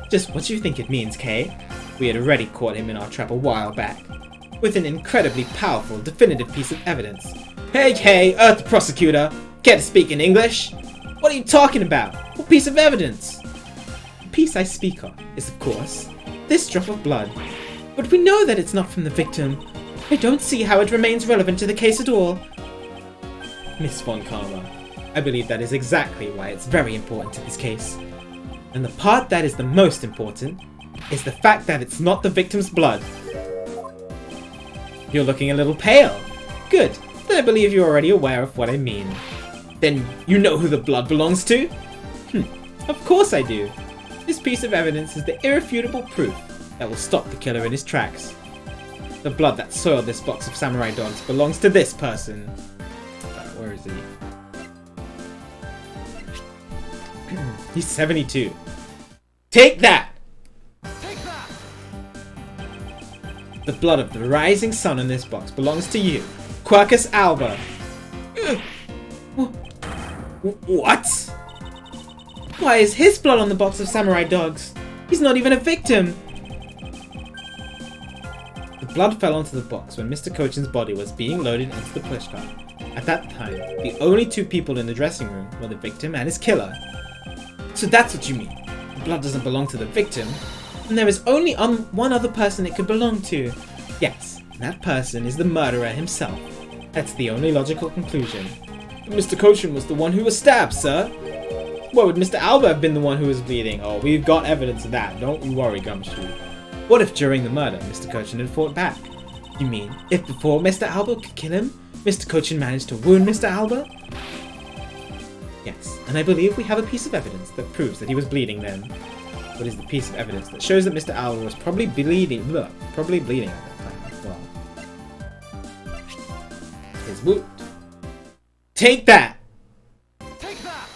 Just what you think it means, Kay. We had already caught him in our trap a while back, with an incredibly powerful, definitive piece of evidence. Hey, Kay, Earth Prosecutor! Care to speak in English? What are you talking about? What piece of evidence? The piece I speak of is, of course, this drop of blood. But we know that it's not from the victim. I don't see how it remains relevant to the case at all. Miss Von Karma, I believe that is exactly why it's very important to this case. And the part that is the most important is the fact that it's not the victim's blood. You're looking a little pale. Good, then I believe you're already aware of what I mean. Then you know who the blood belongs to? Of course I do. This piece of evidence is the irrefutable proof that will stop the killer in his tracks. The blood that soiled this box of samurai dogs belongs to this person. Where is he? He's 72. Take that! Take that! The blood of the rising sun in this box belongs to you, Quercus alba. What? Why is his blood on the box of samurai dogs? He's not even a victim. The blood fell onto the box when Mr. Cochin's body was being loaded into the pushcart. At that time, the only two people in the dressing room were the victim and his killer. So that's what you mean. The blood doesn't belong to the victim, and there is only one other person it could belong to. Yes, and that person is the murderer himself. That's the only logical conclusion. But Mr. Cochin was the one who was stabbed, sir. Why would Mr. Alba have been the one who was bleeding? Oh, we've got evidence of that. Don't you worry, Gumshoe. What if during the murder, Mr. Cochin had fought back? You mean, if before Mr. Alba could kill him, Mr. Cochin managed to wound Mr. Alba? Yes, and I believe we have a piece of evidence that proves that he was bleeding then. What is the piece of evidence that shows that Mr. Alba was probably bleeding at that time as well? His wound. Take that! Take that!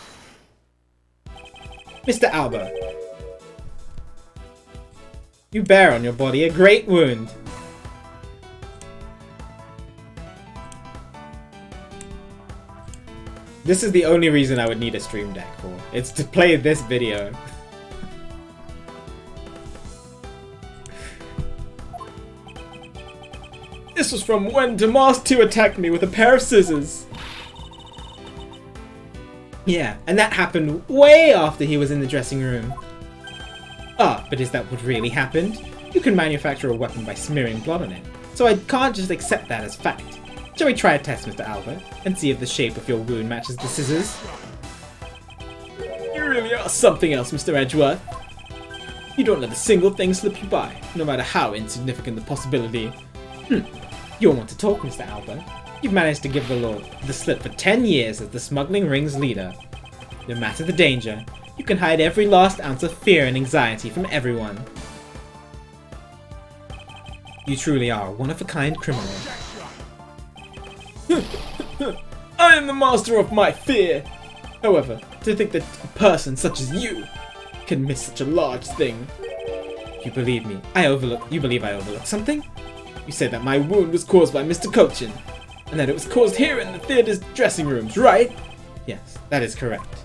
Mr. Alba, you bear on your body a great wound. This is the only reason I would need a stream deck for. It's to play this video. This was from when Damas 2 attacked me with a pair of scissors. Yeah, and that happened way after he was in the dressing room. Ah, but is that what really happened? You can manufacture a weapon by smearing blood on it, so I can't just accept that as fact. Shall we try a test, Mr. Albert, and see if the shape of your wound matches the scissors? You really are something else, Mr. Edgeworth. You don't let a single thing slip you by, no matter how insignificant the possibility. You'll want to talk, Mr. Albert. You've managed to give the law the slip for 10 years as the smuggling ring's leader. No matter the danger, you can hide every last ounce of fear and anxiety from everyone. You truly are a one-of-a-kind criminal. I am the master of my fear. However, to think that a person such as you can miss such a large thing. You believe me. You believe I overlooked something? You said that my wound was caused by Mr. Cochin, and that it was caused here in the theater's dressing rooms, right? Yes, that is correct.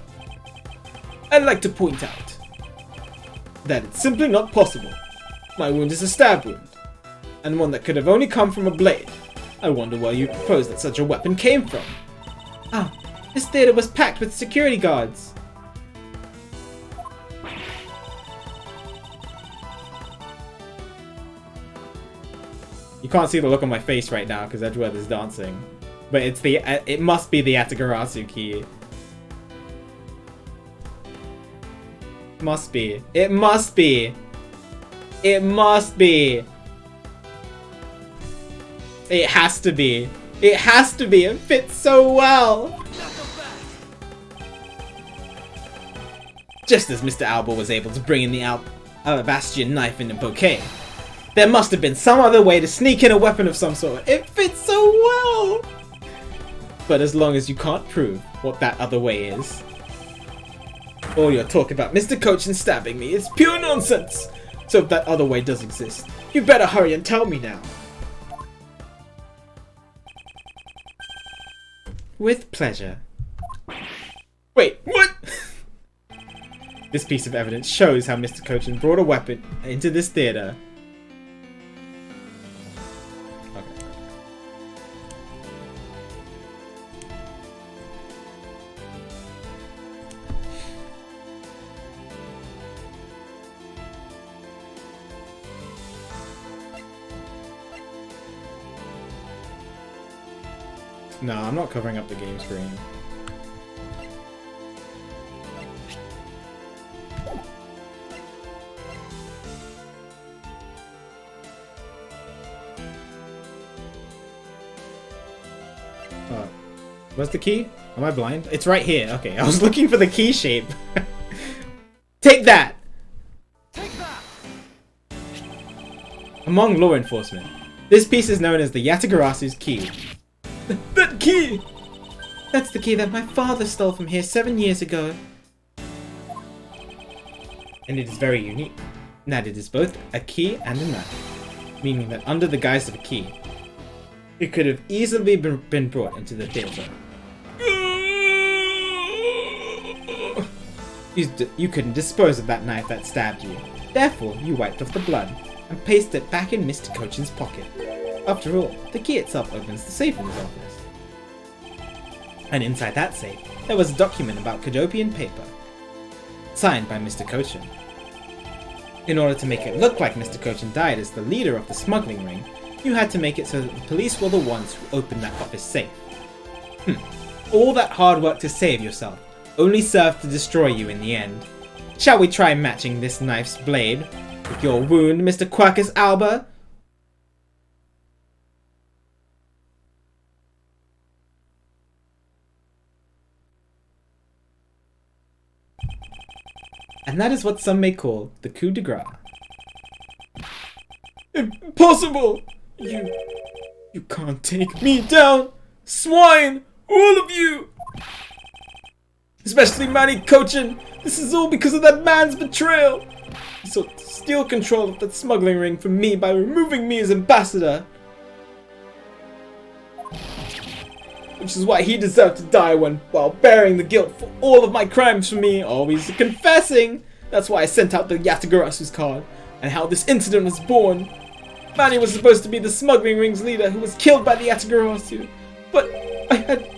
I'd like to point out that it's simply not possible. My wound is a stab wound, and one that could have only come from a blade. I wonder where you propose that such a weapon came from. Ah, this theater was packed with security guards. You can't see the look on my face right now because Edgeworth is dancing. But it's it must be the Atagarasu key. Must be. It must be. It must be. It has to be. It has to be. It fits so well. just as Mr. Alba was able to bring in the Alabastian knife in a bouquet. There must have been some other way to sneak in a weapon of some sort. It fits so well! But as long as you can't prove what that other way is. All your talk about Mr. Cochin stabbing me is pure nonsense! So if that other way does exist, you better hurry and tell me now. With pleasure. Wait, what? This piece of evidence shows how Mr. Cochin brought a weapon into this theater. Okay. No, I'm not covering up the game screen. Where's the key? Am I blind? It's right here. Okay, I was looking for the key shape. Take that! Take that! Among law enforcement, this piece is known as the Yatagarasu's key. That key! That's the key that my father stole from here 7 years ago. And it is very unique, in that it is both a key and a knife, meaning that under the guise of a key, it could have easily been brought into the theater. You couldn't dispose of that knife that stabbed you, therefore you wiped off the blood and pasted it back in Mr. Cochin's pocket. After all, the key itself opens the safe in his office. And inside that safe, there was a document about Kadopian paper, signed by Mr. Cochin. In order to make it look like Mr. Cochin died as the leader of the smuggling ring, you had to make it so that the police were the ones who opened that office safe. All that hard work to save yourself only served to destroy you in the end. Shall we try matching this knife's blade with your wound, Mr. Quercus Alba? And that is what some may call the coup de grace. Impossible! You can't take me down! Swine! All of you! Especially Manny Cochin! This is all because of that man's betrayal! He sought to steal control of that smuggling ring from me by removing me as ambassador. Which is why he deserved to die while bearing the guilt for all of my crimes for me, always confessing! That's why I sent out the Yatagarasu's card, and how this incident was born. Manny was supposed to be the smuggling ring's leader who was killed by the Yatagarasu, but I had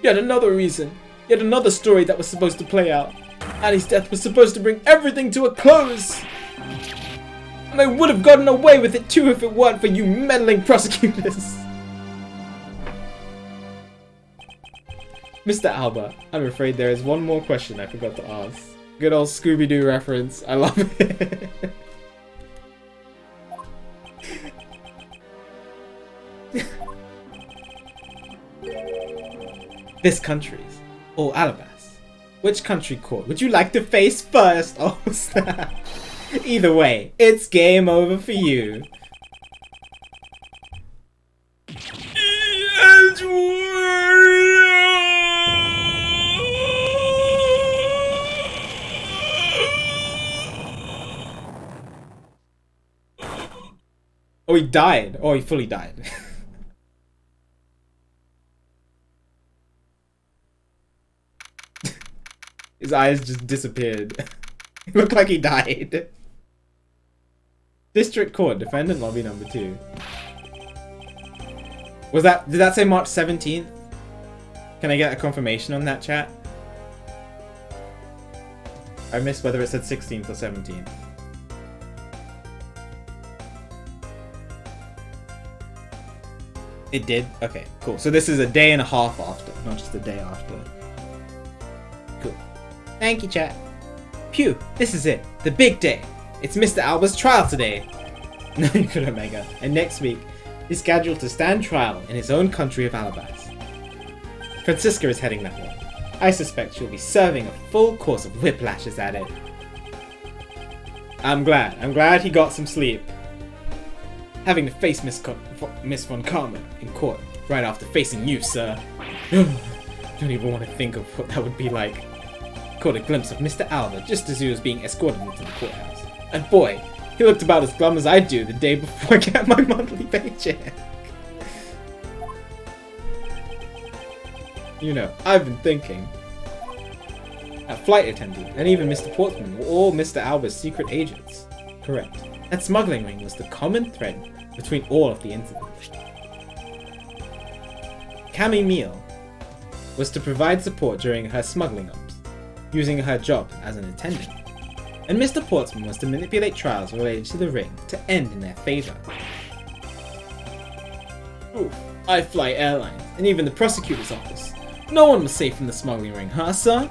yet another reason, yet another story that was supposed to play out. Manny's death was supposed to bring everything to a close. And I would have gotten away with it too if it weren't for you meddling prosecutors. Mr. Alba, I'm afraid there is one more question I forgot to ask. Good old Scooby-Doo reference. I love it. This country's, or Alabas. Which country court would you like to face first? Oh, snap. Either way, it's game over for you. Oh, he died. Oh, he fully died. His eyes just disappeared. It looked like he died. District Court, Defendant Lobby number 2. Did that say March 17th? Can I get a confirmation on that, chat? I missed whether it said 16th or 17th. It did? Okay, cool. So this is a day and a half after, not just a day after. Cool. Thank you, chat. Phew, this is it. The big day. It's Mr. Alba's trial today. No, you could Omega. And next week, he's scheduled to stand trial in his own country of Alabas. Francisca is heading that way. I suspect she'll be serving a full course of whiplashes at it. I'm glad he got some sleep. Having to face Miss von Karma in court right after facing you, sir. Don't even want to think of what that would be like. Caught a glimpse of Mr. Alva just as he was being escorted into the courthouse. And boy, he looked about as glum as I do the day before I get my monthly paycheck. You know, I've been thinking. A flight attendant and even Mr. Portsman were all Mr. Alva's secret agents. Correct. That smuggling ring was the common thread between all of the incidents. Cammy Meal was to provide support during her smuggling ops, using her job as an attendant. And Mr. Portsman was to manipulate trials related to the ring to end in their favor. Oof, I fly airlines, and even the prosecutor's office. No one was safe from the smuggling ring, huh, sir?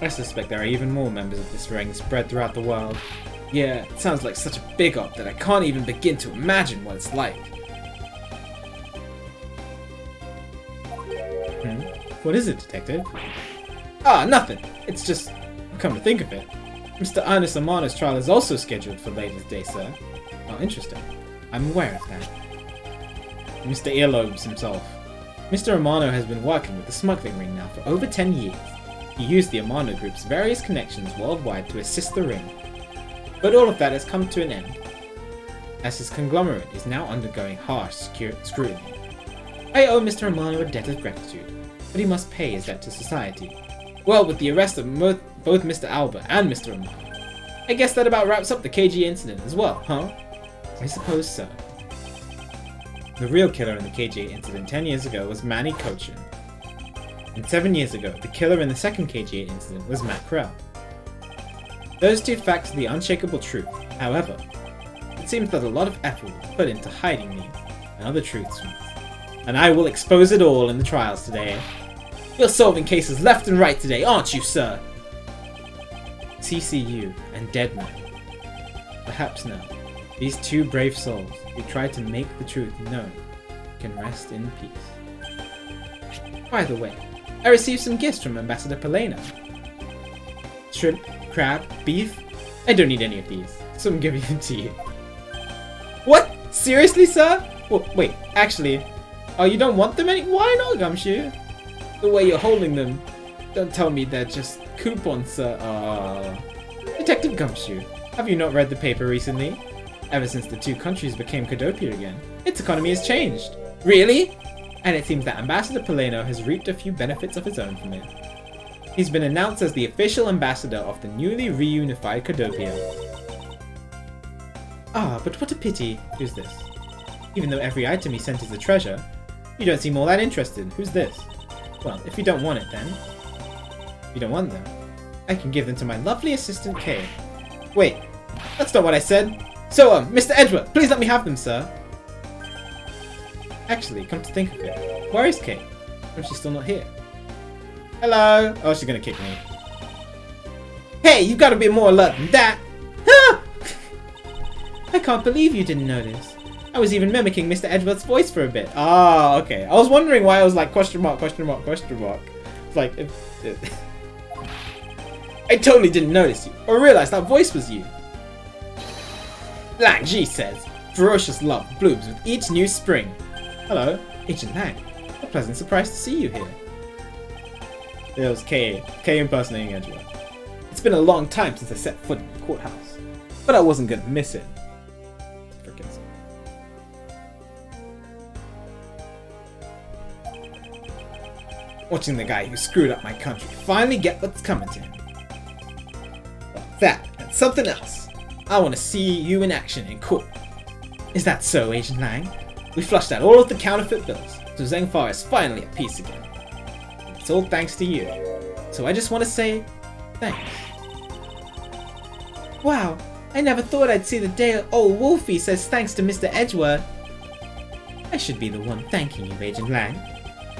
I suspect there are even more members of this ring spread throughout the world. Yeah, it sounds like such a big op that I can't even begin to imagine what it's like. What is it, detective? Ah, nothing. It's just, come to think of it, Mr. Ernest Amano's trial is also scheduled for later today, sir. Oh, interesting. I'm aware of that. Mr. Earlobes himself. Mr. Amano has been working with the smuggling ring now for over 10 years. He used the Amano Group's various connections worldwide to assist the ring. But all of that has come to an end, as his conglomerate is now undergoing harsh scrutiny. I owe Mr. Amano a debt of gratitude, but he must pay his debt to society. Well, with the arrest of both Mr. Alba and Mr. Amano, I guess that about wraps up the KG incident as well, huh? I suppose so. The real killer in the KG incident 10 years ago was Manny Cochin. And 7 years ago, the killer in the second KG incident was Matt Krell. Those two facts are the unshakable truth. However, it seems that a lot of effort was put into hiding these and other truths from us. And I will expose it all in the trials today. You're solving cases left and right today, aren't you, sir? TCU and Deadman. Perhaps now, these two brave souls who tried to make the truth known can rest in peace. By the way, I received some gifts from Ambassador Palena. Shrimp, crab, beef. I don't need any of these, so I'm giving them to you. What? Seriously, sir? Well, wait, actually, oh, you don't want them any? Why not, Gumshoe? The way you're holding them. Don't tell me they're just coupons, sir. Detective Gumshoe, have you not read the paper recently? Ever since the two countries became Codopia again, its economy has changed. Really? And it seems that Ambassador Paleno has reaped a few benefits of his own from it. He's been announced as the official ambassador of the newly reunified Codopia. Ah, but what a pity. Who's this? Even though every item he sent is a treasure, you don't seem all that interested. Who's this? Well, if you don't want it then. If you don't want them, I can give them to my lovely assistant Kay. Wait, that's not what I said. So, Mr. Edgeworth, please let me have them, sir. Actually, come to think of it, where is Kay? Oh, she's still not here. Hello? Oh, she's gonna kick me. Hey, you've got to be more alert than that. I can't believe you didn't notice. I was even mimicking Mr. Edgeworth's voice for a bit. Ah, okay. I was wondering why I was like question mark, question mark, question mark. It's like, I totally didn't notice you, or realize that voice was you. Lang Ji says, ferocious love blooms with each new spring. Hello, Agent Lang. A pleasant surprise to see you here. There was Kay impersonating Edgeworth. It's been a long time since I set foot in the courthouse, but I wasn't gonna miss it. Frickin' watching the guy who screwed up my country finally get what's coming to him. Well, that and something else. I want to see you in action in court. Is that so, Agent Lang? We flushed out all of the counterfeit bills, so Zhengfar is finally at peace again. It's all thanks to you. So I just want to say, thanks. Wow, I never thought I'd see the day old Wolfie says thanks to Mr. Edgeworth. I should be the one thanking you, Agent Lang.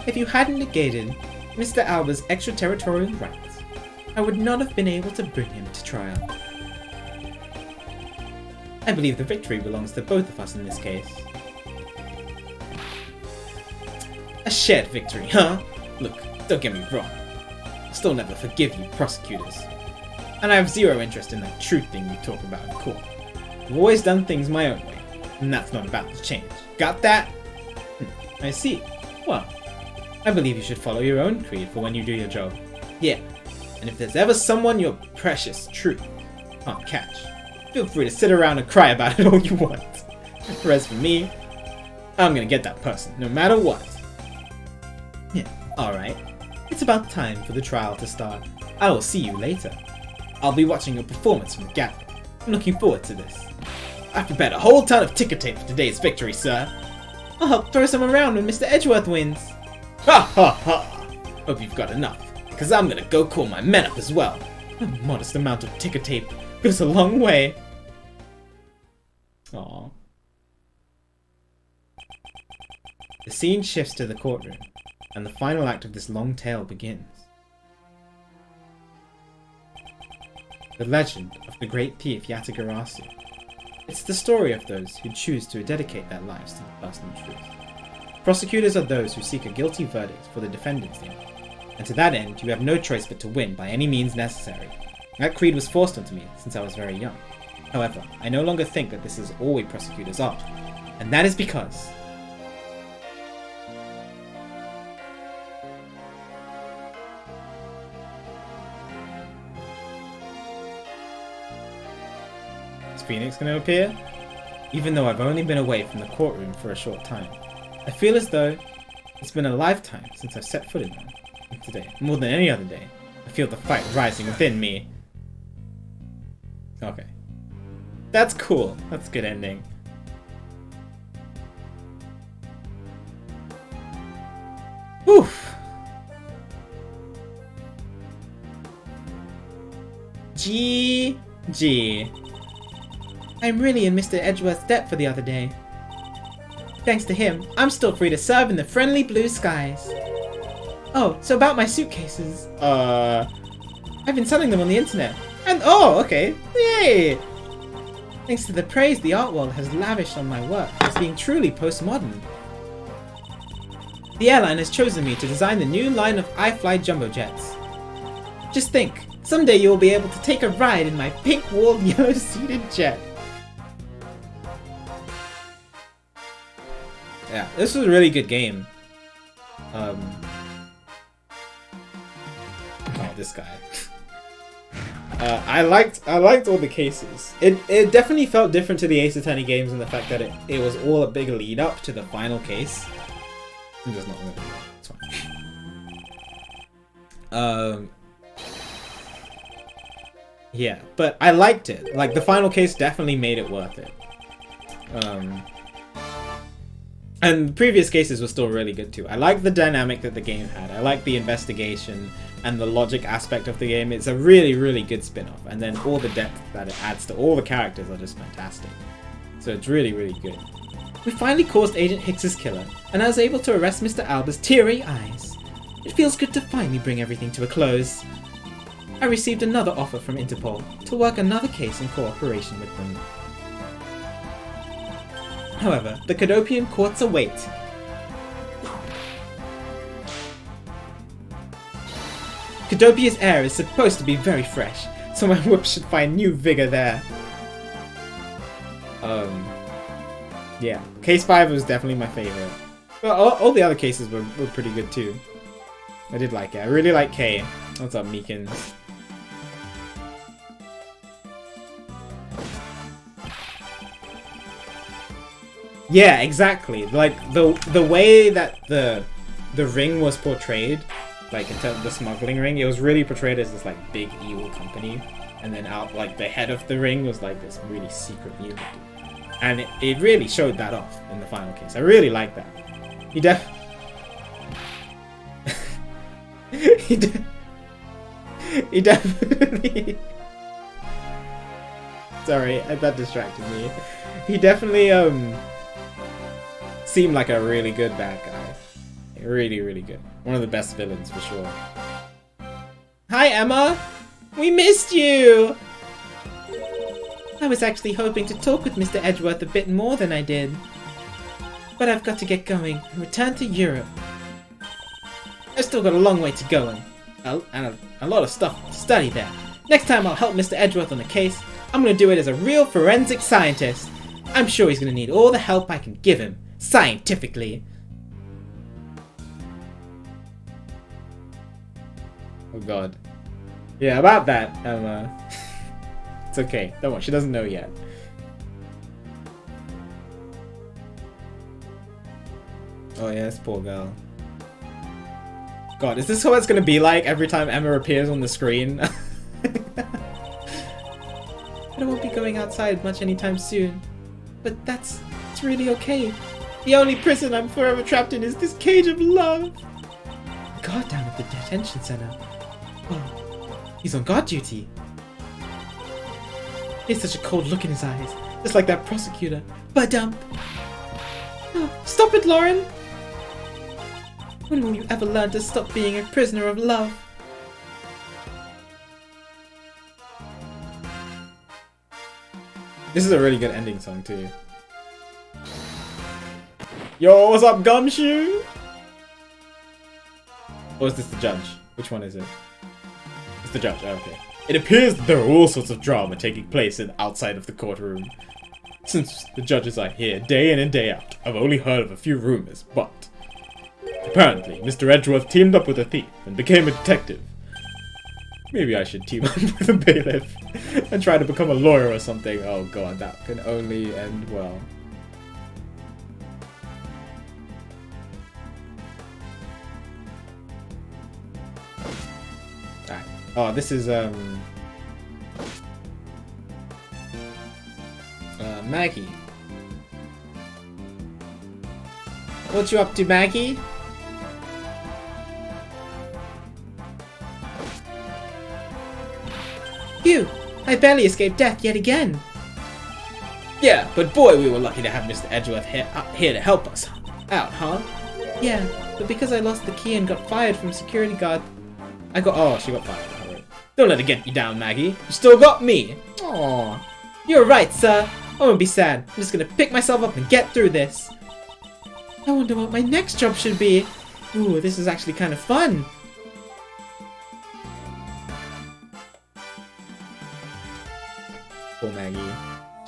If you hadn't negated Mr. Alba's extraterritorial rights, I would not have been able to bring him to trial. I believe the victory belongs to both of us in this case. A shared victory, huh? Look, Don't get me wrong. I'll still never forgive you, prosecutors. And I have zero interest in that truth thing you talk about in court. I've always done things my own way, and that's not about to change. Got that? I see. Well, I believe you should follow your own creed for when you do your job. Yeah, and if there's ever someone your precious truth can't catch, feel free to sit around and cry about it all you want. As for me, I'm gonna get that person, no matter what. Yeah, alright. It's about time for the trial to start. I will see you later. I'll be watching your performance from the gallery. I'm looking forward to this. I've prepared a whole ton of ticker tape for today's victory, sir. I'll help throw some around when Mr. Edgeworth wins. Ha ha ha! Hope you've got enough, because I'm gonna go call my men up as well. A modest amount of ticker tape goes a long way. Aww. The scene shifts to the courtroom, and the final act of this long tale begins. The legend of the great thief Yatagarasu. It's the story of those who choose to dedicate their lives to the personal truth. Prosecutors are those who seek a guilty verdict for the defendant's name, and to that end you have no choice but to win by any means necessary. That creed was forced onto me since I was very young. However, I no longer think that this is all we prosecutors are, and that is because Phoenix going to appear? Even though I've only been away from the courtroom for a short time, I feel as though it's been a lifetime since I've set foot in there. And today, more than any other day, I feel the fight rising within me. Okay. That's cool. That's a good ending. Oof. GG. I'm really in Mr. Edgeworth's debt for the other day. Thanks to him, I'm still free to serve in the friendly blue skies. Oh, so about my suitcases. I've been selling them on the internet. And oh, okay. Yay! Thanks to the praise the art world has lavished on my work as being truly postmodern. The airline has chosen me to design the new line of iFly jumbo jets. Just think, someday you will be able to take a ride in my pink-walled, yellow-seated jet. Yeah, this was a really good game. Oh, this guy. I liked all the cases. It definitely felt different to the Ace Attorney games in the fact that it was all a big lead up to the final case. I'm just not gonna do that. It's fine. Yeah, but I liked it. Like, the final case definitely made it worth it. And previous cases were still really good too. I like the dynamic that the game had. I like the investigation and the logic aspect of the game. It's a really, really good spin-off. And then all the depth that it adds to all the characters are just fantastic. So it's really, really good. We finally caused Agent Hicks's killer, and I was able to arrest Mr. Alba's teary eyes. It feels good to finally bring everything to a close. I received another offer from Interpol to work another case in cooperation with them. However, the Cadopian courts await. Cadopia's air is supposed to be very fresh, so my whip should find new vigor there. Yeah, case 5 was definitely my favorite. But all the other cases were pretty good too. I did like it. I really like Kay. What's up, Meekins? Yeah, exactly. Like the way that the ring was portrayed, like in terms of the smuggling ring, it was really portrayed as this like big evil company, and then out like the head of the ring was like this really secret evil dude. And it really showed that off in the final case. I really like that. He definitely sorry, that distracted me. He definitely seemed like a really good bad guy. Really, really good. One of the best villains for sure. Hi, Emma! We missed you! I was actually hoping to talk with Mr. Edgeworth a bit more than I did. But I've got to get going and return to Europe. I've still got a long way to go and a lot of stuff to study there. Next time I'll help Mr. Edgeworth on a case, I'm gonna do it as a real forensic scientist. I'm sure he's gonna need all the help I can give him, scientifically. Oh god. Yeah, about that, Emma. It's okay. Don't worry, she doesn't know yet. Oh yeah, this poor girl. God, is this what it's gonna be like every time Emma appears on the screen? I won't be going outside much anytime soon. But it's really okay. The only prison I'm forever trapped in is this cage of love. Guard down at the detention center. Oh, he's on guard duty. He has such a cold look in his eyes, just like that prosecutor. Ba-dump. Oh, stop it, Lauren! When will you ever learn to stop being a prisoner of love? This is a really good ending song too. Yo, what's up, Gumshoe? Or is this the judge? Which one is it? It's the judge, oh, okay. It appears that there are all sorts of drama taking place outside of the courtroom. Since the judges are here day in and day out, I've only heard of a few rumors, but apparently Mr. Edgeworth teamed up with a thief and became a detective. Maybe I should team up with a bailiff and try to become a lawyer or something. Oh god, that can only end well. Alright. Oh, this is Maggie. What you up to, Maggie? Phew! I barely escaped death yet again. Yeah, but boy, we were lucky to have Mr. Edgeworth here to help us out, huh? Yeah, but because I lost the key and got fired from security guard, I got. Oh, she got fired. Alright. Don't let it get you down, Maggie. You still got me. Aww. You're right, sir. I won't be sad. I'm just gonna pick myself up and get through this. I wonder what my next job should be. Ooh, this is actually kind of fun. Poor Maggie.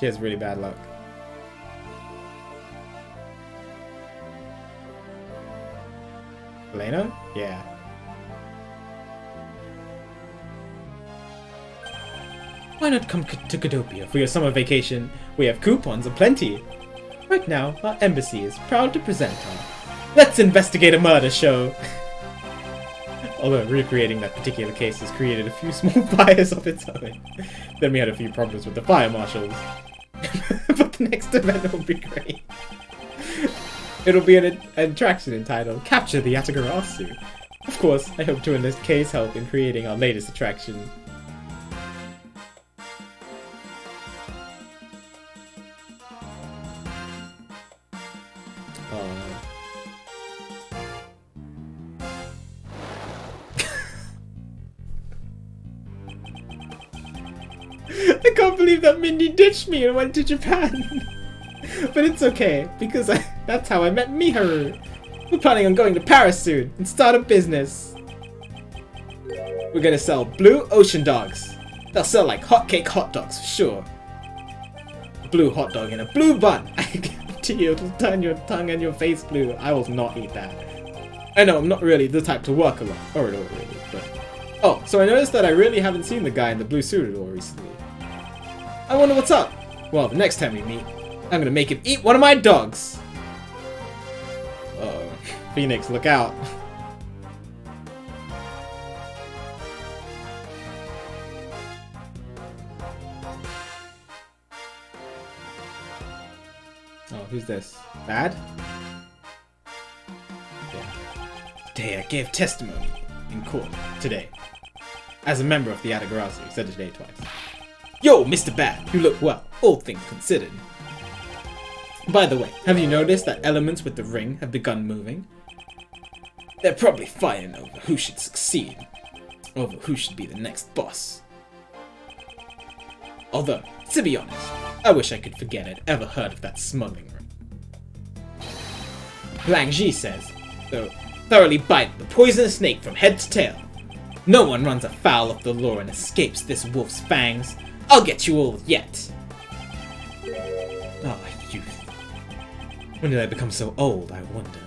She has really bad luck. Elena? Yeah. Why not come to Cadopia for your summer vacation? We have coupons aplenty. Right now, our embassy is proud to present our Let's Investigate a Murder show. Although recreating that particular case has created a few small fires of its own. Then we had a few problems with the fire marshals. But the next event will be great. It'll be an attraction entitled Capture the Atagarasu. Of course, I hope to enlist Kay's help in creating our latest attraction. I can't believe that Mindy ditched me and went to Japan. But it's okay, because that's how I met Miharu. We're planning on going to Paris soon and start a business. We're gonna sell blue ocean dogs. They'll sell like hotcake hot dogs for sure. A blue hot dog in a blue bun. I guarantee you it'll turn your tongue and your face blue. I will not eat that. I know I'm not really the type to work alone. Or not really, but... Oh, so I noticed that I really haven't seen the guy in the blue suit at all recently. I wonder what's up. Well, the next time we meet, I'm gonna make him eat one of my dogs. Uh-oh. Phoenix, look out. Oh, who's this? Bad? Yeah. Today I gave testimony in court. Today. As a member of the Atagarasu. Said today twice. Yo, Mr. Bad, you look well, all things considered. By the way, have you noticed that elements with the ring have begun moving? They're probably fighting over who should succeed, over who should be the next boss. Although, to be honest, I wish I could forget I'd ever heard of that smuggling ring. Lang Ji says, though thoroughly bite the poisonous snake from head to tail. No one runs afoul of the law and escapes this wolf's fangs. I'll get you all yet. Ah, youth. When did I become so old, I wonder?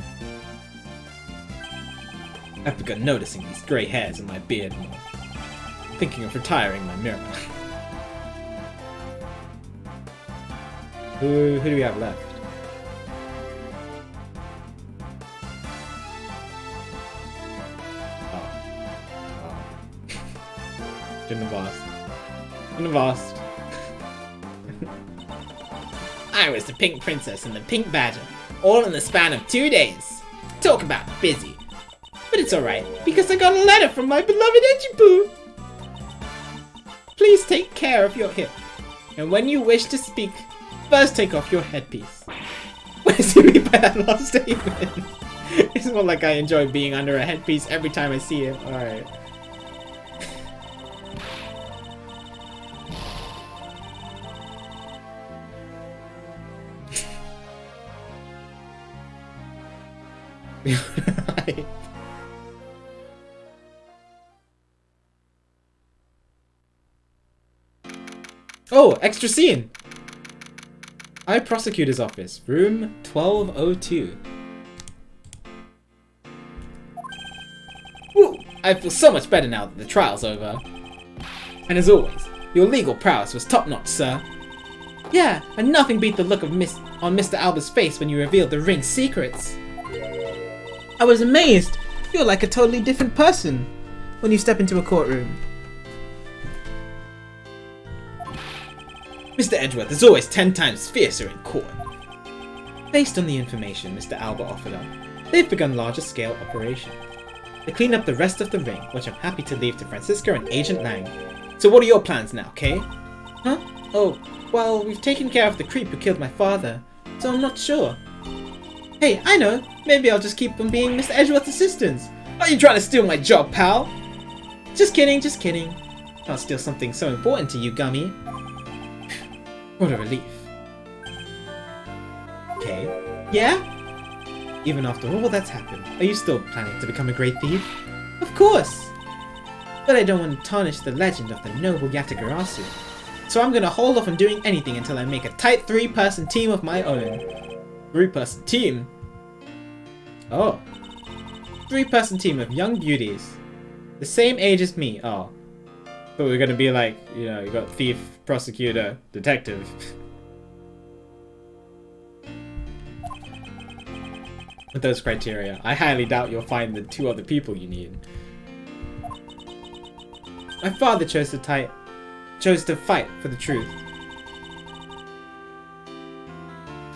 I've begun noticing these grey hairs in my beard more. Thinking of retiring my mirror. Who do we have left? Shouldn't have asked. Shouldn't have asked. I was the Pink Princess and the Pink Badger, all in the span of 2 days. Talk about busy. But it's alright, because I got a letter from my beloved Edgeworth. Please take care of your hip. And when you wish to speak, first take off your headpiece. What does he mean by that last statement? It's not like I enjoy being under a headpiece every time I see it. Alright. Oh, extra scene! High Prosecutor's Office, room 1202. Woo! I feel so much better now that the trial's over. And as always, your legal prowess was top-notch, sir. Yeah, and nothing beat the look of on Mr. Alba's face when you revealed the ring's secrets. I was amazed. You're like a totally different person when you step into a courtroom. Mr. Edgeworth is always 10 times fiercer in court. Based on the information Mr. Alba offered up, they've begun larger scale operation. They clean up the rest of the ring, which I'm happy to leave to Francisco and Agent Lang. So what are your plans now, Kay? Huh? Oh, well, we've taken care of the creep who killed my father, so I'm not sure. Hey, I know. Maybe I'll just keep on being Mr. Edgeworth's assistant. Are you trying to steal my job, pal? Just kidding, just kidding. I'll steal something so important to you, Gummy. What a relief. Okay. Yeah? Even after all that's happened, are you still planning to become a great thief? Of course. But I don't want to tarnish the legend of the noble Yatagarasu. So I'm gonna hold off on doing anything until I make a tight 3-person team of my own. 3-person team? Oh. 3-person team of young beauties. The same age as me. Oh. So we're gonna be like, you know, you got thief, prosecutor, detective. With those criteria, I highly doubt you'll find the 2 other people you need. My father chose to fight for the truth.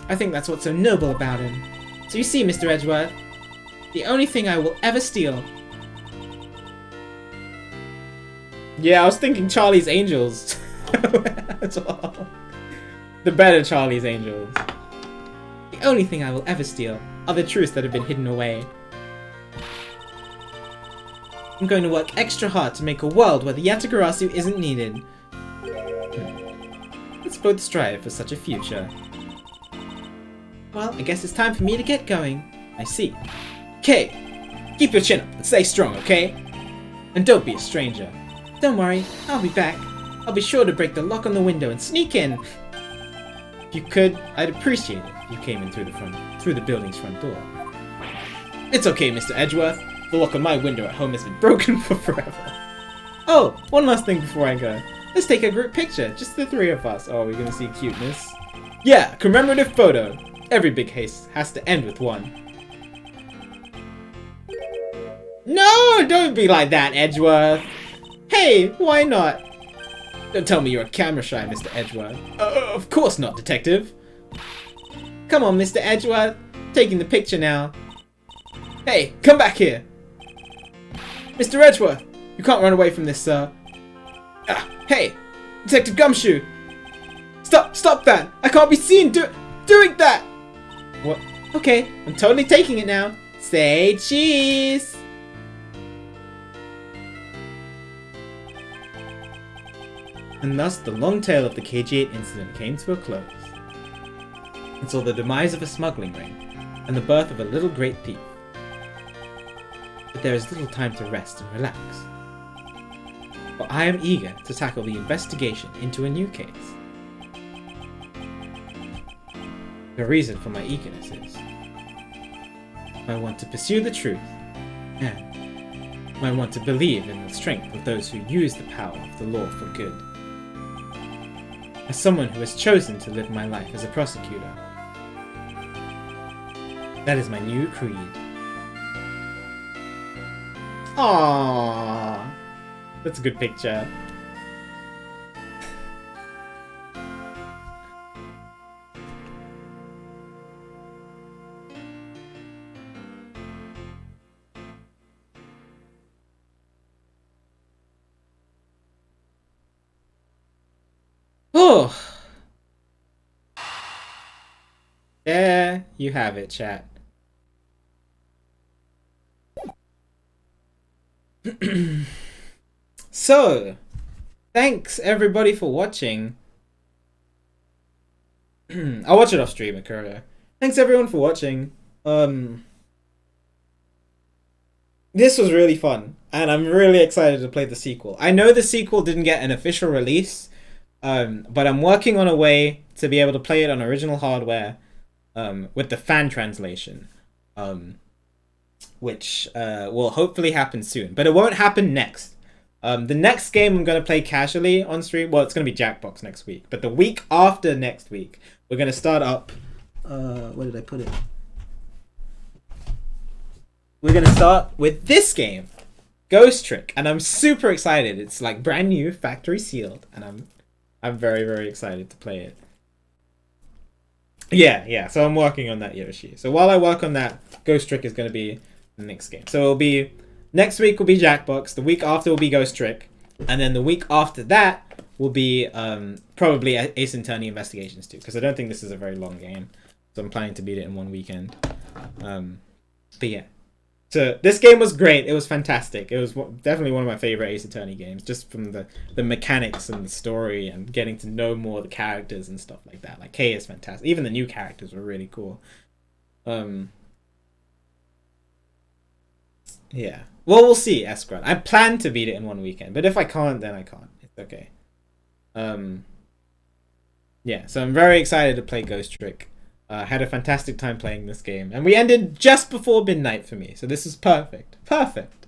I think that's what's so noble about him. So you see, Mr. Edgeworth, the only thing I will ever steal. Yeah, I was thinking Charlie's Angels. As well. The better Charlie's Angels. The only thing I will ever steal are the truths that have been hidden away. I'm going to work extra hard to make a world where the Yatagarasu isn't needed. Let's both strive for such a future. Well, I guess it's time for me to get going. I see. Okay, keep your chin up and stay strong, okay? And don't be a stranger. Don't worry, I'll be back. I'll be sure to break the lock on the window and sneak in. If you could, I'd appreciate it if you came in through the building's front door. It's okay, Mr. Edgeworth. The lock on my window at home has been broken for forever. Oh, one last thing before I go. Let's take a group picture, just the 3 of us. Oh, we're gonna see cuteness. Yeah, commemorative photo. Every big haste has to end with one. No, don't be like that, Edgeworth. Hey, why not? Don't tell me you're a camera shy, Mr. Edgeworth. Of course not, detective. Come on, Mr. Edgeworth. Taking the picture now. Hey, come back here. Mr. Edgeworth, you can't run away from this, sir. Ah, hey, Detective Gumshoe. Stop that. I can't be seen doing that. What? Okay, I'm totally taking it now. Say cheese. And thus the long tale of the KG8 incident came to a close. And saw the demise of a smuggling ring, and the birth of a little great thief. but there is little time to rest and relax. But I am eager to tackle the investigation into a new case. The reason for my eagerness is I want to pursue the truth, and I want to believe in the strength of those who use the power of the law for good. As someone who has chosen to live my life as a prosecutor, that is my new creed. Aww, that's a good picture. Oh, there you have it, chat. So, thanks everybody for watching. I'll watch it off stream, Akura. Thanks everyone for watching. This was really fun, and I'm really excited to play the sequel. I know the sequel didn't get an official release, but I'm working on a way to be able to play it on original hardware, with the fan translation, which will hopefully happen soon. But it won't happen next. The next game I'm going to play casually on stream, well, it's going to be Jackbox next week. But the week after next week, we're going to start up... where did I put it? We're going to start with this game, Ghost Trick. And I'm super excited. It's like brand new, factory sealed. And I'm very, very excited to play it. Yeah. So I'm working on that, Yoshi. So while I work on that, Ghost Trick is going to be the next game. So it'll be... Next week will be Jackbox, the week after will be Ghost Trick, and then the week after that will be probably Ace Attorney Investigations 2, because I don't think this is a very long game, so I'm planning to beat it in one weekend. But yeah. So this game was great, it was fantastic, it was definitely one of my favorite Ace Attorney games, just from the mechanics and the story, and getting to know more of the characters and stuff like that. Like, Kay is fantastic, even the new characters were really cool. Yeah. Well, we'll see, Escron. I plan to beat it in one weekend, but if I can't, then I can't. It's okay. Yeah, so I'm very excited to play Ghost Trick. Had a fantastic time playing this game, and we ended just before midnight for me, so this is perfect. Perfect.